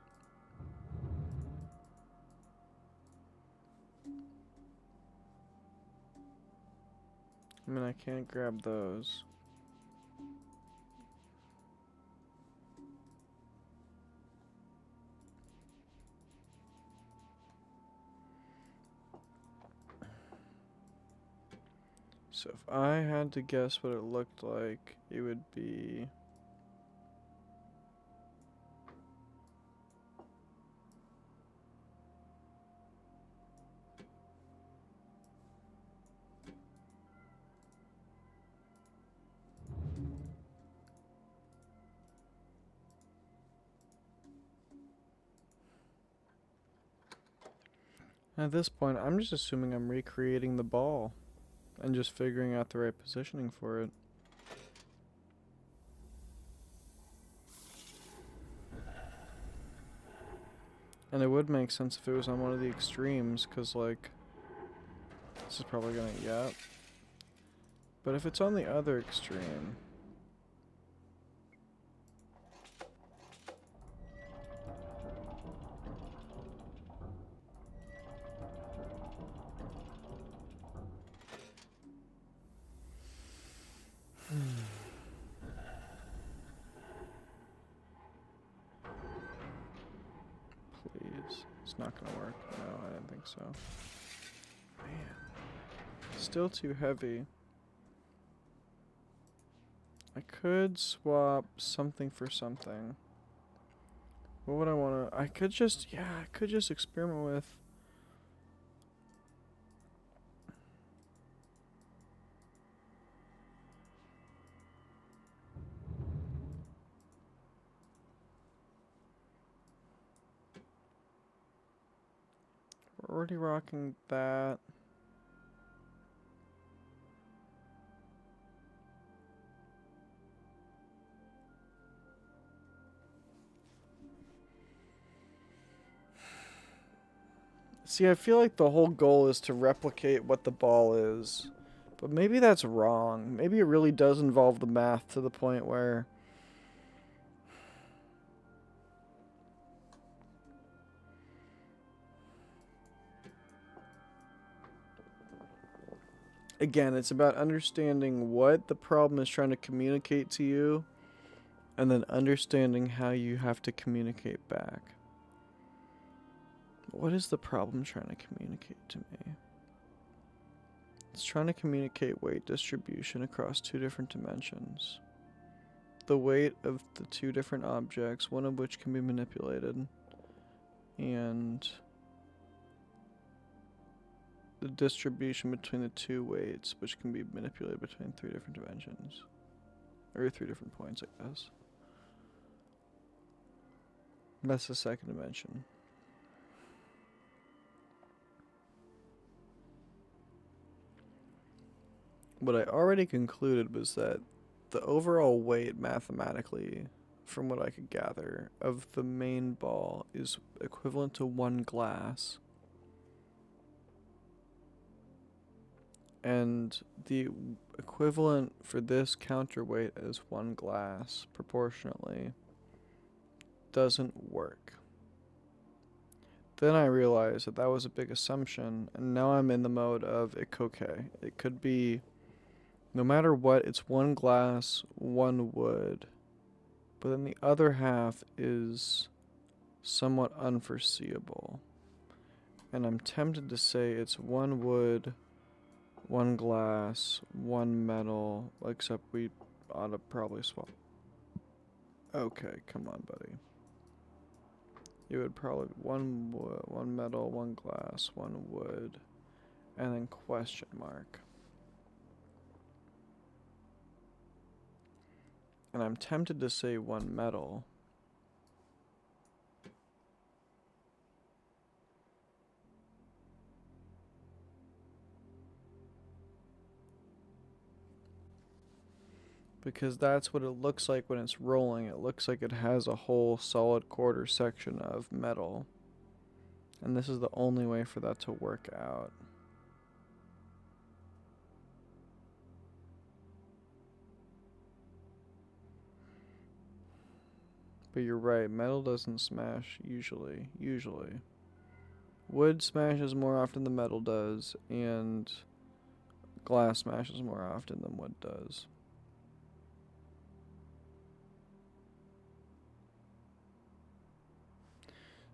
I mean, I can't grab those. So if I had to guess what it looked like, it would be... At this point, I'm just assuming I'm recreating the ball and just figuring out the right positioning for it. And it would make sense if it was on one of the extremes, because, like, this is probably gonna, yeah. But if it's on the other extreme... Please. It's not gonna work. No, I didn't think so. Man. Still too heavy. I could swap something for something. What would I wanna... I could just... Yeah, I could just experiment with... We're already rocking that. See, I feel like the whole goal is to replicate what the ball is. But maybe that's wrong. Maybe it really does involve the math to the point where... Again, it's about understanding what the problem is trying to communicate to you, and then understanding how you have to communicate back. What is the problem trying to communicate to me? It's trying to communicate weight distribution across 2 different dimensions. The weight of the 2 different objects, one of which can be manipulated, and the distribution between the 2 weights, which can be manipulated between 3 different dimensions. Or 3 different points, I guess. That's the 2nd dimension. What I already concluded was that the overall weight mathematically, from what I could gather, of the main ball is equivalent to 1 glass. And the equivalent for this counterweight as 1 glass, proportionately, doesn't work. Then I realized that that was a big assumption, and now I'm in the mode of, okay, it could be, no matter what, it's 1 glass, 1 wood, but then the other half is somewhat unforeseeable. And I'm tempted to say it's 1 wood, 1 glass, 1 metal, except we ought to probably swap. Okay, come on, buddy. It would probably 1 wood, 1 metal, 1 glass, 1 wood, and then question mark. And I'm tempted to say 1 metal. Because that's what it looks like when it's rolling. It looks like it has a whole solid quarter section of metal. And this is the only way for that to work out. But you're right, metal doesn't smash usually. Wood smashes more often than metal does, and glass smashes more often than wood does.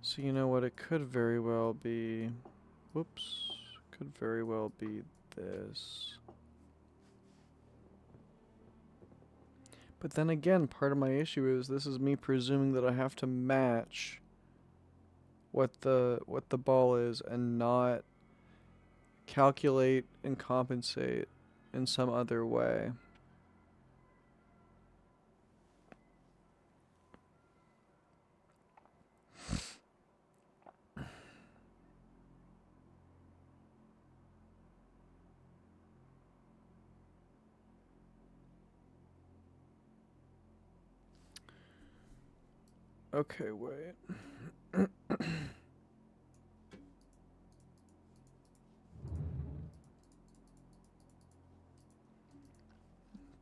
So you know what, it could very well be, could very well be this. But then again, part of my issue is this is me presuming that I have to match what the ball is and not calculate and compensate in some other way. Okay, wait.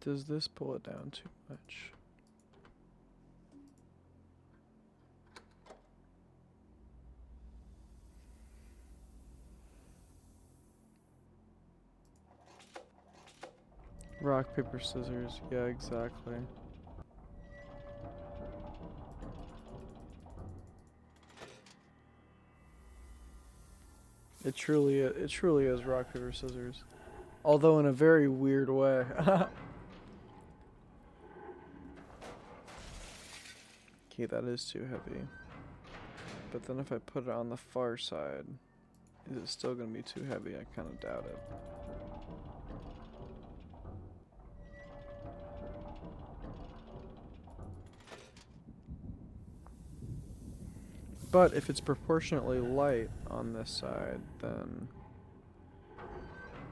Does this pull it down too much? Rock, paper, scissors. Yeah, exactly. It truly is rock, paper, scissors. Although in a very weird way. Okay, that is too heavy. But then if I put it on the far side, is it still going to be too heavy? I kind of doubt it. But if it's proportionately light on this side, then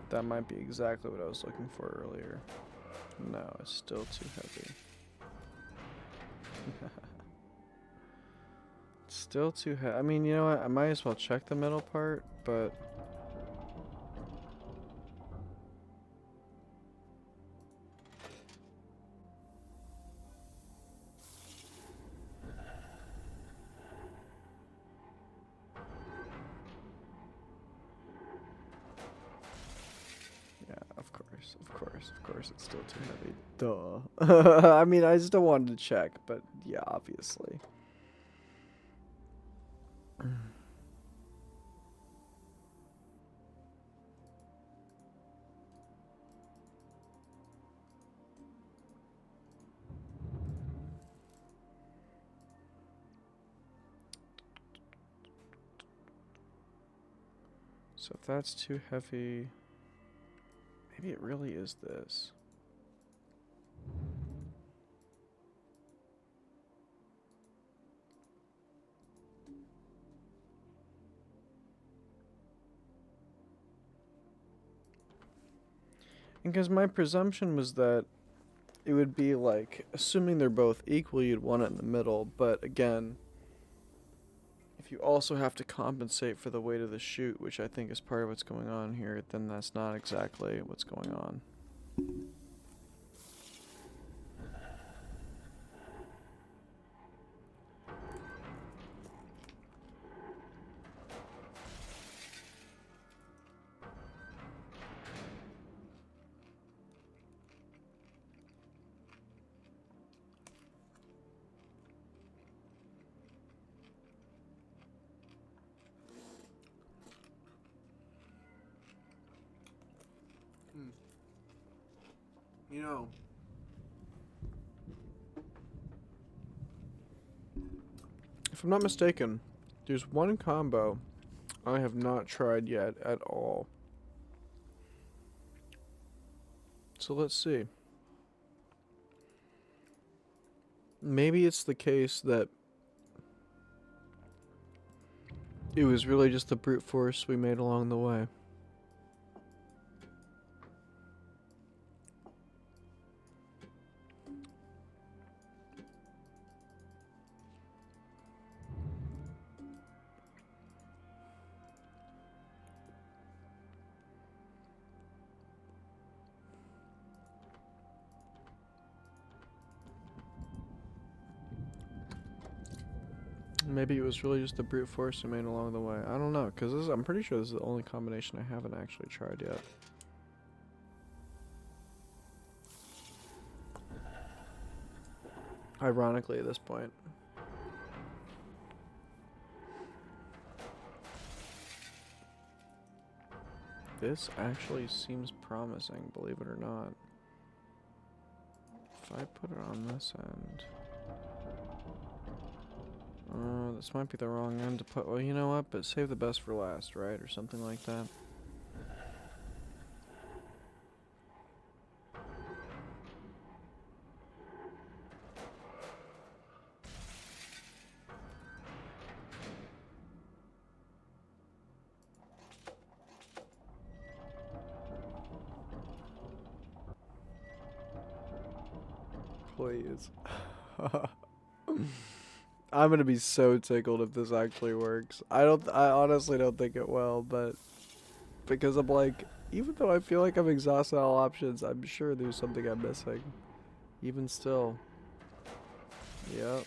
that might be exactly what I was looking for earlier. No, it's still too heavy. It's still too heavy. I mean, you know what? I might as well check the middle part, but... yeah, of course, it's still too heavy. Duh. I mean, I still wanted to check, but yeah, obviously. So if that's too heavy, maybe it really is this. Because my presumption was that it would be like, assuming they're both equal, you'd want it in the middle, but again, if you also have to compensate for the weight of the chute, which I think is part of what's going on here, then that's not exactly what's going on. You know, if I'm not mistaken, there's one combo I have not tried yet at all. So let's see. Maybe it's the case that it was really just the brute force we made along the way. Maybe it was really just the brute force we made along the way. I don't know, because I'm pretty sure this is the only combination I haven't actually tried yet. Ironically, at this point. This actually seems promising, believe it or not. If I put it on this end... this might be the wrong end to put... Well, you know what? But save the best for last, right? Or something like that. Please. I'm gonna be so tickled if this actually works. I honestly don't think it will, but because I'm like, even though I feel like I've exhausted all options, I'm sure there's something I'm missing. Even still. Yep.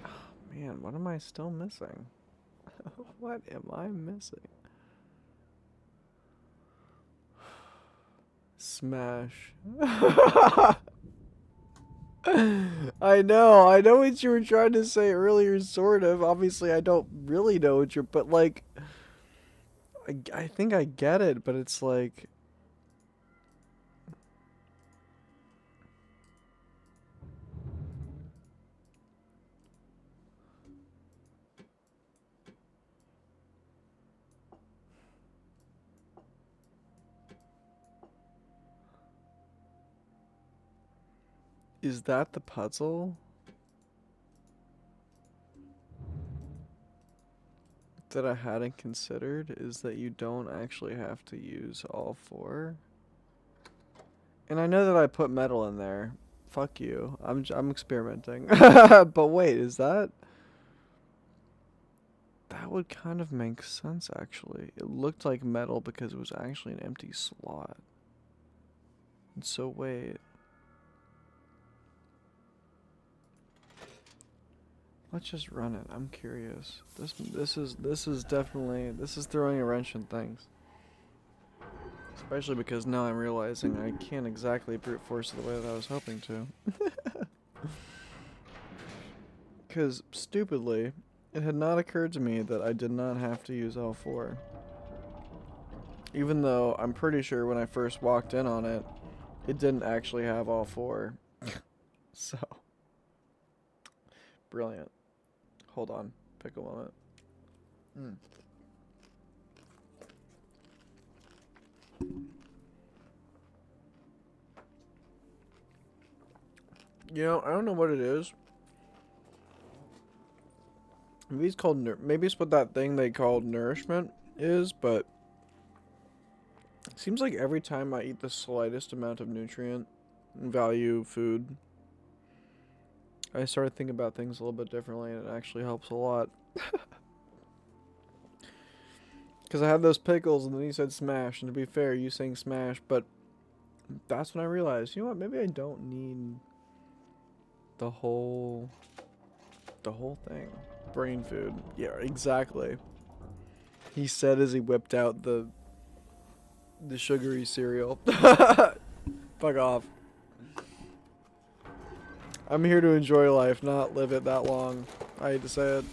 Oh, man, what am I still missing? What am I missing? Smash. I know what you were trying to say earlier, sort of. Obviously, I don't really know what you're, but like, I think I get it, but it's like, is that the puzzle? That I hadn't considered is that you don't actually have to use all four. And I know that I put metal in there. Fuck you. I'm experimenting. But wait, is that... That would kind of make sense, actually. It looked like metal because it was actually an empty slot. And so wait. Let's just run it. I'm curious. This is definitely, this is throwing a wrench in things. Especially because now I'm realizing I can't exactly brute force it the way that I was hoping to. Because, stupidly, it had not occurred to me that I did not have to use L4. Even though I'm pretty sure when I first walked in on it, it didn't actually have all 4. So, brilliant. Hold on, pick a moment. You know, I don't know what it is. Maybe it's called maybe it's what that thing they called nourishment is, but it seems like every time I eat the slightest amount of nutrient value food, I started thinking about things a little bit differently, and it actually helps a lot. Because I had those pickles, and then you said smash, and to be fair, you saying smash, but that's when I realized, you know what, maybe I don't need the whole thing. Brain food. Yeah, exactly. He said as he whipped out the sugary cereal. Fuck off. I'm here to enjoy life, not live it that long. I hate to say it.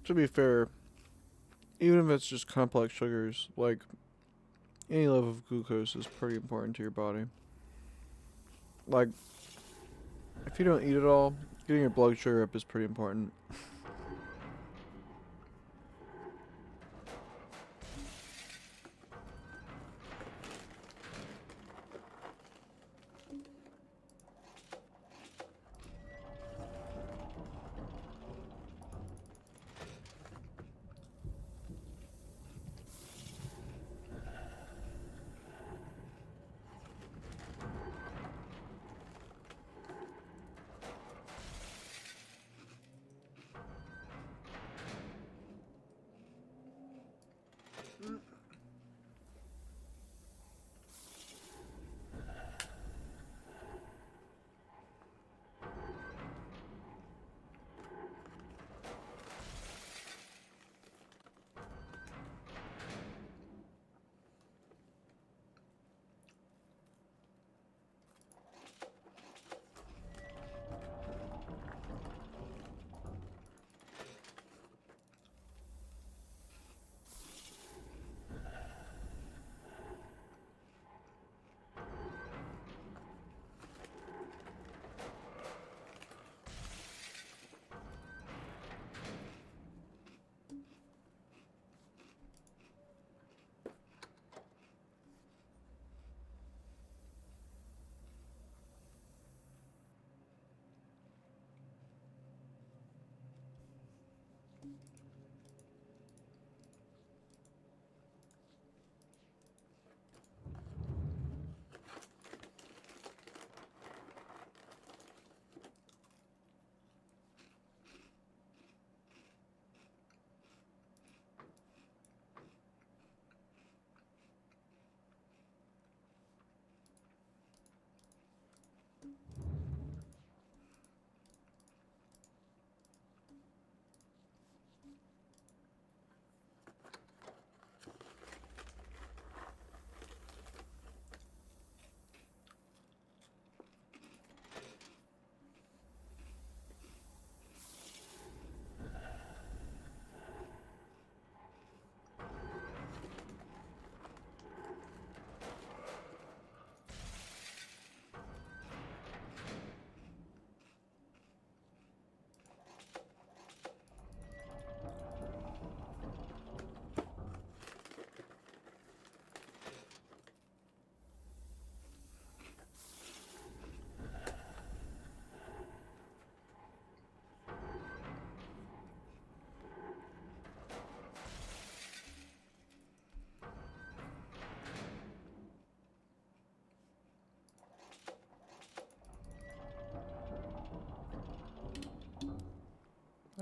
To be fair, even if it's just complex sugars, like, any level of glucose is pretty important to your body. Like, if you don't eat it all, getting your blood sugar up is pretty important.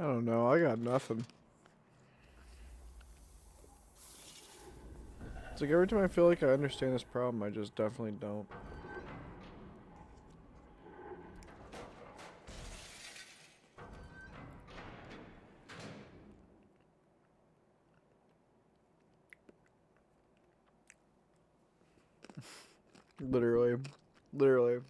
don't know. I got nothing. It's like every time I feel like I understand this problem, I just definitely don't. Literally. Literally.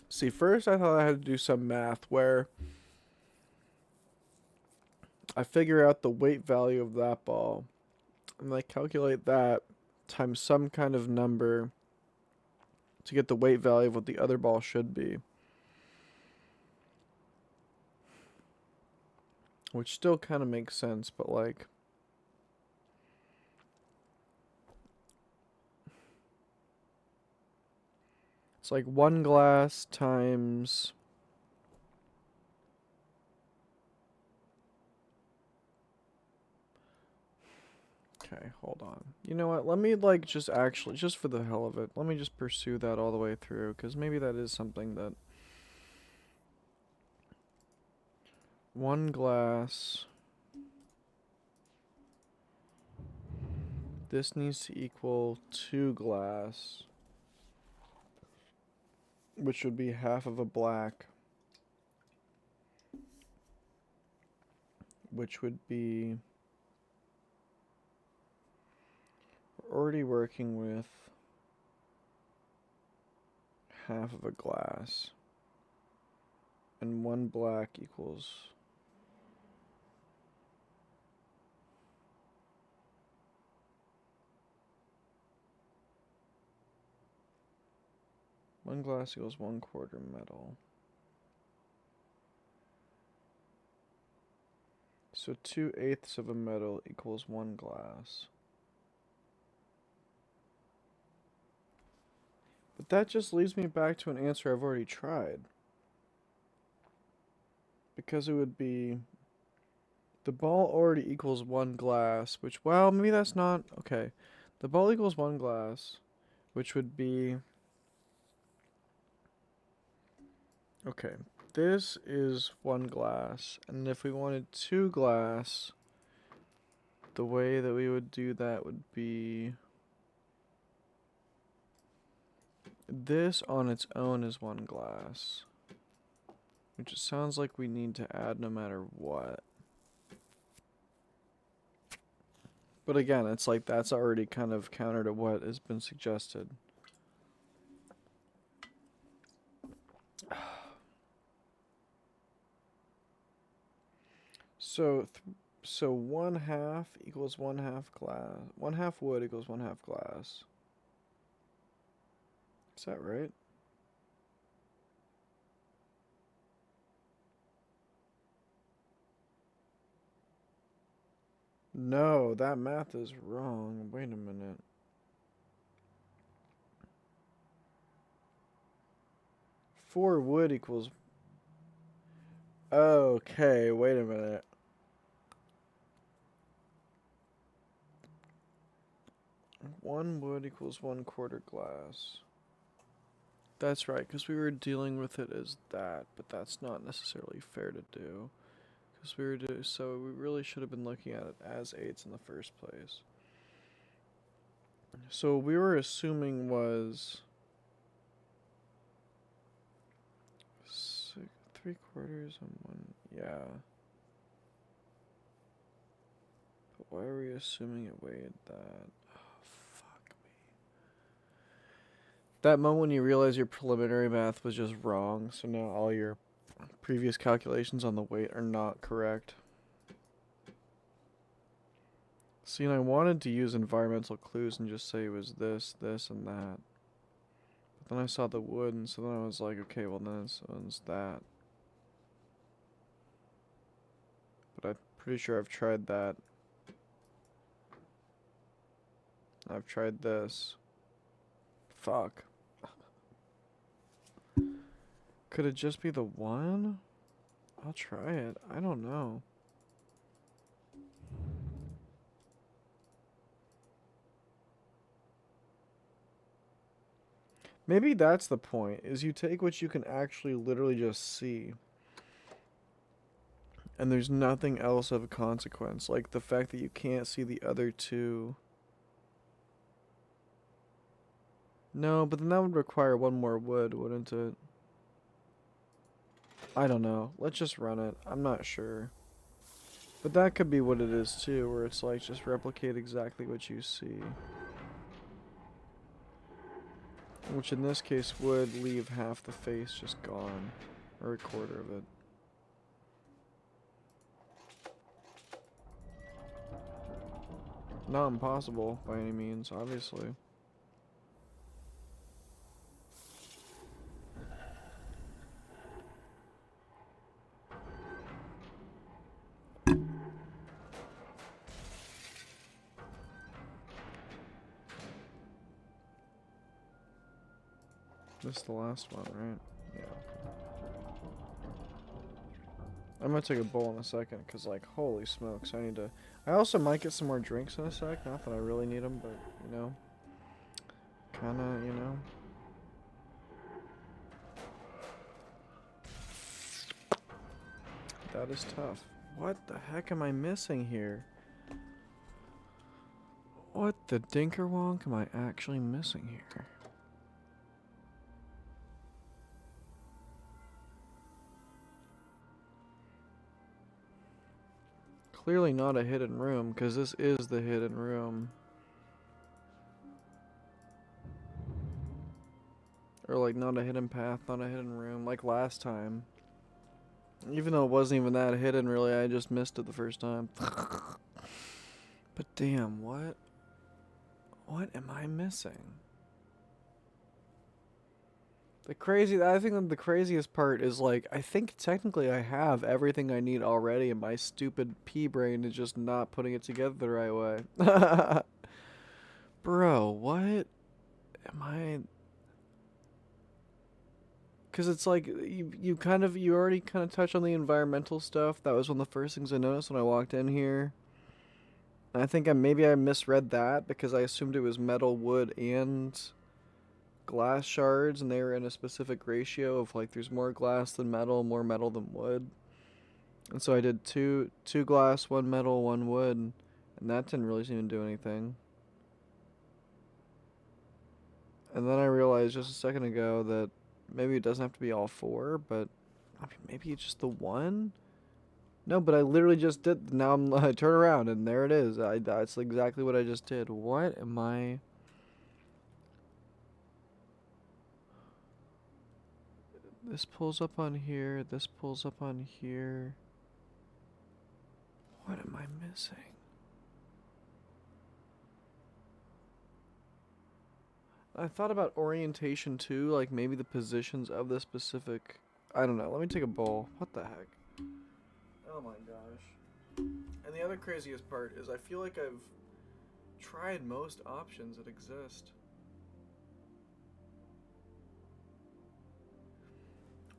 See, first I thought I had to do some math where I figure out the weight value of that ball and I calculate that times some kind of number to get the weight value of what the other ball should be. Which still kind of makes sense, but like... It's like 1 glass times... Okay, hold on. You know what? Let me like just actually, just for the hell of it, let me just pursue that all the way through, because maybe that is something that... 1 glass... This needs to equal 2 glass, which would be half of a black, which would be... We're already working with half of a glass, and 1 black equals... One glass equals 1/4 metal. So 2/8 of a metal equals 1 glass. But that just leads me back to an answer I've already tried. Because it would be... The ball already equals 1 glass, which, well, maybe that's not... Okay. The ball equals 1 glass, which would be... Okay. This is 1 glass, and if we wanted 2 glass, the way that we would do that would be... This on its own is 1 glass, which it sounds like we need to add no matter what. But again, it's like that's already kind of counter to what has been suggested. So 1/2 equals 1/2 glass. 1/2 wood equals 1/2 glass. Is that right? No, that math is wrong. Wait a minute. Four wood equals... Okay, wait a minute. One wood equals 1/4 glass. That's right, because we were dealing with it as that, but that's not necessarily fair to do. Because so we really should have been looking at it as 8s in the first place. So we were assuming was 3/4 and 1, yeah. But why are we assuming it weighed that? Oh, fuck me. That moment when you realize your preliminary math was just wrong, so now all your previous calculations on the weight are not correct. See, and I wanted to use environmental clues and just say it was this, this, and that. But then I saw the wood, and so then I was like, okay, well then this one's that. But I'm pretty sure I've tried that. I've tried this. Fuck. Could it just be the one? I'll try it. I don't know. Maybe that's the point, is you take what you can actually literally just see. And there's nothing else of consequence. Like the fact that you can't see the other two. No, but then that would require one more wood, wouldn't it? I don't know. Let's just run it. I'm not sure. But that could be what it is too, where it's like just replicate exactly what you see. Which in this case would leave half the face just gone. Or a quarter of it. Not impossible by any means, obviously. This is the last one, right? Yeah. I'm gonna take a bowl in a second, because, like, holy smokes, I need to... I also might get some more drinks in a sec. Not that I really need them, but, you know. Kinda, you know. That is tough. What the heck am I missing here? What the dinkerwonk am I actually missing here? Clearly not a hidden room, because this is the hidden room. Or, like, not a hidden path, not a hidden room, like last time. Even though it wasn't even that hidden, really, I just missed it the first time. But damn, what? What am I missing? I think that the craziest part is, like, I think technically I have everything I need already, and my stupid pea brain is just not putting it together the right way. Bro, what am I... Because it's like, you already kind of touched on the environmental stuff. That was one of the first things I noticed when I walked in here. And I think maybe I misread that, because I assumed it was metal, wood, and glass shards, and they were in a specific ratio of, like, there's more glass than metal, more metal than wood. And so I did two glass, one metal, one wood, and that didn't really seem to do anything. And then I realized just a second ago that maybe it doesn't have to be all four, but I mean, maybe it's just the one? No, but I literally just did. Now I turn around and there it is. That's exactly what I just did. What am I... This pulls up on here. This pulls up on here. What am I missing? I thought about orientation too, like maybe the positions of the specific... I don't know. Let me take a bowl. What the heck? Oh my gosh. And the other craziest part is I feel like I've tried most options that exist.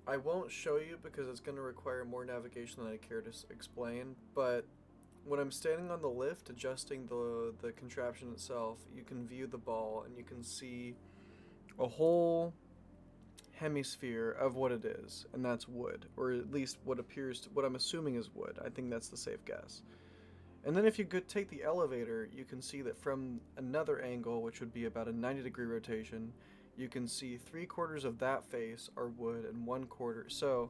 I won't show you because it's going to require more navigation than I care to explain, but when I'm standing on the lift adjusting the contraption itself, you can view the ball and you can see a whole hemisphere of what it is, and that's wood, or at least what I'm assuming is wood. I think that's the safe guess. And then if you could take the elevator, you can see that from another angle, which would be about a 90-degree rotation, you can see 3/4 of that face are wood and 1/4. So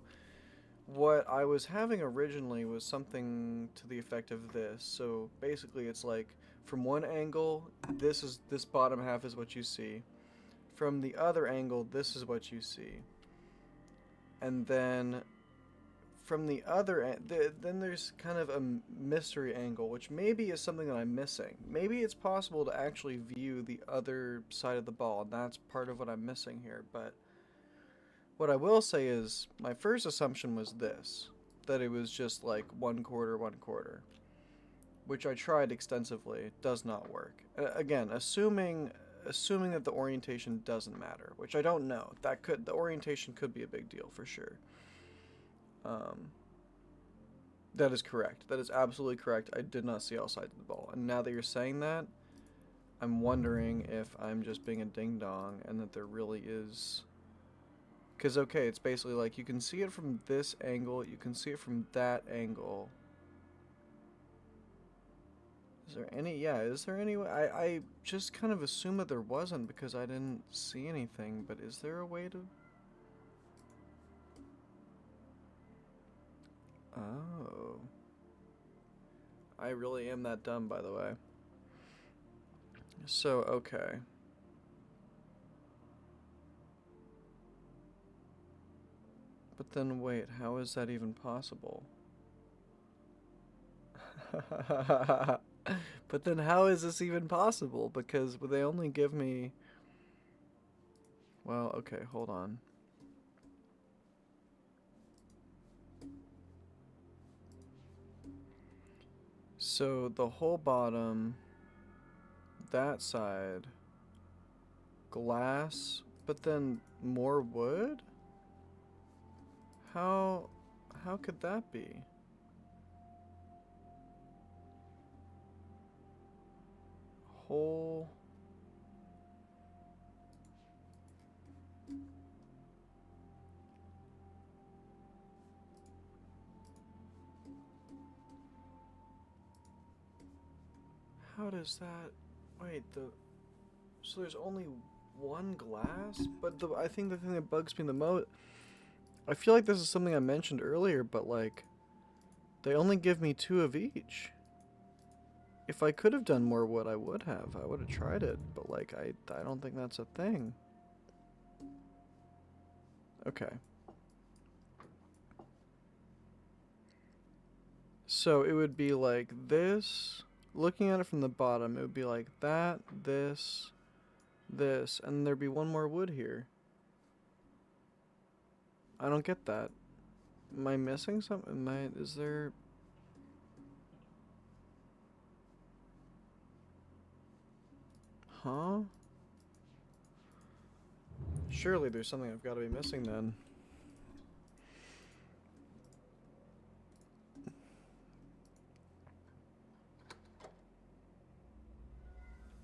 what I was having originally was something to the effect of this. So basically it's like from one angle, this bottom half is what you see. From the other angle, this is what you see. And then from the other end, then there's kind of a mystery angle, which maybe is something that I'm missing. Maybe it's possible to actually view the other side of the ball, and that's part of what I'm missing here. But what I will say is, my first assumption was this, that it was just like 1/4, 1/4. which I tried extensively, does not work. Again, assuming that the orientation doesn't matter, which I don't know. The orientation could be a big deal for sure. That is correct. That is absolutely correct. I did not see all sides of the ball. And now that you're saying that, I'm wondering if I'm just being a ding dong and that there really is. Because, okay, it's basically like you can see it from this angle, you can see it from that angle. Is there any, yeah, is there any way? I just kind of assumed that there wasn't because I didn't see anything, but is there a way to? Oh. I really am that dumb, by the way. So, okay. But then wait, how is that even possible? But then how is this even possible? Because they only give me... Well, okay, hold on. So the whole bottom, that side, glass, but then more wood? How could that be? Whole... How does that... Wait, so there's only one glass? But I think the thing that bugs me the most... I feel like this is something I mentioned earlier, but like... They only give me 2 of each. If I could have done more wood, I would have. I would have tried it, but like, I don't think that's a thing. Okay. So it would be like this... Looking at it from the bottom, it would be like that, this, and there'd be one more wood here. I don't get that. Am I missing something? Is there... Huh? Surely there's something I've got to be missing then.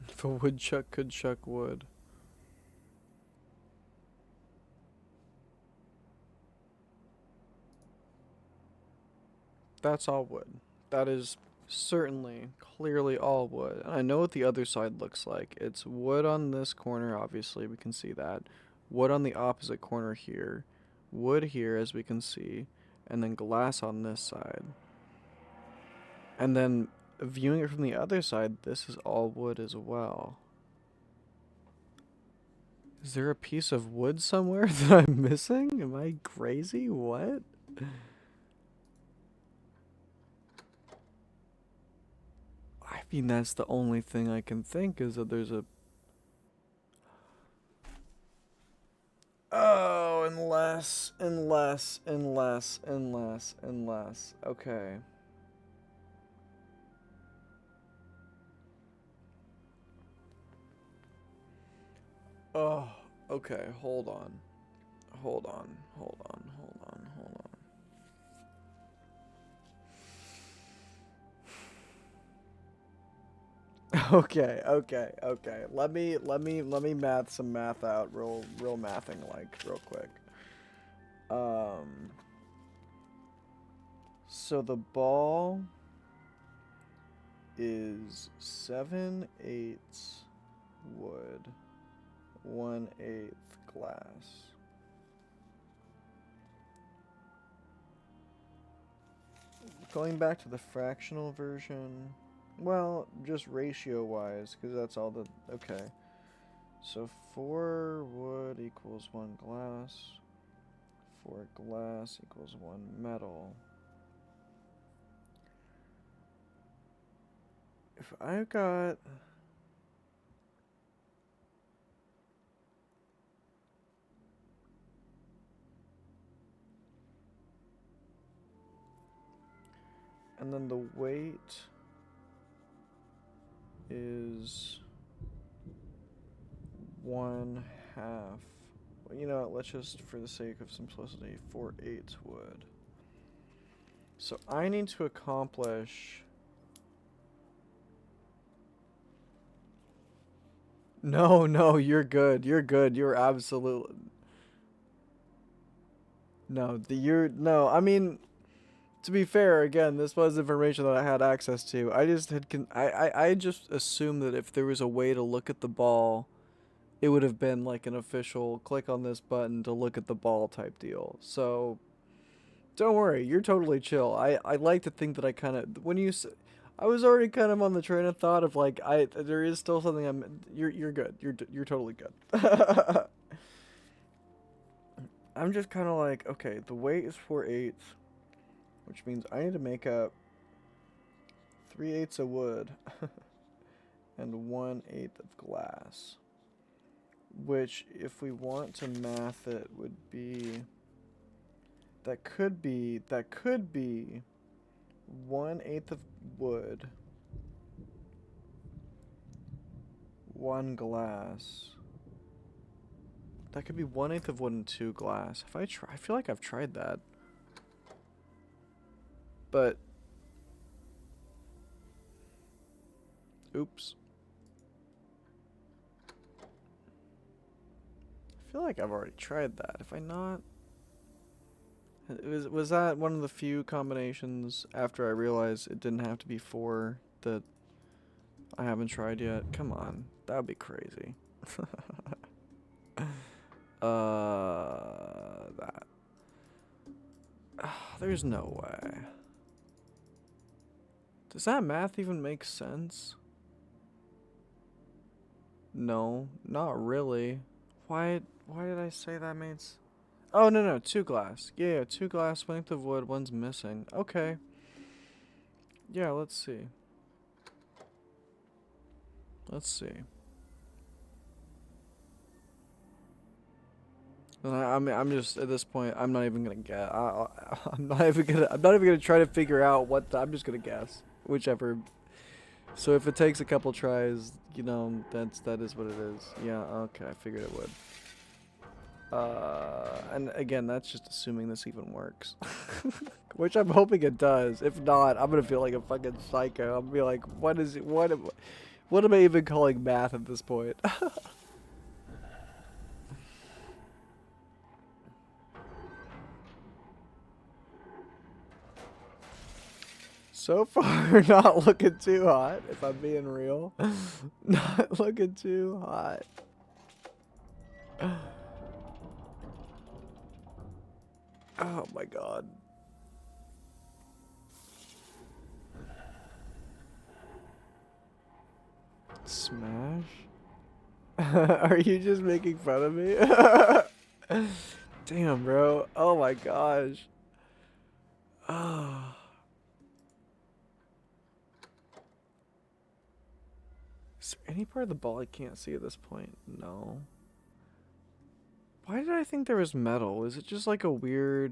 If a woodchuck could chuck wood. That's all wood. That is certainly, clearly all wood. And I know what the other side looks like. It's wood on this corner, obviously, we can see that. Wood on the opposite corner here. Wood here, as we can see. And then glass on this side. And then, viewing it from the other side, this is all wood as well. Is there a piece of wood somewhere that I'm missing? Am I crazy? What? I mean, that's the only thing I can think is that there's a... Oh, unless. Okay. Oh, okay, hold on. Okay. Let me math some math out real mathing like real quick. So the ball is 7/8 wood, 1/8 glass. Going back to the fractional version, well, just ratio-wise, because that's all the... Okay. So 4 wood equals 1 glass. 4 glass equals 1 metal. If I've got... And then the weight is 1/2. Well, you know what? Let's just, for the sake of simplicity, 4/8 wood. So I need to accomplish. No, no, you're good. You're good. You're absolutely. No, no. I mean, to be fair, again, this was information that I had access to. I just had I just assumed that if there was a way to look at the ball, it would have been like an official click on this button to look at the ball type deal. So don't worry, you're totally chill. I like to think that I kind of I was already kind of on the train of thought of like there is still something you're good. You're totally good. I'm just kind of like, okay, the weight is 4/8, which means I need to make up 3/8 of wood and 1/8 of glass. Which, if we want to math it, would be that could be 1/8 of wood, 1 glass. That could be 1/8 of wood and 2 glass. I feel like I've tried that. But oops. I feel like I've already tried that. If I not, was that one of the few combinations after I realized it didn't have to be 4 that I haven't tried yet? Come on, that would be crazy. That. There's no way. Does that math even make sense? No, not really. Why did I say that made sense? Oh, no, 2 glass. Yeah, 2 glass, length of wood, 1's missing. Okay. Yeah, let's see. Let's see. I'm just at this point. I'm not even gonna guess. I'm not even gonna try to figure out what. I'm just gonna guess whichever. So if it takes a couple tries, you know, that is what it is. Yeah. Okay. I figured it would. And again, that's just assuming this even works, which I'm hoping it does. If not, I'm gonna feel like a fucking psycho. I'm gonna be like, what is it? What am I even calling math at this point? So far, not looking too hot, if I'm being real. Not looking too hot. Oh my god. Smash? Are you just making fun of me? Damn, bro. Oh my gosh. Oh. Is there any part of the ball I can't see at this point? No. Why did I think there was metal? Is it just like a weird...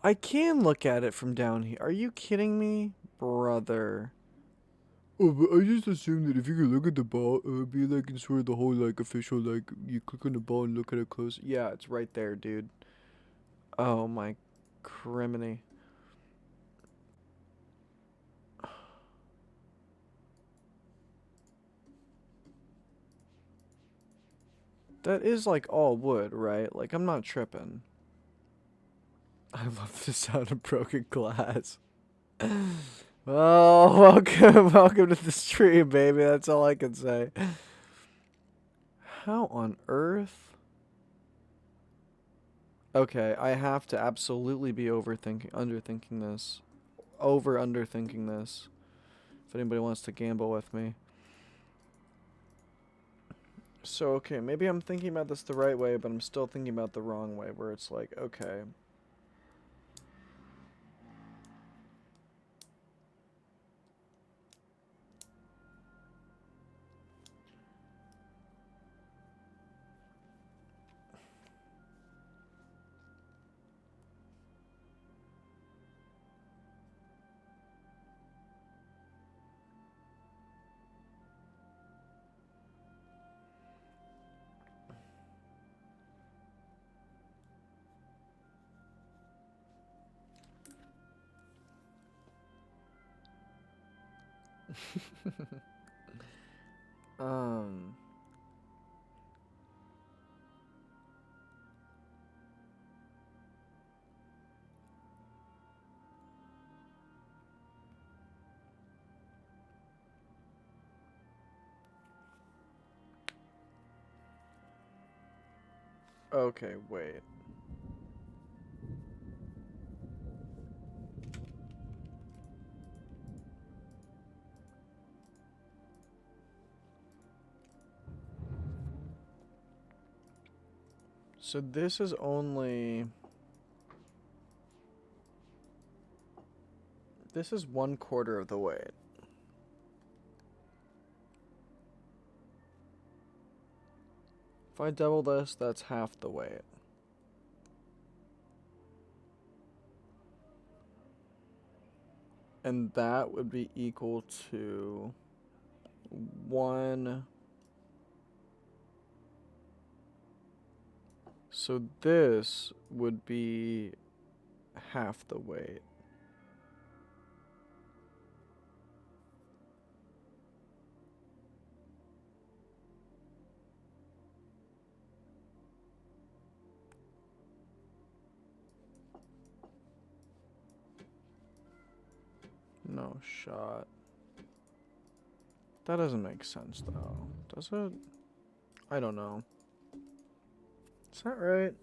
I can look at it from down here. Are you kidding me? Brother. Oh, but I just assumed that if you could look at the ball, it would be like in sort of the whole like official, like you click on the ball and look at it close. Yeah, it's right there, dude. Oh my criminy. That is like all wood, right? Like I'm not tripping. I love the sound of broken glass. Oh, welcome to the stream, baby. That's all I can say. How on earth? Okay, I have to absolutely be underthinking this. Underthinking this. If anybody wants to gamble with me. So, okay, maybe I'm thinking about this the right way, but I'm still thinking about the wrong way, where it's like, okay. um. Okay, wait. So this is only... This is 1/4 of the weight. If I double this, that's half the weight. And that would be equal to 1. So this would be half the weight. No shot. That doesn't make sense though, does it? I don't know. Is that right?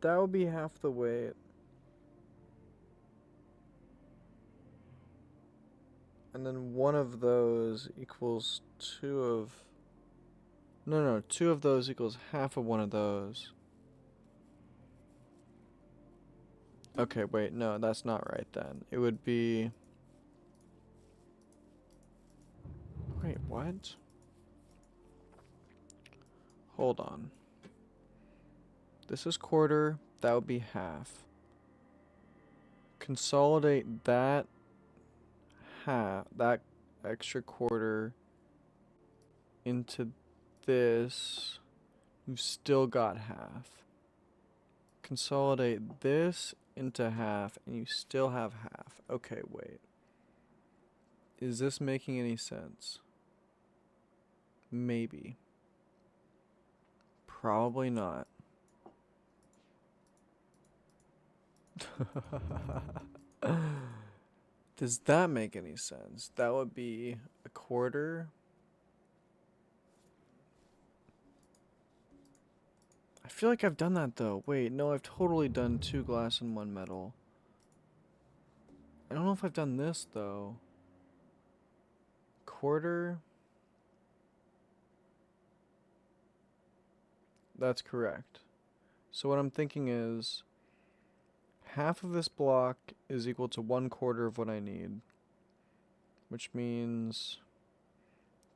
That would be half the weight. And then one of those equals 2 of... No, 2 of those equals half of one of those. Okay, wait, no, that's not right then. It would be... Wait, what? Hold on. This is 1/4, that would be half. Consolidate that half, that extra 1/4 into this. You've still got half. Consolidate this into half, and you still have half. Okay, wait. Is this making any sense? Maybe. Probably not. Does that make any sense? That would be 1/4. I feel like I've done that though. Wait, no, I've totally done 2 glass and 1 metal. I don't know if I've done this though. 1/4. That's correct. So what I'm thinking is half of this block is equal to 1/4 of what I need, which means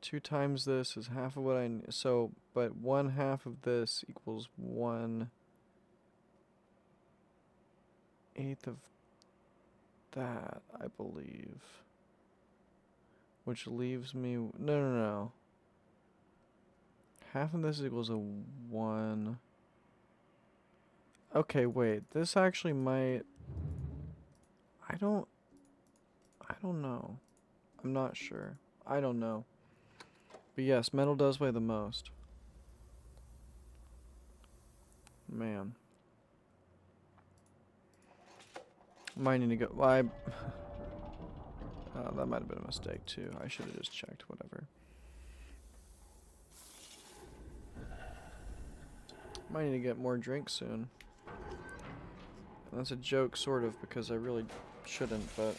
2 times this is half of what I need. So, but 1/2 of this equals 1/8 of that, I believe. Which leaves me... No. Half of this equals a 1. Okay, wait. This actually might... I don't know. I'm not sure. I don't know. But yes, metal does weigh the most. Man. Might need to go... that might have been a mistake too. I should have just checked, whatever. Might need to get more drinks soon. And that's a joke, sort of, because I really shouldn't, but...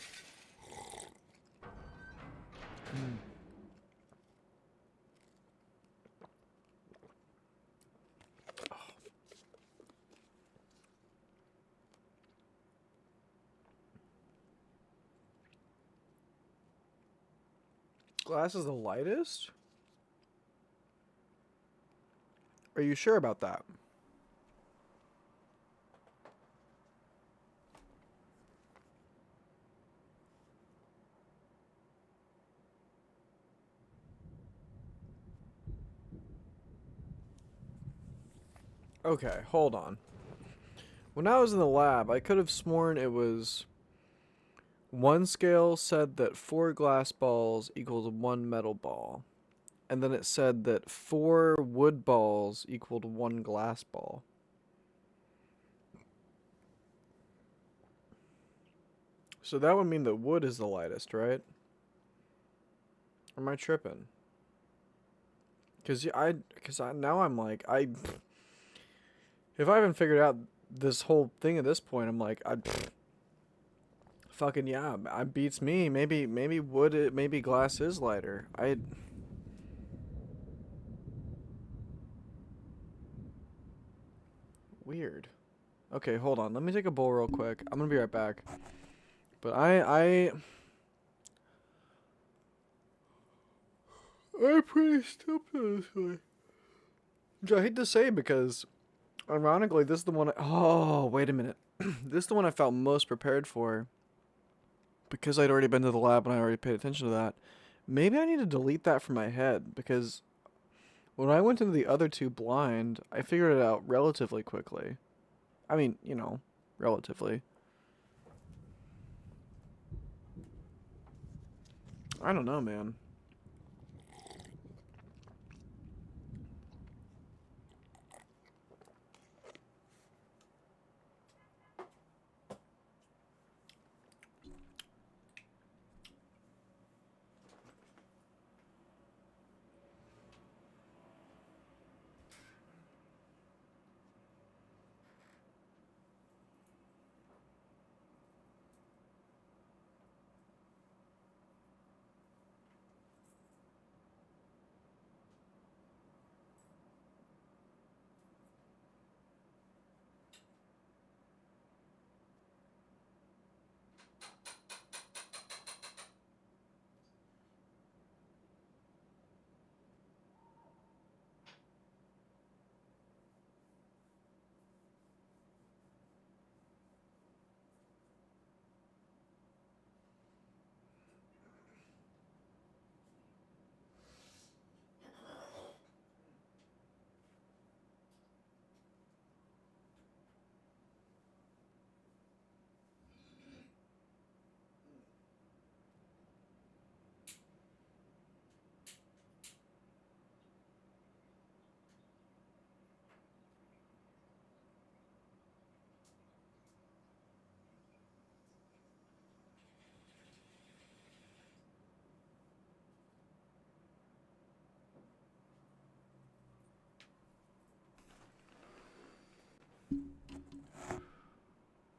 Glass is the lightest? Are you sure about that? Okay, hold on. When I was in the lab, I could have sworn it was One scale said that 4 glass balls equals 1 metal ball. And then it said that 4 wood balls equaled 1 glass ball. So that would mean that wood is the lightest, right? Or am I tripping? Cause now I'm like, if I haven't figured out this whole thing at this point, I'm like, fucking yeah, I beats me. Maybe wood, maybe glass is lighter. Weird. Okay, hold on. Let me take a bowl real quick. I'm gonna be right back. But I'm pretty stupid this way. Which I hate to say because, ironically, this is the one. Oh, wait a minute. This is the one I felt most prepared for. Because I'd already been to the lab and I already paid attention to that. Maybe I need to delete that from my head because when I went into the other two blind, I figured it out relatively quickly. I mean, relatively. I don't know, man.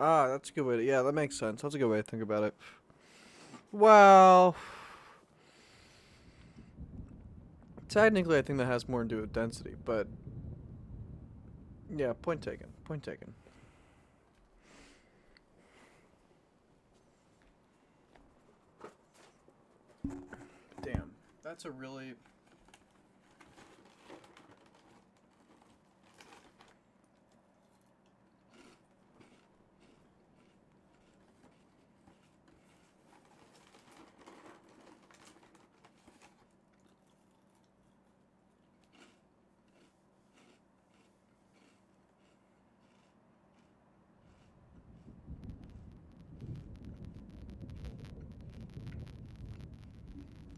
Ah, that's a good way to, yeah, that makes sense. That's a good way to think about it. Well, technically I think that has more to do with density, but yeah, point taken. Point taken. Damn, that's a really...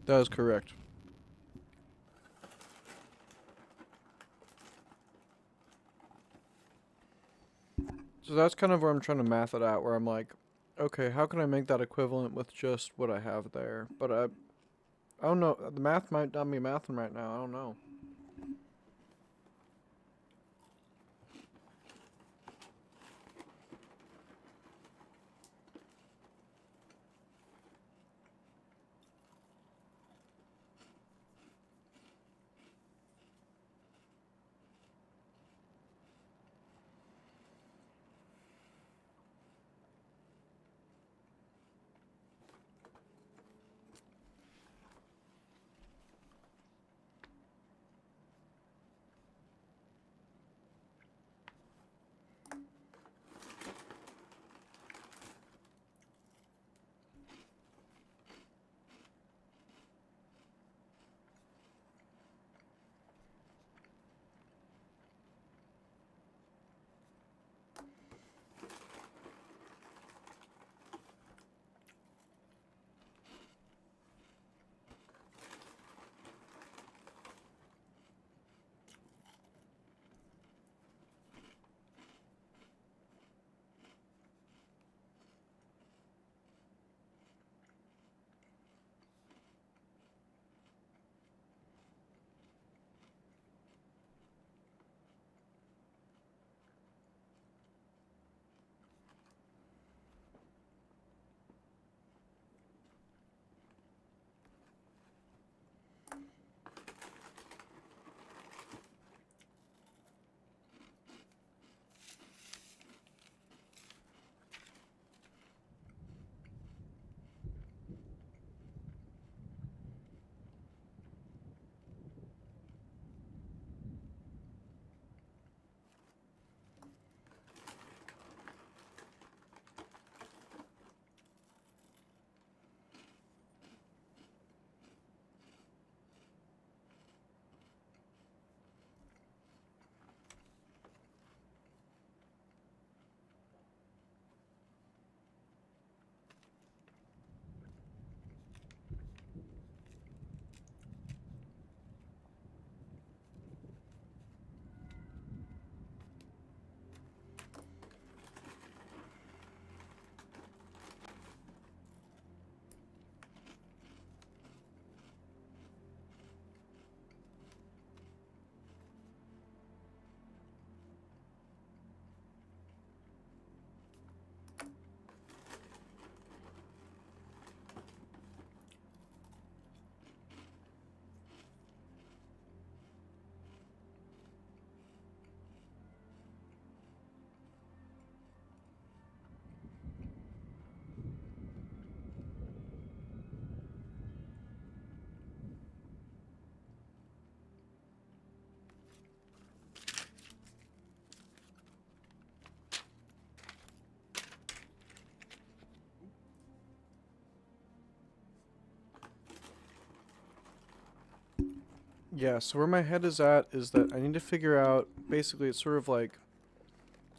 That is correct. So that's kind of where I'm trying to math it out, where I'm like, okay, how can I make that equivalent with just what I have there? But I don't know. The math might not be mathing right now. I don't know. Yeah, so where my head is at is that I need to figure out, basically it's sort of like,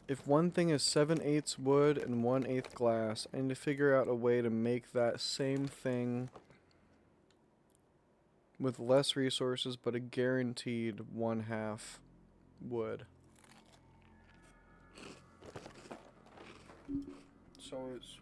if one thing is 7/8 wood and 1/8 glass, I need to figure out a way to make that same thing with less resources but a guaranteed 1/2 wood. So it's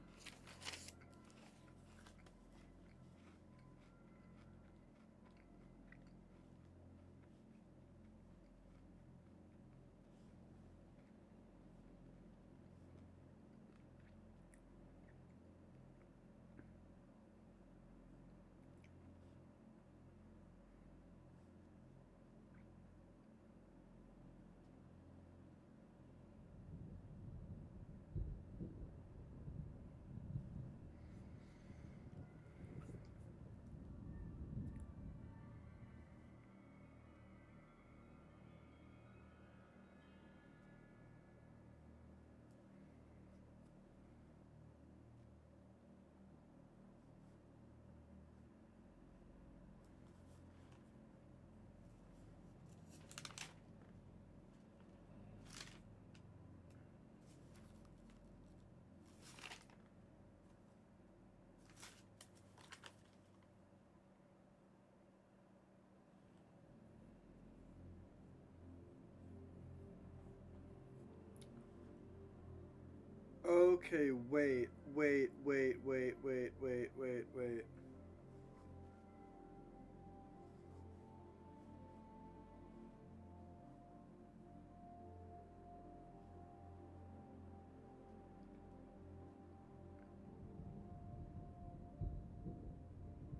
okay, wait.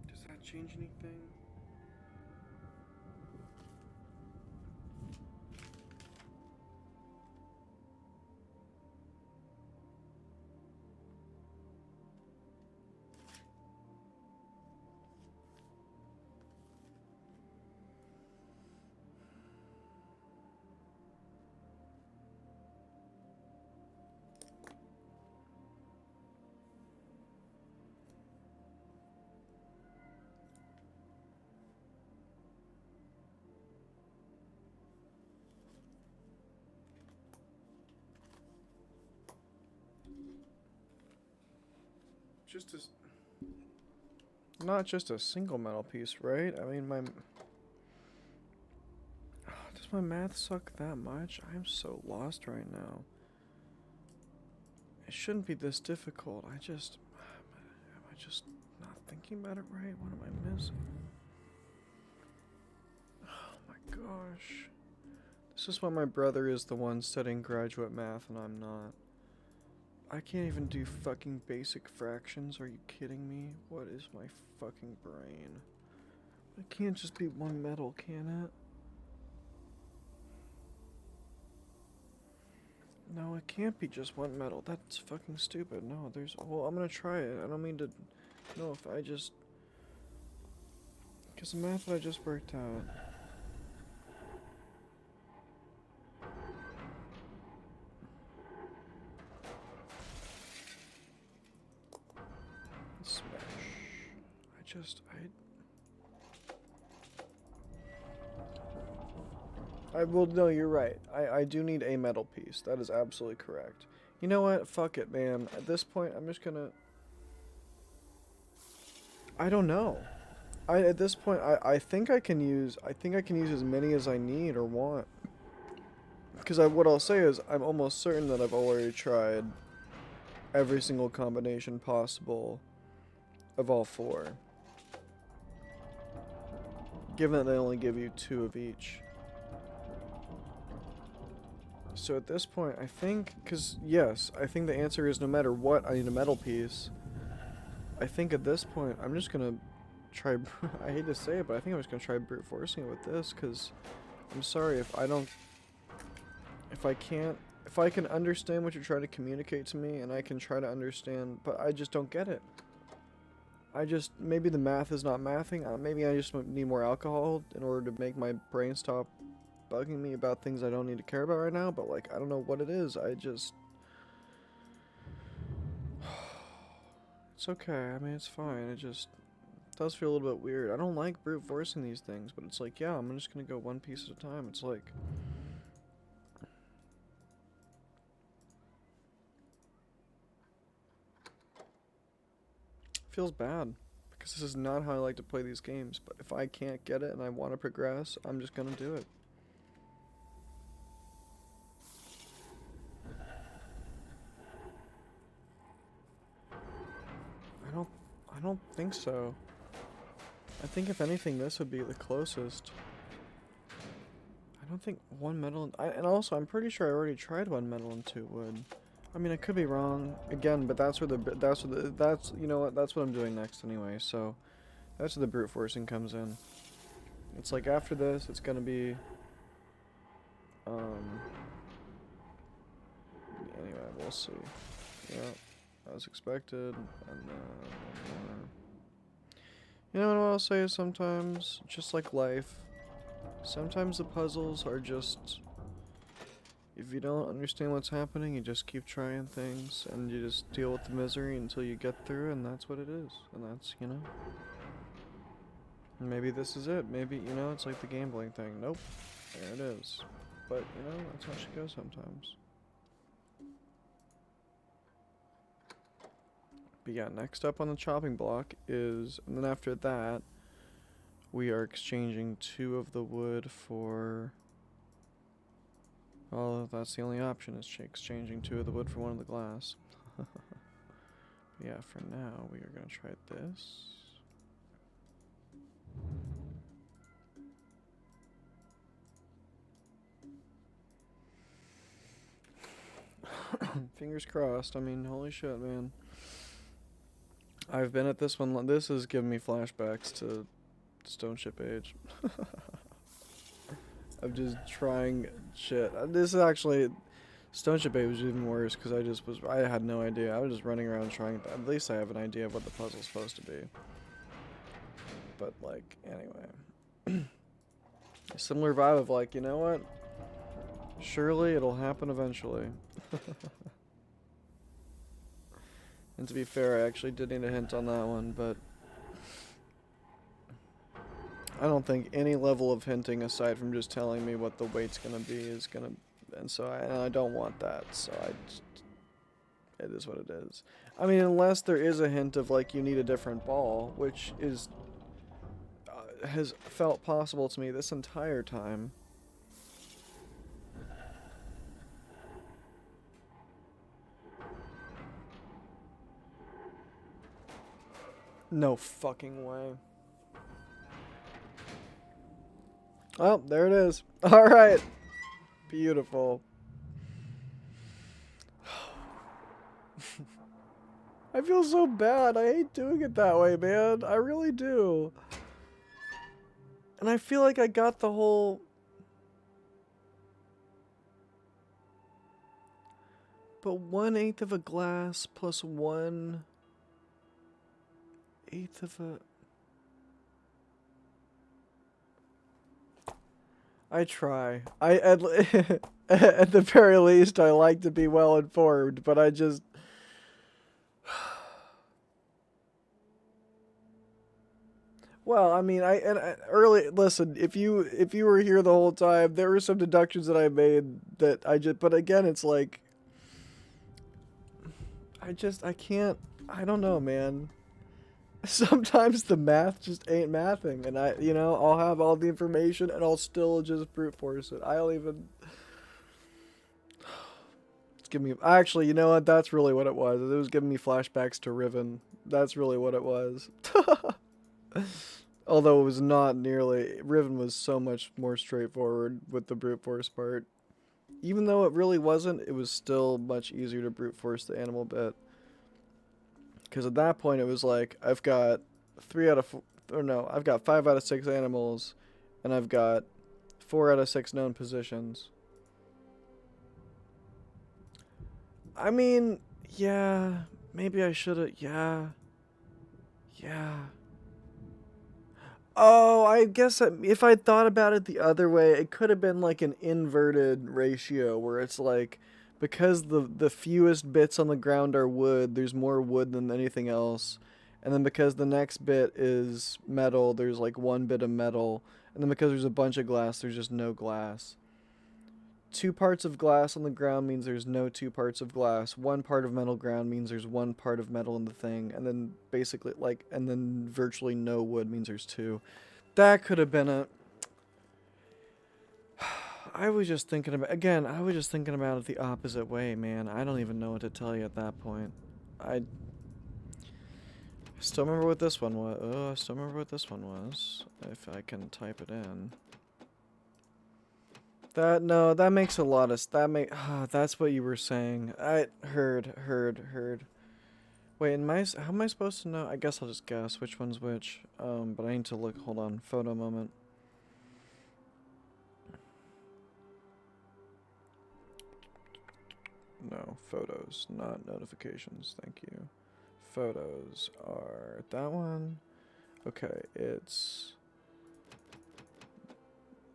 Does that change anything? Just as not just a single metal piece, right? I mean, does my math suck that much? I'm so lost right now. It shouldn't be this difficult. Am I just not thinking about it right? What am I missing? Oh my gosh. This is why my brother is the one studying graduate math and I'm not. I can't even do fucking basic fractions. Are you kidding me? What is my fucking brain? It can't just be one metal, can it? No, it can't be just one metal. That's fucking stupid. No, there's... Well, I'm gonna try it. I don't mean to... No, if I just... Because the math that I just worked out... Smash. I will... No, you're right. I do need a metal piece. That is absolutely correct. You know what? Fuck it, man. At this point, I'm just gonna... I don't know. At this point, I think I can use... I think I can use as many as I need or want. Because what I'll say is, I'm almost certain that I've already tried every single combination possible of all four. Given that they only give you 2 of each. So at this point, I think, because yes, I think the answer is no matter what, I need a metal piece. I think at this point, I'm just going to try, I hate to say it, but I think I'm just going to try brute forcing it with this, because I'm sorry if I don't, if I can understand what you're trying to communicate to me, and I can try to understand, but I just don't get it. Maybe the math is not mathing, maybe I just need more alcohol in order to make my brain stop bugging me about things I don't need to care about right now, but like, I don't know what it is, it's okay, I mean, it's fine, does feel a little bit weird. I don't like brute forcing these things, but it's like, yeah, I'm just gonna go one piece at a time. It's like... feels bad. Because this is not how I like to play these games. But if I can't get it and I want to progress, I'm just gonna do it. I don't think so. I think if anything, this would be the closest. I don't think one metal and also I'm pretty sure I already tried one metal and two wood. I mean, I could be wrong again, but that's you know what, that's what I'm doing next anyway. So that's where the brute forcing comes in. It's like after this, it's gonna be anyway, we'll see. Yeah, as expected, and then you know what I'll say is sometimes, just like life, sometimes the puzzles are just, if you don't understand what's happening, you just keep trying things, and you just deal with the misery until you get through, and that's what it is. And that's, you know, maybe this is it. Maybe, you know, it's like the gambling thing. Nope, there it is. But, you know, that's how she goes sometimes. But yeah, next up on the chopping block is, and then after that, we are exchanging 2 of the wood for, well, that's the only option, is exchanging 2 of the wood for 1 of the glass. But yeah, for now, we are going to try this. Fingers crossed. I mean, holy shit, man. I've been at this one. This has given me flashbacks to Stone Ship Age. I'm just trying shit. This is actually... Stone Ship Age was even worse because I had no idea. I was just running around trying... At least I have an idea of what the puzzle's supposed to be. But, like, anyway. A similar vibe of, like, you know what? Surely it'll happen eventually. And to be fair, I actually did need a hint on that one, but I don't think any level of hinting aside from just telling me what the weight's gonna be is gonna, and so I don't want that, so it is what it is. I mean, unless there is a hint of, like, you need a different ball, which is, has felt possible to me this entire time. No fucking way. Oh, there it is. Alright. Beautiful. I feel so bad. I hate doing it that way, man. I really do. And I feel like I got the whole... But 1/8 of a glass plus 1/8 of a... I try. At the very least, I like to be well informed, but I just... Well, I mean, listen, if you were here the whole time, there were some deductions that I made that but again, it's like, I can't, I don't know, man. Sometimes the math just ain't mathing, and I'll have all the information and I'll still just brute force it. I'll even... It's giving me... Actually, you know what? That's really what it was. It was giving me flashbacks to Riven. That's really what it was. Although it was not nearly... Riven was so much more straightforward with the brute force part. Even though it really wasn't, it was still much easier to brute force the animal bit. Because at that point, it was like, I've got 5 out of 6 animals, and I've got 4 out of 6 known positions. I mean, yeah, maybe I should've, yeah. Oh, I guess if I thought about it the other way, it could have been like an inverted ratio, where it's like, because the fewest bits on the ground are wood, there's more wood than anything else. And then because the next bit is metal, there's like one bit of metal. And then because there's a bunch of glass, there's just no glass. 2 parts of glass on the ground means there's no 2 parts of glass. 1 part of metal ground means there's 1 part of metal in the thing. And then basically, like, and then virtually no wood means there's 2. That could have been a... I was just thinking about... Again, I was just thinking about it the opposite way, man. I don't even know what to tell you at that point. I still remember what this one was. Oh, I still remember what this one was. If I can type it in. That makes a lot of... that's what you were saying. I heard. Wait, how am I supposed to know? I guess I'll just guess which one's which. But I need to look. Hold on. Photo moment. No, photos, not notifications. Thank you. Photos are that one. Okay, it's...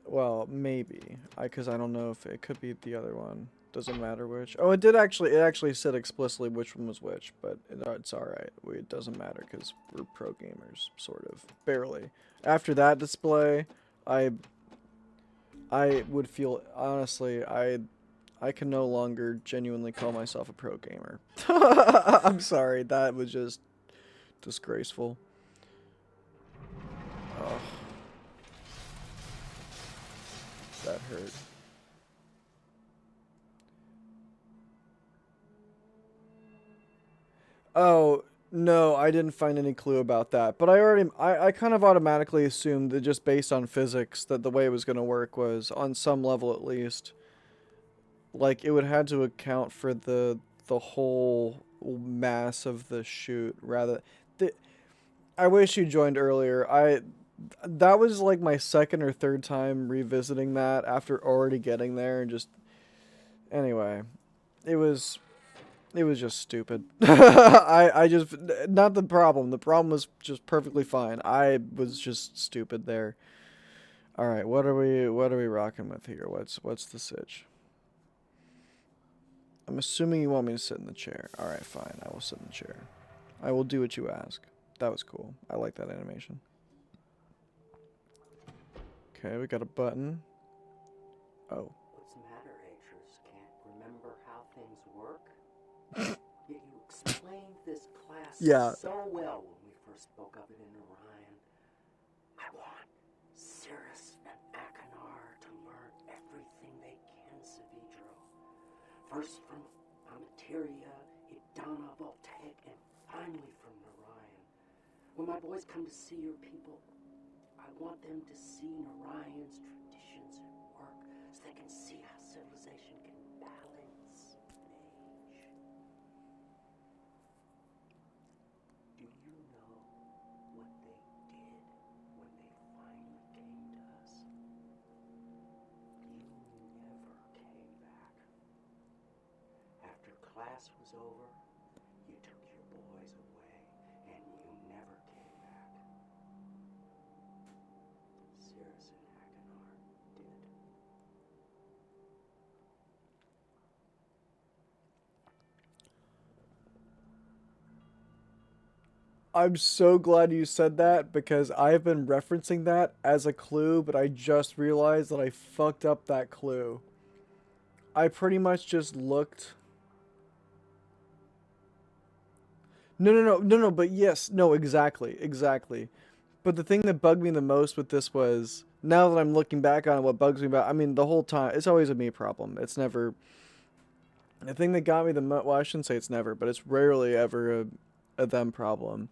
Well, maybe. Because I don't know if it could be the other one. Doesn't matter which. Oh, it actually said explicitly which one was which, but it's alright. It doesn't matter because we're pro gamers, sort of. Barely. After that display, I would feel, honestly, I can no longer genuinely call myself a pro gamer. I'm sorry, that was just disgraceful. Oh. That hurt. Oh, no, I didn't find any clue about that. But I kind of automatically assumed that just based on physics that the way it was going to work was, on some level at least, like, it would have to account for the whole mass of the shoot, rather... I wish you joined earlier. That was like my second or third time revisiting that after already getting there, and just... Anyway, it was just stupid. I just... Not the problem. The problem was just perfectly fine. I was just stupid there. Alright, what are we rocking with here? What's the sitch? I'm assuming you want me to sit in the chair. Alright, fine. I will sit in the chair. I will do what you ask. That was cool. I like that animation. Okay, we got a button. Oh. What's the matter, Atris? Can't remember how things work? Yet you explained this class so well when we first spoke of it in Orion. I want Cirrus and Akanar to learn everything they can, Savidro. First from Amateria, Idana, Voltaic, and finally from Narayan. When my boys come to see your people, I want them to see Narayan's traditions at work so they can see how civilization can balance an age. Do you know what they did when they finally came to us? You never came back. After class was over, you took your boys away, and you never came back. Cirrus and Akanar did. I'm so glad you said that, because I've been referencing that as a clue, but I just realized that I fucked up that clue. I pretty much just looked... No, but yes, no, exactly. But the thing that bugged me the most with this was, now that I'm looking back on it, what bugs me about, I mean, the whole time, it's always a me problem. It's never... The thing that got me the most, well, I shouldn't say it's never, but it's rarely ever a them problem.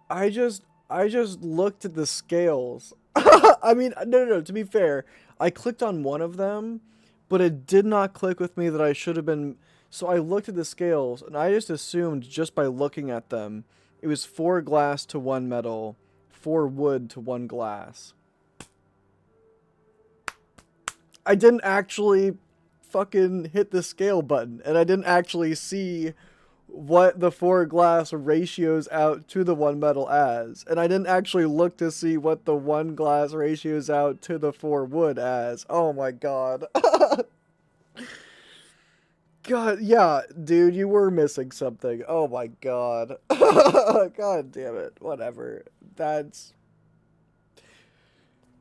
I just looked at the scales. I mean, no, to be fair, I clicked on one of them, but it did not click with me that I should have been... So I looked at the scales, and I just assumed, just by looking at them, it was 4 glass to 1 metal, 4 wood to 1 glass. I didn't actually fucking hit the scale button, and I didn't actually see what the 4 glass ratios out to the 1 metal as. And I didn't actually look to see what the 1 glass ratios out to the 4 wood as. Oh my god. God, yeah, dude, you were missing something. Oh my god. God damn it. Whatever. That's...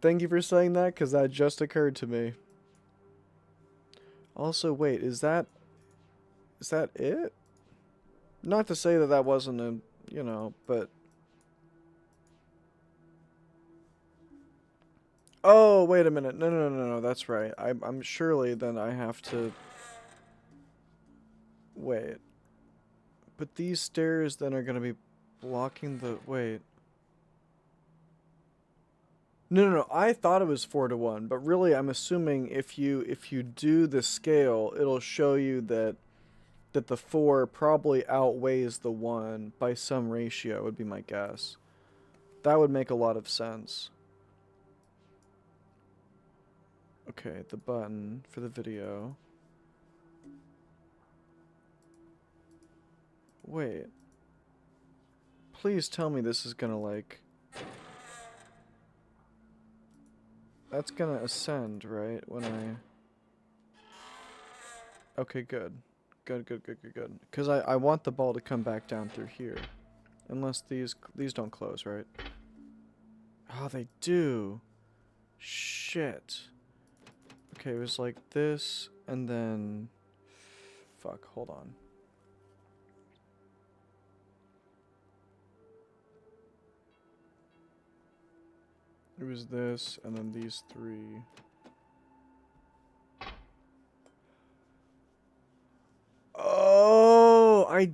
Thank you for saying that, because that just occurred to me. Also, wait, is that it? Not to say that that wasn't a, you know, but... Oh, wait a minute. No, that's right. I'm surely then I have to... Wait. But these stairs then are going to be blocking the... Wait. No. I thought it was 4-to-1, but really I'm assuming if you do the scale, it'll show you that the 4 probably outweighs the 1 by some ratio, would be my guess. That would make a lot of sense. Okay, the button for the video. Wait. Please tell me this is gonna, like... That's gonna ascend, right? When I... Okay, good. Good. Because I want the ball to come back down through here. Unless these don't close, right? Oh, they do. Shit. Okay, it was like this, and then... Fuck, hold on. It was this, and then these 3. Oh, I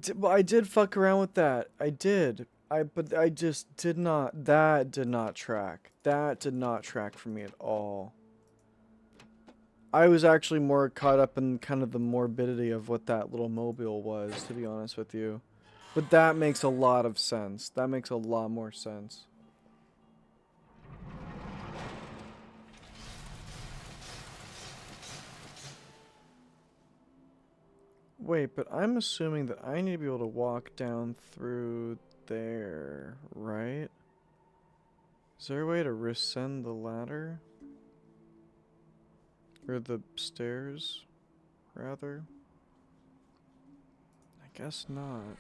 did fuck around with that. I did. But I just did not. That did not track. That did not track for me at all. I was actually more caught up in kind of the morbidity of what that little mobile was, to be honest with you. But that makes a lot of sense. That makes a lot more sense. Wait, but I'm assuming that I need to be able to walk down through there, right? Is there a way to rescind the ladder? Or the stairs, rather? I guess not.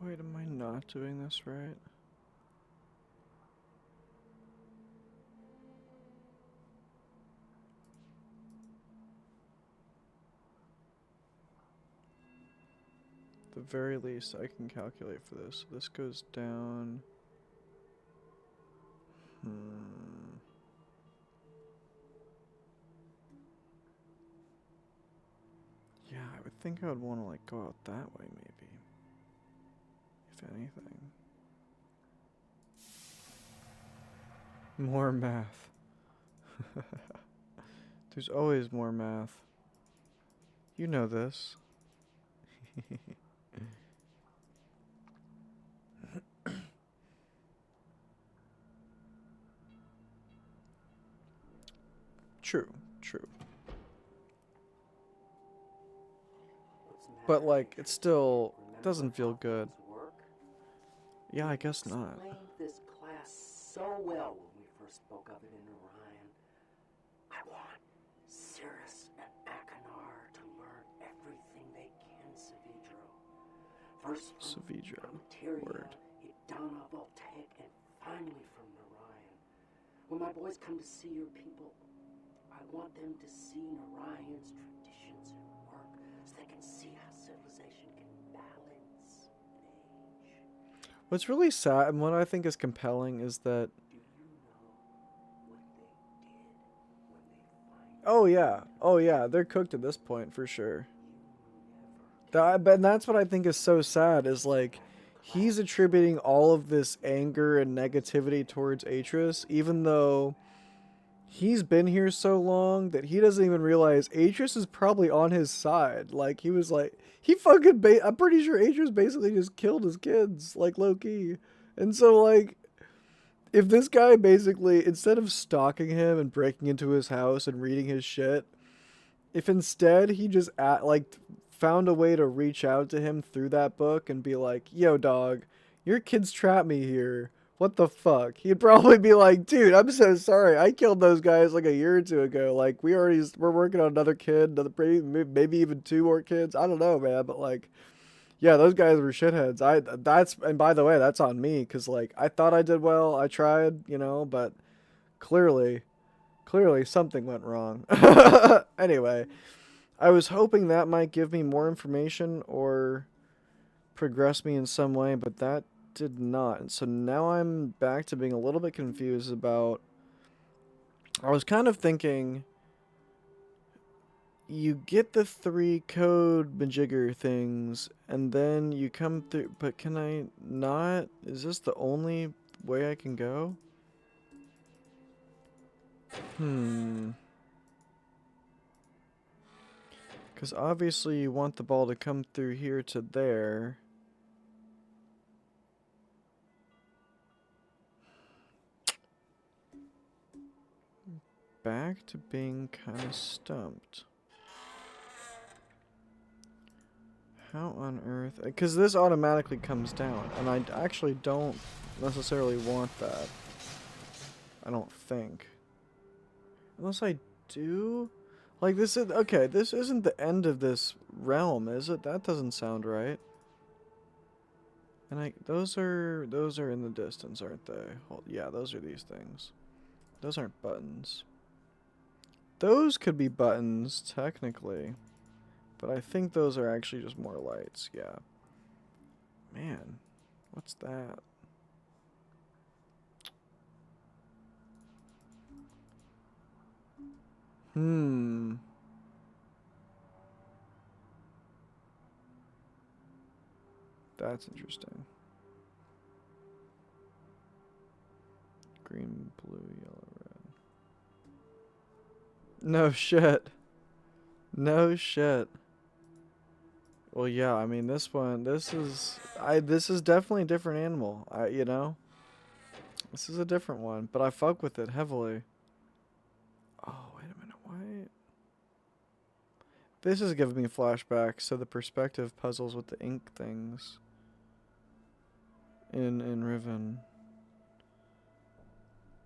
Wait, am I not doing this right? At the very least, I can calculate for this. So this goes down. Yeah, I would think I would want to, like, go out that way, maybe. If anything. More math. There's always more math. You know this. True. But, like, it still doesn't feel good. Yeah, I guess not. Explained this class so well when we first spoke of it in Orion. I want Cirrus and Akanar to learn everything they can, Savidro. First from Materia, Word. Idana, Voltaic, and finally from Narayan. When my boys come to see your people, I want them to see Narayan's traditions and work so they can see how civilization can balance an age. What's really sad and what I think is compelling is that... Do you know what they did when they finally... Oh yeah, they're cooked at this point for sure. But that's what I think is so sad is like he's attributing all of this anger and negativity towards Atris, even though he's been here so long that he doesn't even realize Atris is probably on his side. Like he was like he fucking I'm pretty sure Atris basically just killed his kids, like low key. And so like if this guy basically, instead of stalking him and breaking into his house and reading his shit, if instead he just found a way to reach out to him through that book and be like, yo dog, your kids trapped me here What the fuck? He'd probably be like, dude, I'm so sorry. I killed those guys like a year or two ago. Like, we're working on another kid, maybe even 2 more kids. I don't know, man. But like, yeah, those guys were shitheads. And by the way, that's on me. Cause like, I thought I did well. I tried, but clearly something went wrong. Anyway, I was hoping that might give me more information or progress me in some way, but that did not. And so now I'm back to being a little bit confused about. I was kind of thinking you get the 3 code majigger things and then you come through, but can I not? Is this the only way I can go? Because obviously you want the ball to come through here to there. Back to being kind of stumped. How on earth? Because this automatically comes down, and I actually don't necessarily want that. I don't think. Unless I do? Like, this is... Okay, this isn't the end of this realm, is it? That doesn't sound right. And those are in the distance, aren't they? Well, yeah, those are these things. Those aren't buttons. Those could be buttons, technically. But I think those are actually just more lights, yeah. Man, what's that? That's interesting. Green, blue, yellow, red. No shit. No shit. Well, yeah, I mean, this is definitely a different animal. This is a different one, but I fuck with it heavily. Oh, wait a minute, what? This is giving me flashbacks to the perspective puzzles with the ink things in Riven.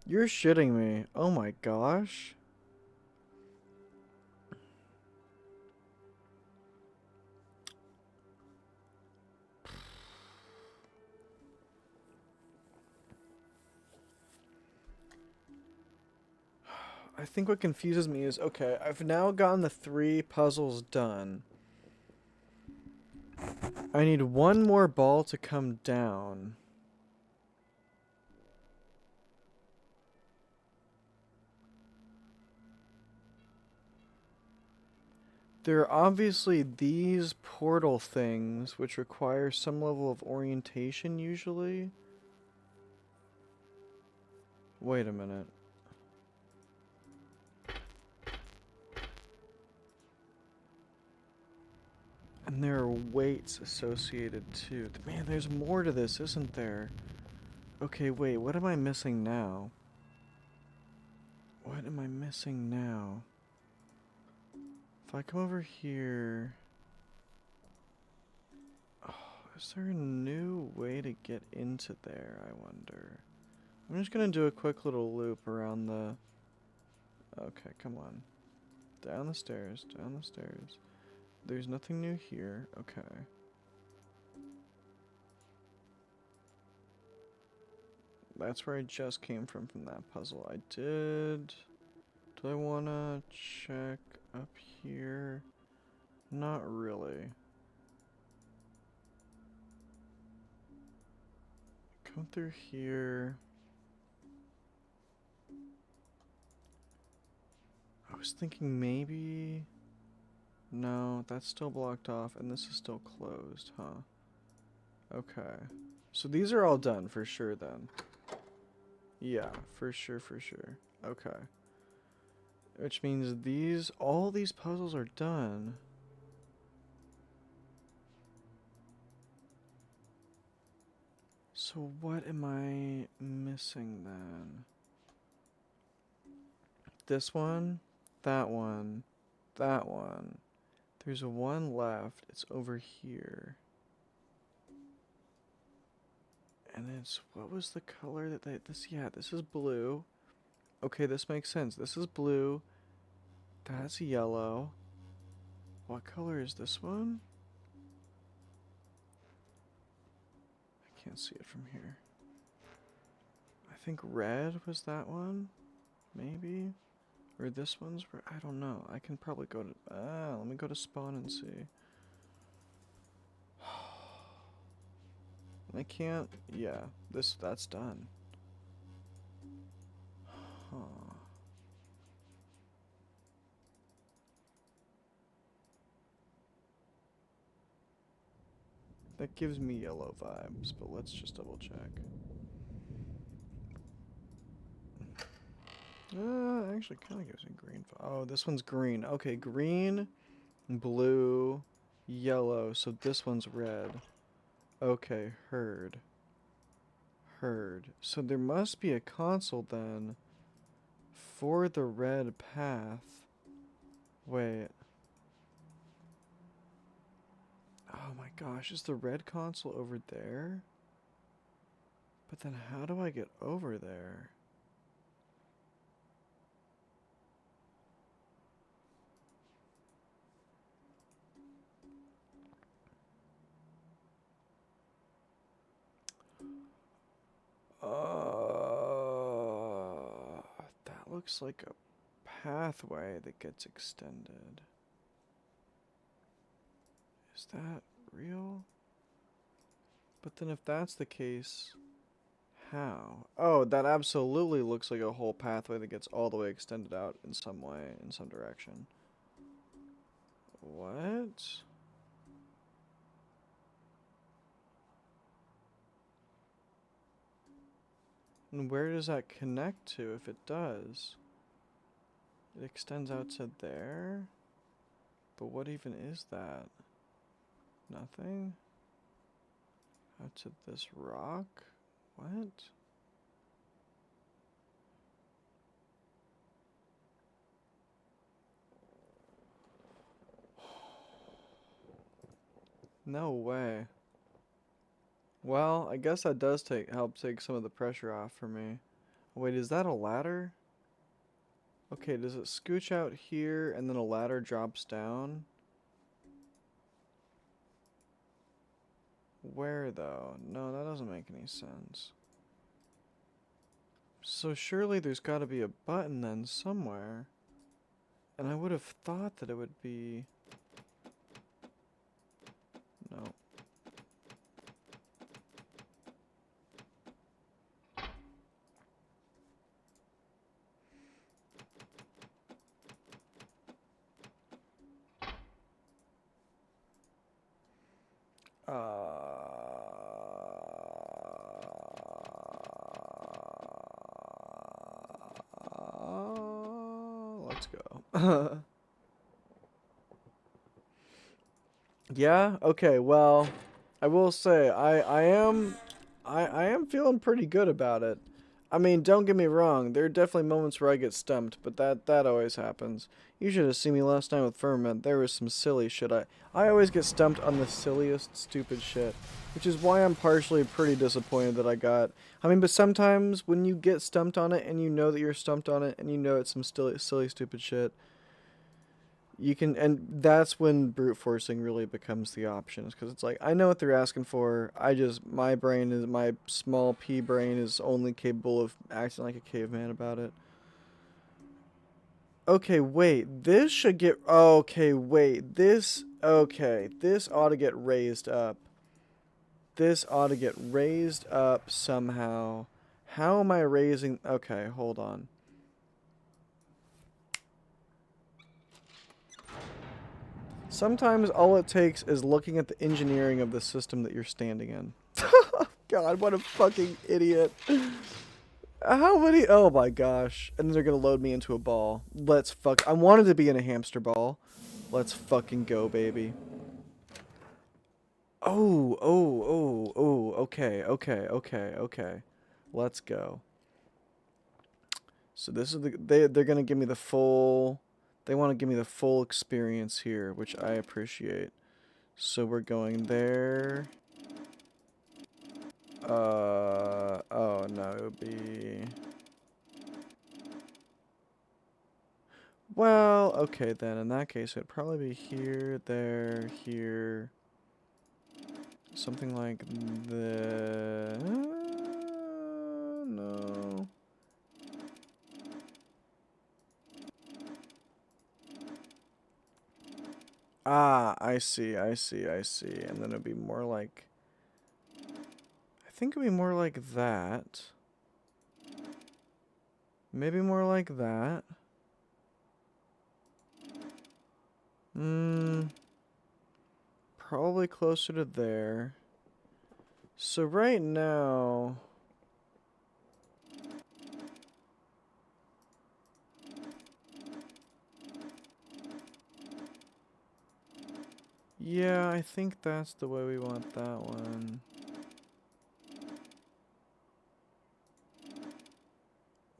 You're shitting me. Oh my gosh. I think what confuses me is, okay, I've now gotten the 3 puzzles done. I need 1 more ball to come down. There are obviously these portal things, which require some level of orientation usually. Wait a minute. And there are weights associated too. Man, there's more to this, isn't there? Okay, wait, what am I missing now? What am I missing now? If I come over here... Oh, is there a new way to get into there, I wonder? I'm just gonna do a quick little loop around the... Okay, come on. Down the stairs, down the stairs. There's nothing new here. Okay. That's where I just came from that puzzle. I did... Do I want to check up here? Not really. Come through here. I was thinking maybe... No, that's still blocked off, and this is still closed, huh? Okay. So these are all done for sure then. Yeah, for sure, for sure. Okay. Which means all these puzzles are done. So what am I missing then? This one, that one, that one. There's one left. It's over here. And it's, what was the color that yeah, this is blue. Okay, this makes sense. This is blue. That's yellow. What color is this one? I can't see it from here. I think red was that one? Maybe? Or this one's red? I don't know. I can probably go to... let me go to spawn and see. I can't... Yeah, that's done. Huh. That gives me yellow vibes, but let's just double check. Actually kind of gives me green. Oh, this one's green. Okay, green, blue, yellow. So this one's red. Okay, heard. Heard. So there must be a console then for the red path. Wait. Oh my gosh, is the red console over there? But then how do I get over there? That looks like a pathway that gets extended. Is that real? But then if that's the case, how? Oh, that absolutely looks like a whole pathway that gets all the way extended out in some way, in some direction. What? And where does that connect to if it does? It extends out to there? But what even is that? Nothing? Out to this rock? What? No way. Well, I guess that does help take some of the pressure off for me. Wait, is that a ladder? Okay, does it scooch out here and then a ladder drops down? Where though? No, that doesn't make any sense. So surely there's got to be a button then somewhere. And I would have thought that it would be... No. Let's go. Yeah, okay, well, I will say, I am feeling pretty good about it. I mean, don't get me wrong, there are definitely moments where I get stumped, but that always happens. You should have seen me last night with Firmament. There was some silly shit. I always get stumped on the silliest, stupid shit, which is why I'm partially pretty disappointed that I got... I mean, but sometimes when you get stumped on it, and you know that you're stumped on it, and you know it's some silly, stupid shit, you can, and that's when brute forcing really becomes the option, because it's like, I know what they're asking for, my small pea brain is only capable of acting like a caveman about it. Okay, wait, this should get, okay, wait, this ought to get raised up. This ought to get raised up somehow. How am I raising, okay, hold on. Sometimes all it takes is looking at the engineering of the system that you're standing in. God, what a fucking idiot. How many? Oh my gosh. And then they're gonna load me into a ball. Let's fuck. I wanted to be in a hamster ball. Let's fucking go, baby. Oh. Okay. Let's go. So this is they're gonna give me the full... They want to give me the full experience here, which I appreciate. So we're going there. Oh no, it would be... Well, okay then, in that case it'd probably be here, there, here. Something like the... no. Ah, I see. And then it'd be more like... I think it'd be more like that. Maybe more like that. Probably closer to there. So right now... Yeah, I think that's the way we want that one.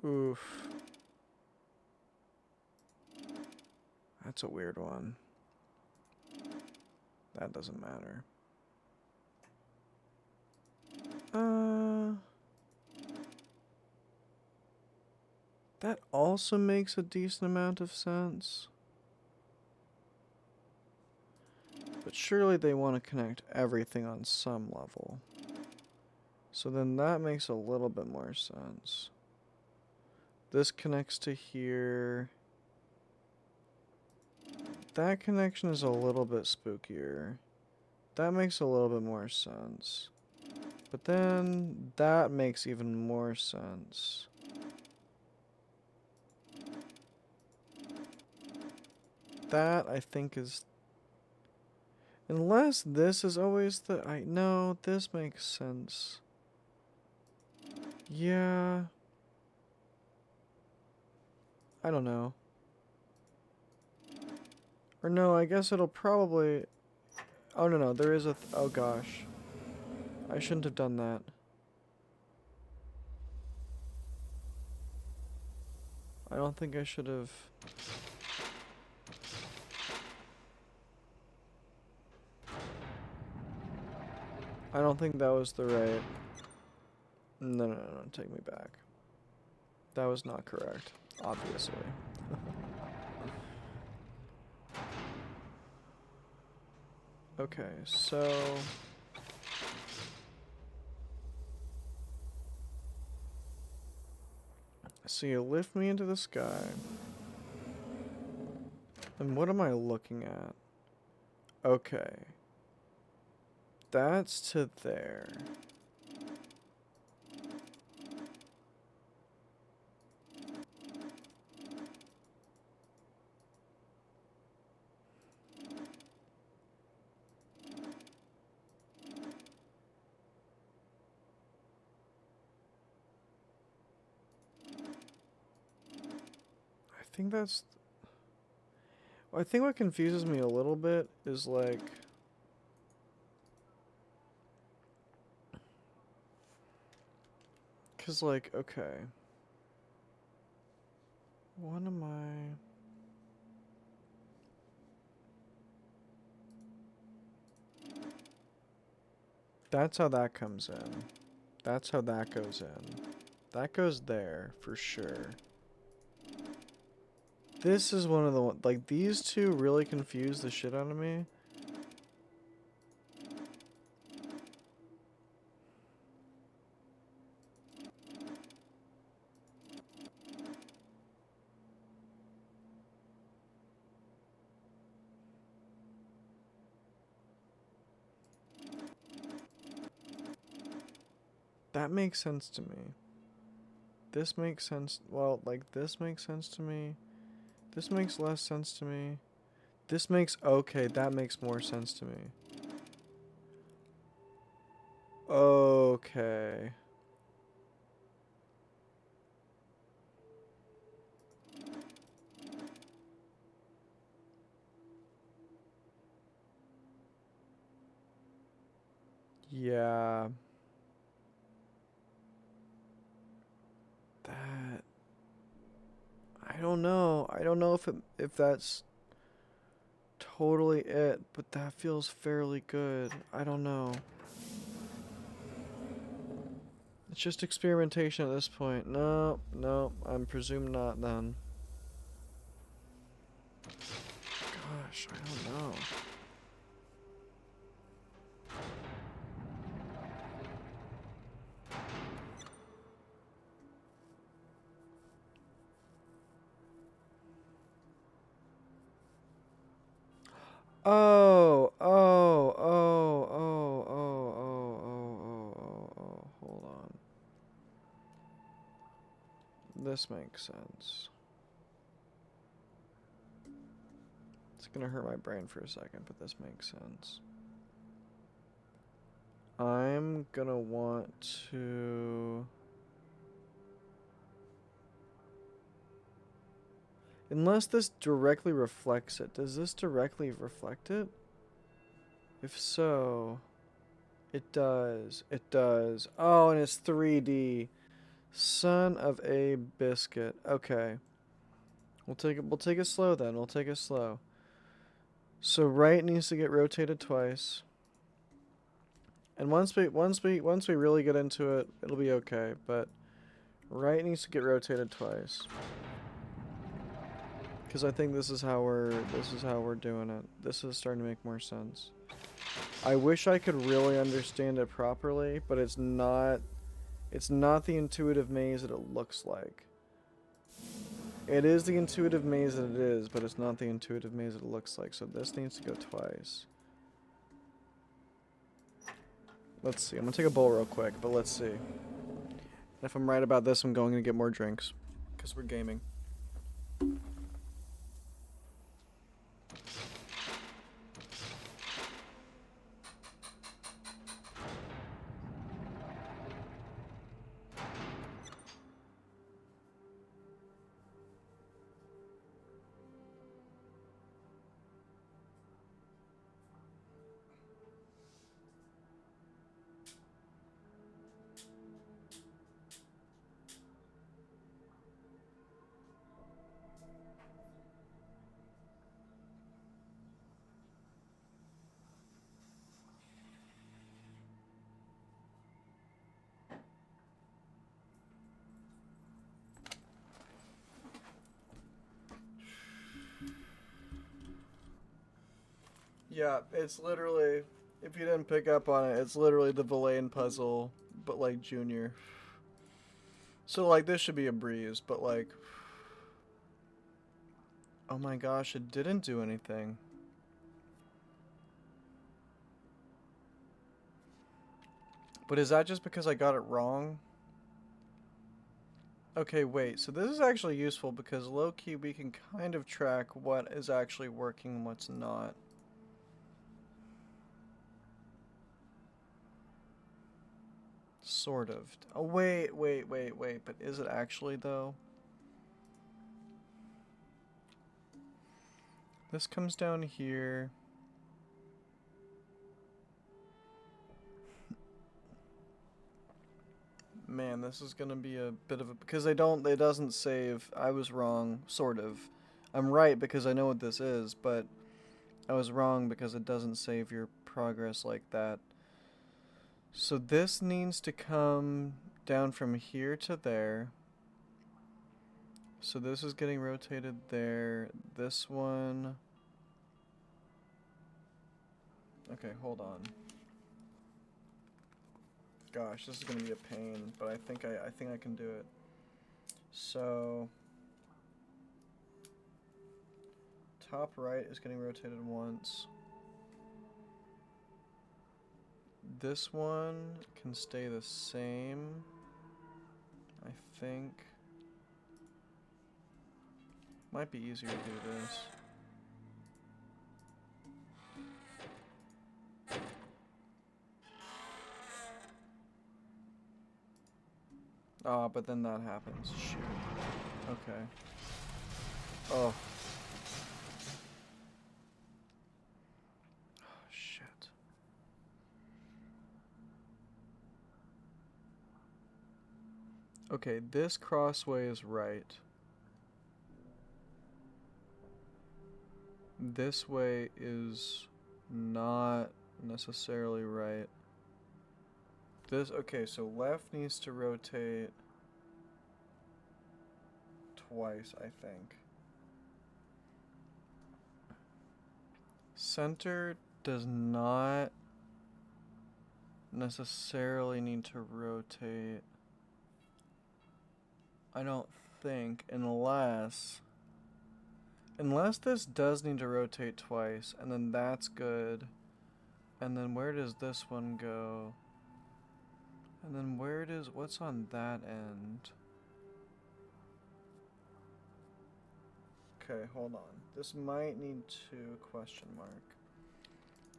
Oof. That's a weird one. That doesn't matter. That also makes a decent amount of sense. But surely they want to connect everything on some level. So then that makes a little bit more sense. This connects to here. That connection is a little bit spookier. That makes a little bit more sense. But then that makes even more sense. That I think is... Unless this is always the... No, this makes sense. Yeah. I don't know. Or no, I guess it'll probably... Oh, no, there is a... Oh, gosh. I shouldn't have done that. I don't think I should have... I don't think that was the right... No, take me back. That was not correct, obviously. Okay, so... So you lift me into the sky. And what am I looking at? Okay. That's to there. I think that's... Well, I think what confuses me a little bit is like... Cause like, okay. What am I... That's how that comes in. That's how that goes in. That goes there, for sure. This is one of the like, these two really confuse the shit out of me. That makes sense to me. This makes sense. Well, like, this makes sense to me. This makes less sense to me. This makes... Okay, that makes more sense to me. Okay. Yeah. That... I don't know. I don't know if that's totally it, but that feels fairly good. I don't know. It's just experimentation at this point. No, no, I'm presumed not then. Gosh, I don't know. Oh, oh, oh, oh, oh, oh, oh, oh, oh, hold on. This makes sense. It's gonna hurt my brain for a second, but this makes sense. I'm gonna want to... Unless this directly reflects it. Does this directly reflect it? If so... It does. It does. Oh, and it's 3D. Son of a biscuit. Okay. We'll take it slow then. We'll take it slow. So right needs to get rotated twice. And once we really get into it, it'll be okay, but right needs to get rotated twice. Cuz I think this is how we're doing it. This is starting to make more sense. I wish I could really understand it properly, but it's not the intuitive maze that it looks like. It is the intuitive maze that it is, but it's not the intuitive maze that it looks like. So this needs to go twice. Let's see. I'm going to take a bowl real quick, but let's see. If I'm right about this, I'm going to get more drinks. Because we're gaming. Yeah, it's literally, if you didn't pick up on it, it's literally the Villain puzzle, but like junior. So like this should be a breeze, but like, oh my gosh, it didn't do anything. But is that just because I got it wrong? Okay, wait, so this is actually useful because low-key we can kind of track what is actually working and what's not. Sort of. Oh, wait, but is it actually, though? This comes down here. Man, this is gonna be a bit of a... Because it doesn't save. I was wrong, sort of. I'm right because I know what this is, but I was wrong because it doesn't save your progress like that. So this needs to come down from here to there. So this is getting rotated there. This one... Okay, hold on. Gosh, this is gonna be a pain, but I think I can do it. So top right is getting rotated once. This one can stay the same, I think. Might be easier to do this. Ah, but then that happens. Shoot. Okay. Oh. Shit. Okay, this crossway is right. This way is not necessarily right. this, okay, so left needs to rotate twice, I think. Center does not necessarily need to rotate. I don't think, unless this does need to rotate twice, and then that's good. And then where does this one go? And then what's on that end? Okay, hold on. This might need to question mark.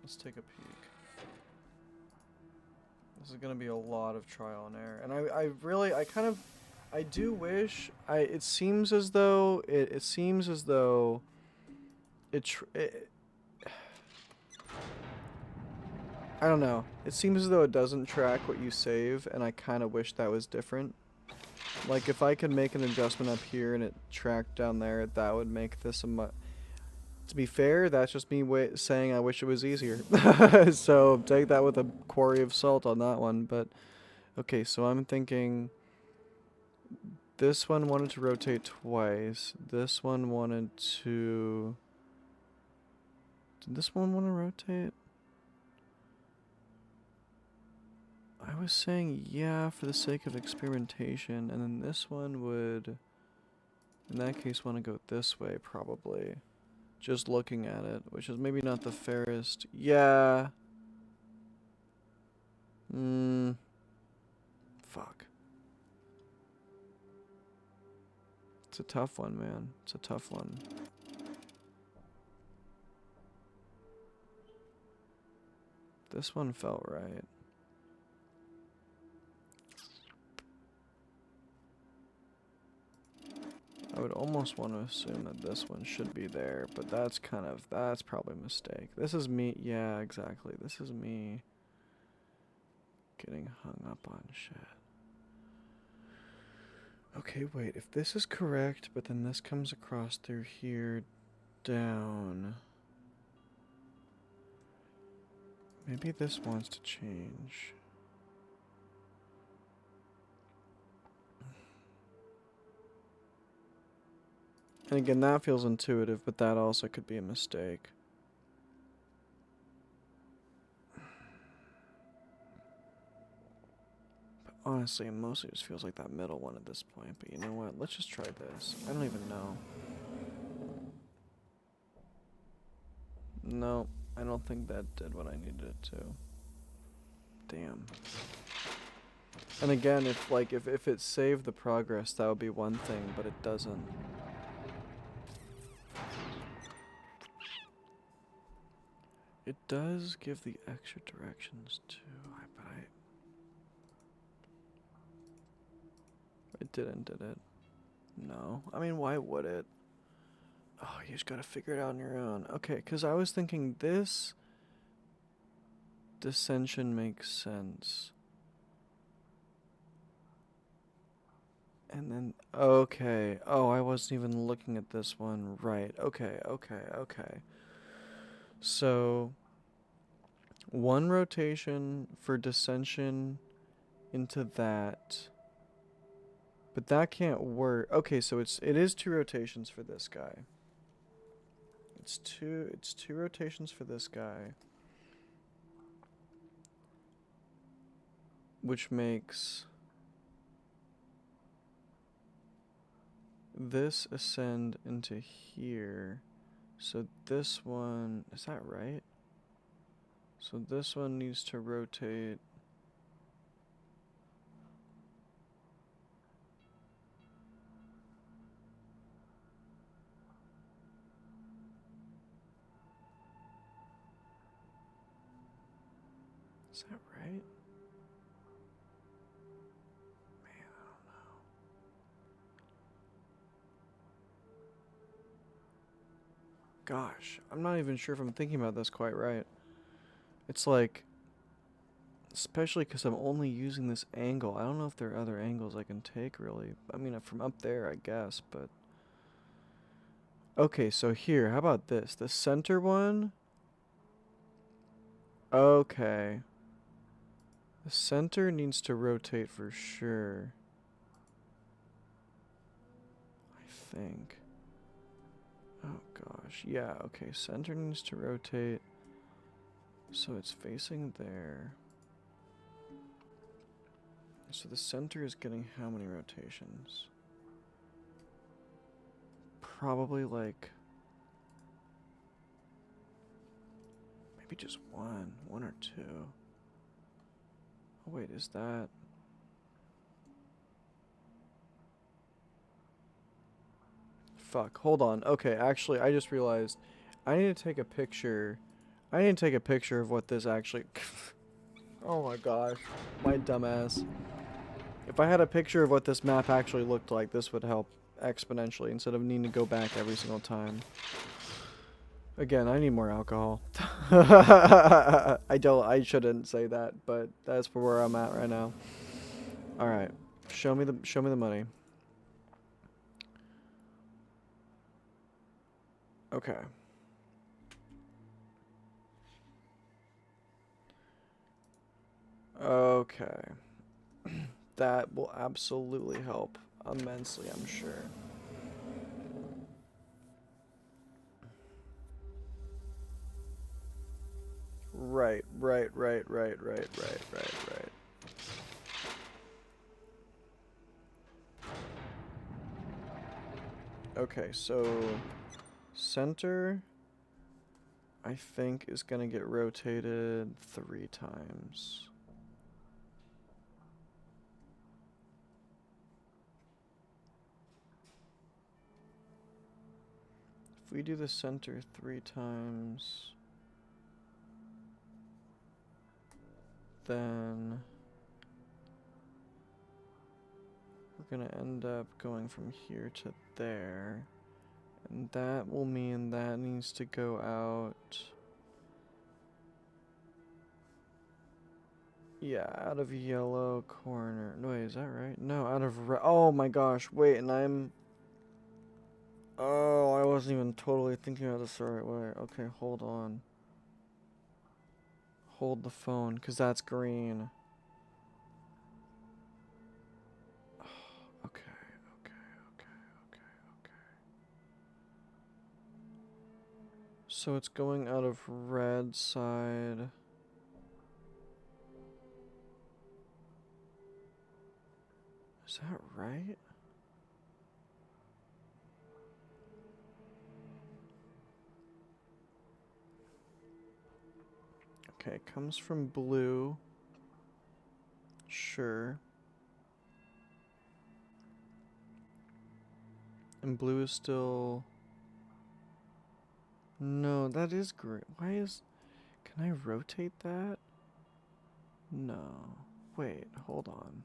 Let's take a peek. This is gonna be a lot of trial and error. And I do wish, it seems as though, I don't know. It seems as though it doesn't track what you save, and I kind of wish that was different. Like, if I could make an adjustment up here and it tracked down there, that would make this a much... To be fair, that's just me saying I wish it was easier. So, take that with a quarry of salt on that one, but... Okay, so I'm thinking... This one wanted to rotate twice. This one wanted to... Did this one want to rotate? I was saying yeah for the sake of experimentation, and then this one would, in that case, want to go this way, probably. Just looking at it, which is maybe not the fairest. Yeah. Fuck. It's a tough one, man. It's a tough one. This one felt right. I would almost want to assume that this one should be there, but that's probably a mistake. This is me, yeah, exactly. This is me getting hung up on shit. Okay, wait, if this is correct, but then this comes across through here, down. Maybe this wants to change. And again, that feels intuitive, but that also could be a mistake. But honestly, it mostly just feels like that middle one at this point. But you know what? Let's just try this. I don't even know. No, I don't think that did what I needed it to. Damn. And again, if it saved the progress, that would be one thing, but it doesn't. It does give the extra directions too, but it didn't, did it? No. I mean, why would it? Oh, you just gotta figure it out on your own. Okay, because I was thinking this dissension makes sense. And then, okay. Oh, I wasn't even looking at this one. Right. Okay. So, one rotation for dissension into that. But that can't work. Okay, so it is 2 rotations for this guy. It's two rotations for this guy. Which makes this ascend into here. So this one, is that right? So this one needs to rotate. Is that right? Man, I don't know. Gosh, I'm not even sure if I'm thinking about this quite right. It's like, especially because I'm only using this angle. I don't know if there are other angles I can take, really. I mean, from up there, I guess, but... Okay, so here, how about this? The center one? Okay. The center needs to rotate for sure. I think. Oh gosh. Yeah, okay. Center needs to rotate. So it's facing there. So the center is getting how many rotations? Probably like maybe just one or two. Oh wait, is that? Fuck, hold on. Okay, actually, I just realized I need to take a picture. I need to take a picture of what this actually... Oh my gosh, my dumbass. If I had a picture of what this map actually looked like, this would help exponentially instead of needing to go back every single time. Again, I need more alcohol. I shouldn't say that, but that's where I'm at right now. All right. Show me the money. Okay. Okay. That will absolutely help immensely, I'm sure. Right. Okay, so center, I think, is gonna get rotated 3 times. If we do the center 3 times, then we're gonna end up going from here to there. And that will mean that needs to go out. Yeah, out of yellow corner. No, wait, is that right? No, out of red. Oh my gosh, wait, and I'm... Oh, I wasn't even totally thinking about this the right way. Okay, hold on. Hold the phone, because that's green. Okay. So it's going out of red side. Is that right? Okay, it comes from blue. Sure. And blue is still... No, that is green. Why is... Can I rotate that? No. Wait, hold on.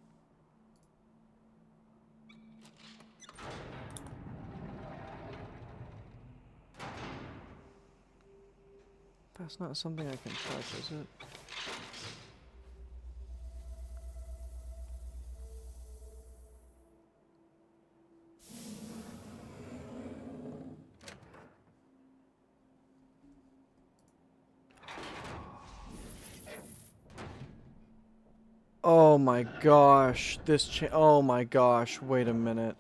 That's not something I can touch, is it? Oh my gosh, oh my gosh, wait a minute.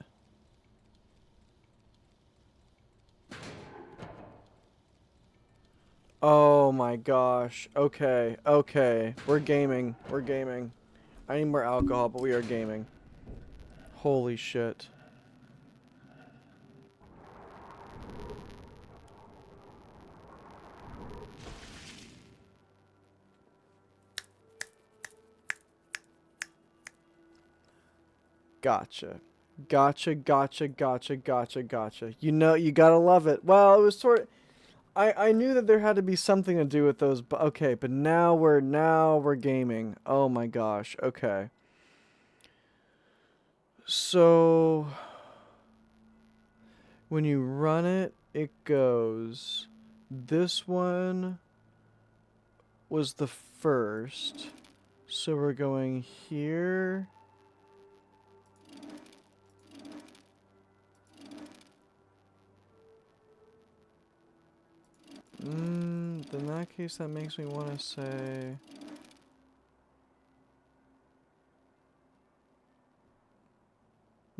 Oh my gosh, okay, we're gaming, I need more alcohol, but we are gaming. Holy shit. Gotcha. Gotcha. You know, you gotta love it. Well, it was sort of... I knew that there had to be something to do with those, but okay, but now we're gaming. Oh my gosh, okay. So... When you run it, it goes... This one was the first. So we're going here... in that case, that makes me want to say...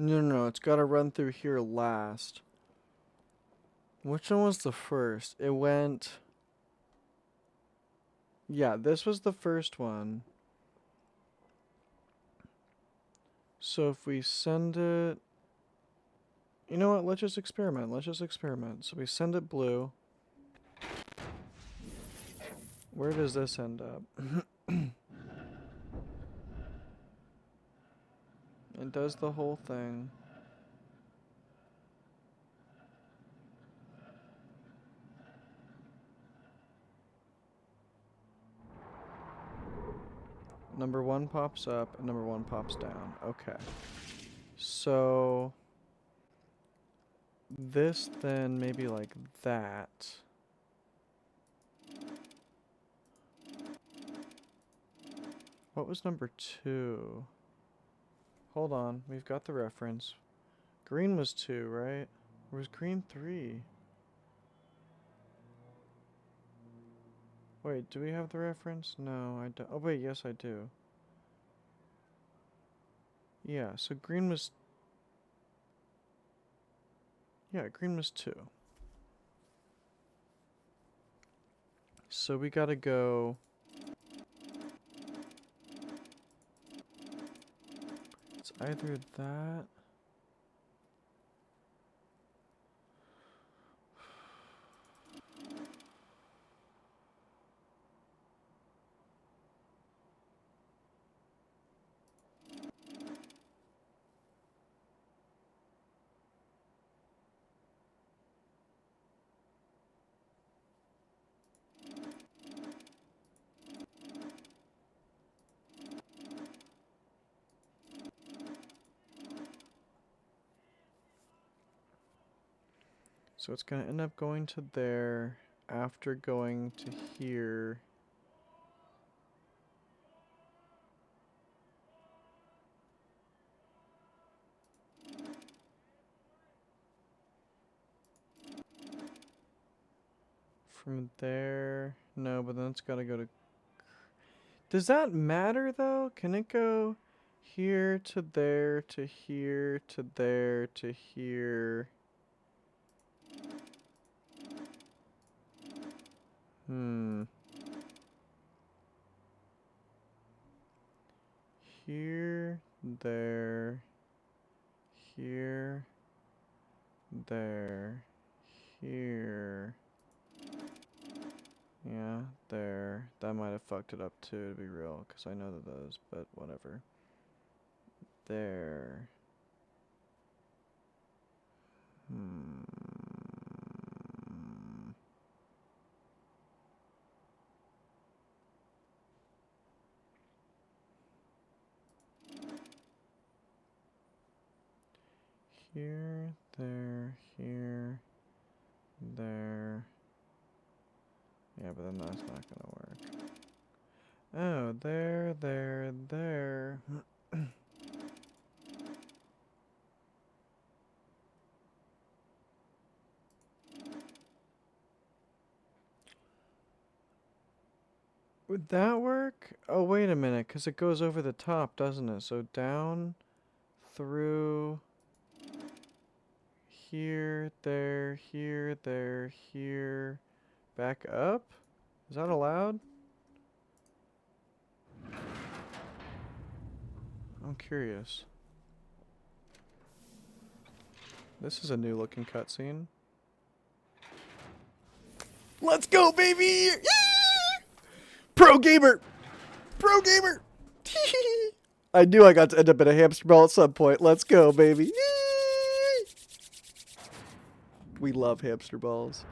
No, no, no, it's gotta run through here last. Which one was the first? It went... Yeah, this was the first one. So if we send it... You know what? Let's just experiment. Let's just experiment. So we send it blue. Where does this end up? It does the whole thing. Number 1 pops up and number 1 pops down. Okay. So this then maybe like that. What was number 2? Hold on, we've got the reference. Green was 2, right? Or was green 3? Wait, do we have the reference? No, I don't. Oh wait, yes I do. Yeah, so green was... Yeah, green was 2. So we gotta go... It's either that... So it's gonna end up going to there after going to here. From there, no, but then it's gotta go to... Does that matter though? Can it go here to there to here to there to here? Here, there, here, there, here. Yeah, there. That might have fucked it up too, to be real, because I know that those, but whatever. There. Here, there, here, there. Yeah, but then that's not gonna work. Oh, there, there, there. Would that work? Oh, wait a minute, because it goes over the top, doesn't it? So down, through, here, there, here, back up? Is that allowed? I'm curious. This is a new looking cutscene. Let's go, baby! Pro gamer! Pro gamer! I knew I got to end up in a hamster ball at some point. Let's go, baby. We love hamster balls.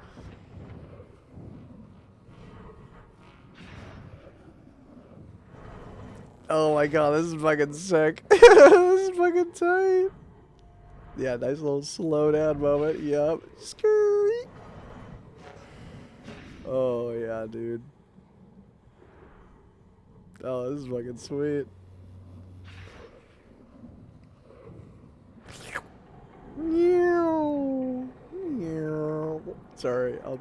Oh my god, this is fucking sick. This is fucking tight. Yeah, nice little slow down moment. Yup. Scurry. Oh yeah, dude. Oh, this is fucking sweet. Meow. Meow. Sorry, I'll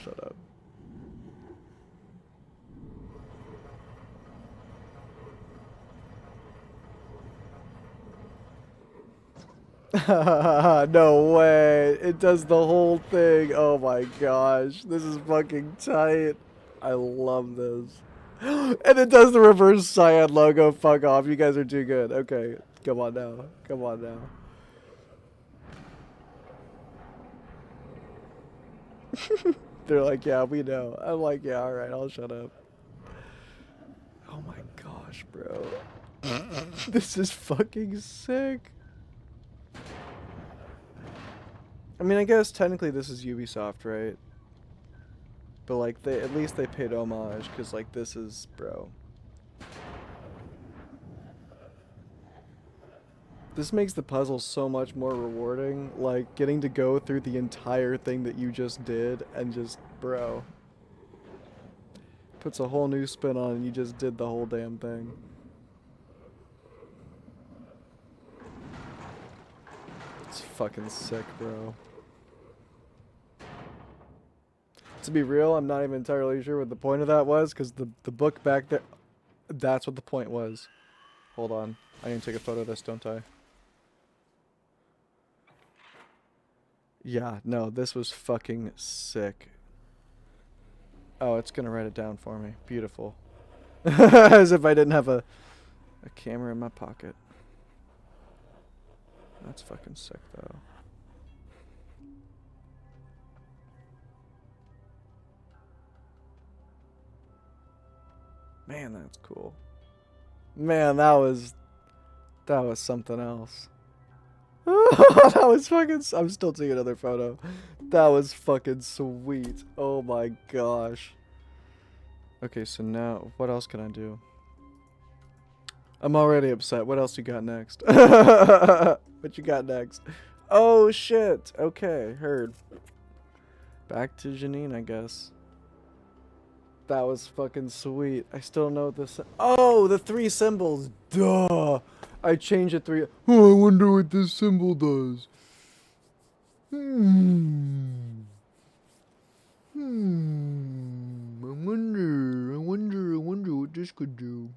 shut up. No way. It does the whole thing. Oh my gosh. This is fucking tight. I love this. And it does the reverse cyan logo. Fuck off. You guys are too good. Okay. Come on now. Come on now. They're like, yeah, we know. I'm like, yeah, alright, I'll shut up. Oh my gosh, bro. This is fucking sick. I mean, I guess technically this is Ubisoft, right? But like, they at least they paid homage, because like, this is, bro. This makes the puzzle so much more rewarding, like, getting to go through the entire thing that you just did, and just, bro. Puts a whole new spin on, and you just did the whole damn thing. It's fucking sick, bro. To be real, I'm not even entirely sure what the point of that was, because the book back there, that's what the point was. Hold on. I need to take a photo of this, don't I? Yeah, no, this was fucking sick. Oh, it's gonna write it down for me. Beautiful. As if I didn't have a camera in my pocket. That's fucking sick, though. Man, that's cool. Man, that was something else. That was fucking. I'm still taking another photo. That was fucking sweet. Oh my gosh. Okay, so now what else can I do? I'm already upset. What else you got next? What you got next? Oh shit. Okay, heard. Back to Janine, I guess. That was fucking sweet. I still know this. Oh, the 3 symbols. Duh. I changed it 3. Oh, I wonder what this symbol does. I wonder what this could do.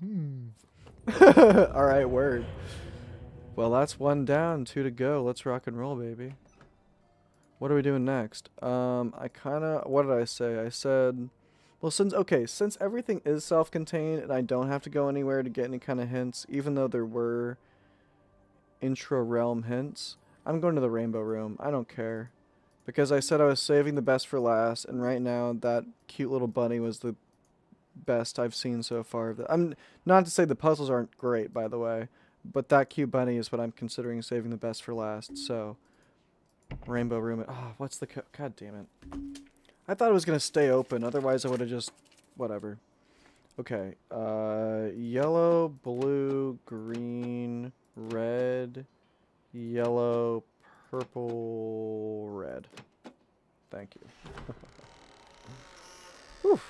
Alright, word. Well, that's 1 down, 2 to go. Let's rock and roll, baby. What are we doing next? I kinda, what did I say? I said, well, since everything is self-contained and I don't have to go anywhere to get any kind of hints, even though there were intra-realm hints, I'm going to the rainbow room. I don't care. Because I said I was saving the best for last, and right now that cute little bunny was the best I've seen so far. I'm not to say the puzzles aren't great, by the way, but that cute bunny is what I'm considering saving the best for last. So, rainbow room. Oh, what's the God damn it! I thought it was gonna stay open. Otherwise, I would have just whatever. Okay. Yellow, blue, green, red, yellow, purple, red. Thank you. Whew.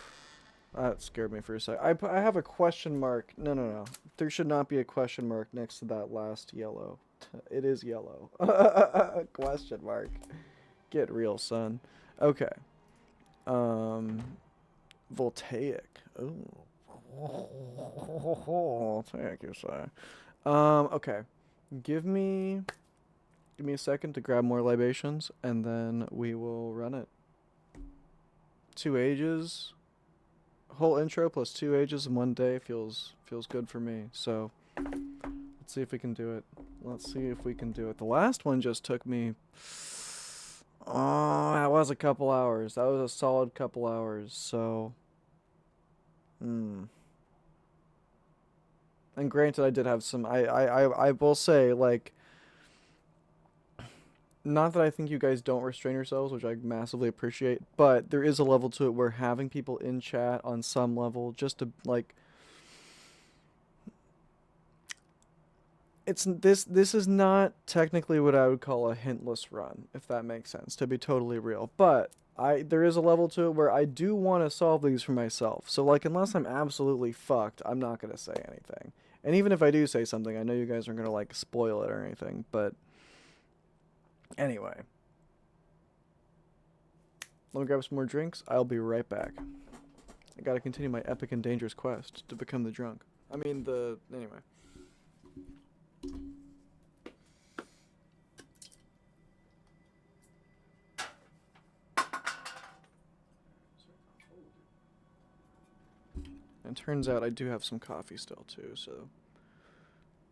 That scared me for a sec. I have a question mark. No. There should not be a question mark next to that last yellow. It is yellow. Question mark. Get real, son. Okay. Voltaic. Ooh. Voltaic, you say. Okay. Give me a second to grab more libations, and then we will run it. 2 ages. Whole intro plus 2 ages in 1 day feels good for me. So let's see if we can do it. The last one just took me. Oh, that was a couple hours. That was a solid couple hours. So, And granted, I did have some. I will say, like, not that I think you guys don't restrain yourselves, which I massively appreciate, but there is a level to it where having people in chat on some level just to, like, this is not technically what I would call a hintless run, if that makes sense, to be totally real. But there is a level to it where I do want to solve these for myself. So, like, unless I'm absolutely fucked, I'm not going to say anything. And even if I do say something, I know you guys aren't going to, like, spoil it or anything, but anyway. Let me grab some more drinks. I'll be right back. I gotta continue my epic and dangerous quest to become the drunk. Anyway. it turns out I do have some coffee still too, so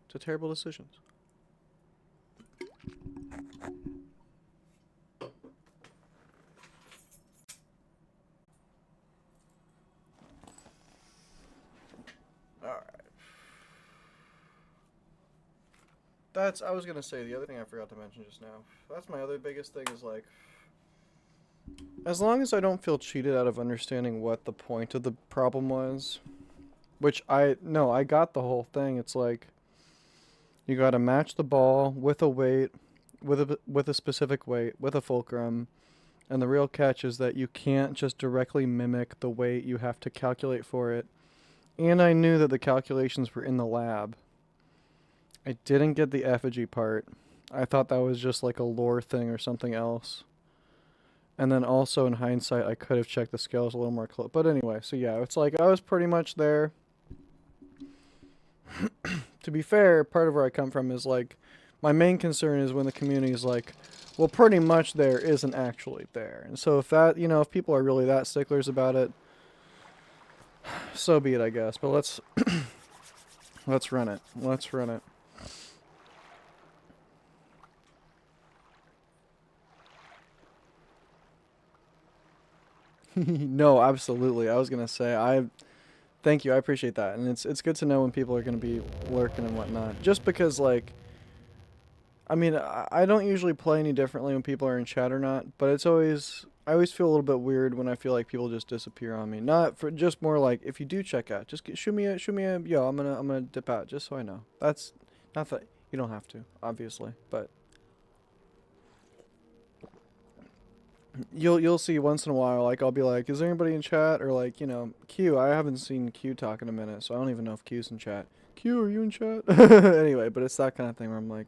it's a terrible decision. Alright. I was gonna say, the other thing I forgot to mention just now. That's my other biggest thing is, like, as long as I don't feel cheated out of understanding what the point of the problem was, which I got the whole thing. It's like, you gotta match the ball with a weight, with a specific weight, with a fulcrum, and the real catch is that you can't just directly mimic the weight, you have to calculate for it. And I knew that the calculations were in the lab. I didn't get the effigy part. I thought that was just like a lore thing or something else. And then also in hindsight, I could have checked the scales a little more close. But anyway, so yeah, it's like I was pretty much there. To be fair, part of where I come from is like, my main concern is when the community is like, well, pretty much there isn't actually there. And so if that, if people are really that sticklers about it, so be it, I guess. But let's let's run it. Let's run it. No, absolutely. I was gonna say, thank you. I appreciate that, and it's good to know when people are gonna be lurking and whatnot. Just because, like, I mean, I don't usually play any differently when people are in chat or not, but I always feel a little bit weird when I feel like people just disappear on me. Not for just more like, if you do check out, just shoot me a yo. I'm gonna dip out just so I know. That's not that you don't have to, obviously, but you'll see once in a while, like, I'll be like, is there anybody in chat? Or like, Q, I haven't seen Q talk in a minute, so I don't even know if Q's in chat. Q, are you in chat? Anyway, but it's that kind of thing where I'm like,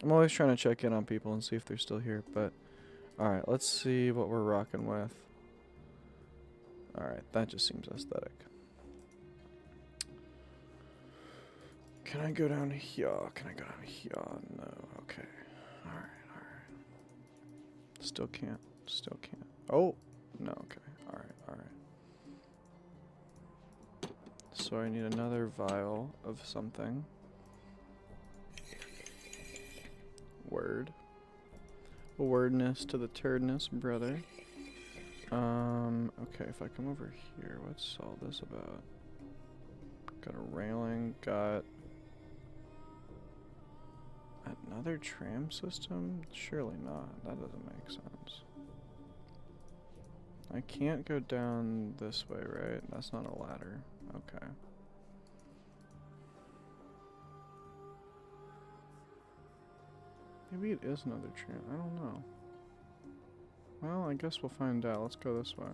I'm always trying to check in on people and see if they're still here. But alright, let's see what we're rocking with. Alright, that just seems aesthetic. Can I go down here? Can I go down here? No. Okay. Alright. Still can't. Oh! No, okay. Alright. So I need another vial of something. Word. A wordness to the turdness, brother. Okay, if I come over here, what's all this about? Got a railing, got another tram system? Surely not. That doesn't make sense. I can't go down this way, right? That's not a ladder. Okay. Maybe it is another tram. I don't know. Well, I guess we'll find out. Let's go this way.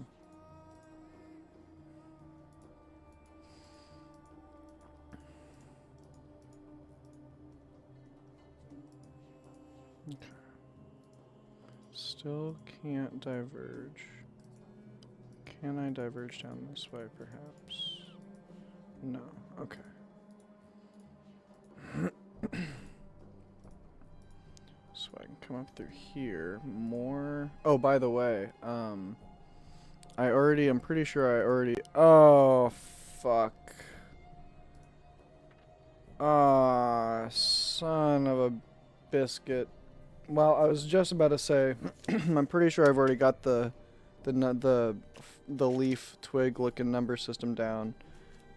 Okay. Still can't diverge. Can I diverge down this way, perhaps? No. Okay. So I can come up through here. More. Oh, by the way, I'm pretty sure I already. Oh, fuck. Ah, son of a biscuit. Well, I was just about to say, I'm pretty sure I've already got the leaf twig looking number system down.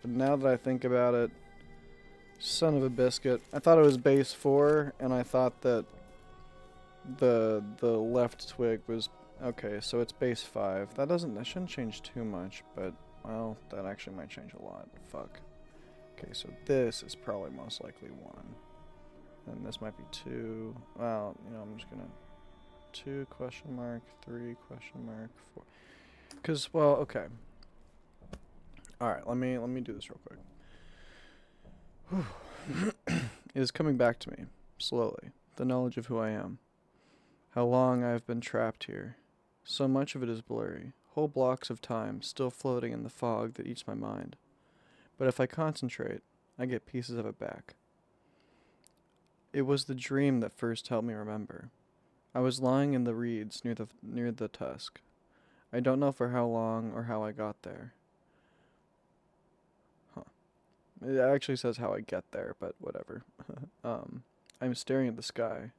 But now that I think about it, son of a biscuit. I thought it was base 4, and I thought that the left twig was okay, so it's base 5. That shouldn't change too much, but well, that actually might change a lot. Fuck. Okay, so this is probably most likely 1. And this might be 2. Well, I'm just gonna 2 question mark, 3 question mark, 4. Cause well, okay. Alright, let me do this real quick. It is coming back to me, slowly, the knowledge of who I am. How long I have been trapped here. So much of it is blurry, whole blocks of time still floating in the fog that eats my mind. But if I concentrate, I get pieces of it back. It was the dream that first helped me remember. I was lying in the reeds near the tusk. I don't know for how long or how I got there. It actually says how I get there, but whatever. I'm staring at the sky,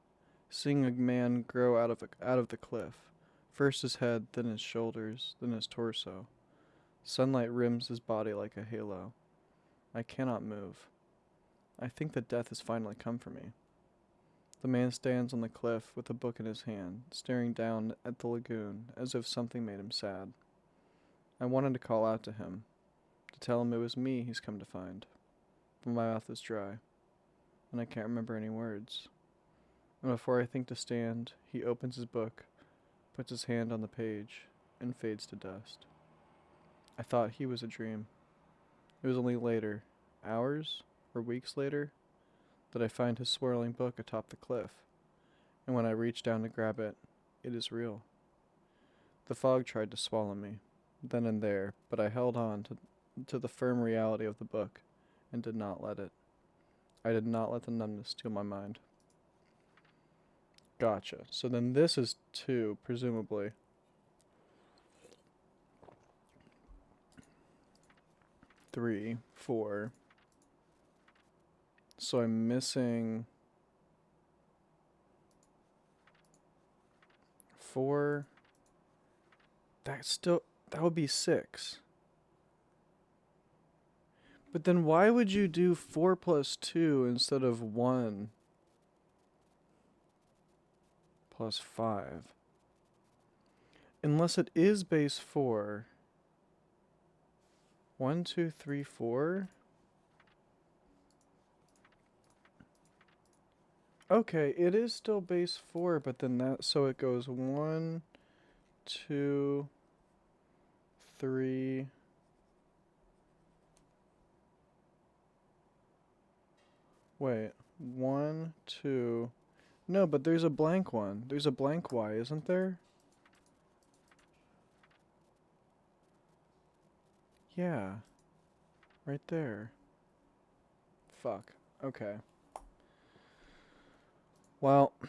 seeing a man grow out of the cliff. First his head, then his shoulders, then his torso. Sunlight rims his body like a halo. I cannot move. I think that death has finally come for me. The man stands on the cliff with a book in his hand, staring down at the lagoon as if something made him sad. I wanted to call out to him, to tell him it was me he's come to find, but my mouth is dry, and I can't remember any words. And before I think to stand, he opens his book, puts his hand on the page, and fades to dust. I thought he was a dream. It was only later, hours or weeks later, that I find his swirling book atop the cliff, and when I reach down to grab it, it is real. The fog tried to swallow me, then and there, but I held on to the firm reality of the book, and did not let it. I did not let the numbness steal my mind. Gotcha. So then this is 2, presumably. Three, 4. So I'm missing 4. That would be 6. But then why would you do 4 plus 2 instead of 1 plus 5? Unless it is base 4. 1, 2, 3, 4. Okay, it is still base 4, but then so it goes 1, 2, 3. Wait, 1, 2. No, but there's a blank one. There's a blank Y, isn't there? Yeah. Right there. Fuck. Okay. Well, I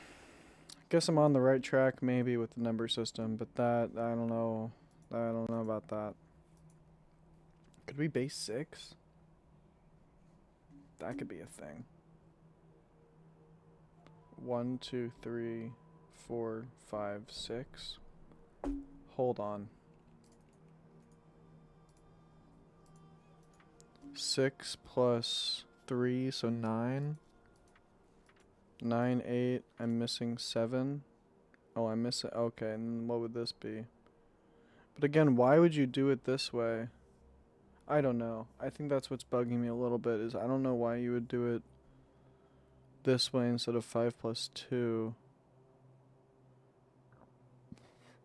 guess I'm on the right track maybe with the number system, but that, I don't know. I don't know about that. Could we base 6? That could be a thing. 1, 2, 3, 4, 5, 6. Hold on. 6 plus 3, so 9. 9, 8. I'm missing 7. Oh, I'm missing. Okay, and what would this be? But again, why would you do it this way? I don't know. I think that's what's bugging me a little bit, is I don't know why you would do it this way instead of 5 plus 2.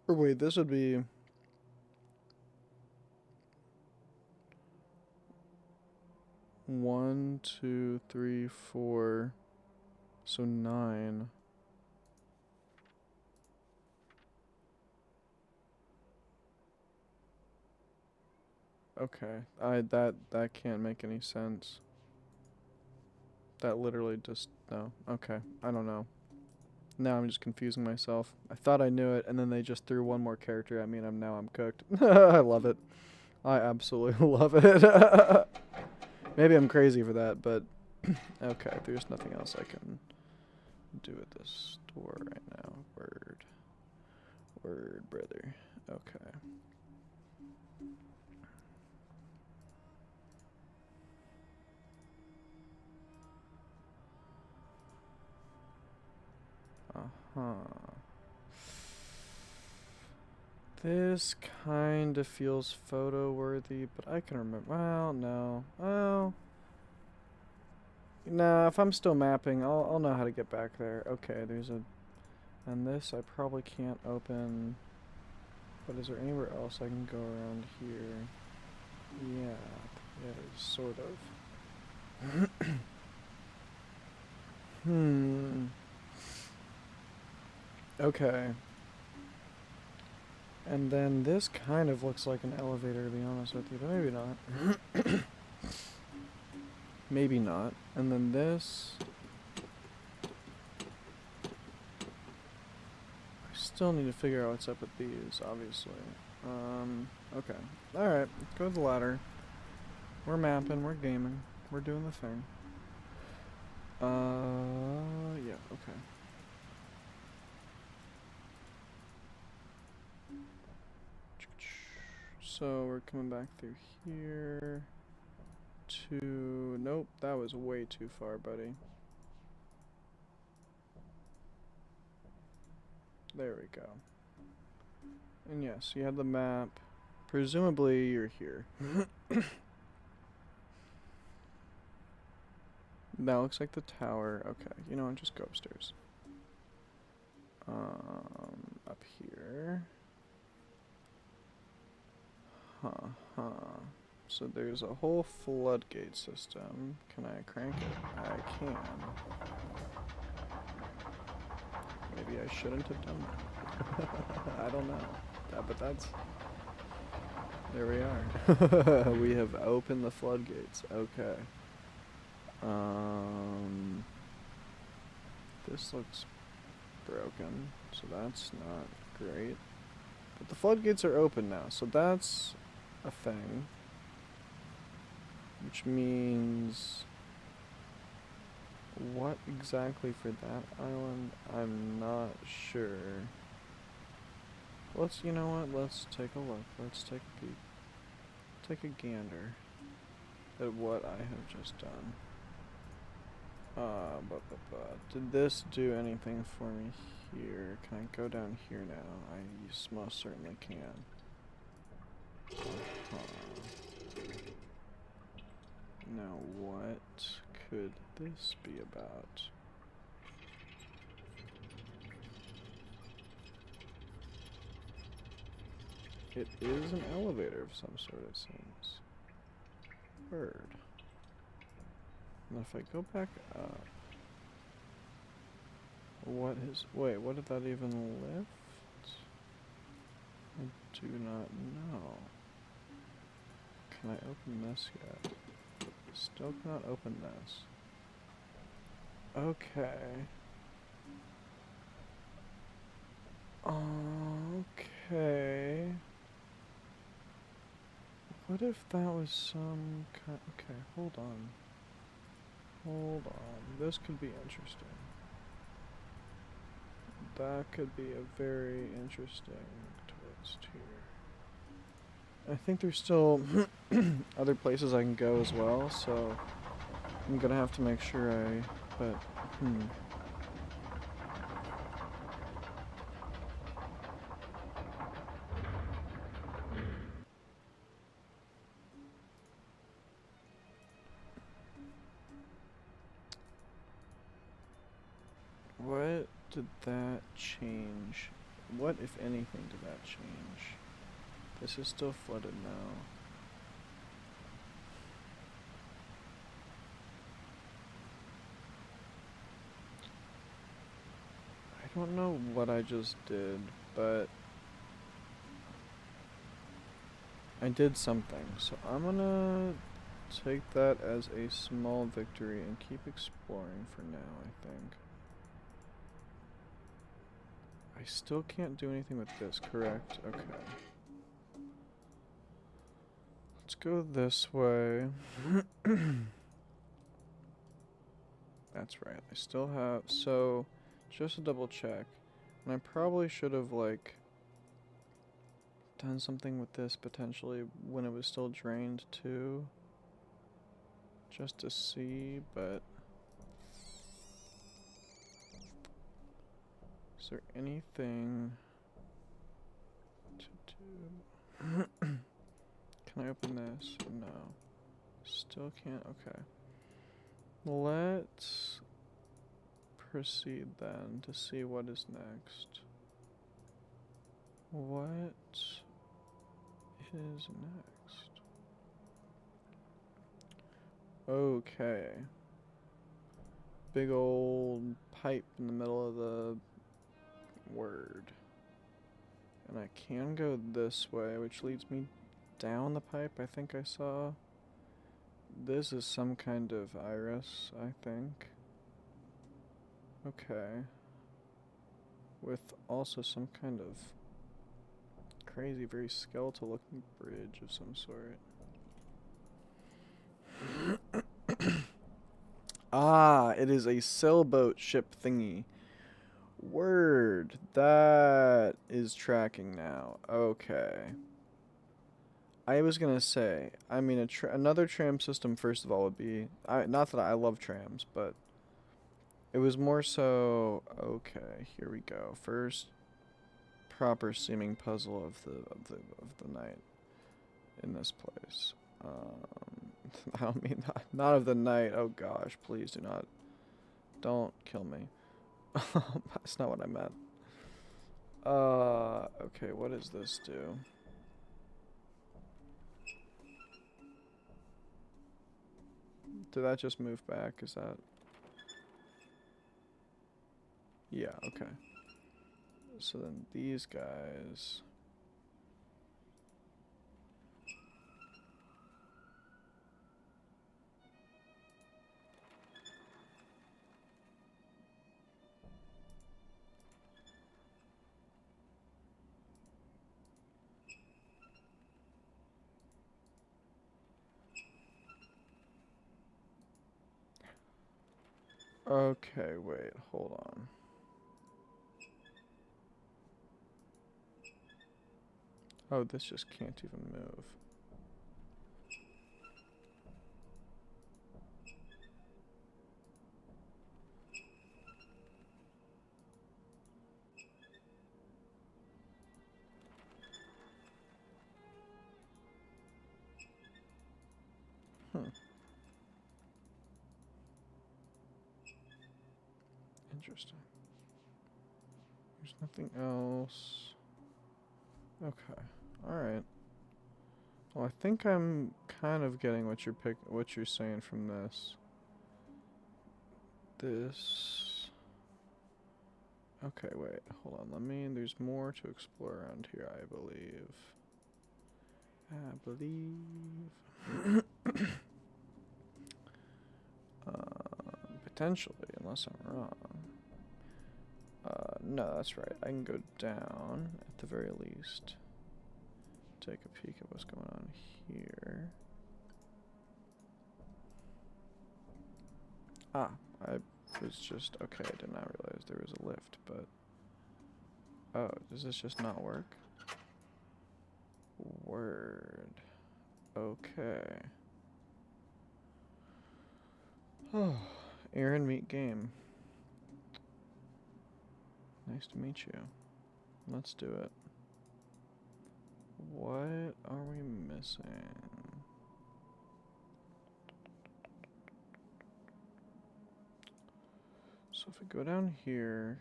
Or wait, this would be... One, 2, 3, 4, so 9. Okay, that can't make any sense. That literally just, no. Okay, I don't know. Now I'm just confusing myself. I thought I knew it, and then they just threw one more character at me, and now I'm cooked. I love it. I absolutely love it. Maybe I'm crazy for that, but okay, there's nothing else I can do at this store right now. Word, brother. Okay. Uh-huh. This kind of feels photo-worthy, but I can remember. Well, no. Well, nah, if I'm still mapping, I'll know how to get back there. Okay, there's a... And this I probably can't open. But is there anywhere else I can go around here? Yeah, sort of. Okay. And then this kind of looks like an elevator, to be honest with you, but maybe not. Maybe not. And then this... I still need to figure out what's up with these, obviously. Okay. Alright, let's go to the ladder. We're mapping, we're gaming. we're doing the thing. Yeah, okay. So we're coming back through here to, nope, that was way too far, buddy. There we go. And yes, you have the map. Presumably you're here. That looks like the tower. Okay, you know what, just go upstairs. Up here. So there's a whole floodgate system. Can I crank it? I can. Maybe I shouldn't have done that. I don't know. But that's... There we are. We have opened the floodgates. Okay. This looks broken, so that's not great. But the floodgates are open now, so that's a thing. Which means... What exactly for that island? I'm not sure. You know what, let's take a look. Let's take a peek. Take a gander at what I have just done. Did this do anything for me here? Can I go down here now? I most certainly can. Now what could this be about? It is an elevator of some sort, it seems. Bird. And if I go back up... Wait, what did that even lift? I do not know. Can I open this yet? Still cannot open this. Okay. Okay. What if that was some kind... Okay, hold on. Hold on. This could be interesting. That could be a very interesting twist here. I think there's still other places I can go as well, so I'm gonna have to make sure What did that change? What, if anything, did that change? This is still flooded now. I don't know what I just did, but I did something, so I'm gonna take that as a small victory and keep exploring for now, I think. I still can't do anything with this, correct? Okay. Let's go this way. That's right, I still have... So, just to double check, and I probably should have, like, done something with this potentially when it was still drained too. Just to see, but... Is there anything to do? Can I open this? No. Still can't? Okay. Let's proceed then to see what is next. What is next? Okay. Big old pipe in the middle of the word. And I can go this way, which leads me down the pipe, I think I saw. This is some kind of iris, I think. Okay. With also some kind of crazy, very skeletal looking bridge of some sort. Ah, it is a sailboat ship thingy. Word. That is tracking now. Okay. I was gonna say, I mean, another tram system, first of all, would be... not that I love trams, but... It was more so... Okay, here we go. First proper seeming puzzle of the night in this place. I don't mean not of the night. Oh gosh, please do not. Don't kill me. That's not what I meant. Okay, what does this do? Did that just move back? Is that... Yeah, okay. So then these guys... Okay, wait, hold on. Oh, this just can't even move. Hmm. Interesting. There's nothing else. Okay. Alright. Well, I think I'm kind of getting what you're saying from this. This... Okay, wait. Hold on. There's more to explore around here, I believe. Potentially, unless I'm wrong. No, that's right. I can go down, at the very least. Take a peek at what's going on here. Ah, I was just... Okay, I did not realize there was a lift, but... Oh, does this just not work? Word. Okay. Oh, Aaron, meet game. Nice to meet you. Let's do it. What are we missing? So if we go down here,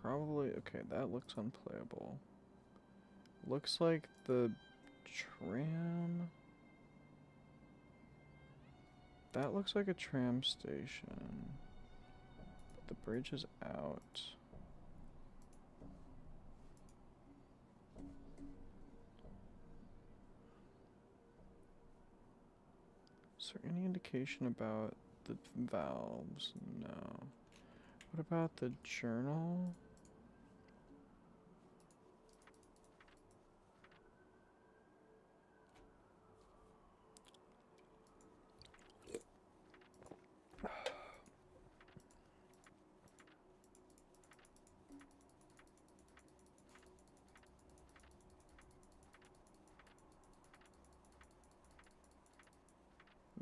probably... Okay, that looks unplayable. Looks like the tram... That looks like a tram station. But the bridge is out. Is there any indication about the valves? No. What about the journal?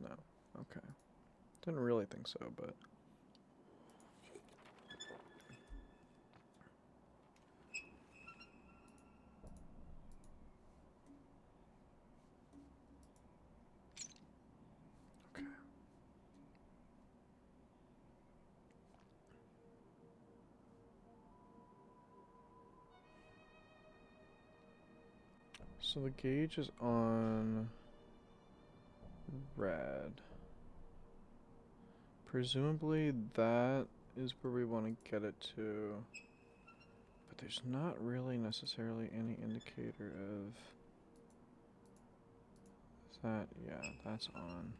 No. Okay. Didn't really think so, but... Okay. So the gauge is on red. Presumably that is where we want to get it to. But there's not really necessarily any indicator of that. Yeah, that's on.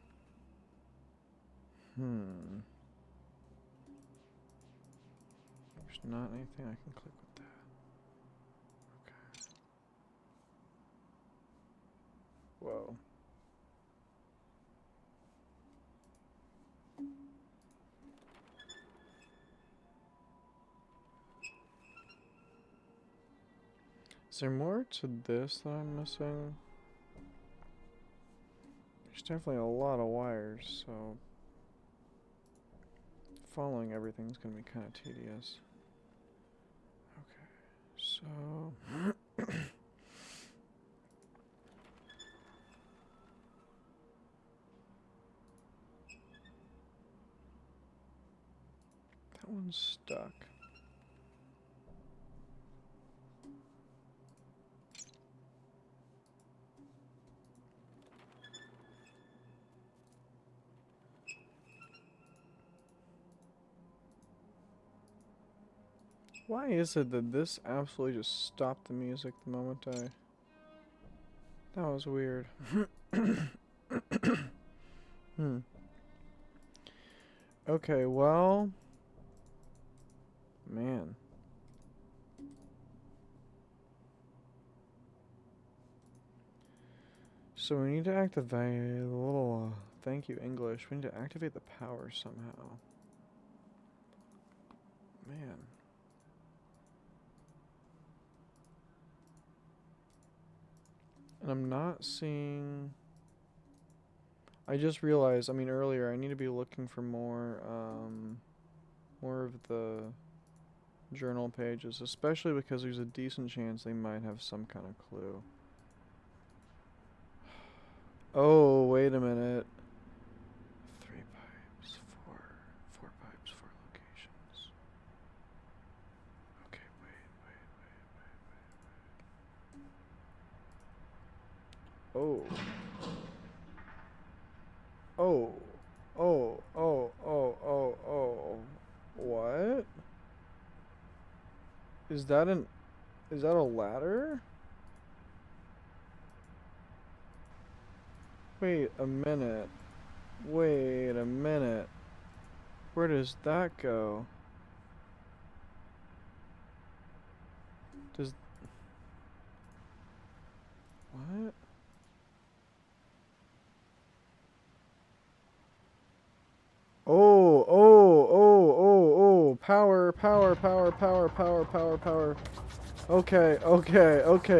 There's not anything I can click with that. Okay. Whoa. Is there more to this that I'm missing? There's definitely a lot of wires, so following everything's gonna be kind of tedious. Okay, so that one's stuck. Why is it that this absolutely just stopped the music the moment I... That was weird. Okay, well... Man. So we need to activate the little... thank you, English. We need to activate the power somehow. Man. And I'm not seeing... I just realized, I mean earlier, I need to be looking for more of the journal pages, especially because there's a decent chance they might have some kind of clue. Oh, wait a minute. 3 pipes, 4 pipes, 4 locations. Okay, wait. Oh. Oh. Oh. What? Is that a ladder? Wait a minute. Wait a minute. Where does that go? Does... What? Oh. Power. Okay.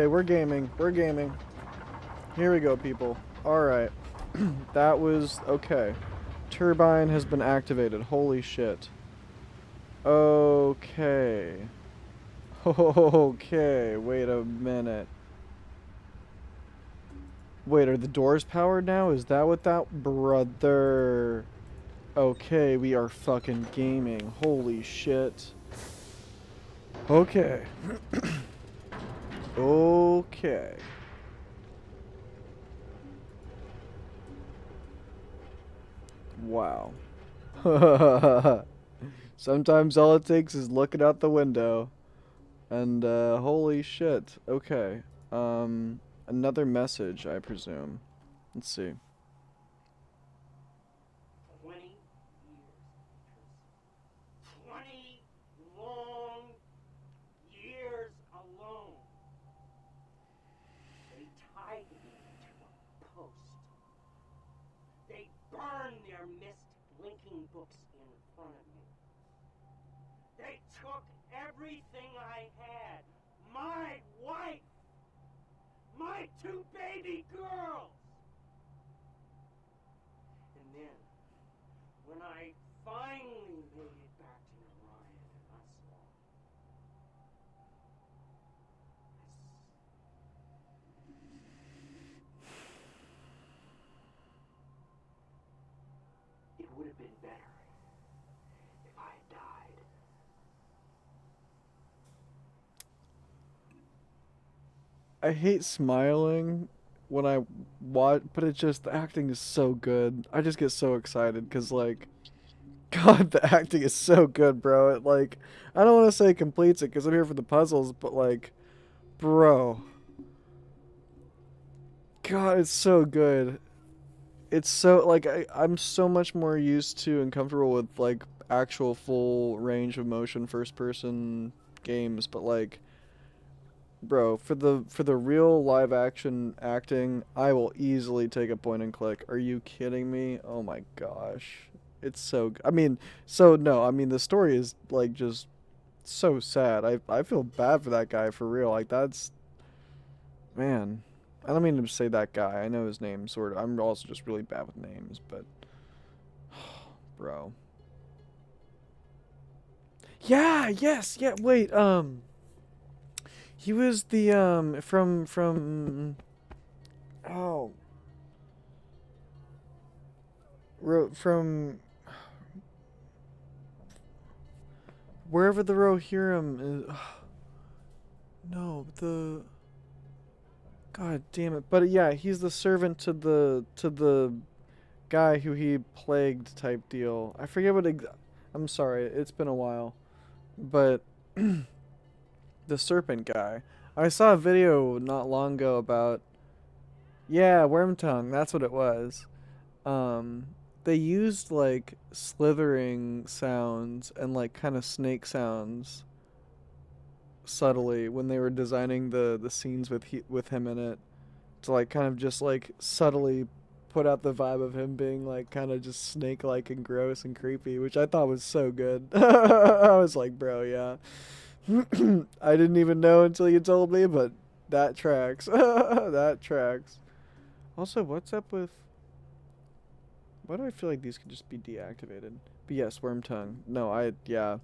We're gaming. Here we go, people. Alright. That was... Okay. Turbine has been activated. Holy shit. Okay. Okay. Wait a minute. Wait, are the doors powered now? Is that what that... Brother... Okay, we are fucking gaming. Holy shit. Okay. Okay. Wow. Sometimes all it takes is looking out the window. And, holy shit. Okay. Another message, I presume. Let's see. 20 years. 20 long years alone. They tied me to a post. They burned their Myst blinking books in front of me. They took everything I had. My wife. My 2 baby girls. And then, when I finally made it back to Orion and I saw it would have been better if I had died. I hate smiling when I watch, but it's just, the acting is so good. I just get so excited because, like, God, the acting is so good, bro. It, like, I don't want to say completes it because I'm here for the puzzles, but, like, bro. God, it's so good. It's so, like, I'm so much more used to and comfortable with, like, actual full range of motion first person games, but, like, bro, for the real live action acting, I will easily take a point and click. Are you kidding me? Oh my gosh. It's so I mean, so no, I mean the story is like just so sad. I feel bad for that guy for real. Like that's Man, I don't mean to say that guy. I know his name, sort of. I'm also just really bad with names, but... Bro. Yeah, yes, yeah, wait, he was the, oh, from wherever the Rohirrim is, no, god damn it, but yeah, he's the servant to the guy who he plagued type deal. I forget what, I'm sorry, it's been a while, but the serpent guy. I saw a video not long ago about, yeah, Wormtongue, that's what it was. Um, they used like slithering sounds and like kind of snake sounds subtly when they were designing the scenes with him in it to like kind of just like subtly put out the vibe of him being like kind of just snake like and gross and creepy, which I thought was so good. I was like, bro, yeah. I didn't even know until you told me, but that tracks. That tracks. Also, what's up with... Why do I feel like these could just be deactivated? But yes, Wormtongue. No, yeah.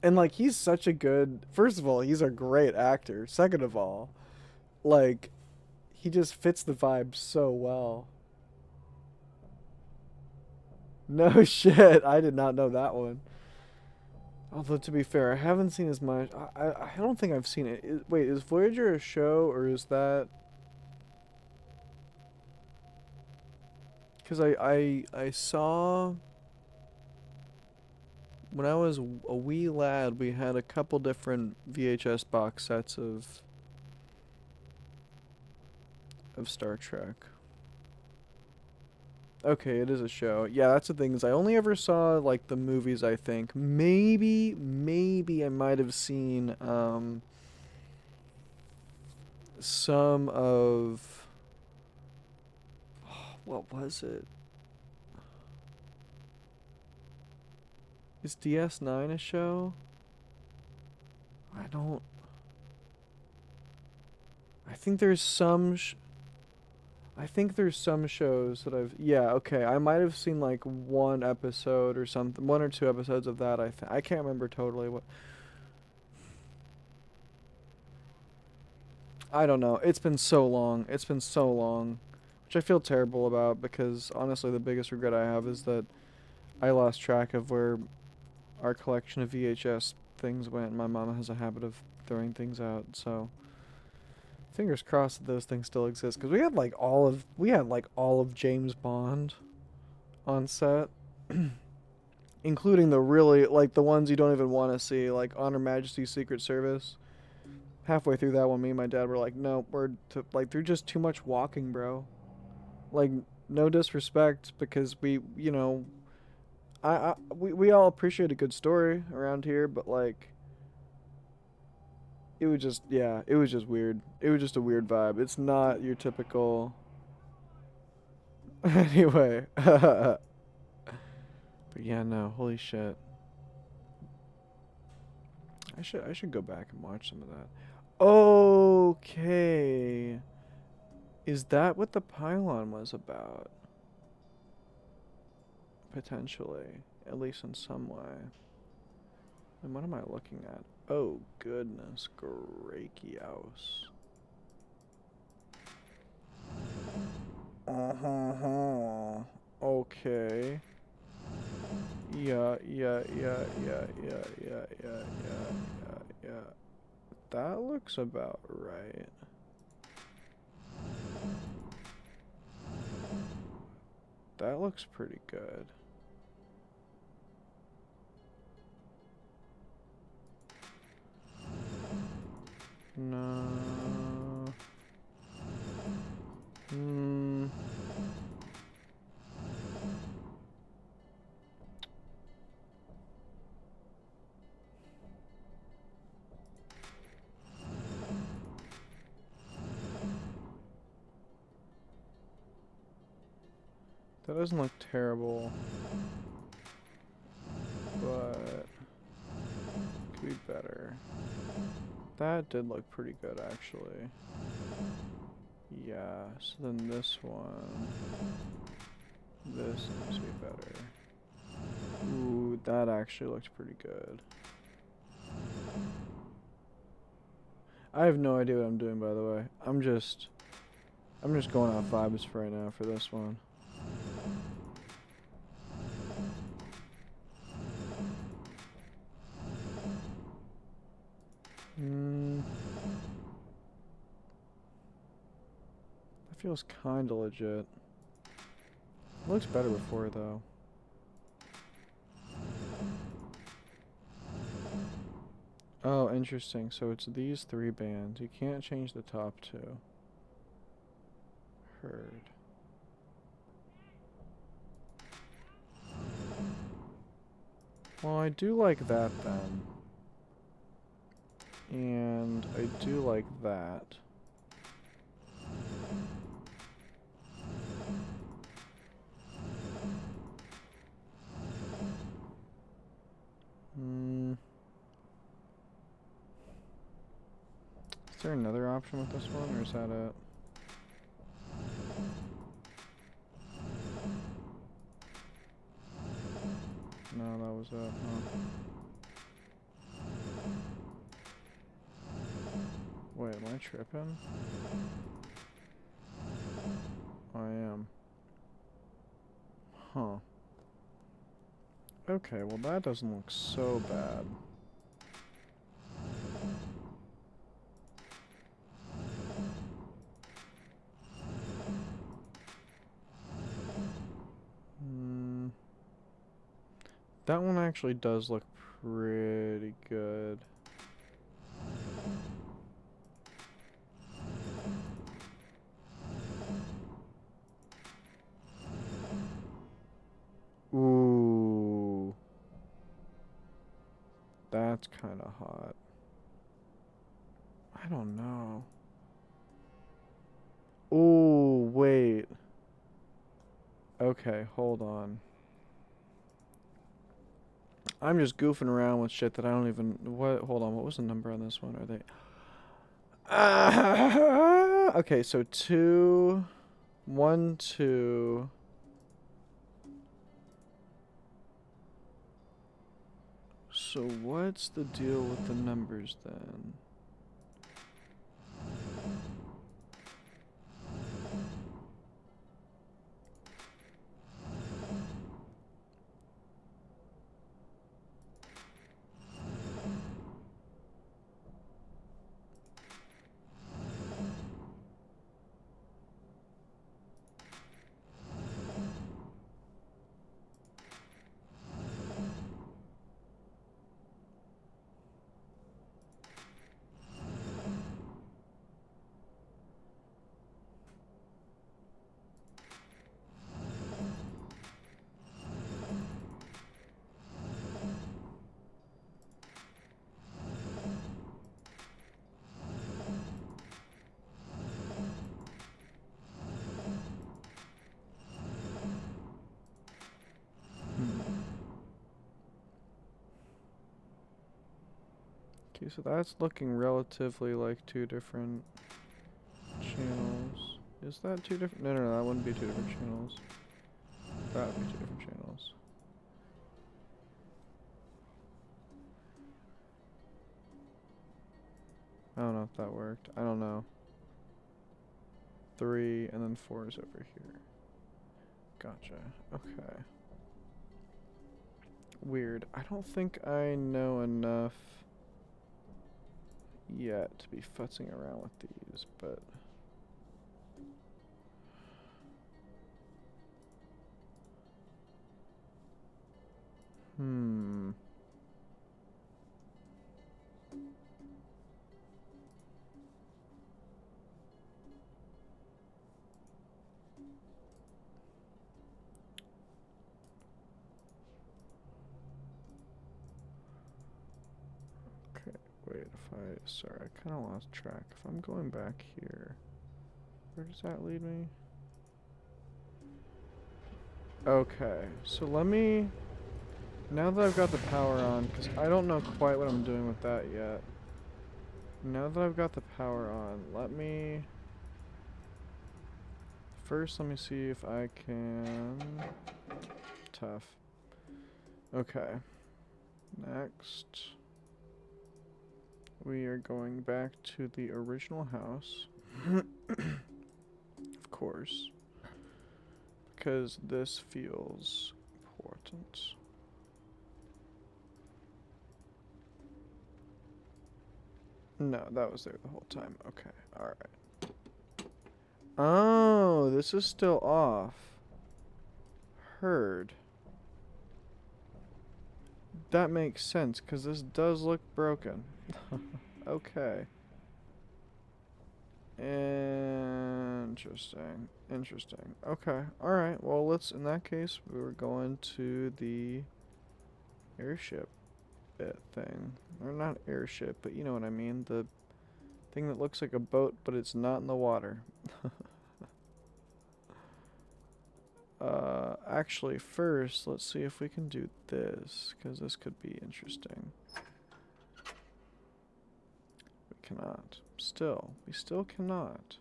And, like, he's such a good... First of all, he's a great actor. Second of all, like, he just fits the vibe so well. No shit, I did not know that one. Although, to be fair, I haven't seen as much... I don't think I've seen it. Wait, is Voyager a show, or is that... Because I saw... When I was a wee lad, we had a couple different VHS box sets of Star Trek. Okay, it is a show. Yeah, that's the thing, is I only ever saw like the movies, I think. Maybe I might have seen some of what was it? Is DS9 a show? I don't... I think there's some I think there's some shows that I've... Yeah, okay. I might have seen like one episode or something. One or two episodes of that, I can't remember totally what... I don't know. It's been so long. It's been so long. Which I feel terrible about because honestly the biggest regret I have is that I lost track of where our collection of VHS things went. My mom has a habit of throwing things out, so... Fingers crossed that those things still exist, because we had like all of James Bond on set, including the really like the ones you don't even want to see, like On Her Majesty's Secret Service. Halfway through that one, me and my dad were like, "No, like they're just too much walking, bro." Like, no disrespect, because we all appreciate a good story around here, but like. It was just, yeah, it was just weird. It was just a weird vibe. It's not your typical... Anyway. But yeah, no, holy shit. I should go back and watch some of that. Okay. Is that what the pylon was about? Potentially. At least in some way. And what am I looking at? Oh, goodness gracious. Uh-huh. Okay. Yeah. That looks about right. That looks pretty good. No. That doesn't look terrible, but could be better. that did look pretty good, actually. Yeah, so then this one. This needs to be better. Ooh, that actually looked pretty good. I have no idea what I'm doing, by the way. I'm just going off vibes right now for this one. That feels kinda legit. Looks better before, though. Oh, interesting. So it's these 3 bands. You can't change the top 2. Heard. Well, I do like that then. And I do like that. Is there another option with this one, or is that it? No, that was it. Huh? Wait, am I tripping? I am. Huh. Okay, well that doesn't look so bad. That one actually does look pretty good. Ooh. That's kind of hot. I don't know. Ooh, wait. Okay, hold on. I'm just goofing around with shit that I don't even... What? Hold on, what was the number on this one? Are they... Okay, so 2... 1, 2... So what's the deal with the numbers then? Okay, so that's looking relatively like 2 different channels. Is that 2 different? No, that wouldn't be 2 different channels. That would be 2 different channels. I don't know if that worked. I don't know. 3 and then 4 is over here. Gotcha. Okay. Weird. I don't think I know enough yet to be futzing around with these, but... Okay, wait, sorry, I kind of lost track. If I'm going back here, where does that lead me? Okay, so let me, now that I've got the power on, because I don't know quite what I'm doing with that yet. Now that I've got the power on, let me... First, let me see if I can... Tough. Okay. Next. We are going back to the original house. Of course. Because this feels important. No, that was there the whole time. Okay, alright. Oh, this is still off. Heard. That makes sense, because this does look broken. Okay. Interesting. Interesting. Okay, alright. Well, let's, in that case, we're going to the airship bit thing. Or not airship, but you know what I mean. The thing that looks like a boat, but it's not in the water. Actually, first, let's see if we can do this, because this could be interesting. We cannot. We still cannot.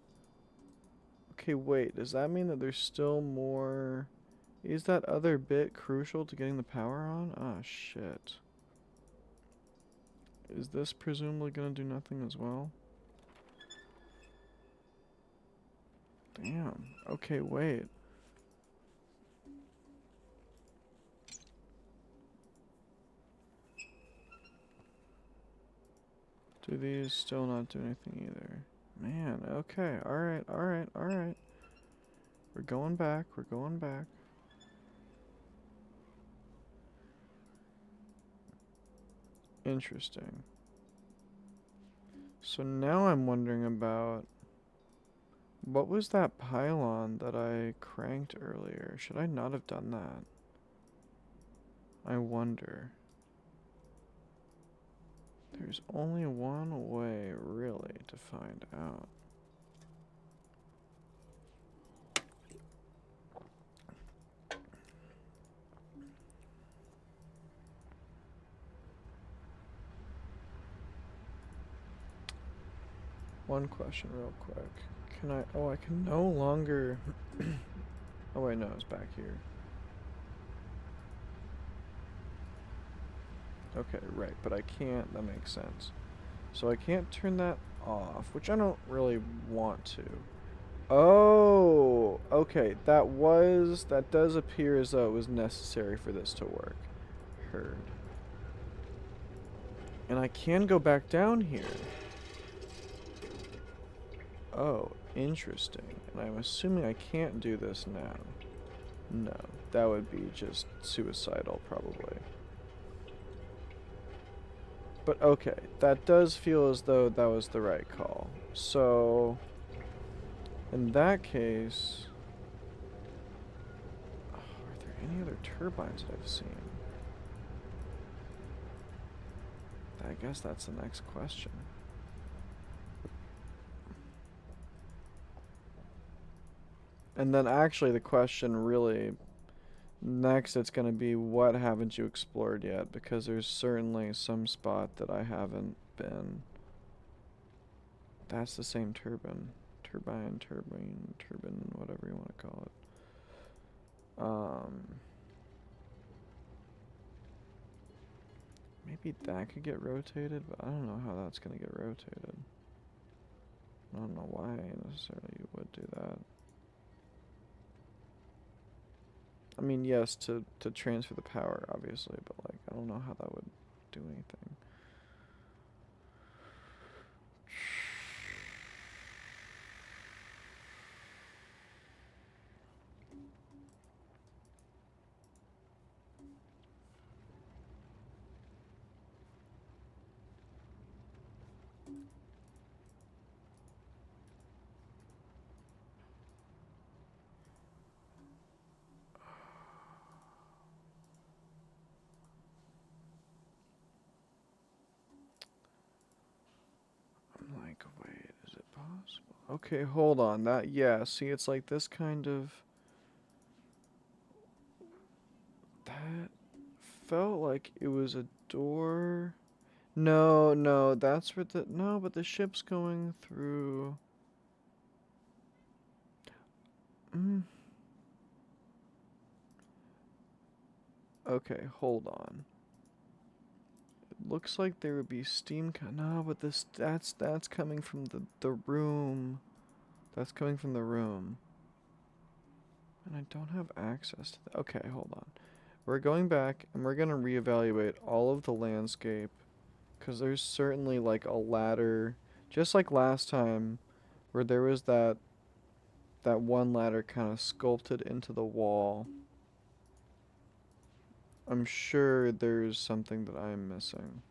Okay, wait, does that mean that there's still more... Is that other bit crucial to getting the power on? Ah, shit. Is this presumably gonna do nothing as well? Damn. Okay, wait. Do these still not do anything either? Man, okay, alright, alright, alright. We're going back, we're going back. Interesting. So now I'm wondering about... What was that pylon that I cranked earlier? Should I not have done that? I wonder. There's only one way, really, to find out. One question real quick. Can I... Oh, I can no longer... Oh, wait, no, it's back here. Okay, right, but I can't... That makes sense. So I can't turn that off, which I don't really want to. Oh, okay, that does appear as though it was necessary for this to work. Heard. And I can go back down here. Oh, interesting. And I'm assuming I can't do this now. No, that would be just suicidal, probably. But okay, that does feel as though that was the right call. So, in that case... Oh, are there any other turbines that I've seen? I guess that's the next question. And then actually the question really... Next it's going to be, what haven't you explored yet? Because there's certainly some spot that I haven't been. That's the same turbine. Turbine, whatever you want to call it. Maybe that could get rotated, but I don't know how that's going to get rotated. I don't know why necessarily you would do that. I mean, yes, to transfer the power, obviously, but, like, I don't know how that would do anything. I'm like, wait, is it possible? Okay, hold on. Yeah, see, it's like this kind of... That felt like it was a door... No, no, that's where the no, but the ship's going through. Mm. Okay, hold on. It looks like there would be steam. No, but this that's coming from the room. That's coming from the room. And I don't have access to that. Okay, hold on. We're going back and we're gonna reevaluate all of the landscape, because there's certainly like a ladder, just like last time, where there was that one ladder kind of sculpted into the wall. I'm sure there's something that I'm missing.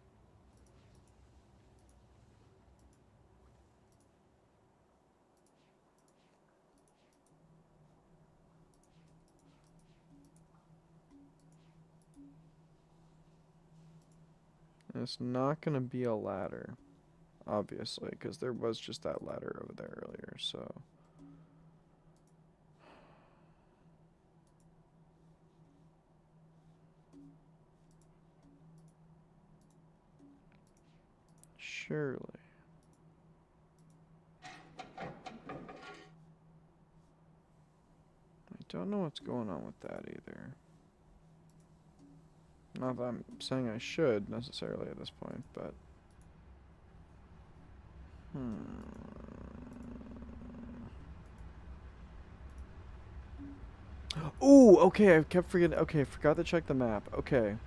And it's not gonna be a ladder, obviously, because there was just that ladder over there earlier, so. Surely. I don't know what's going on with that either. Not that I'm saying I should necessarily at this point, but. Ooh, okay, I kept forgetting. Okay, forgot to check the map. Okay.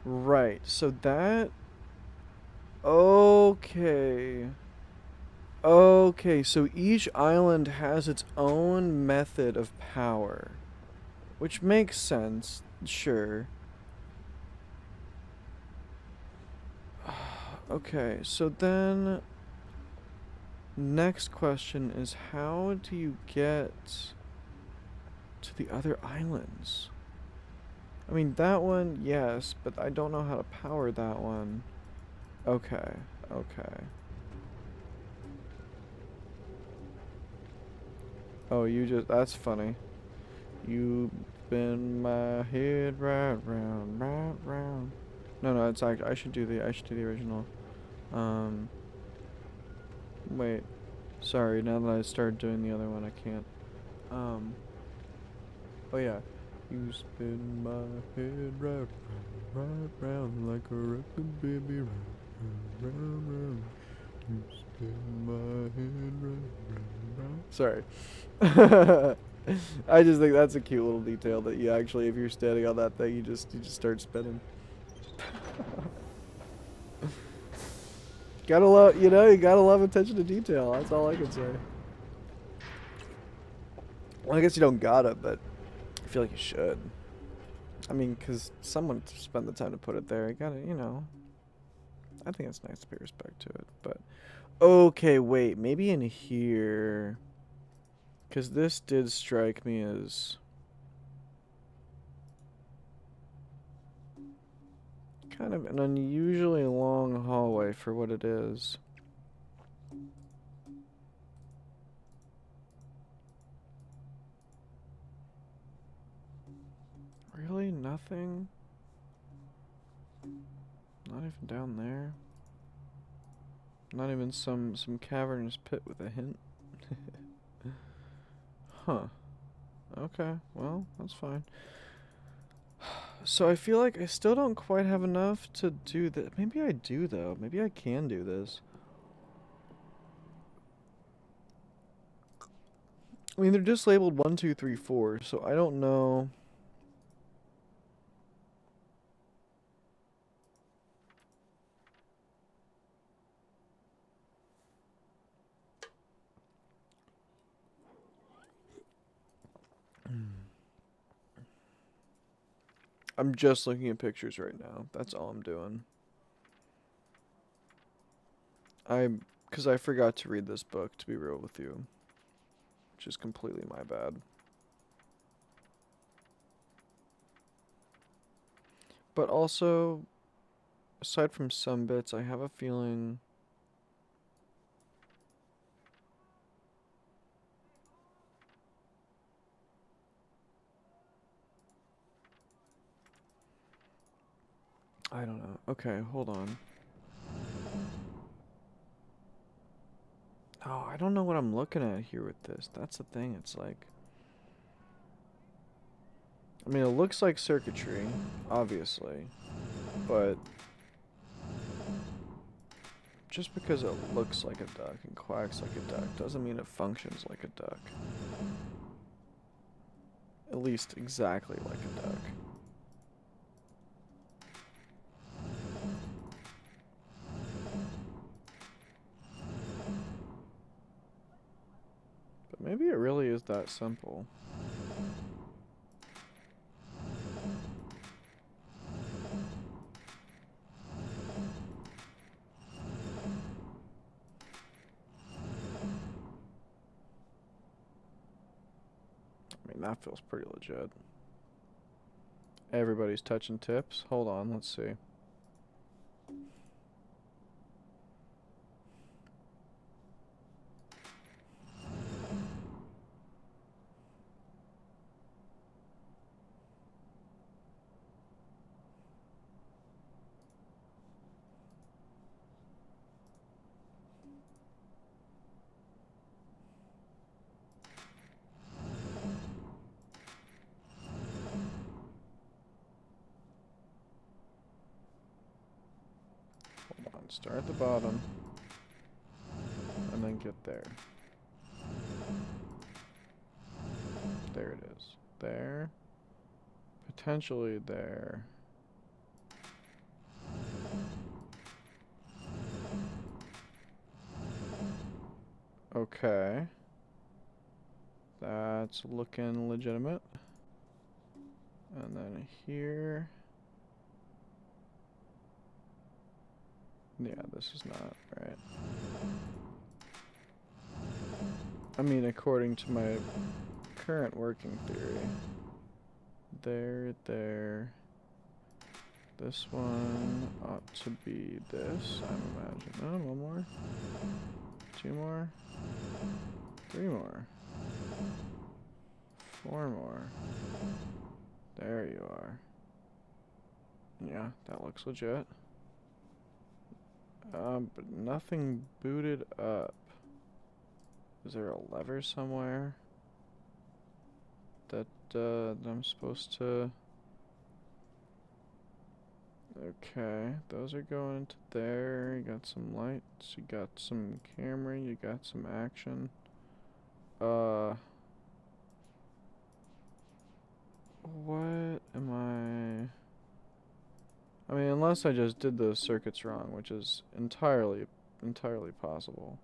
Right, so that. Okay. Okay, so each island has its own method of power. Which makes sense, sure. Okay, so then. Next question is, how do you get to the other islands? I mean, that one, yes, but I don't know how to power that one. Okay, okay. Oh, you just, that's funny. You bend my head right round, right round. No, no, it's like, I should do the original. Wait. Sorry, now that I started doing the other one, I can't. Oh yeah. You spin my head right round, right round like a record, baby, round, round, round, round. You spin my head right round, round. Sorry. I just think that's a cute little detail that you actually, if you're standing on that thing, you just start spinning. Gotta love, you gotta love attention to detail. That's all I can say. Well, I guess you don't gotta, but I feel like you should. I mean, because someone spent the time to put it there. You gotta, I think it's nice to pay respect to it. But, okay, wait. Maybe in here. Because this did strike me as kind of an unusually long hallway for what it is. Really? Nothing? Not even down there? Not even some cavernous pit with a hint? Huh. Okay, well, that's fine. So I feel like I still don't quite have enough to do that. Maybe I do, though. Maybe I can do this. I mean, they're just labeled 1, 2, 3, 4, so I don't know. I'm just looking at pictures right now. That's all I'm doing. Because I forgot to read this book, to be real with you. Which is completely my bad. But also, aside from some bits, I have a feeling. I don't know. Okay, hold on. Oh, I don't know what I'm looking at here with this. That's the thing. It's like, I mean, it looks like circuitry, obviously, but just because it looks like a duck and quacks like a duck doesn't mean it functions like a duck. At least exactly like a duck. But maybe it really is that simple. I mean, that feels pretty legit. Everybody's touching tips. Hold on, let's see. Hold on, start at the bottom. And then get there. There it is. There. Potentially there. Okay. That's looking legitimate. And then here. Yeah, this is not right. I mean, according to my current working theory. There. This one ought to be this, I'm imagining. Oh, one more. 2 more. 3 more. 4 more. There you are. Yeah, that looks legit. But nothing booted up. Is there a lever somewhere that I'm supposed to... Okay, those are going to there. You got some lights, you got some camera, you got some action. What am I mean, unless I just did the circuits wrong, which is entirely possible.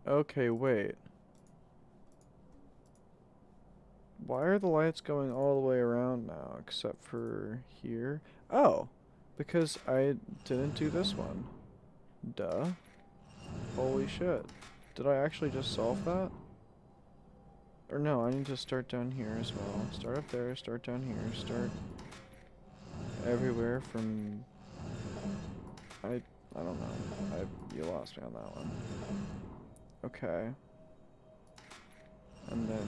Okay, wait. Why are the lights going all the way around now, except for here? Oh, because I didn't do this one. Duh. Holy shit. Did I actually just solve that? Or no, I need to start down here as well. Start up there, start down here, start everywhere from... I don't know. You lost me on that one. Okay. And then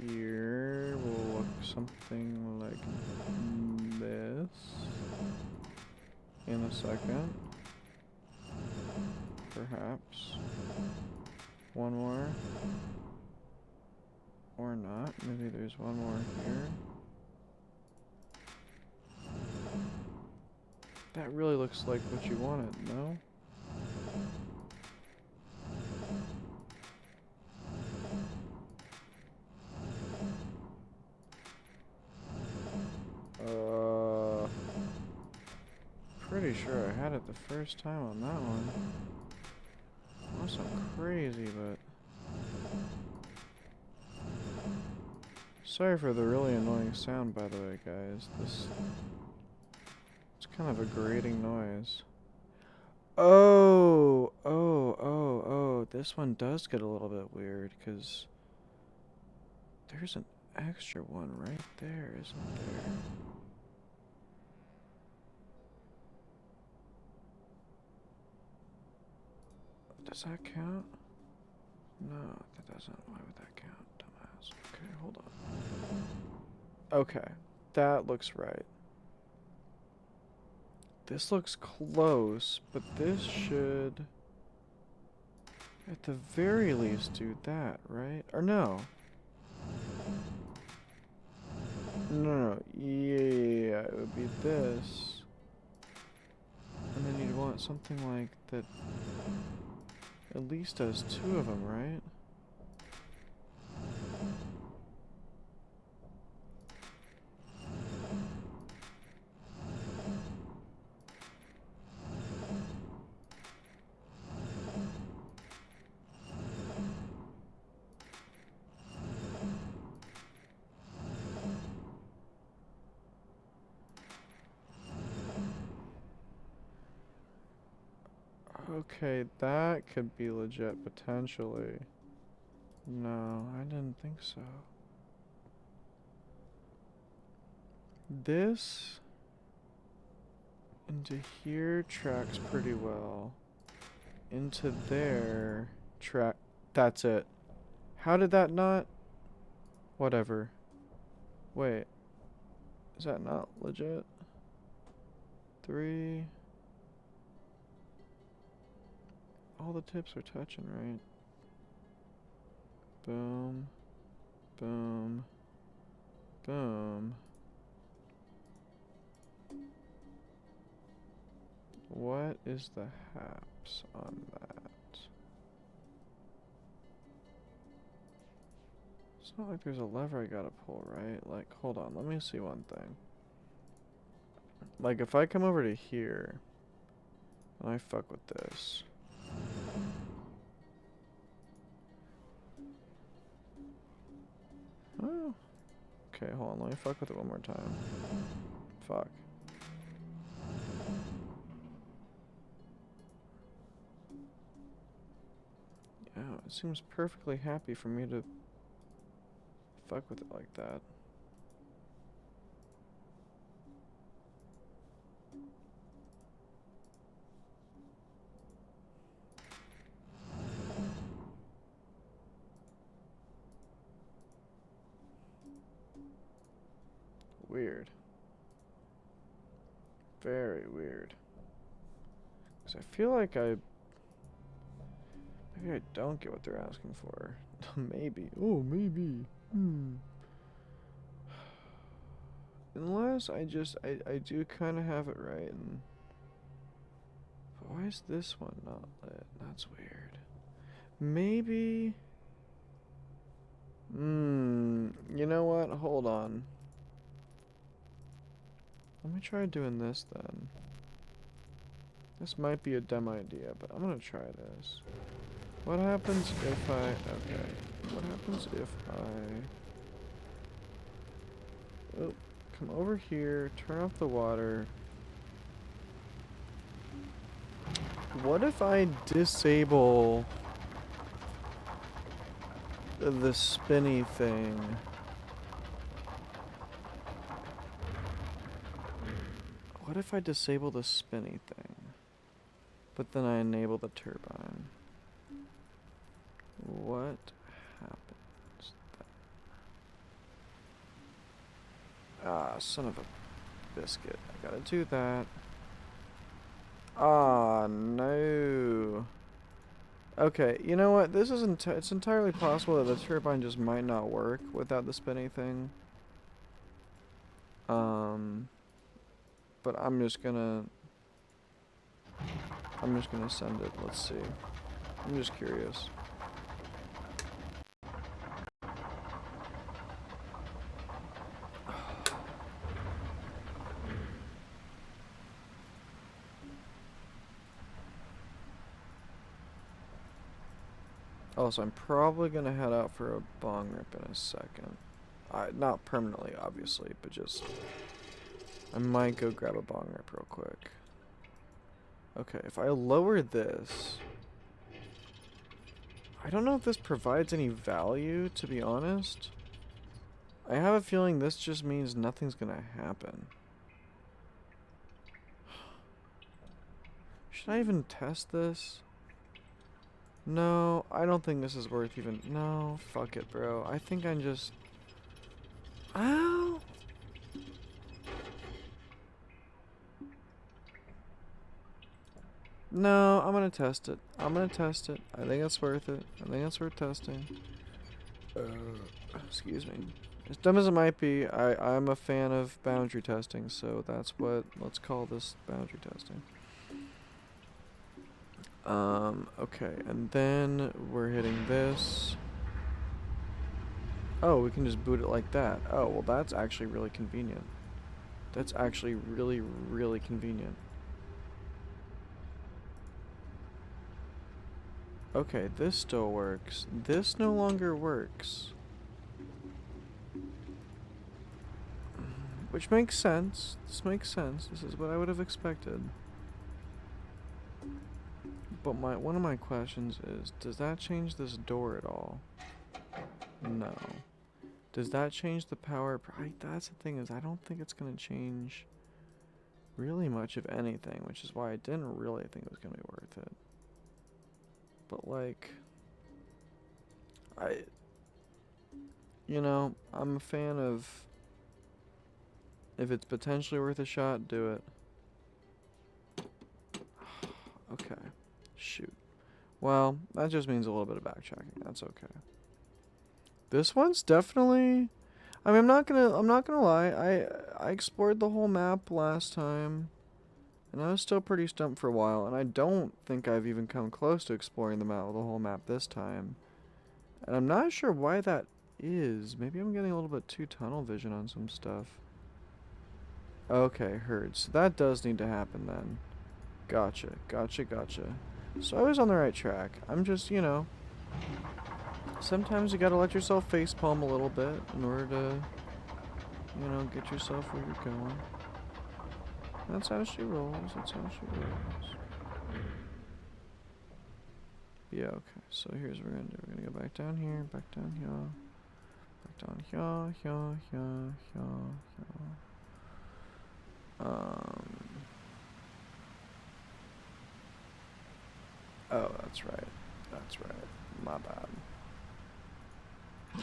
here will look something like this in a second. Perhaps. One more. Or not. Maybe there's one more here. That really looks like what you wanted, no? Pretty sure I had it the first time on that one. Wasn't crazy, but... Sorry for the really annoying sound, by the way, guys. It's kind of a grating noise. Oh, this one does get a little bit weird, because there's an extra one right there, isn't there? Does that count? No, that doesn't. Why would that count, dumbass? Okay, hold on. Okay, that looks right. This looks close, but this should, at the very least, do that, right? Or no? No, yeah, it would be this. And then you'd want something like that at least does two of them, right? Okay, that could be legit potentially. No, I didn't think so. This into here tracks pretty well. Into there track. That's it. How did that not? Whatever. Wait. Is that not legit? 3. All the tips are touching, right? Boom. Boom. Boom. What is the haps on that? It's not like there's a lever I gotta pull, right? Like, hold on, let me see one thing. Like, if I come over to here, and I fuck with this. Oh. Okay, hold on, let me fuck with it one more time. Fuck. Yeah, it seems perfectly happy for me to fuck with it like that. Weird. Very weird. Because I feel like maybe I don't get what they're asking for. Maybe. Oh, maybe. Unless I do kind of have it right. And but why is this one not lit? That's weird. Maybe. You know what? Hold on. Let me try doing this then. This might be a dumb idea, but I'm gonna try this. What happens if I... Okay. What happens if I... Oh, come over here, turn off the water. What if I disable the spinny thing? What if I disable the spinny thing, but then I enable the turbine? What happens then? Ah, son of a biscuit. I gotta do that. Ah, no. Okay, you know what? This isn't. It's entirely possible that the turbine just might not work without the spinny thing. But I'm just gonna send it. Let's see. I'm just curious. Also, I'm probably gonna head out for a bong rip in a second. Not permanently, obviously, but just... I might go grab a bong rip real quick. Okay, if I lower this... I don't know if this provides any value, to be honest. I have a feeling this just means nothing's gonna happen. Should I even test this? No, I don't think this is worth even... No, fuck it, bro. I think I'm just... Ow! No, I'm gonna test it. I'm gonna test it. I think it's worth it. I think it's worth testing. Excuse me. As dumb as it might be, I'm a fan of boundary testing, so that's what, let's call this boundary testing. Okay, and then we're hitting this. Oh, we can just boot it like that. Oh, well that's actually really convenient. That's actually really, really convenient. Okay, this still works. This no longer works. Which makes sense. This makes sense. This is what I would have expected. But one of my questions is, does that change this door at all? No. Does that change the power? That's the thing, is I don't think it's going to change really much of anything, which is why I didn't really think it was going to be worth it. But like, I'm a fan of, if it's potentially worth a shot, do it. Okay. Shoot. Well, that just means a little bit of backtracking. That's okay. This one's definitely, I mean, I'm not gonna lie. I explored the whole map last time, and I was still pretty stumped for a while, and I don't think I've even come close to exploring the whole map this time. And I'm not sure why that is. Maybe I'm getting a little bit too tunnel vision on some stuff. Okay, heard. So that does need to happen then. Gotcha. So I was on the right track. I'm just, sometimes you gotta let yourself facepalm a little bit in order to, get yourself where you're going. That's how she rolls. Yeah, okay. So here's what we're gonna do. We're gonna go back down here, back down here, back down here. Oh, that's right. My bad.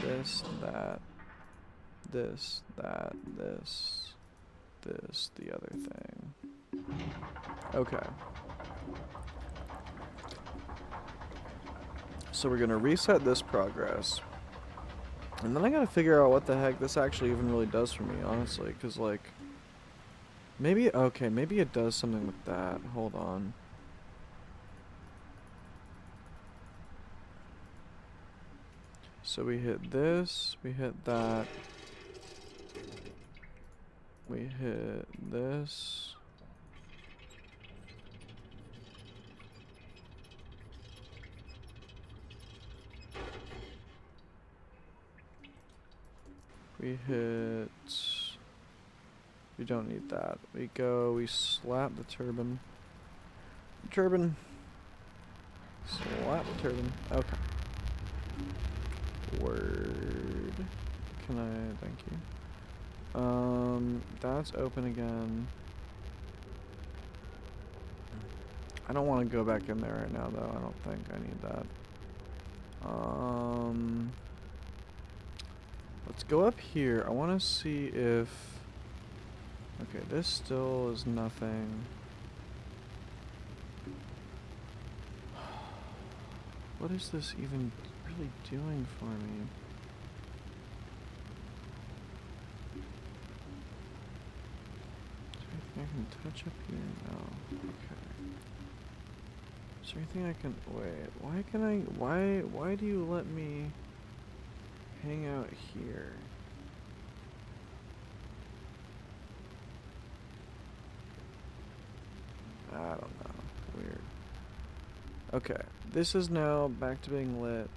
This, that, this, the other thing. Okay. So we're gonna reset this progress. And then I gotta figure out what the heck this actually even really does for me, honestly. Because, like, maybe it does something with that. Hold on. So we hit this, we hit that, we hit this. We hit, we don't need that. We slap the turbine. Slap the turbine. Okay. Word. Can I, thank you. That's open again. I don't want to go back in there right now though. I don't think I need that. Let's go up here. I want to see if, okay, this still is nothing. What is this even really doing for me? Is there anything I can touch up here? No. Okay. Is there anything I can, wait, why do you let me hang out here? I don't know. Weird. Okay, this is now back to being lit.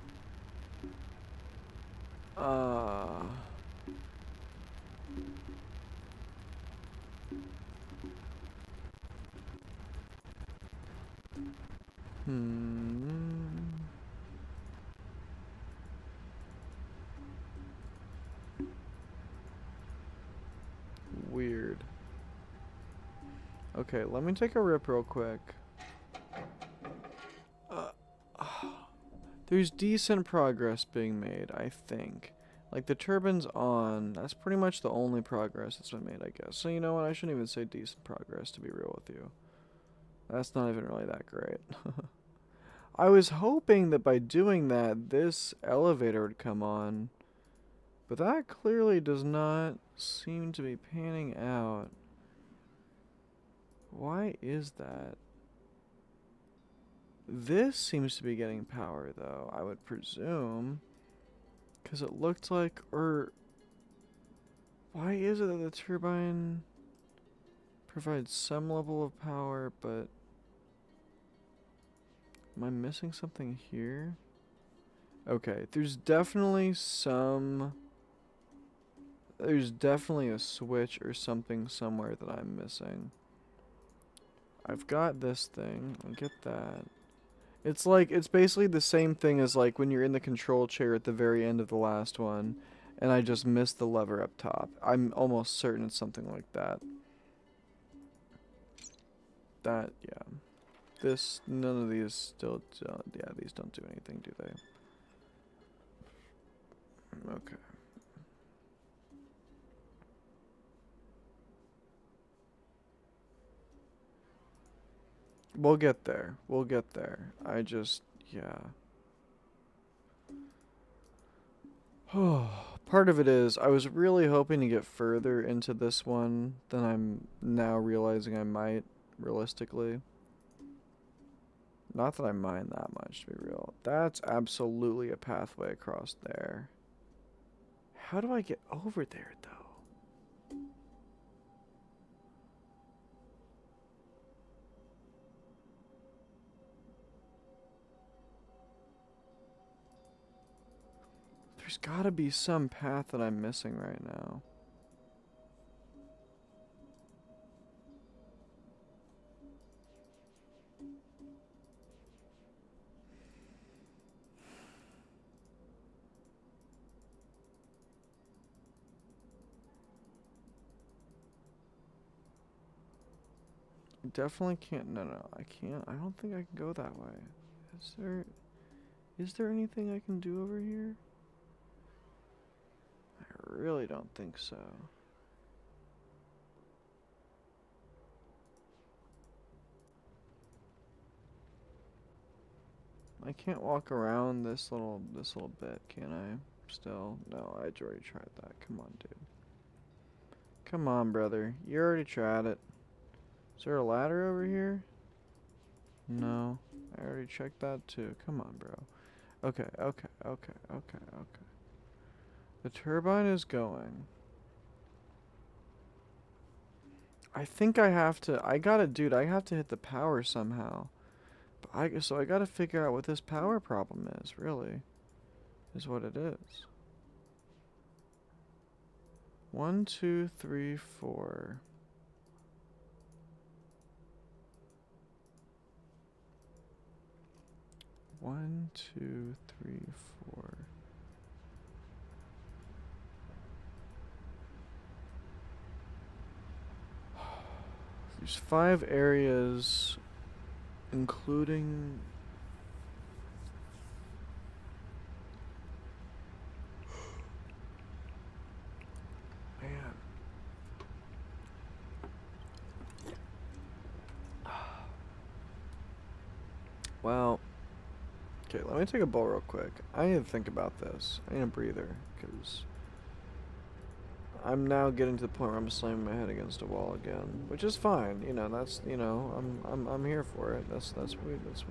Weird. Okay, let me take a rip real quick. There's decent progress being made, I think. Like, the turbine's on. That's pretty much the only progress that's been made, I guess. So, you know what? I shouldn't even say decent progress, to be real with you. That's not even really that great. I was hoping that by doing that, this elevator would come on. But that clearly does not seem to be panning out. Why is that? This seems to be getting power, though, I would presume. Because it looked like, or... Why is it that the turbine provides some level of power, but... Am I missing something here? Okay, there's definitely some... There's definitely a switch or something somewhere that I'm missing. I've got this thing. I get that. It's like, it's basically the same thing as like when you're in the control chair at the very end of the last one, and I just missed the lever up top. I'm almost certain it's something like that. That, yeah. This, none of these still, yeah, these don't do anything, do they? Okay. We'll get there. We'll get there. I just, yeah. Part of it is, I was really hoping to get further into this one than I'm now realizing I might, realistically. Not that I mind that much, to be real. That's absolutely a pathway across there. How do I get over there, though? There's gotta be some path that I'm missing right now. I definitely can't, no, I can't, I don't think I can go that way. Is there anything I can do over here? I really don't think so. I can't walk around this little bit, can I? Still, no, I already tried that. Come on, dude. Come on, brother. You already tried it. Is there a ladder over here? No. I already checked that too. Come on, bro. Okay. The turbine is going. I think I have to, I have to hit the power somehow. But so I gotta figure out what this power problem is, really. Is what it is. 1, 2, 3, 4. One, two, three, four. There's 5 areas, including... Man. Well, okay, let me take a bowl real quick. I need to think about this. I need a breather, because I'm now getting to the point where I'm slamming my head against a wall again, which is fine. You know, that's, you know, I'm here for it. That's what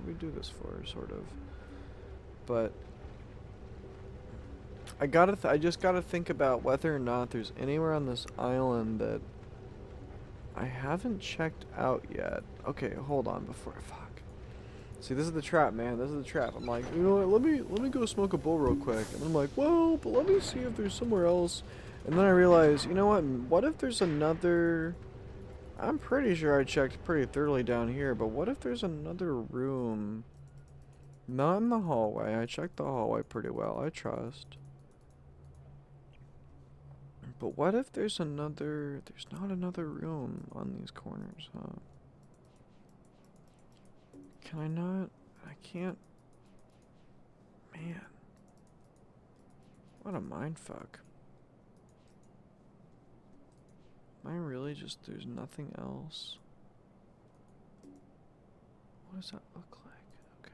we do this for, sort of. But I just gotta think about whether or not there's anywhere on this island that I haven't checked out yet. Okay, hold on before fuck. See, this is the trap, man. This is the trap. I'm like, you know what? Let me go smoke a bowl real quick. And I'm like, well, but let me see if there's somewhere else. And then I realize, you know what? What if there's another? I'm pretty sure I checked pretty thoroughly down here, but what if there's another room? Not in the hallway. I checked the hallway pretty well. I trust. But what if there's another? There's not another room on these corners, huh? Can I not? I can't. Man. What a mindfuck. Am I really just, there's nothing else? What does that look like? Okay.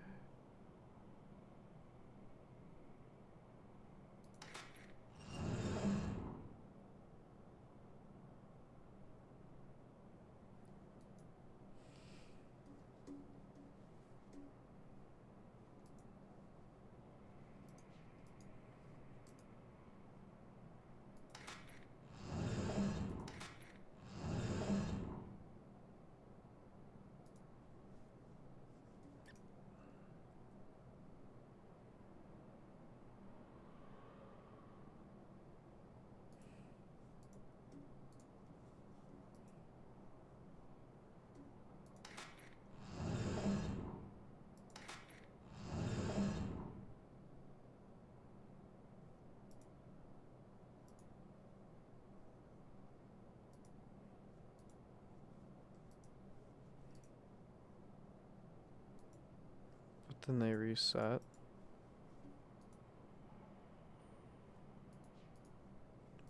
But then they reset.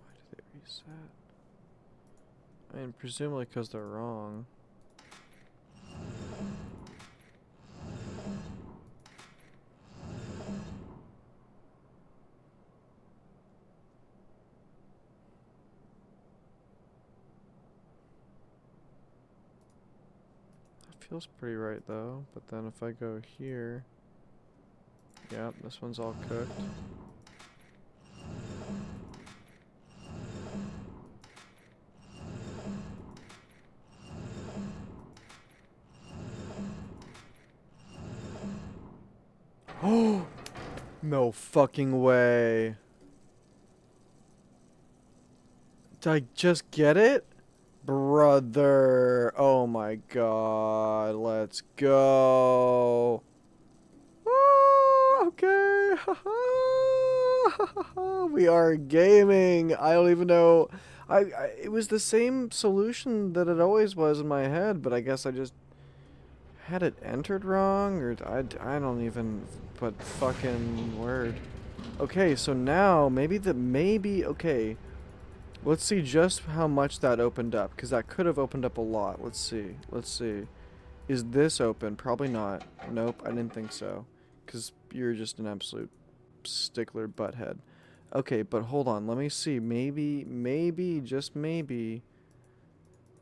Why did they reset? I mean, presumably because they're wrong. That feels pretty right though. But then if I go here, yep, this one's all cooked. Oh, no fucking way. Did I just get it? Brother. Oh my god. Let's go. Ah, okay. We are gaming. I don't even know. It was the same solution that it always was in my head, but I guess I just had it entered wrong, or I don't even put fucking word. Okay, so now maybe okay. Let's see just how much that opened up, because that could have opened up a lot. Let's see. Let's see. Is this open? Probably not. Nope, I didn't think so. Because you're just an absolute stickler butthead. Okay, but hold on. Let me see. Maybe, just maybe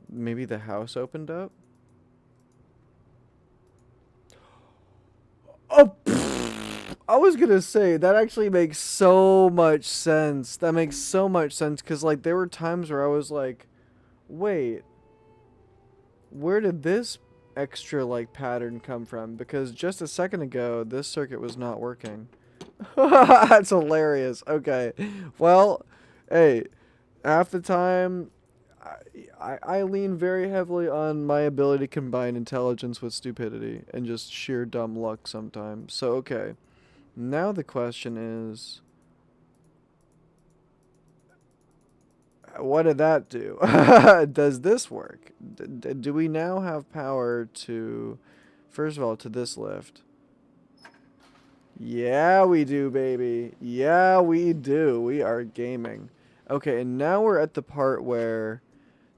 the house opened up? Oh, pfft. I was gonna say, that actually makes so much sense. That makes so much sense, because, like, there were times where I was like, wait, where did this extra, like, pattern come from? Because just a second ago, this circuit was not working. That's hilarious. Okay. Well, hey, half the time, I lean very heavily on my ability to combine intelligence with stupidity and just sheer dumb luck sometimes. So, okay. Now the question is, what did that do? Does this work? Do we now have power to, first of all, to this lift? Yeah, we do, baby. Yeah, we do. We are gaming. Okay, and now we're at the part where,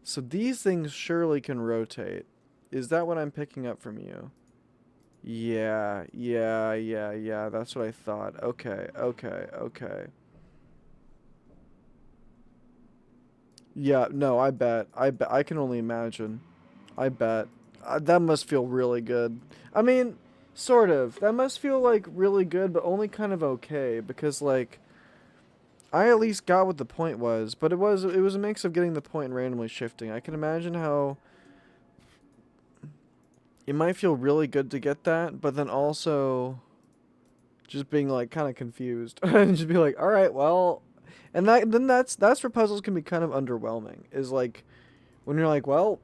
so these things surely can rotate. Is that what I'm picking up from you? Yeah, yeah. That's what I thought. Okay. Yeah, no, I bet. I can only imagine. I bet. That must feel really good. I mean, sort of. That must feel, like, really good, but only kind of okay. Because, like, I at least got what the point was. But it was a mix of getting the point and randomly shifting. I can imagine how it might feel really good to get that, but then also just being, like, kind of confused. And just be like, alright, well... And that's where puzzles can be kind of underwhelming. Is, like, when you're like, well...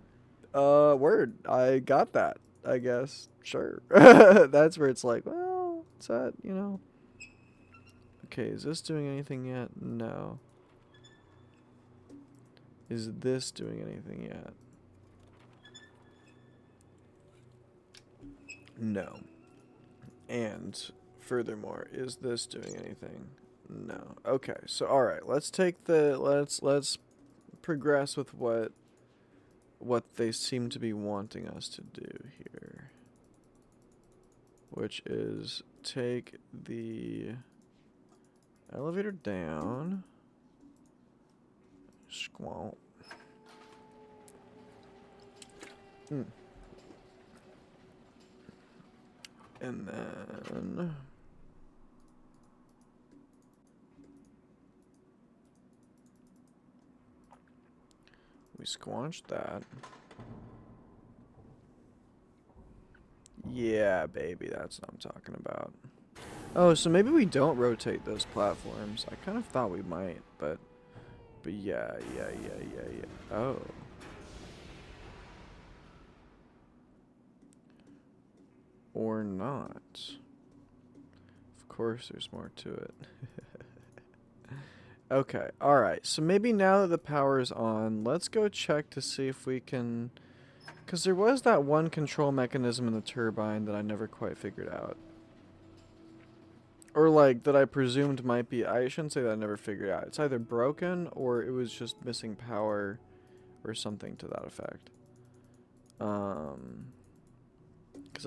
word. I got that, I guess. Sure. That's where it's like, well, it's that, you know. Okay, is this doing anything yet? No. Is this doing anything yet? No. And furthermore, is this doing anything? No. Okay, so alright, let's take the let's progress with what they seem to be wanting us to do here. which is take the elevator down. Squall. And then we squanched that. Yeah, baby, that's what I'm talking about. Oh, so maybe we don't rotate those platforms. I kind of thought we might, but yeah. Oh. Or not. Of course, there's more to it. Okay, alright. So maybe now that the power is on, let's go check to see if we can... Because there was that one control mechanism in the turbine that I never quite figured out. Or, like, that I presumed might be... I shouldn't say that I never figured out. It's either broken, or it was just missing power, or something to that effect. Because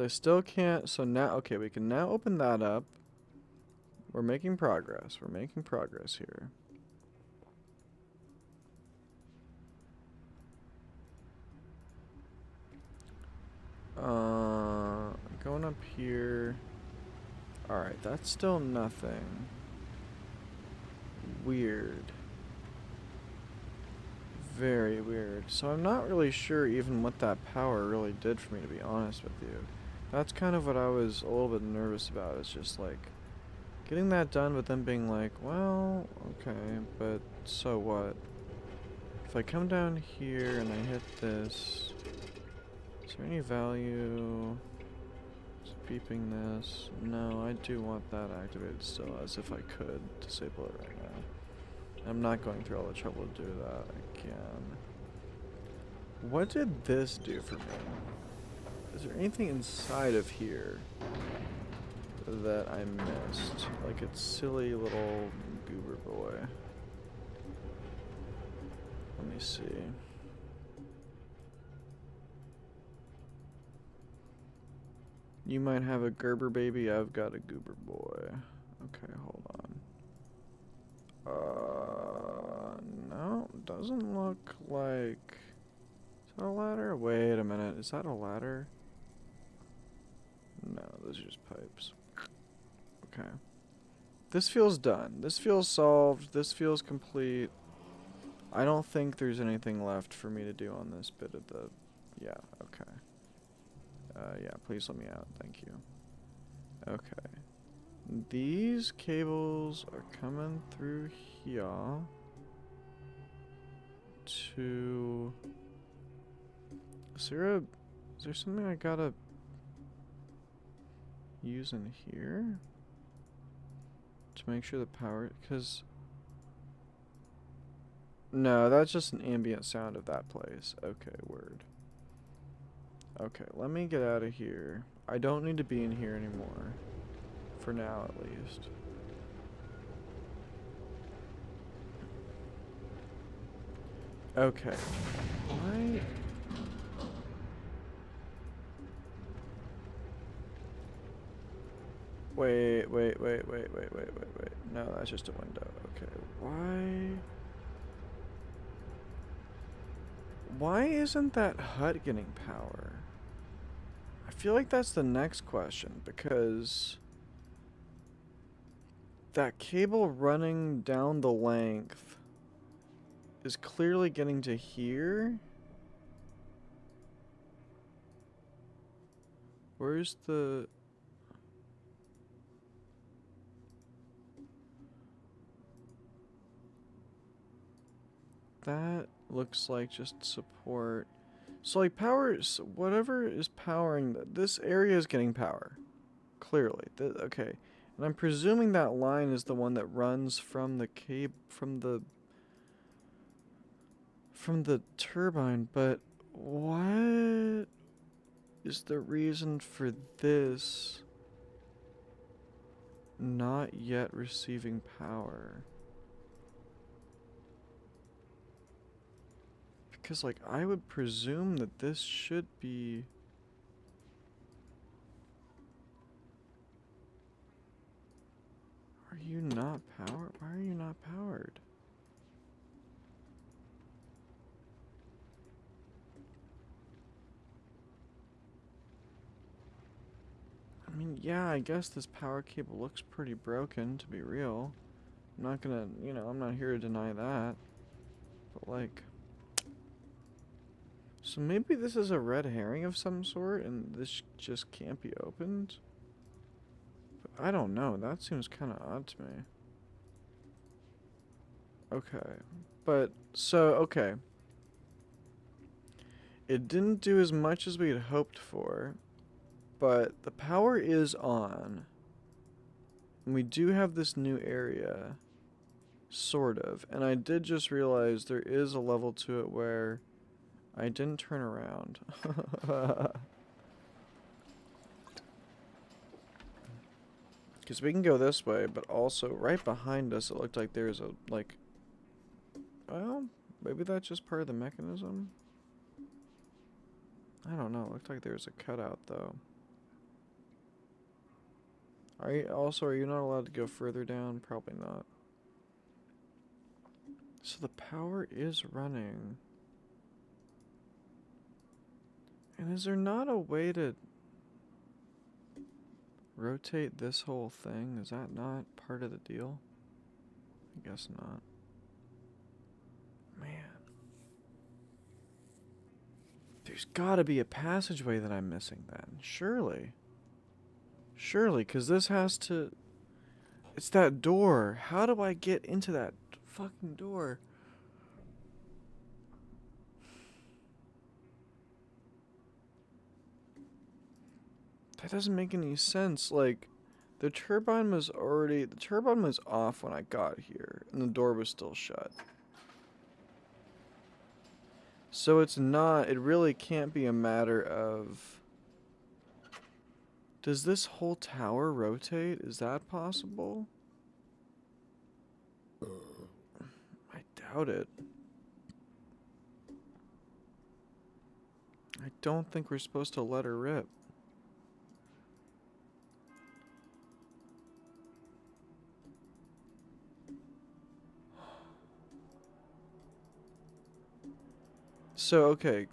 I still can't... So now... Okay, we can now open that up. We're making progress. We're making progress here. Going up here. Alright, that's still nothing. Weird. Very weird. So I'm not really sure even what that power really did for me, to be honest with you. That's kind of what I was a little bit nervous about. It's just like getting that done, but then being like, well, okay, but so what? If I come down here and I hit this, is there any value? Is it beeping this? No, I do want that activated still, as if I could disable it right now. I'm not going through all the trouble to do that again. What did this do for me? Is there anything inside of here that I missed? Like its silly little goober boy. Let me see. You might have a Gerber baby, I've got a goober boy. Okay, hold on. No, doesn't look like... Is that a ladder? Wait a minute, is that a ladder? No, those are just pipes. Okay. This feels done. This feels solved. This feels complete. I don't think there's anything left for me to do on this bit of the... Yeah, okay. Yeah, please let me out. Thank you. Okay. These cables are coming through here to... Is there something I gotta use in here to make sure the power... Because... No, that's just an ambient sound of that place. Okay, word. Okay, let me get out of here. I don't need to be in here anymore. For now, at least. Okay. Why? Wait. No, that's just a window. Okay, why? Why isn't that hut getting power? I feel like that's the next question, because that cable running down the length is clearly getting to here. Where's the... That looks like just support. So like power, whatever is powering, this area is getting power. Clearly. Okay. And I'm presuming that line is the one that runs from the from the turbine, but what is the reason for this not yet receiving power? Because, like, I would presume that this should be... you not powered? Why are you not powered? I mean, yeah, I guess this power cable looks pretty broken, to be real. I'm not gonna, I'm not here to deny that. But, like... So maybe this is a red herring of some sort, and this just can't be opened? But I don't know, that seems kind of odd to me. Okay, but, okay. It didn't do as much as we had hoped for, but the power is on. And we do have this new area, sort of. And I did just realize there is a level to it where I didn't turn around. Because we can go this way, but also right behind us it looked like there's a, like... Well, maybe that's just part of the mechanism? I don't know, it looked like there was a cutout though. Are you not allowed to go further down? Probably not. So the power is running. And is there not a way to rotate this whole thing? Is that not part of the deal? I guess not. Man. There's gotta be a passageway that I'm missing then. Surely. Surely, because this has to... It's that door. How do I get into that fucking door? That doesn't make any sense. Like, the turbine was off when I got here, and the door was still shut. So it really can't be a matter of... Does this whole tower rotate? Is that possible? I doubt it. I don't think we're supposed to let her rip. So, okay,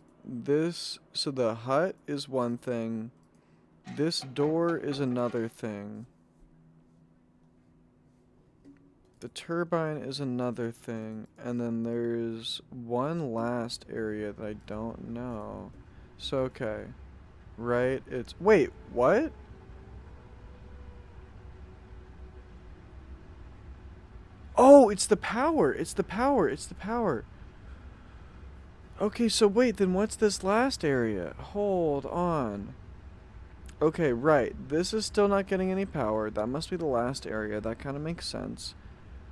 so the hut is one thing, this door is another thing, the turbine is another thing, and then there's one last area that I don't know. So, okay, right, wait, what? Oh, it's the power, it's the power. Okay, so wait, then what's this last area? Hold on. Okay, right. This is still not getting any power. That must be the last area. That kind of makes sense.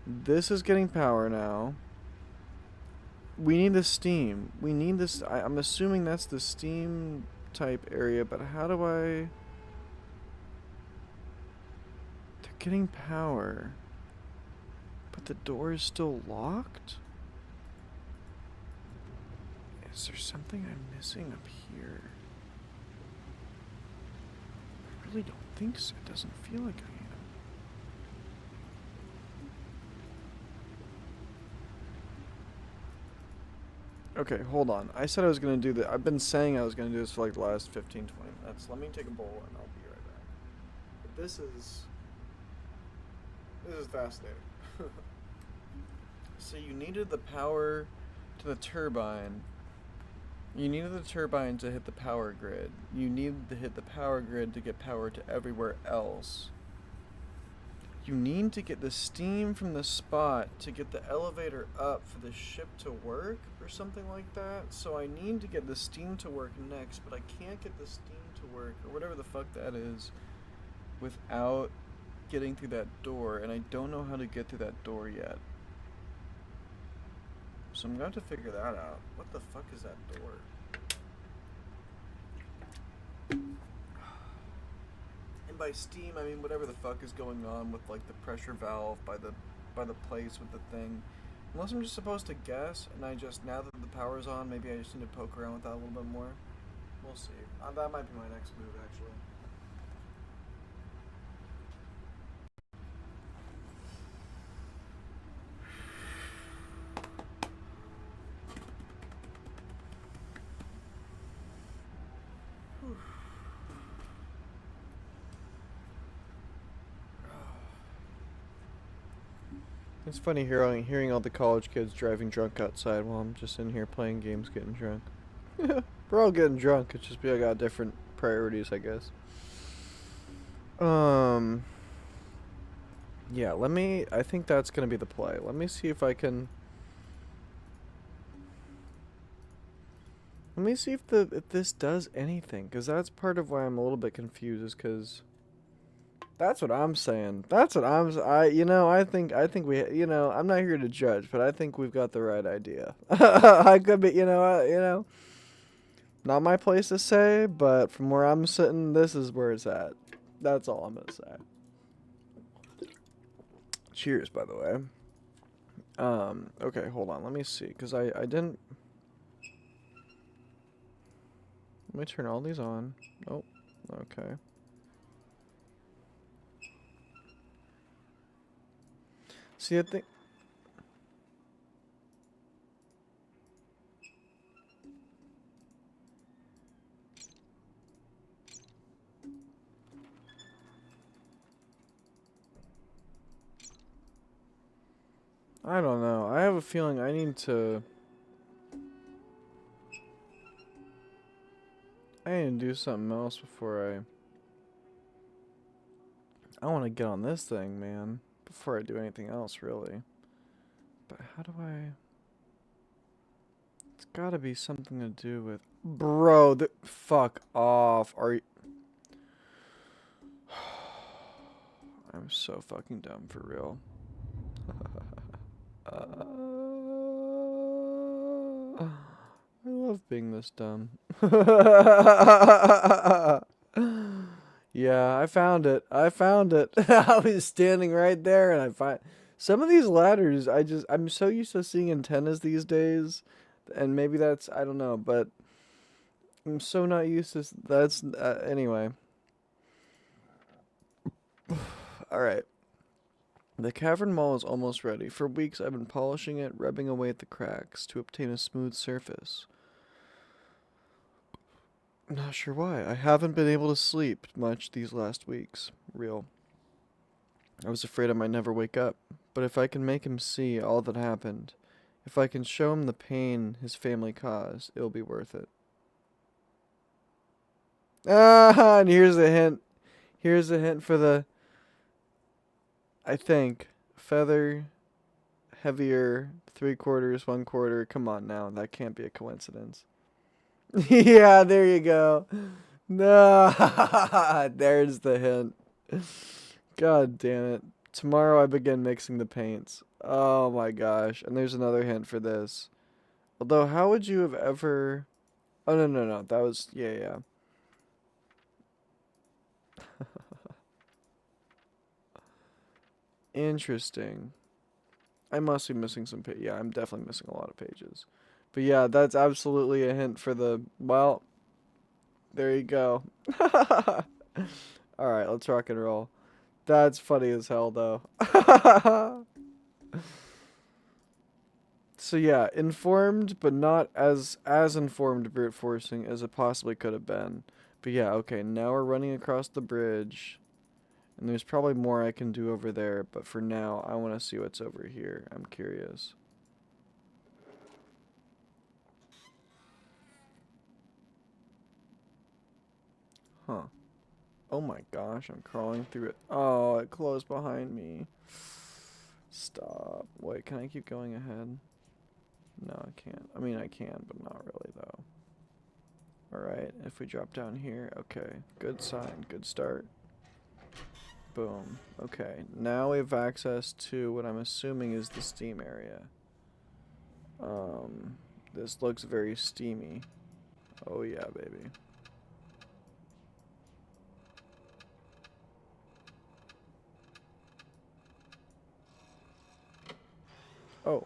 This is getting power now. We need the steam. We need this... I'm assuming that's the steam type area, but how do I... They're getting power. But the door is still locked? Is there something I'm missing up here? I really don't think so. It doesn't feel like I am. Okay, hold on. I said I was going to do that. I've been saying I was going to do this for like the last 15, 20 minutes. Let me take a bowl and I'll be right back. But this is fascinating. So you needed the power to the turbine. You needed the turbine to hit the power grid. You needed to hit the power grid to get power to everywhere else. You need to get the steam from the spot to get the elevator up for the ship to work or something like that. So I need to get the steam to work next, but I can't get the steam to work or whatever the fuck that is without getting through that door, and I don't know how to get through that door yet. So I'm going to have to figure that out. What the fuck is that door? And by steam, I mean whatever the fuck is going on with like the pressure valve by the place with the thing. Unless I'm just supposed to guess, and now that the power's on, maybe I just need to poke around with that a little bit more. We'll see. That might be my next move, actually. It's funny hearing all the college kids driving drunk outside while I'm just in here playing games, getting drunk. We're all getting drunk. It's just we all got different priorities, I guess. Yeah, I think that's gonna be the play. Let me see if I can. Let me see if this does anything, because that's part of why I'm a little bit confused, is because that's what I'm saying. That's what I think we, I'm not here to judge, but I think we've got the right idea. I could be, not my place to say, but from where I'm sitting, this is where it's at. That's all I'm gonna say. Cheers, by the way. Okay, hold on. Let me see, because I didn't. Let me turn all these on. Oh, okay. See, I think. I don't know. I have a feeling I need to. I need to do something else before I want to get on this thing, man. Before I do anything else, really. But how do I. It's gotta be something to do with. Bro, fuck off. Are you. I'm so fucking dumb for real. I love being this dumb. Yeah, I found it. I found it. I was standing right there and I find some of these ladders I'm so used to seeing antennas these days, and maybe that's, I don't know, but I'm so not used to that's anyway. All right. The cavern mall is almost ready. For weeks I've been polishing it, rubbing away at the cracks to obtain a smooth surface. I'm not sure why. I haven't been able to sleep much these last weeks. Real. I was afraid I might never wake up. But if I can make him see all that happened, if I can show him the pain his family caused, it'll be worth it. Ah, and here's a hint. Here's a hint for the, I think, feather, heavier, 3/4, 1/4. Come on now, that can't be a coincidence. Yeah, there you go. No, there's the hint. God damn it. Tomorrow I begin mixing the paints. Oh my gosh. And there's another hint for this. Although, how would you have ever... Oh, no, no, no. That was... Yeah, yeah. Interesting. I must be missing some pages. Yeah, I'm definitely missing a lot of pages. But yeah, that's absolutely a hint for the... Well, there you go. Alright, let's rock and roll. That's funny as hell, though. So yeah, informed, but not as informed brute forcing as it possibly could have been. But yeah, okay, now we're running across the bridge. And there's probably more I can do over there, but for now, I want to see what's over here. I'm curious. Huh. Oh my gosh, I'm crawling through it. Oh, it closed behind me. Stop. Wait, can I keep going ahead? No, I can't. I mean, I can, but not really, though. Alright, if we drop down here, okay. Good sign, good start. Boom. Okay, now we have access to what I'm assuming is the steam area. This looks very steamy. Oh yeah, baby. Oh.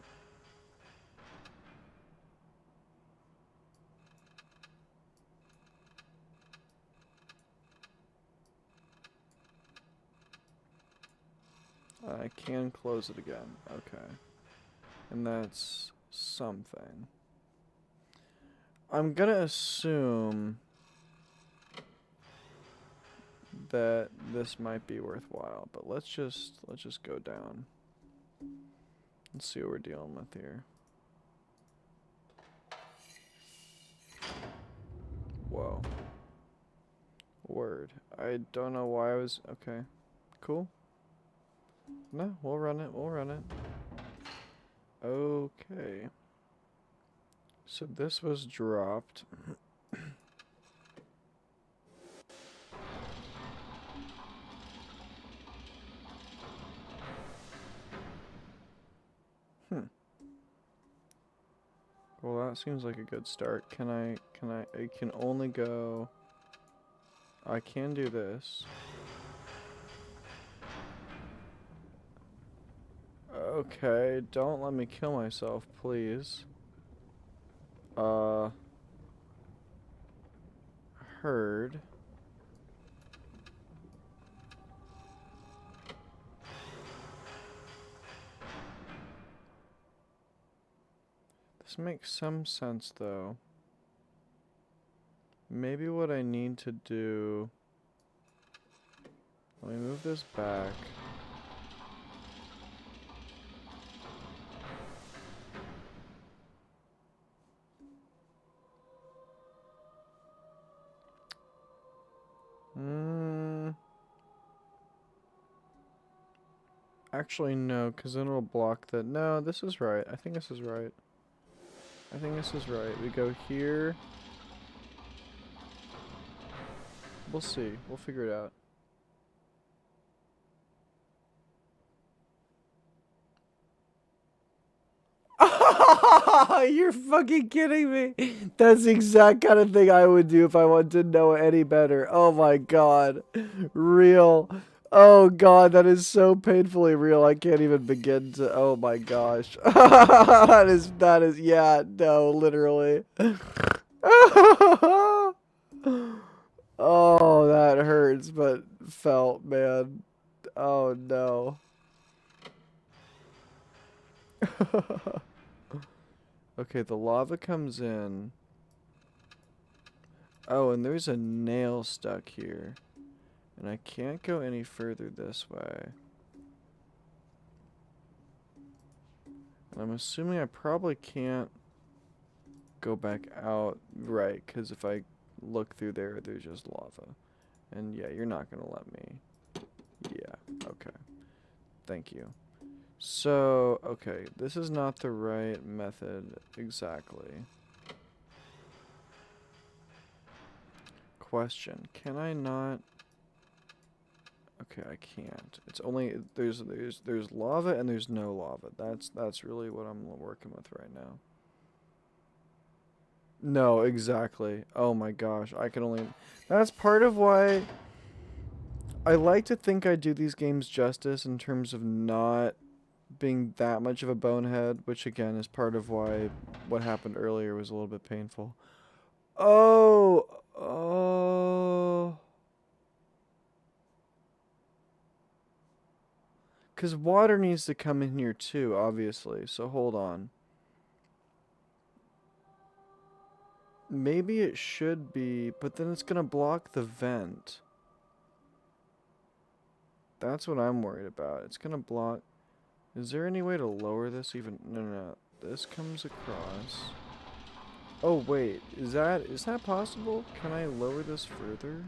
I can close it again. Okay. And that's something. I'm gonna assume that this might be worthwhile, but let's just go down. Let's see what we're dealing with here. Whoa. Word. I don't know why I was... Okay. Cool. No, we'll run it. We'll run it. Okay. So this was dropped. Well, that seems like a good start. I can only go... I can do this. Okay, don't let me kill myself, please. Heard. This makes some sense, though. Maybe what I need to do... Let me move this back. Actually, no, because then it'll block the... No, this is right. I think this is right. I think this is right. We go here. We'll see. We'll figure it out. You're fucking kidding me. That's the exact kind of thing I would do if I wanted to know any better. Oh my god. Real. Oh god, that is so painfully real. I can't even begin to... Oh my gosh. That is, yeah, no, literally. Oh, that hurts, but felt, man. Oh no. Okay, the lava comes in. Oh, and there's a nail stuck here. And I can't go any further this way. And I'm assuming I probably can't go back out, right, because if I look through there, there's just lava. And yeah, you're not going to let me. Yeah, okay. Thank you. So, okay, this is not the right method exactly. Question, can I not... Okay, I can't. It's only there's lava and there's no lava. That's really what I'm working with right now. No, exactly. Oh my gosh, I can only... That's part of why I like to think I do these games justice in terms of not being that much of a bonehead, which again is part of why what happened earlier was a little bit painful. Oh, oh. Because water needs to come in here too, obviously, so hold on. Maybe it should be, but then it's going to block the vent. That's what I'm worried about. It's going to block... Is there any way to lower this even? No, no, no. This comes across. Oh, wait. Is that possible? Can I lower this further?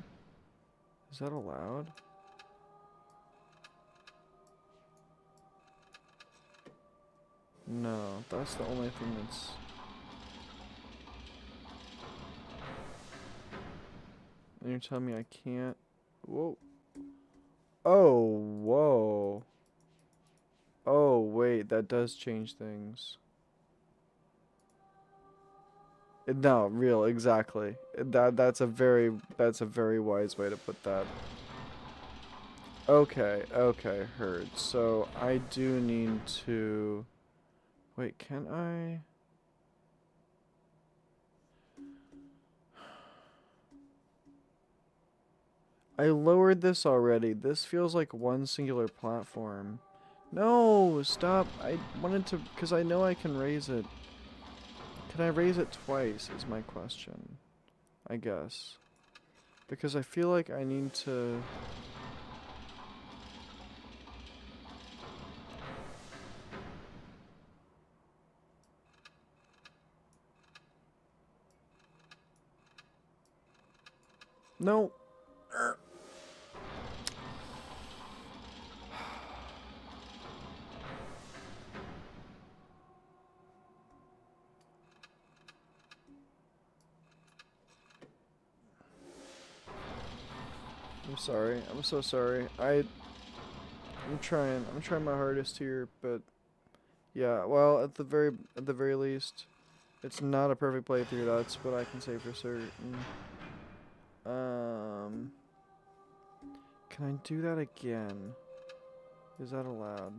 Is that allowed? No, that's the only thing that's... And you're telling me I can't... Whoa. Oh, whoa. Oh, wait, that does change things. No, real, exactly. That's a very wise way to put that. Okay, okay, heard. So I do need to... Wait, can I... I lowered this already. This feels like one singular platform. No, stop. I wanted to... Because I know I can raise it. Can I raise it twice is my question. I guess. Because I feel like I need to... No. I'm sorry. I'm so sorry. I'm trying my hardest here, but yeah, well, at the very least, it's not a perfect playthrough. That's what I can say for certain. Can I do that again? Is that allowed?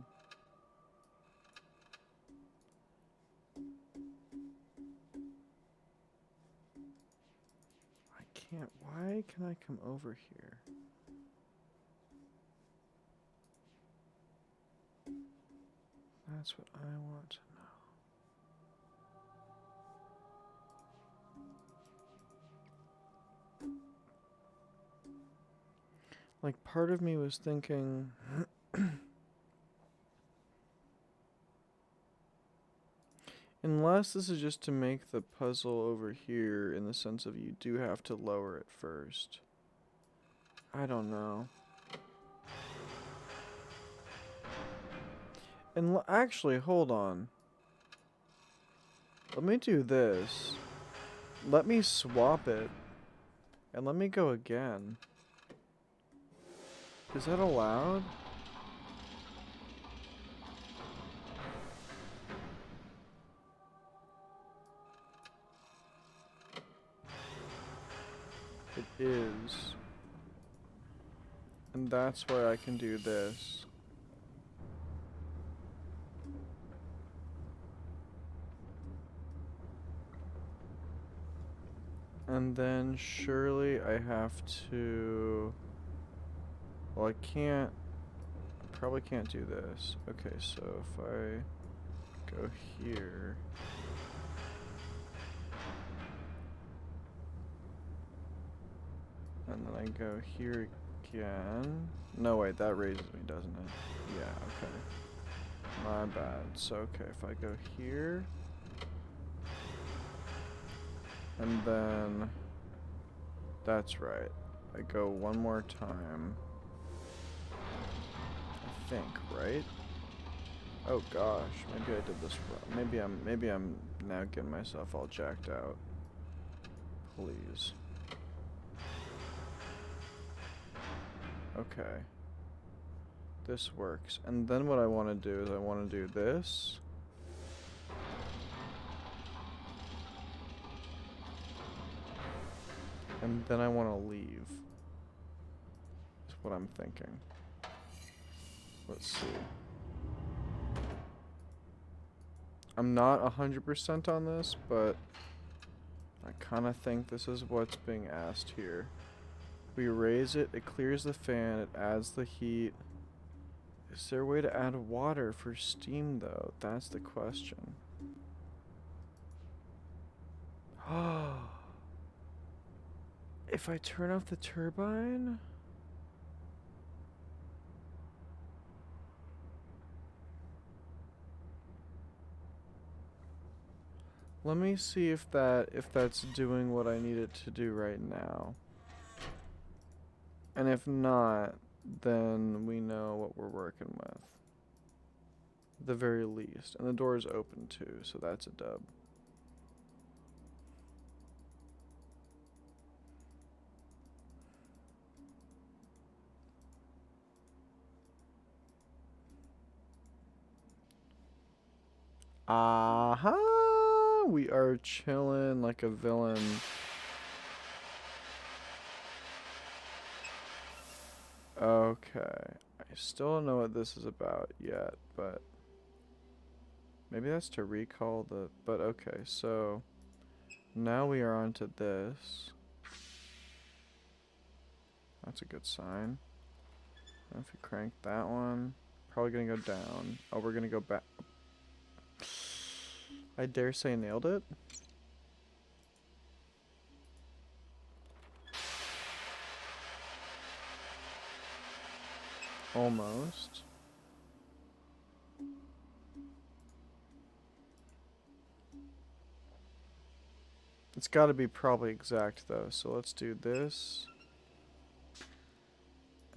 I can't. Why can I come over here? That's what I want to know. Like, part of me was thinking... Unless this is just to make the puzzle over here in the sense of you do have to lower it first. I don't know. And actually, hold on. Let me do this. Let me swap it. And let me go again. Is that allowed? It is. And that's why I can do this. And then surely I have to... Well, I can't... I probably can't do this. Okay, so if I go here... And then I go here again. No, wait, that raises me, doesn't it? Yeah, okay. My bad. So, okay, if I go here... And then... That's right. I go one more time. I think, right? Oh gosh, maybe I did this wrong. Maybe I'm now getting myself all jacked out. Please. Okay. This works. And then what I want to do is I want to do this. And then I want to leave. That's what I'm thinking. Let's see. I'm not 100% on this, but I kind of think this is what's being asked here. We raise it, it clears the fan, it adds the heat. Is there a way to add water for steam, though? That's the question. If I turn off the turbine? Let me see if that's doing what I need it to do right now. And if not, then we know what we're working with. At the very least. And the door is open too, so that's a dub. Aha! We are chilling like a villain. Okay. I still don't know what this is about yet, but maybe that's to recall the... But okay, so now we are onto this. That's a good sign. And if we crank that one, probably gonna go down. Oh, we're gonna go back. I dare say nailed it. Almost. It's got to be probably exact though, so let's do this.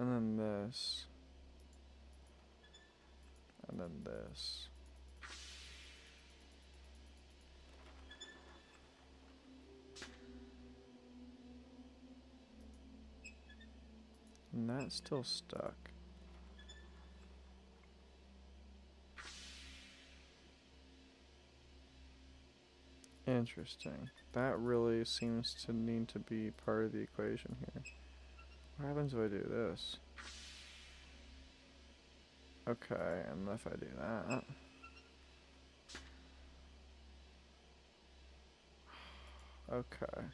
And then this. And then this. And that's still stuck. Interesting. That really seems to need to be part of the equation here. What happens if I do this? Okay, and if I do that... Okay.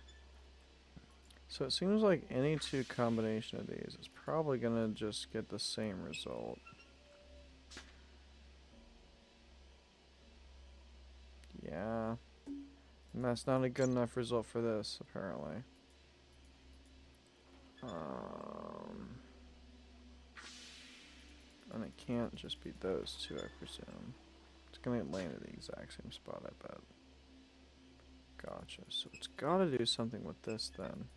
So it seems like any two combination of these is probably gonna just get the same result. Yeah. And that's not a good enough result for this, apparently. And it can't just be those two, I presume. It's gonna land at the exact same spot, I bet. Gotcha. So it's gotta do something with this then.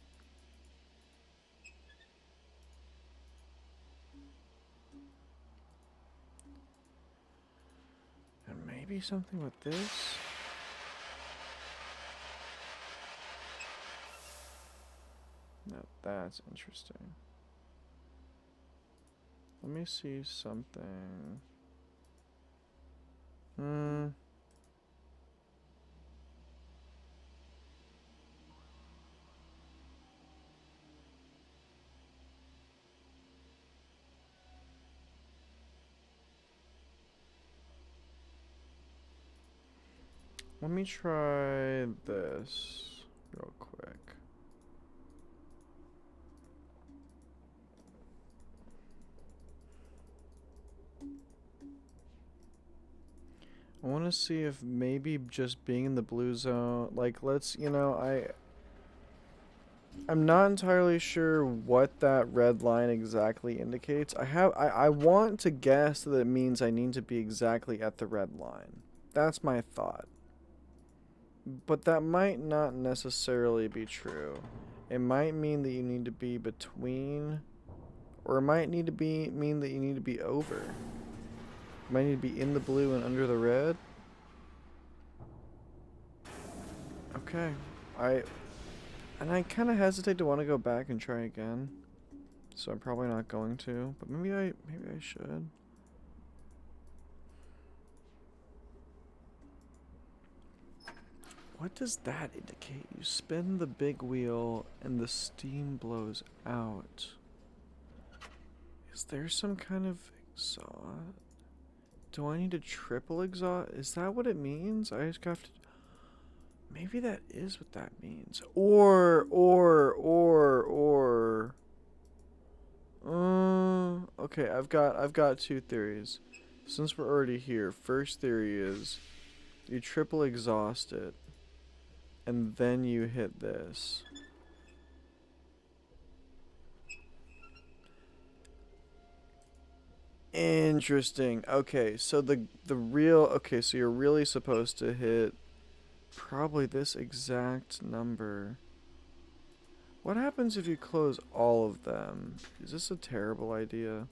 And maybe something with this? Now that's interesting. Let me see something. Let me try this real quick. I want to see if maybe just being in the blue zone, like let's, I'm not entirely sure what that red line exactly indicates. I want to guess that it means I need to be exactly at the red line. That's my thought. But that might not necessarily be true. It might mean that you need to be between, or it might need to mean that you need to be over. It might need to be in the blue and under the red. Okay. And I kind of hesitate to want to go back and try again. So I'm probably not going to, but maybe I should. What does that indicate? You spin the big wheel and the steam blows out. Is there some kind of exhaust? Do I need to triple exhaust? Is that what it means? I just have to... Maybe that is what that means. Okay, I've got two theories. Since we're already here, first theory is you triple exhaust it, and then you hit this. Interesting. Okay, so so you're really supposed to hit probably this exact number. What happens if you close all of them? Is this a terrible idea?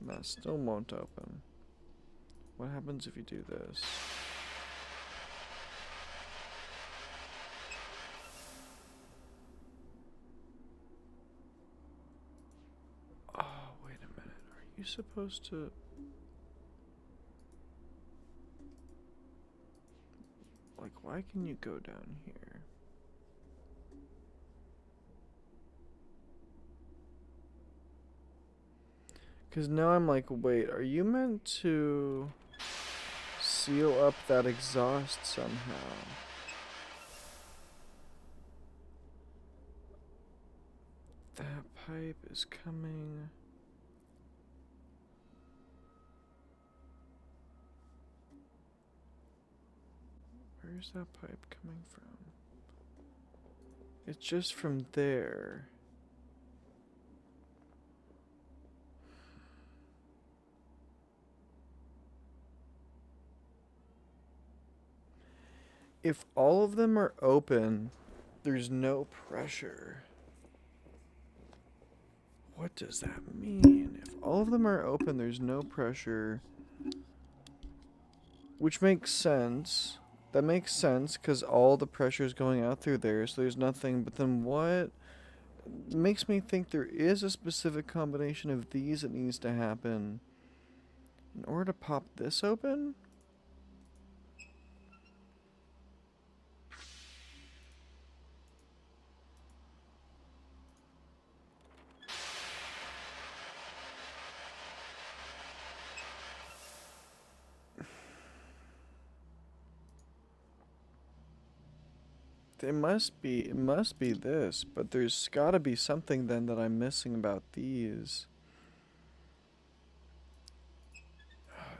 That still won't open. What happens if you do this? Oh, wait a minute. Are you supposed to... Like, why can you go down here? Because now I'm like, wait, are you meant to seal up that exhaust somehow? That pipe is coming... Where's that pipe coming from? It's just from there. If all of them are open, there's no pressure. What does that mean? If all of them are open, there's no pressure. Which makes sense. That makes sense because all the pressure is going out through there, so there's nothing. But then what makes me think there is a specific combination of these that needs to happen in order to pop this open? It must be this, but there's gotta be something then that I'm missing about these.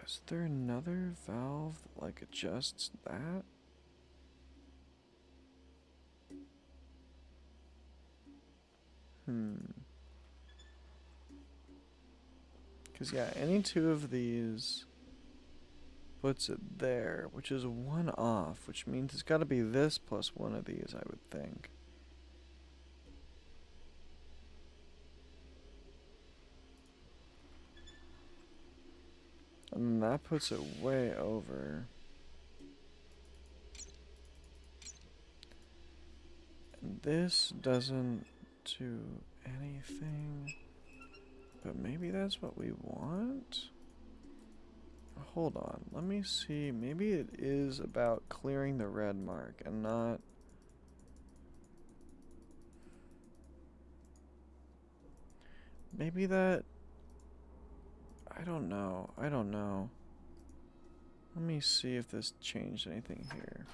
Is there another valve that like adjusts that? Cause yeah, any two of these puts it there, which is one off, which means it's gotta be this plus one of these, I would think. And that puts it way over. And this doesn't do anything. But maybe that's what we want? Hold on, let me see. Maybe it is about clearing the red mark and not... Maybe that... I don't know. Let me see if this changed anything here.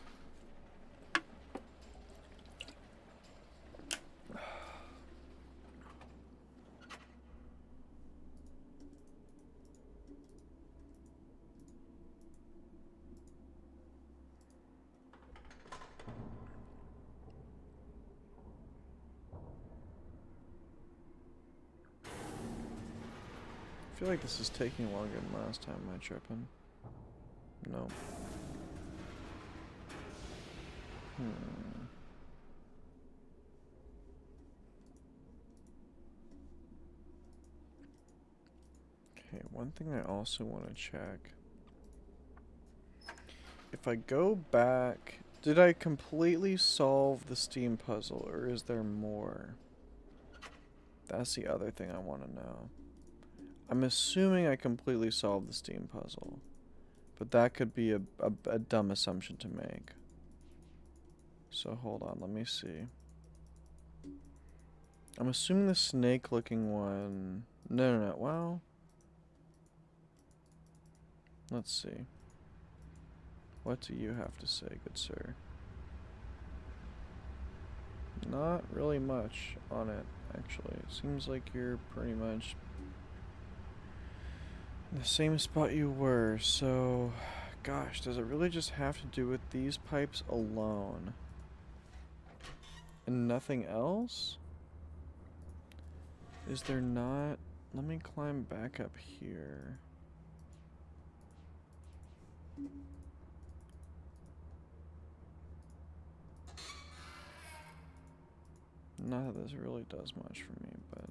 I feel like this is taking longer than last time. Am I tripping? No. Okay, one thing I also want to check. If I go back, did I completely solve the steam puzzle, or is there more? That's the other thing I want to know. I'm assuming I completely solved the steam puzzle, but that could be a dumb assumption to make. So hold on, let me see. I'm assuming the snake-looking one... No, well... Let's see. What do you have to say, good sir? Not really much on it, actually. It seems like you're pretty much in the same spot you were, so... Gosh, does it really just have to do with these pipes alone? And nothing else? Is there not... Let me climb back up here. Not that this really does much for me, but...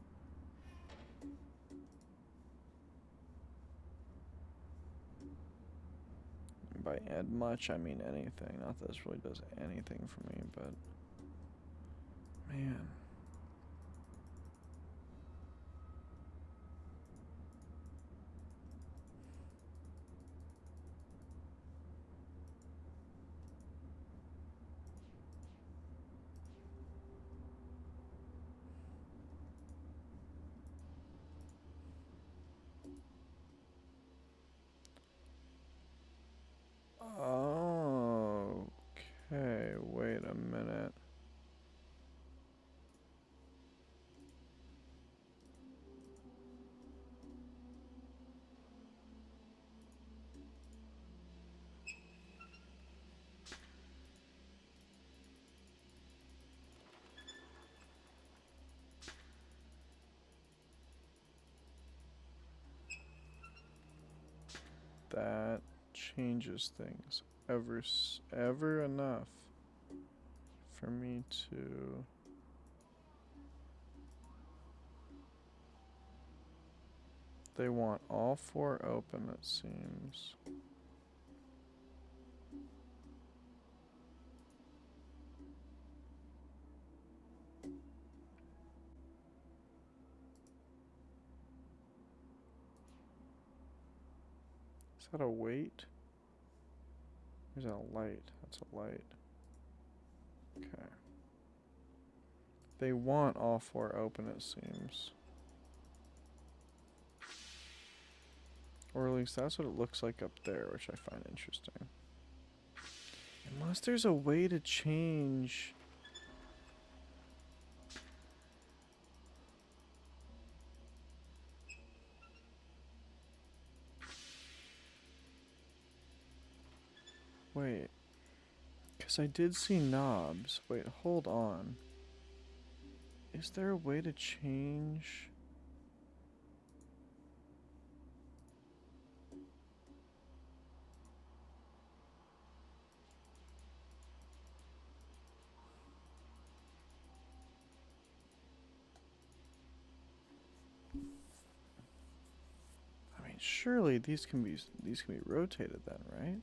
By much, I mean anything. Not that this really does anything for me, but... Man. Okay, wait a minute. That changes things ever enough for me to... They want all 4 open, it seems. Is that a weight? Or is that a light? That's a light. Okay. They want all 4 open, it seems. Or at least that's what it looks like up there, which I find interesting. Unless there's a way to change... Wait. Because I did see knobs. Wait, hold on. Is there a way to change... I mean, surely these can be rotated then, right?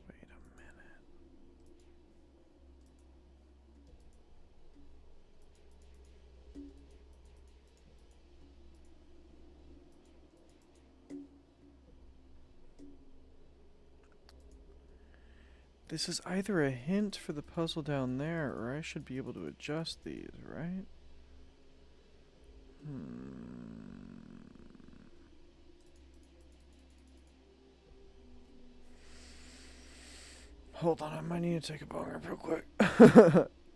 Wait a minute. This is either a hint for the puzzle down there, or I should be able to adjust these, right? Hold on, I might need to take a bong rip real quick.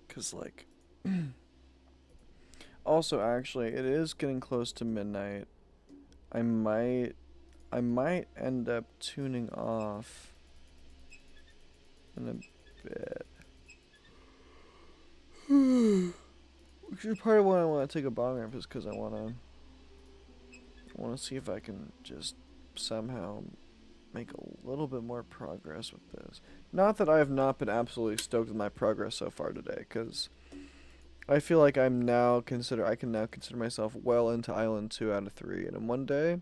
Because, like... Also, actually, it is getting close to midnight. I might end up tuning off in a bit. Which is part of why I want to take a bong rip, is because I want to see if I can just somehow make a little bit more progress with this. Not that I have not been absolutely stoked with my progress so far today, because I feel like I can now consider myself well into Island 2 out of 3, and in one day,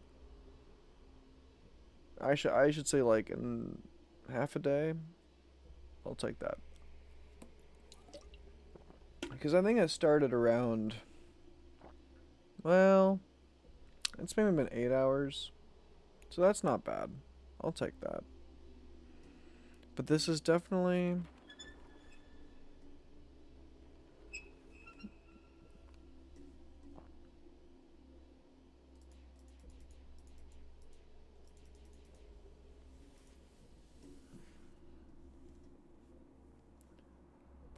I should say like in half a day, I'll take that. Because I think it started around, well, it's maybe been 8 hours, so that's not bad. I'll take that. But this is definitely...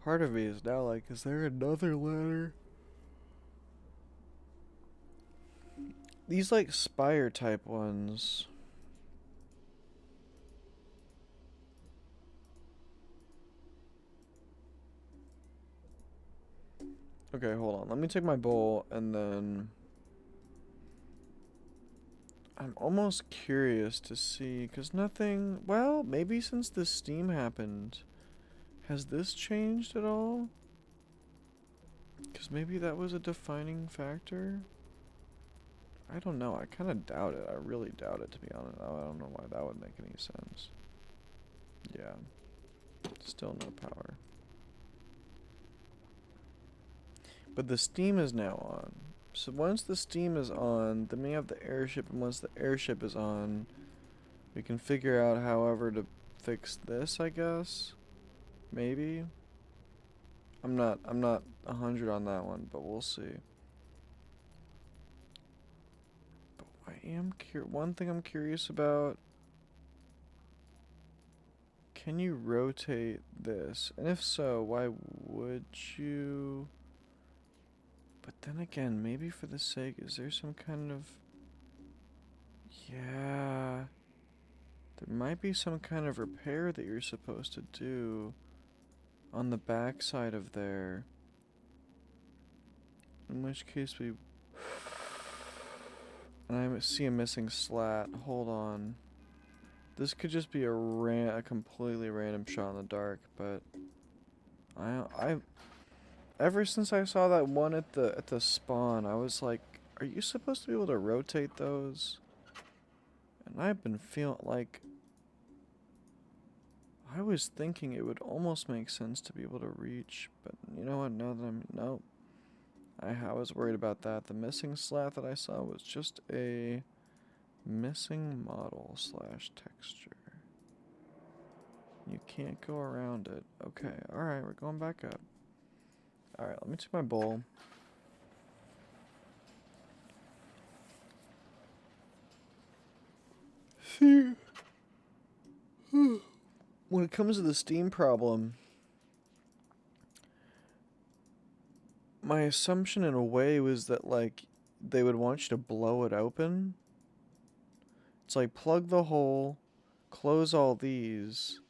Part of me is now like, is there another ladder? These like spire type ones. Okay, hold on. Let me take my bowl and then... I'm almost curious to see, because nothing... Well, maybe since the steam happened, has this changed at all? Because maybe that was a defining factor? I don't know. I kind of doubt it. I really doubt it, to be honest. I don't know why that would make any sense. Yeah. Still no power. But the steam is now on. So once the steam is on, then we have the airship, and once the airship is on, we can figure out however to fix this, I guess. Maybe. I'm not 100 on that one, but we'll see. But I am one thing I'm curious about. Can you rotate this? And if so, why would you? But then again, maybe for the sake, is there some kind of... Yeah. There might be some kind of repair that you're supposed to do on the back side of there. In which case we... And I see a missing slat. Hold on. This could just be a completely random shot in the dark, but ever since I saw that one at the spawn, I was like, are you supposed to be able to rotate those? And I've been feeling like I was thinking it would almost make sense to be able to reach, but you know what? Nope. I was worried about that. The missing slat that I saw was just a missing model / texture. You can't go around it. Okay, alright, we're going back up. Alright, let me take my bowl. See, when it comes to the Steam problem, my assumption in a way was that, like, they would want you to blow it open. It's like, plug the hole, close all these,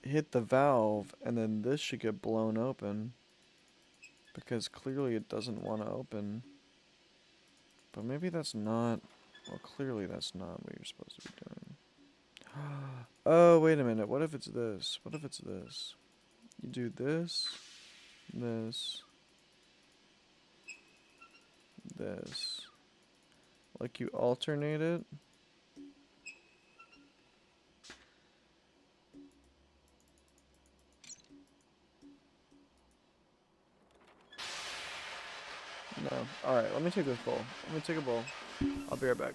hit the valve, and then this should get blown open. Because clearly it doesn't want to open. But maybe that's not... Well, clearly that's not what you're supposed to be doing. Oh, wait a minute. What if it's this? What if it's this? You do this, this, this. Like you alternate it. No. Alright, let me take this bowl. Let me take a bowl. I'll be right back.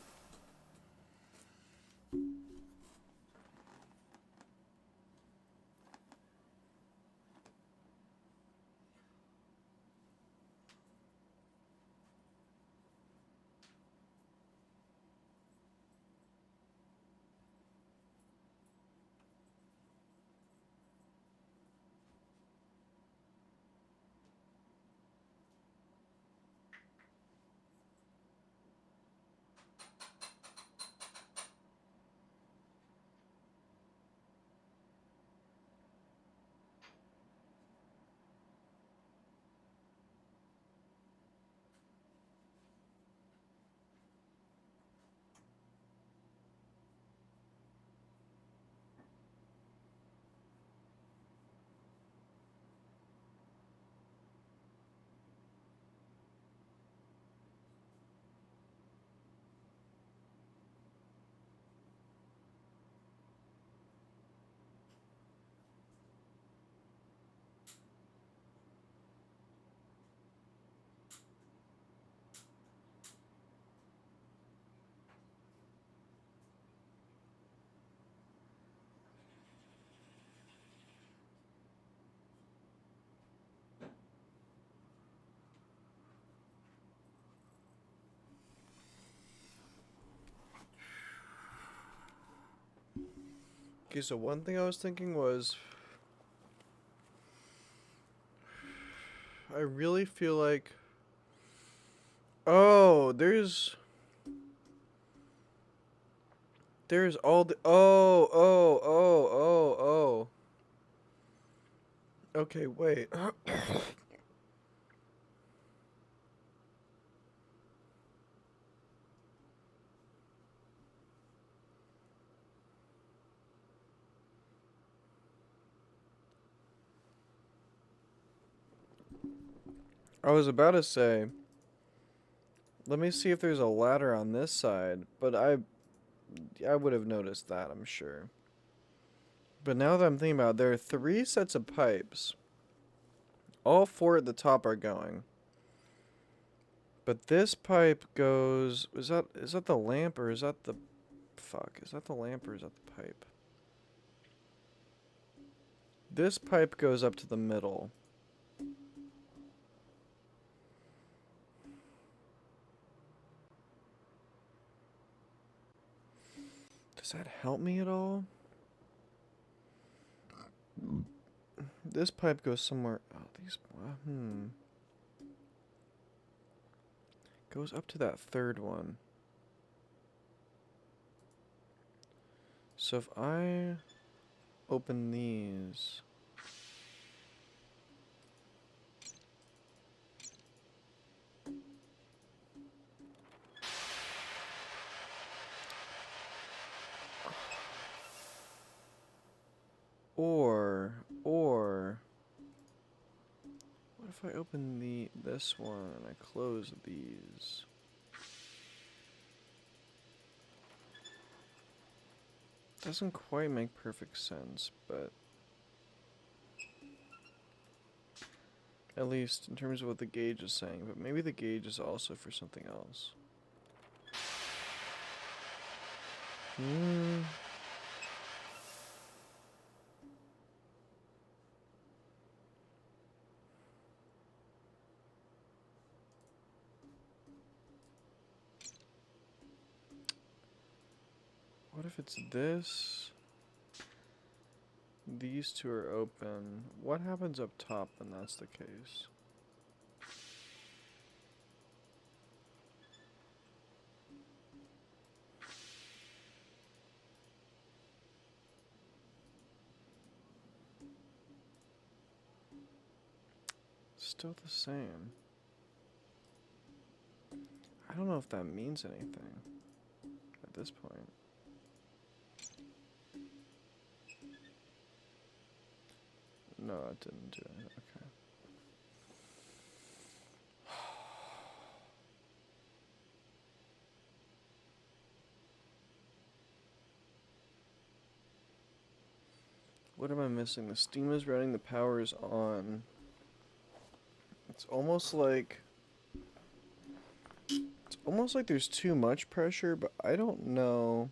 Okay, so one thing I was thinking was... I really feel like... Oh, There's all the... Oh. Okay, wait. I was about to say... Let me see if there's a ladder on this side, but I would have noticed that, I'm sure. But now that I'm thinking about it, there are 3 sets of pipes. All 4 at the top are going. But this pipe goes... Is that the lamp or is that the... Fuck, is that the lamp or is that the pipe? This pipe goes up to the middle. Does that help me at all? This pipe goes somewhere... Oh, these... Goes up to that 3rd one. So if I open these... Or what if I open this one and I close these? Doesn't quite make perfect sense, but at least in terms of what the gauge is saying, but maybe the gauge is also for something else. Hmm. What if it's this? These two are open. What happens up top when that's the case? Still the same. I don't know if that means anything at this point. No, it didn't do it. Okay. What am I missing? The steam is running, the power is on. It's almost like there's too much pressure, but I don't know.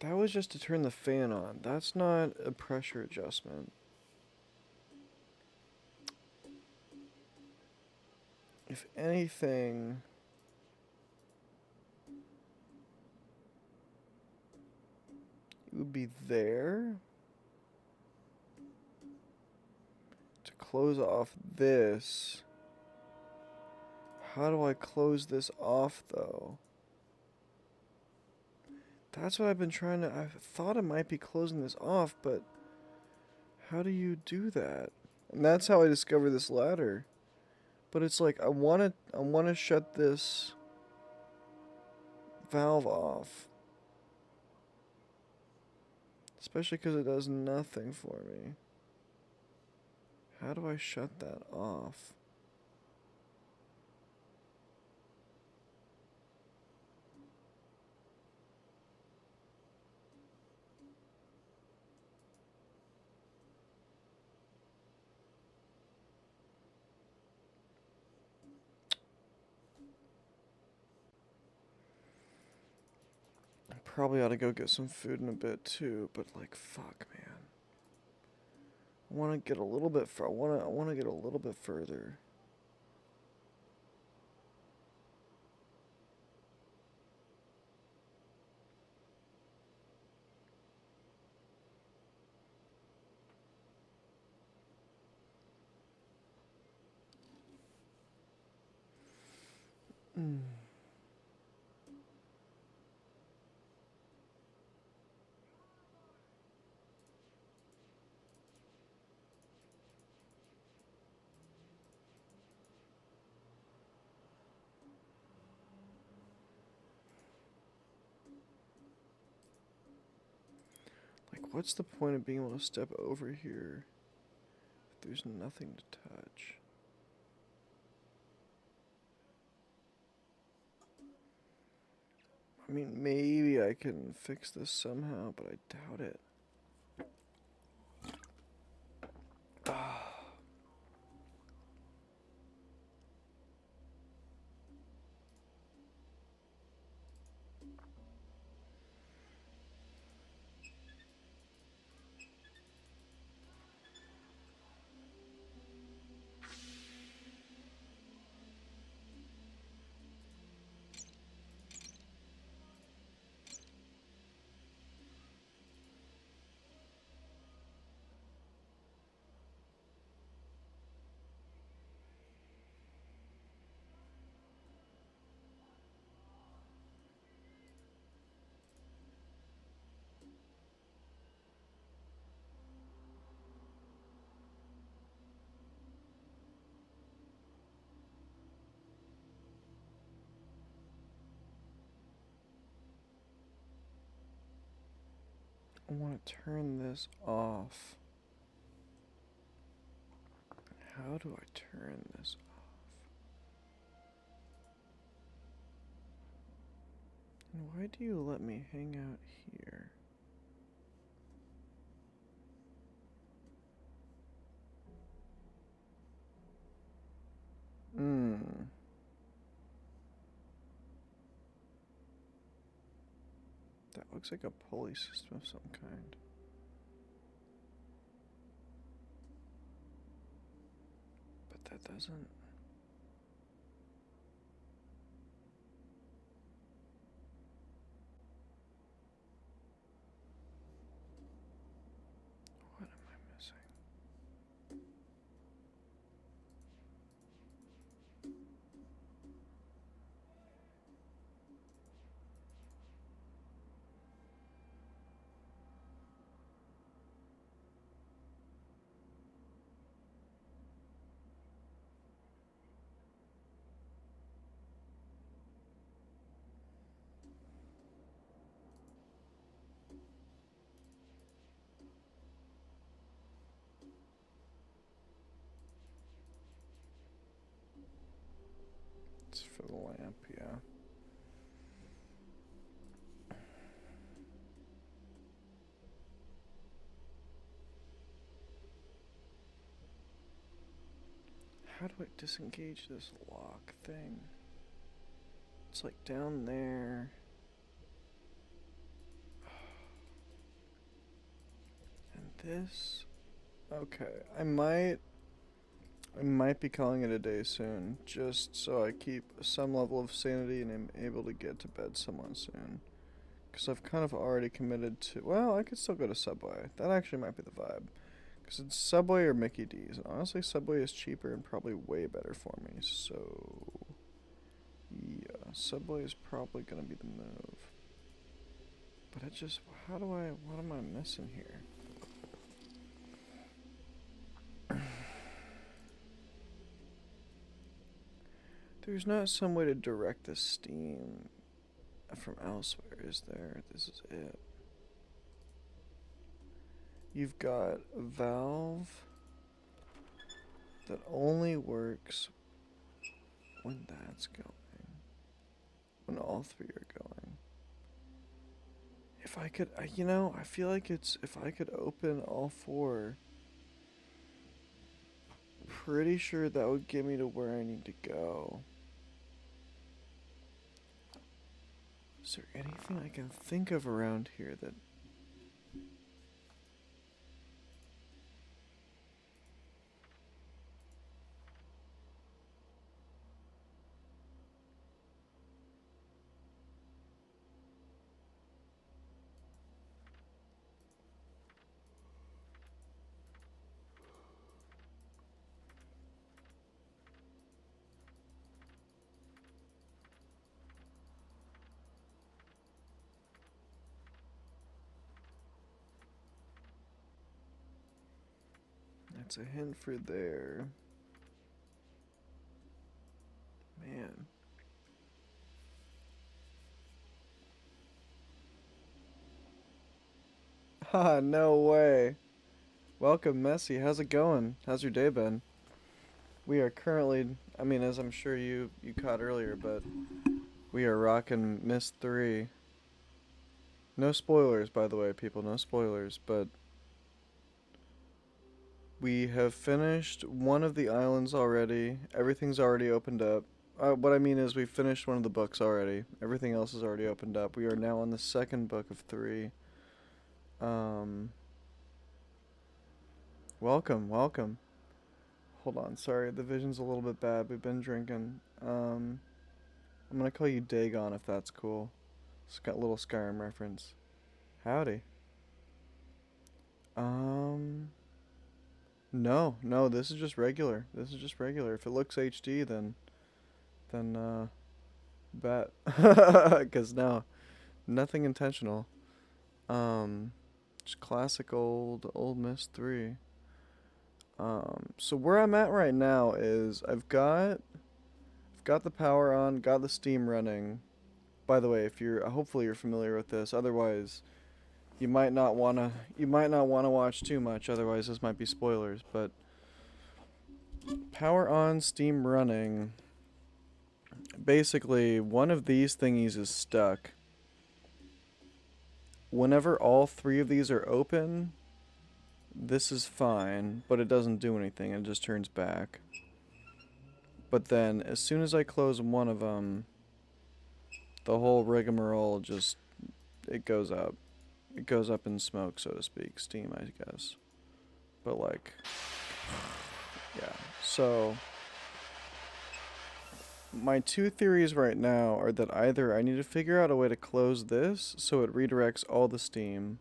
That was just to turn the fan on. That's not a pressure adjustment. If anything, it would be there to close off this. How do I close this off though? That's what I've been trying to. I thought it might be closing this off, but how do you do that? And that's how I discovered this ladder. But it's like I want to shut this valve off. Especially because it does nothing for me. How do I shut that off? I probably ought to go get some food in a bit too, but like fuck, man. I want to get a little bit I want to get a little bit further. Like, what's the point of being able to step over here if there's nothing to touch? I mean, maybe I can fix this somehow, but I doubt it. I want to turn this off. How do I turn this off? And why do you let me hang out here? That looks like a pulley system of some kind. But that doesn't... What am I missing? It's for the lamp, yeah. How do I disengage this lock thing? It's like down there. And this... Okay, I might be calling it a day soon, just so I keep some level of sanity and am able to get to bed somewhat soon. Because I've kind of already committed to... Well, I could still go to Subway. That actually might be the vibe. Because it's Subway or Mickey D's. And honestly, Subway is cheaper and probably way better for me. So, yeah, Subway is probably going to be the move. But it just... What am I missing here? There's not some way to direct the steam from elsewhere, is there? This is it. You've got a valve that only works when that's going. When all three are going. If I could, I feel like if I could open all four, pretty sure that would get me to where I need to go. Is there anything I can think of around here that... That's a hint for there. Man. Ha, no way. Welcome, Messi. How's it going? How's your day been? We are currently, as I'm sure you caught earlier, but we are rocking Myst III. No spoilers, by the way, people. No spoilers, but we have finished one of the islands already. Everything's already opened up. What I mean is we finished one of the books already. Everything else is already opened up. We are now on the second book of 3. Welcome. Hold on, sorry, the vision's a little bit bad. We've been drinking. I'm gonna call you Dagon if that's cool. It's got a little Skyrim reference. Howdy. No, this is just regular. If it looks HD, then bet. 'Cause no, nothing intentional. Just classic old Myst III. So where I'm at right now is I've got the power on, got the steam running. By the way, hopefully you're familiar with this. Otherwise, you might not wanna watch too much, otherwise this might be spoilers, but power on, steam running. Basically, one of these thingies is stuck. Whenever all three of these are open, this is fine, but it doesn't do anything, it just turns back. But then, as soon as I close one of them, the whole rigmarole just, it goes up. It goes up in smoke, so to speak. Steam, I guess. But like, yeah. So, my two theories right now are that either I need to figure out a way to close this so it redirects all the steam,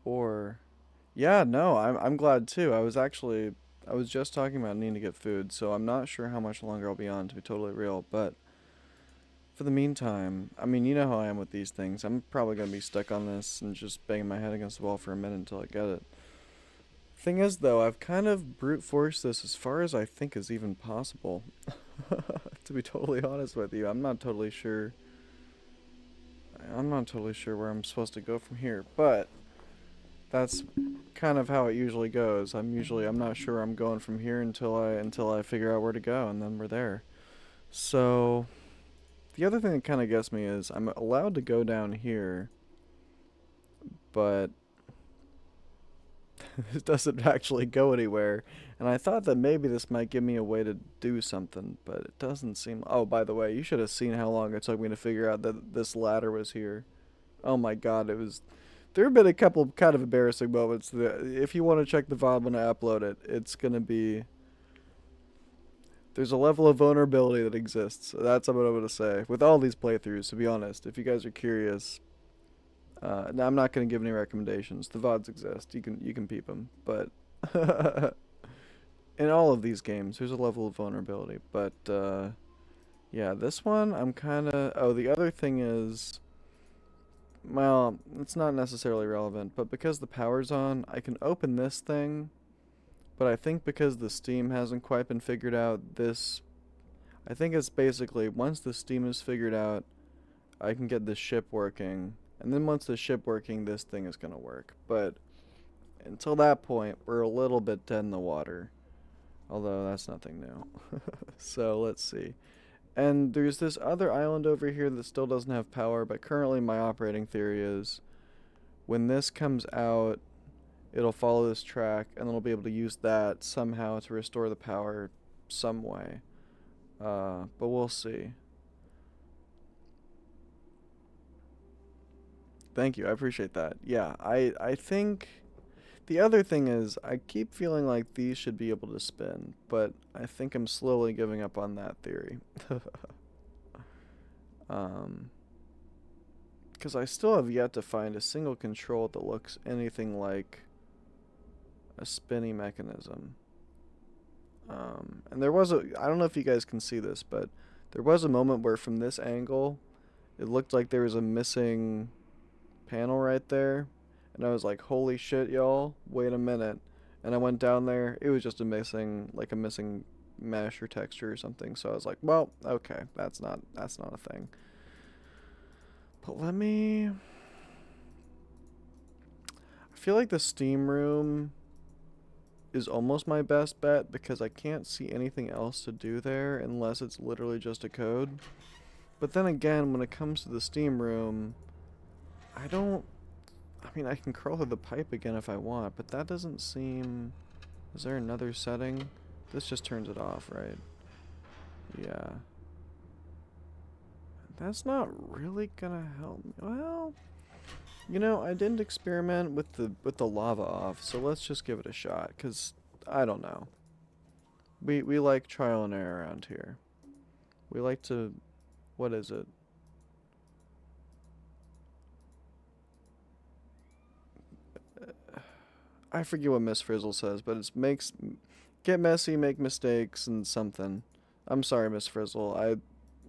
or, yeah, no, I'm glad too. I was just talking about needing to get food, so I'm not sure how much longer I'll be on, to be totally real, but for the meantime, I mean, you know how I am with these things. I'm probably going to be stuck on this and just banging my head against the wall for a minute until I get it. Thing is, though, I've kind of brute forced this as far as I think is even possible. To be totally honest with you, I'm not totally sure where I'm supposed to go from here, but that's kind of how it usually goes. I'm not sure I'm going from here until I figure out where to go, and then we're there. So the other thing that kind of gets me is I'm allowed to go down here, but it doesn't actually go anywhere. And I thought that maybe this might give me a way to do something, but it doesn't seem... Oh, by the way, you should have seen how long it took me to figure out that this ladder was here. Oh my god, it was... There have been a couple of kind of embarrassing moments. If you want to check the VOD when I upload it, it's going to be... There's a level of vulnerability that exists. That's what I'm going to say. With all these playthroughs, to be honest. If you guys are curious... now I'm not going to give any recommendations. The VODs exist. You can peep them. But... in all of these games, there's a level of vulnerability. But, yeah, this one, I'm kind of... Oh, the other thing is... Well, it's not necessarily relevant, but because the power's on, I can open this thing, but I think because the steam hasn't quite been figured out, I think it's basically, once the steam is figured out, I can get this ship working, and then once the ship working, this thing is going to work. But until that point, we're a little bit dead in the water, although that's nothing new. So, let's see. And there's this other island over here that still doesn't have power, but currently my operating theory is when this comes out, it'll follow this track, and then we'll be able to use that somehow to restore the power some way. But we'll see. Thank you, I appreciate that. Yeah, I think... The other thing is, I keep feeling like these should be able to spin, but I think I'm slowly giving up on that theory. Because I still have yet to find a single control that looks anything like a spinny mechanism. And there was I don't know if you guys can see this, but there was a moment where from this angle, it looked like there was a missing panel right there. And I was like, holy shit, y'all, wait a minute. And I went down there, it was just a missing mesh or texture or something. So I was like, well, okay, that's not a thing. But I feel like the steam room is almost my best bet because I can't see anything else to do there unless it's literally just a code. But then again, when it comes to the steam room, I mean, I can curl through the pipe again if I want, but that doesn't seem... Is there another setting? This just turns it off, right? Yeah. That's not really gonna help me. Well, you know, I didn't experiment with the lava off, so let's just give it a shot, because I don't know. We like trial and error around here. We like to... What is it? I forget what Miss Frizzle says, but it's get messy, make mistakes, and something. I'm sorry, Miss Frizzle.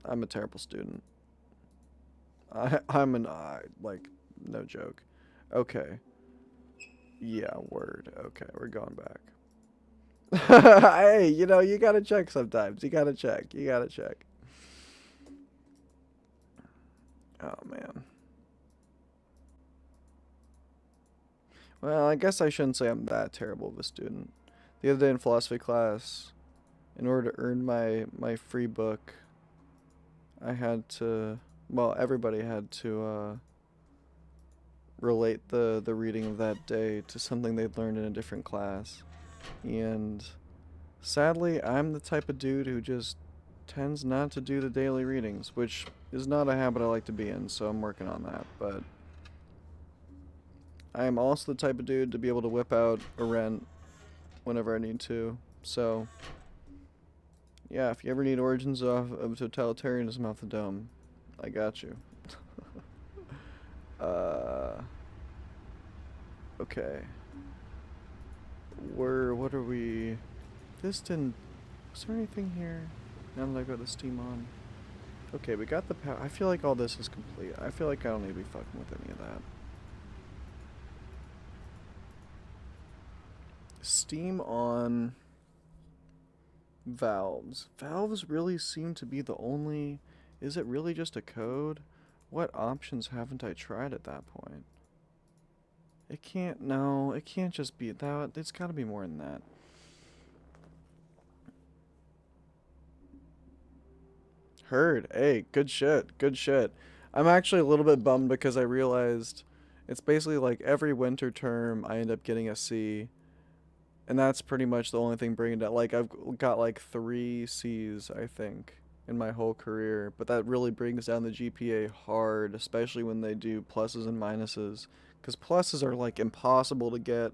I'm a terrible student. Like, no joke. Okay. Yeah, word. Okay, we're going back. Hey, you know, you gotta check sometimes. You gotta check. Oh, man. Well, I guess I shouldn't say I'm that terrible of a student. The other day in philosophy class, in order to earn my free book, I had to, well, everybody had to relate the reading of that day to something they'd learned in a different class. And sadly, I'm the type of dude who just tends not to do the daily readings, which is not a habit I like to be in, so I'm working on that. But I am also the type of dude to be able to whip out a rent whenever I need to. So, yeah, if you ever need origins of totalitarianism off the dome, I got you. Okay. What are we? This didn't. Was there anything here? Now that I've got the Steam on. Okay, we got the power. I feel like all this is complete. I feel like I don't need to be fucking with any of that. Steam on. Valves. Valves really seem to be the only. Is it really just a code? What options haven't I tried at that point? It can't. No, it can't just be that. It's gotta be more than that. Heard. Hey, good shit. Good shit. I'm actually a little bit bummed because I realized it's basically like every winter term I end up getting a C. And that's pretty much the only thing bringing it. Like, I've got like 3 C's, I think, in my whole career. But that really brings down the GPA hard, especially when they do pluses and minuses. Because pluses are like impossible to get.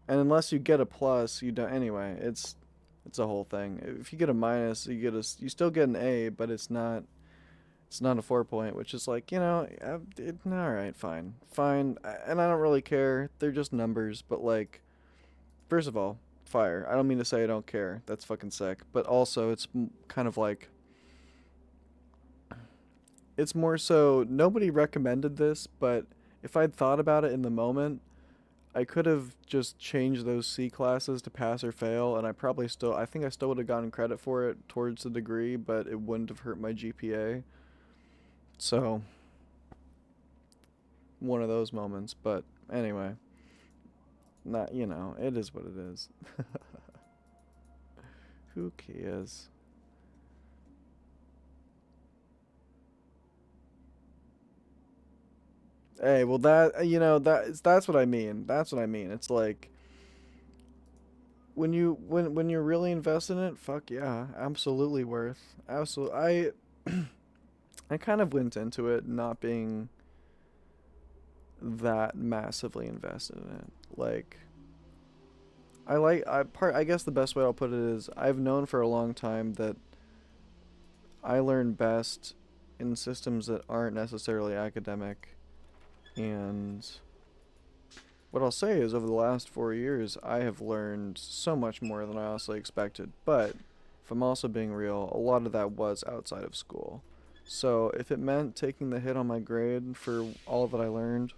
And unless you get a plus, you don't. Anyway, it's a whole thing. If you get a minus, you still get an A, but it's not a 4 point, which is like, all right, fine, and I don't really care. They're just numbers, but like, first of all, fire. I don't mean to say I don't care. That's fucking sick, but also it's kind of like, it's more so nobody recommended this, but if I'd thought about it in the moment, I could have just changed those C classes to pass or fail, and I think I still would have gotten credit for it towards the degree, but it wouldn't have hurt my GPA. So, one of those moments, but anyway, it is what it is. Who cares? Hey, well that's what I mean. That's what I mean. It's like when you're really invested in it, fuck yeah, absolutely worth. Absolutely. I kind of went into it not being that massively invested in it. Like I guess the best way I'll put it is I've known for a long time that I learn best in systems that aren't necessarily academic, and what I'll say is over the last 4 years, I have learned so much more than I honestly expected. But if I'm also being real, a lot of that was outside of school. So if it meant taking the hit on my grade for all that I learned,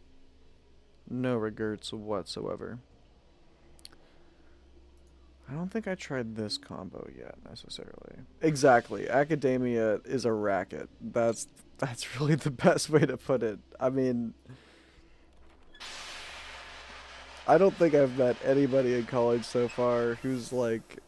no regrets whatsoever. I don't think I tried this combo yet necessarily. Exactly. Academia is a racket. That's really the best way to put it. I mean, I don't think I've met anybody in college so far who's like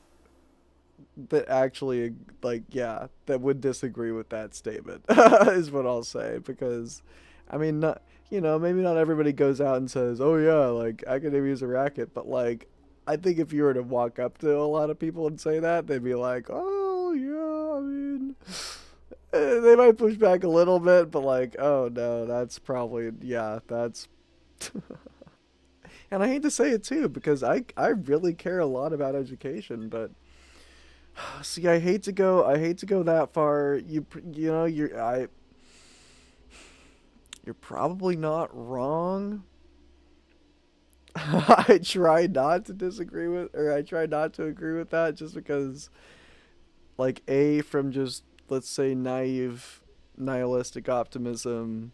that actually like yeah, that would disagree with that statement. Is what I'll say, because I mean, not, maybe not everybody goes out and says, "Oh yeah, like academia is a racket," but like I think if you were to walk up to a lot of people and say that, they'd be like, "Oh yeah, I mean," they might push back a little bit, but like, "Oh no, that's probably yeah, that's." And I hate to say it too, because I really care a lot about education, but see, I hate to go that far. You're probably not wrong. I try not to disagree with, or I try not to agree with that, just because, like, from just, let's say, naive, nihilistic optimism,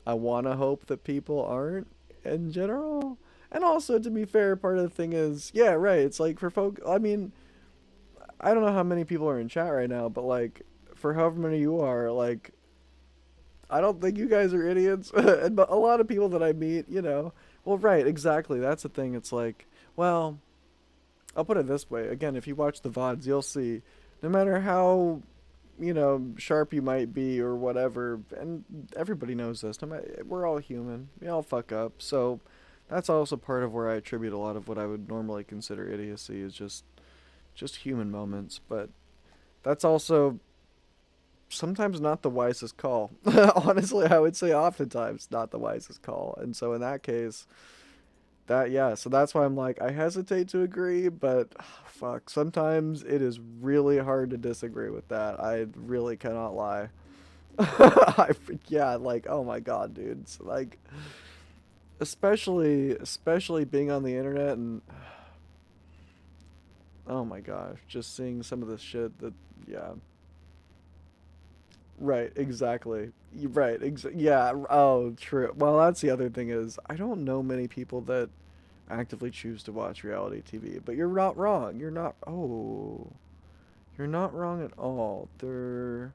I want to hope that people aren't in general. And also, to be fair, part of the thing is, yeah, right. It's like for folk. I mean, I don't know how many people are in chat right now, but like, for however many you are, like, I don't think you guys are idiots. And but a lot of people that I meet, Well, right, exactly. That's the thing. It's like, well, I'll put it this way. Again, if you watch the VODs, you'll see no matter how, sharp you might be or whatever, and everybody knows this, no matter, we're all human. We all fuck up. So that's also part of where I attribute a lot of what I would normally consider idiocy is just human moments, but that's also sometimes not the wisest call. Honestly, I would say oftentimes not the wisest call. And so in that case, yeah, so that's why I'm like I hesitate to agree, but fuck, sometimes it is really hard to disagree with that. I really cannot lie. Yeah, like oh my god, dude. It's like especially being on the internet and oh my gosh, just seeing some of the shit that yeah. Right, exactly. Right, yeah. Oh, true. Well, that's the other thing is I don't know many people that actively choose to watch reality TV, but you're not wrong. You're not. Oh, you're not wrong at all. There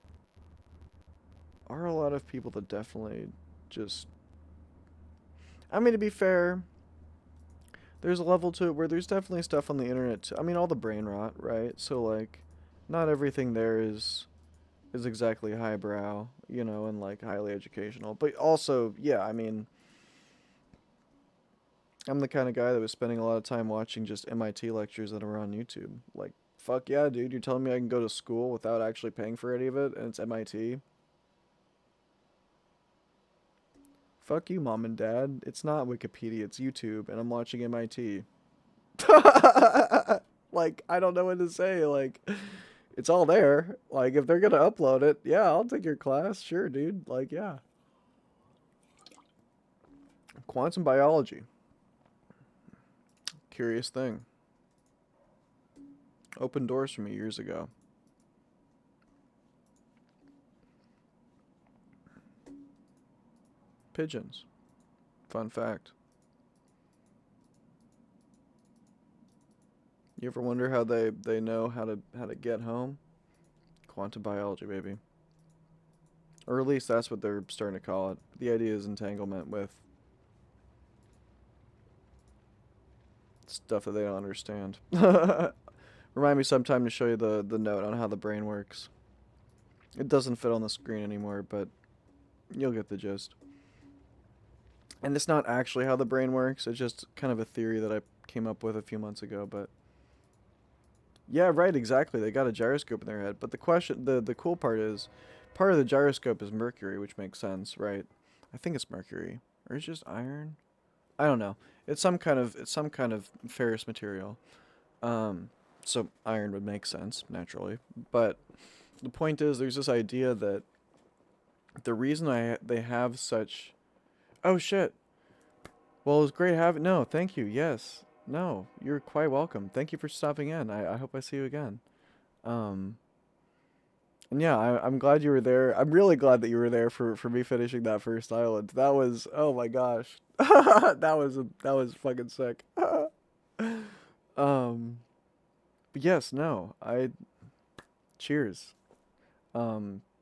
are a lot of people that definitely just. I mean, to be fair, there's a level to it where there's definitely stuff on the internet. I mean, all the brain rot, right? So like, not everything there is exactly highbrow, and like highly educational. But also, yeah, I mean, I'm the kind of guy that was spending a lot of time watching just MIT lectures that are on YouTube. Like, fuck yeah, dude, you're telling me I can go to school without actually paying for any of it, and it's MIT? Fuck you, mom and dad. It's not Wikipedia, it's YouTube, and I'm watching MIT. Like, I don't know what to say. Like, it's all there. Like, if they're gonna upload it, yeah, I'll take your class. Sure, dude. Like, yeah. Quantum biology. Curious thing. Opened doors for me years ago. Pigeons. Fun fact. You ever wonder how they know how to get home? Quantum biology, baby. Or at least that's what they're starting to call it. The idea is entanglement with stuff that they don't understand. Remind me sometime to show you the note on how the brain works. It doesn't fit on the screen anymore, but you'll get the gist. And it's not actually how the brain works. It's just kind of a theory that I came up with a few months ago, but yeah, right, exactly. They got a gyroscope in their head. But the cool part is, part of the gyroscope is mercury, which makes sense, right? I think it's mercury, or it's just iron. I don't know. It's some kind of ferrous material. Um, so iron would make sense naturally. But the point is, there's this idea that the reason they have such. Oh shit. Well, it was great having. No, thank you. Yes. No, you're quite welcome. Thank you for stopping in. I hope I see you again. Um, and yeah, I'm glad you were there. I'm really glad that you were there for me finishing that first island. That was oh my gosh, that was fucking sick. um, but yes, no, I cheers.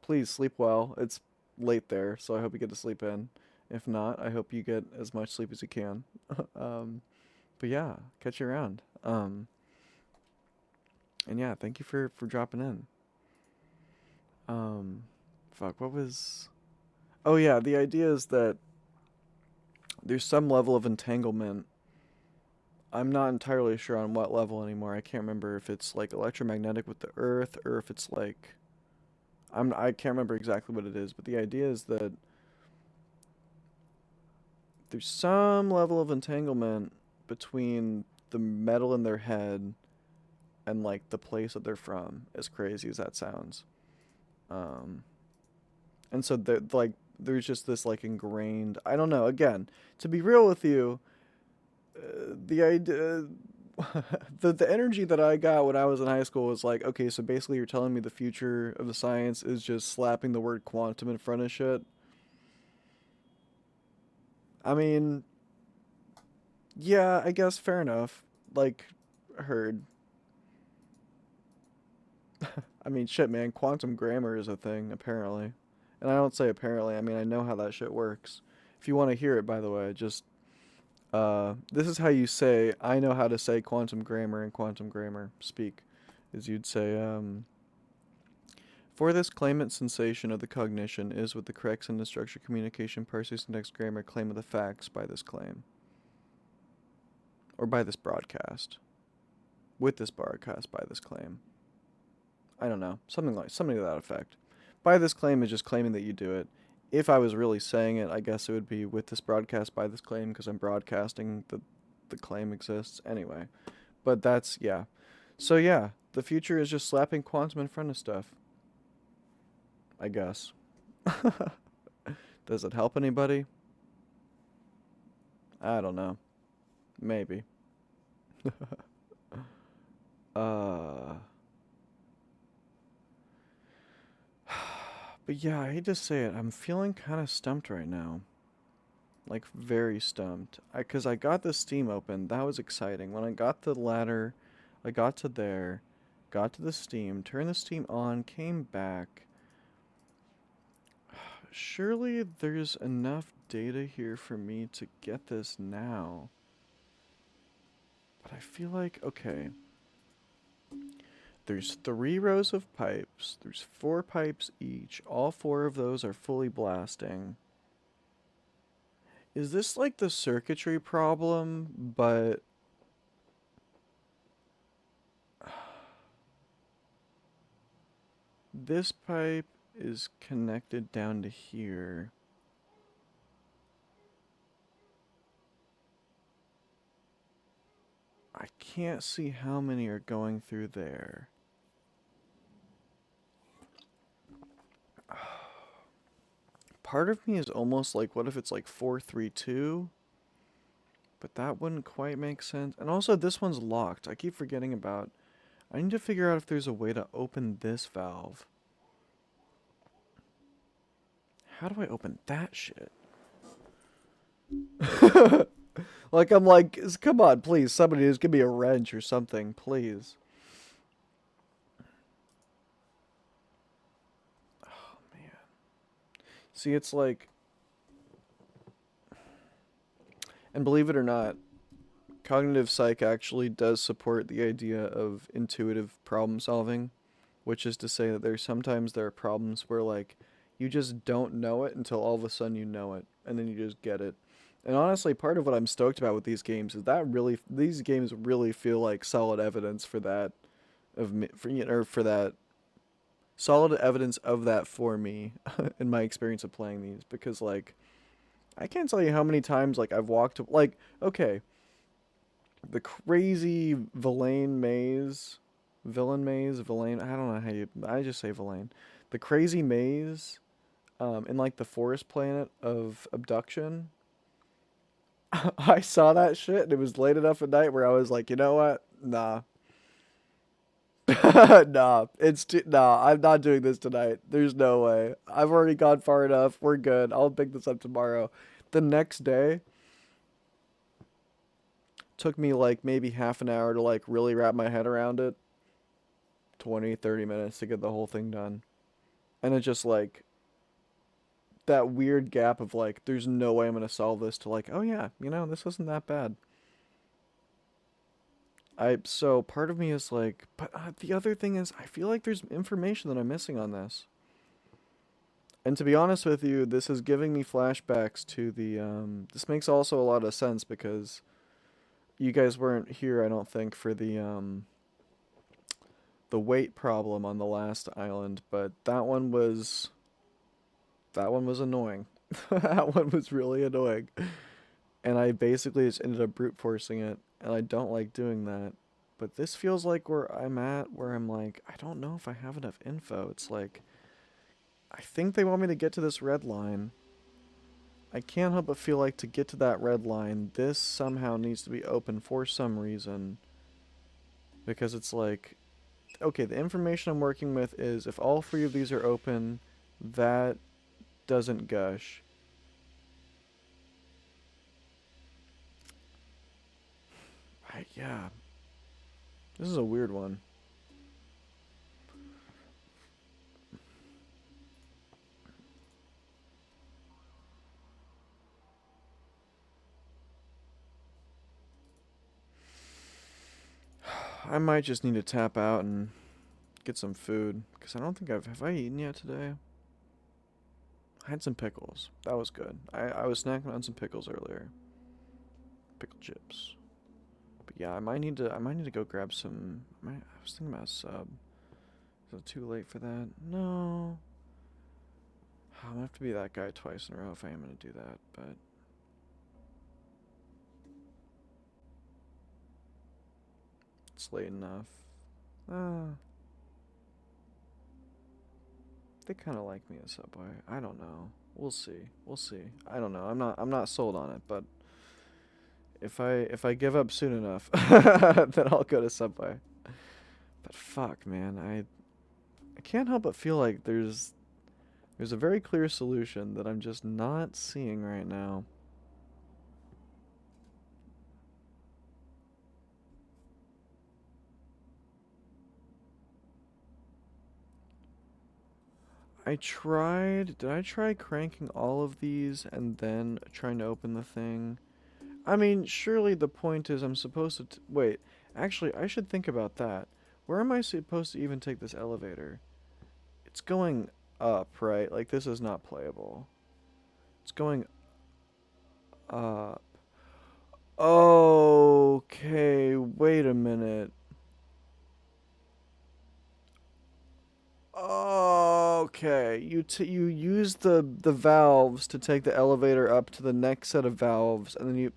Please sleep well. It's late there, so I hope you get to sleep in. If not, I hope you get as much sleep as you can. um, but yeah, catch you around. And yeah, thank you for dropping in. Um, fuck, what was? Oh yeah, the idea is that there's some level of entanglement. I'm not entirely sure on what level anymore. I can't remember if it's like electromagnetic with the Earth or if it's like I can't remember exactly what it is, but the idea is that there's some level of entanglement between the metal in their head and like the place that they're from, as crazy as that sounds. Um, and so there's just this like ingrained. I don't know. Again, to be real with you, the idea. The energy that I got when I was in high school was like, okay, so basically you're telling me the future of the science is just slapping the word quantum in front of shit. I mean, yeah, I guess fair enough. Like, heard. I mean, shit, man. Quantum grammar is a thing, apparently. And I don't say apparently. I mean, I know how that shit works. If you want to hear it, by the way, just This is how you say, I know how to say quantum grammar and quantum grammar speak. Is you'd say, for this claimant sensation of the cognition is with the correct sentence structure communication parsing syntax grammar claim of the facts by this claim. Or by this broadcast. With this broadcast by this claim. I don't know. Something to that effect. By this claim is just claiming that you do it. If I was really saying it, I guess it would be with this broadcast by this claim because I'm broadcasting the claim exists anyway. But that's, yeah. So yeah, the future is just slapping quantum in front of stuff. I guess. Does it help anybody? I don't know. Maybe. uh... But yeah, I hate to say it, I'm feeling kind of stumped right now. Like, very stumped. Because I got the Steam open, that was exciting. When I got the ladder, I got to there, got to the Steam, turned the Steam on, came back. Surely there's enough data here for me to get this now. But I feel like, okay. There's 3 rows of pipes. There's 4 pipes each. All 4 of those are fully blasting. Is this like the circuitry problem, but... This pipe is connected down to here. I can't see how many are going through there. Part of me is almost like, what if it's like 432? But that wouldn't quite make sense. And also, this one's locked. I keep forgetting about. I need to figure out if there's a way to open this valve. How do I open that shit? Like, I'm like, come on, please. Somebody just give me a wrench or something, please. Oh, man. See, it's like... And believe it or not, cognitive psych actually does support the idea of intuitive problem solving, which is to say that sometimes there are problems where, like, you just don't know it until all of a sudden you know it, and then you just get it. And honestly, part of what I'm stoked about with these games is that these games really feel like solid evidence for that, for that, solid evidence of that for me, in my experience of playing these, because, like, I can't tell you how many times, like, I've walked, like, okay, the crazy villain maze, I don't know how I just say villain. The crazy maze, in, like, the forest planet of Abduction. I saw that shit, and it was late enough at night where I was like, you know what? Nah. Nah. Nah, I'm not doing this tonight. There's no way. I've already gone far enough. We're good. I'll pick this up tomorrow. The next day, took me, like, maybe half an hour to, like, really wrap my head around it. 20, 30 minutes to get the whole thing done. And it just, like, that weird gap of, like, there's no way I'm going to solve this, to, like, oh yeah, this wasn't that bad. So part of me is like, but the other thing is, I feel like there's information that I'm missing on this. And to be honest with you, this is giving me flashbacks to this makes also a lot of sense because you guys weren't here, I don't think, for the weight problem on the last island, but that one was annoying. That one was really annoying. And I basically just ended up brute forcing it, and I don't like doing that. But this feels like where I'm at, where I'm like, I don't know if I have enough info. It's like, I think they want me to get to this red line. I can't help but feel like to get to that red line, this somehow needs to be open for some reason. Because it's like, okay, the information I'm working with is if all 3 of these are open, that doesn't gush. Yeah. This is a weird one. I might just need to tap out and get some food, because I don't think have I eaten yet today? I had some pickles. That was good. I was snacking on some pickles earlier. Pickle chips. But yeah, I might need to go grab some. I was thinking about a sub. Is it too late for that? No. I'm gonna have to be that guy twice in a row if I am gonna do that, but it's late enough. They kind of like me at Subway. I don't know. We'll see. We'll see. I don't know. I'm not sold on it, but if I give up soon enough, then I'll go to Subway. But fuck, man, I can't help but feel like there's a very clear solution that I'm just not seeing right now. Did I try cranking all of these and then trying to open the thing? I mean, surely the point is I'm supposed to wait, actually, I should think about that. Where am I supposed to even take this elevator? It's going up, right? Like, this is not playable. It's going up. Okay, wait a minute. Okay, you use the valves to take the elevator up to the next set of valves, and then you.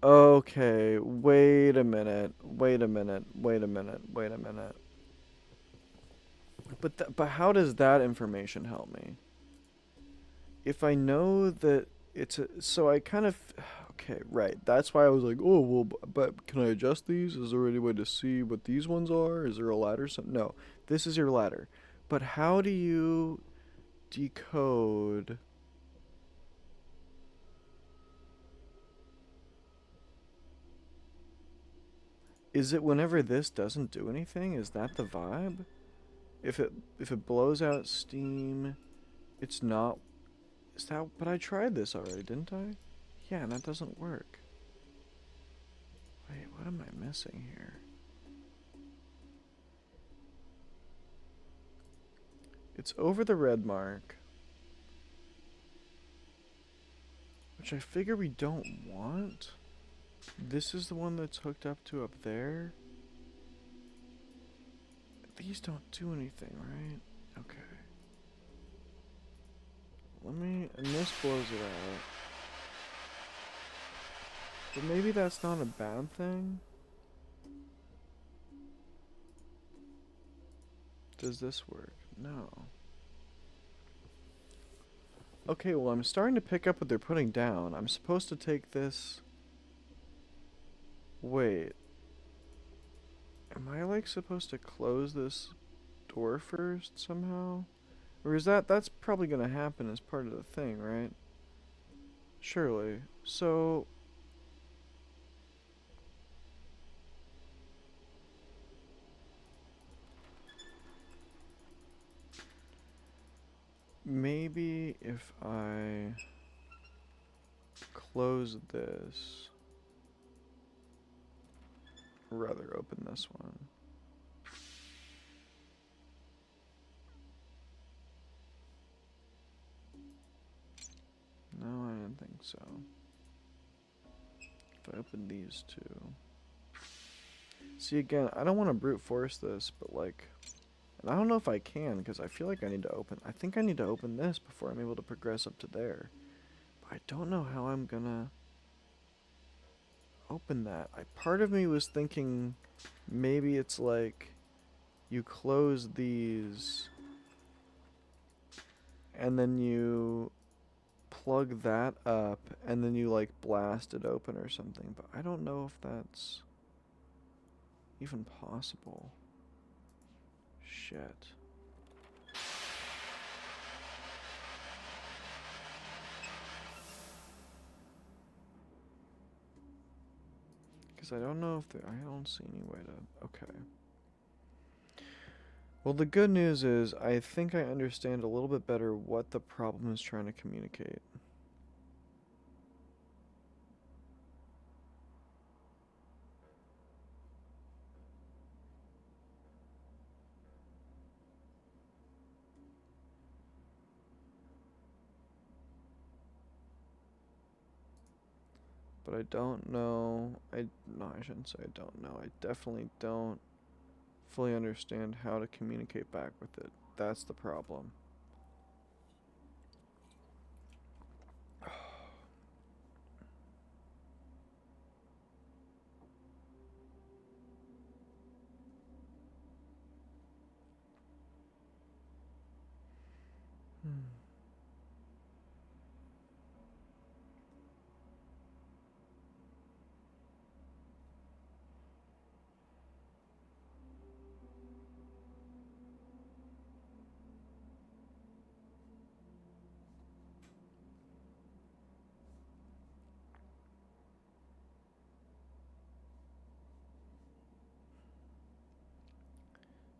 Okay, wait a minute. Wait a minute. Wait a minute. Wait a minute. But how does that information help me? If I know that so I kind of. Okay, right. That's why I was like, oh well, but can I adjust these? Is there any way to see what these ones are? Is there a ladder? No, this is your ladder. But how do you decode? Is it whenever this doesn't do anything? Is that the vibe? If it blows out steam, it's not. Is that? But I tried this already, didn't I? Yeah, and that doesn't work. Wait, what am I missing here? It's over the red mark, which I figure we don't want. This is the one that's hooked up to up there. These don't do anything, right? Okay. And this blows it out. But maybe that's not a bad thing. Does this work? No. Okay, well, I'm starting to pick up what they're putting down. I'm supposed to take this. Wait. Am I, like, supposed to close this door first somehow? Or is that's probably gonna happen as part of the thing, right? Surely. So. Maybe if I close this, or rather open this one. No, I didn't think so. If I open these two. See, again, I don't want to brute force this, but like, and I don't know if I can, because I feel like I think I need to open this before I'm able to progress up to there. But I don't know how I'm gonna open that. Part of me was thinking maybe it's like you close these and then you plug that up and then you like blast it open or something, but I don't know if that's even possible. Shit. Because I don't know if I don't see any way to. Okay. Well, the good news is I think I understand a little bit better what the problem is trying to communicate. But I don't know. No, I shouldn't say I don't know. I definitely don't fully understand how to communicate back with it. That's the problem. Hmm.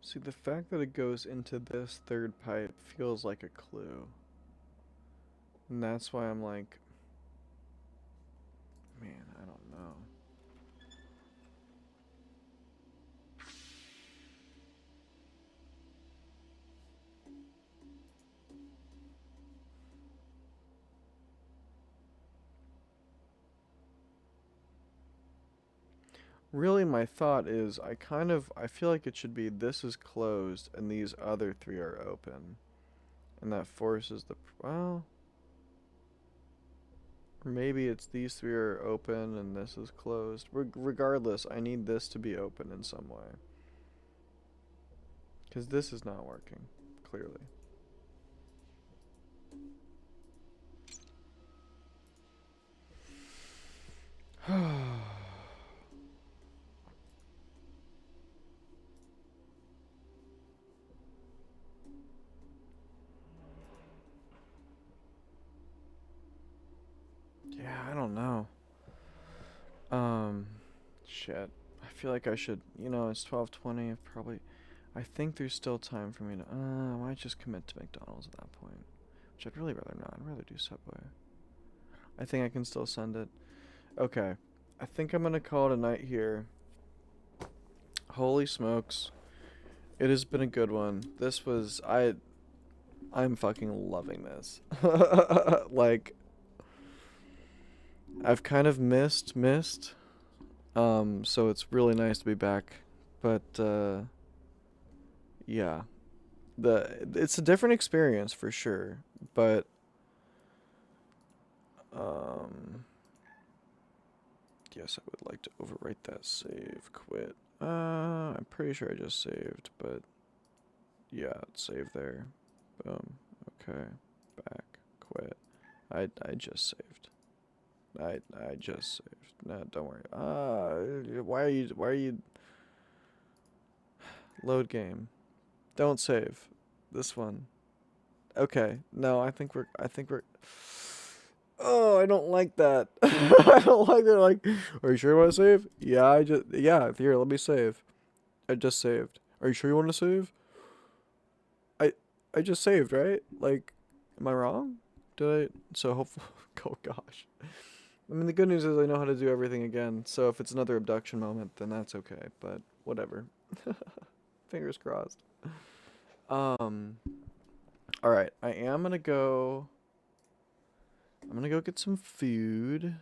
See, the fact that it goes into this third pipe feels like a clue. And that's why I'm like, man, I don't know. Really, my thought is I feel like it should be this is closed and these other three are open. And that forces well, or maybe it's these three are open and this is closed. Regardless, I need this to be open in some way. Because this is not working, clearly. Yeah, I don't know. Shit. I feel like I should, it's 12:20. I think there's still time for me to, I might just commit to McDonald's at that point. Which I'd really rather not. I'd rather do Subway. I think I can still send it. Okay. I think I'm gonna call it a night here. Holy smokes. It has been a good one. I'm fucking loving this. Like, I've kind of missed. So it's really nice to be back. But yeah. It's a different experience for sure. But yes, I would like to overwrite that save. Quit. I'm pretty sure I just saved, but yeah, save there. Boom. Okay. Back. Quit. I just saved. I just saved. No, don't worry. Why are you load game? Don't save. This one. Okay. No, I think we're Oh, I don't like that. I don't like that. Like, are you sure you want to save? Yeah, here, let me save. I just saved. Are you sure you want to save? I I just saved, right? Like, am I wrong? Did I? So hopefully, oh gosh. I mean, the good news is I know how to do everything again. So if it's another abduction moment, then that's okay. But whatever. Fingers crossed. Um. All right, I'm gonna go get some food.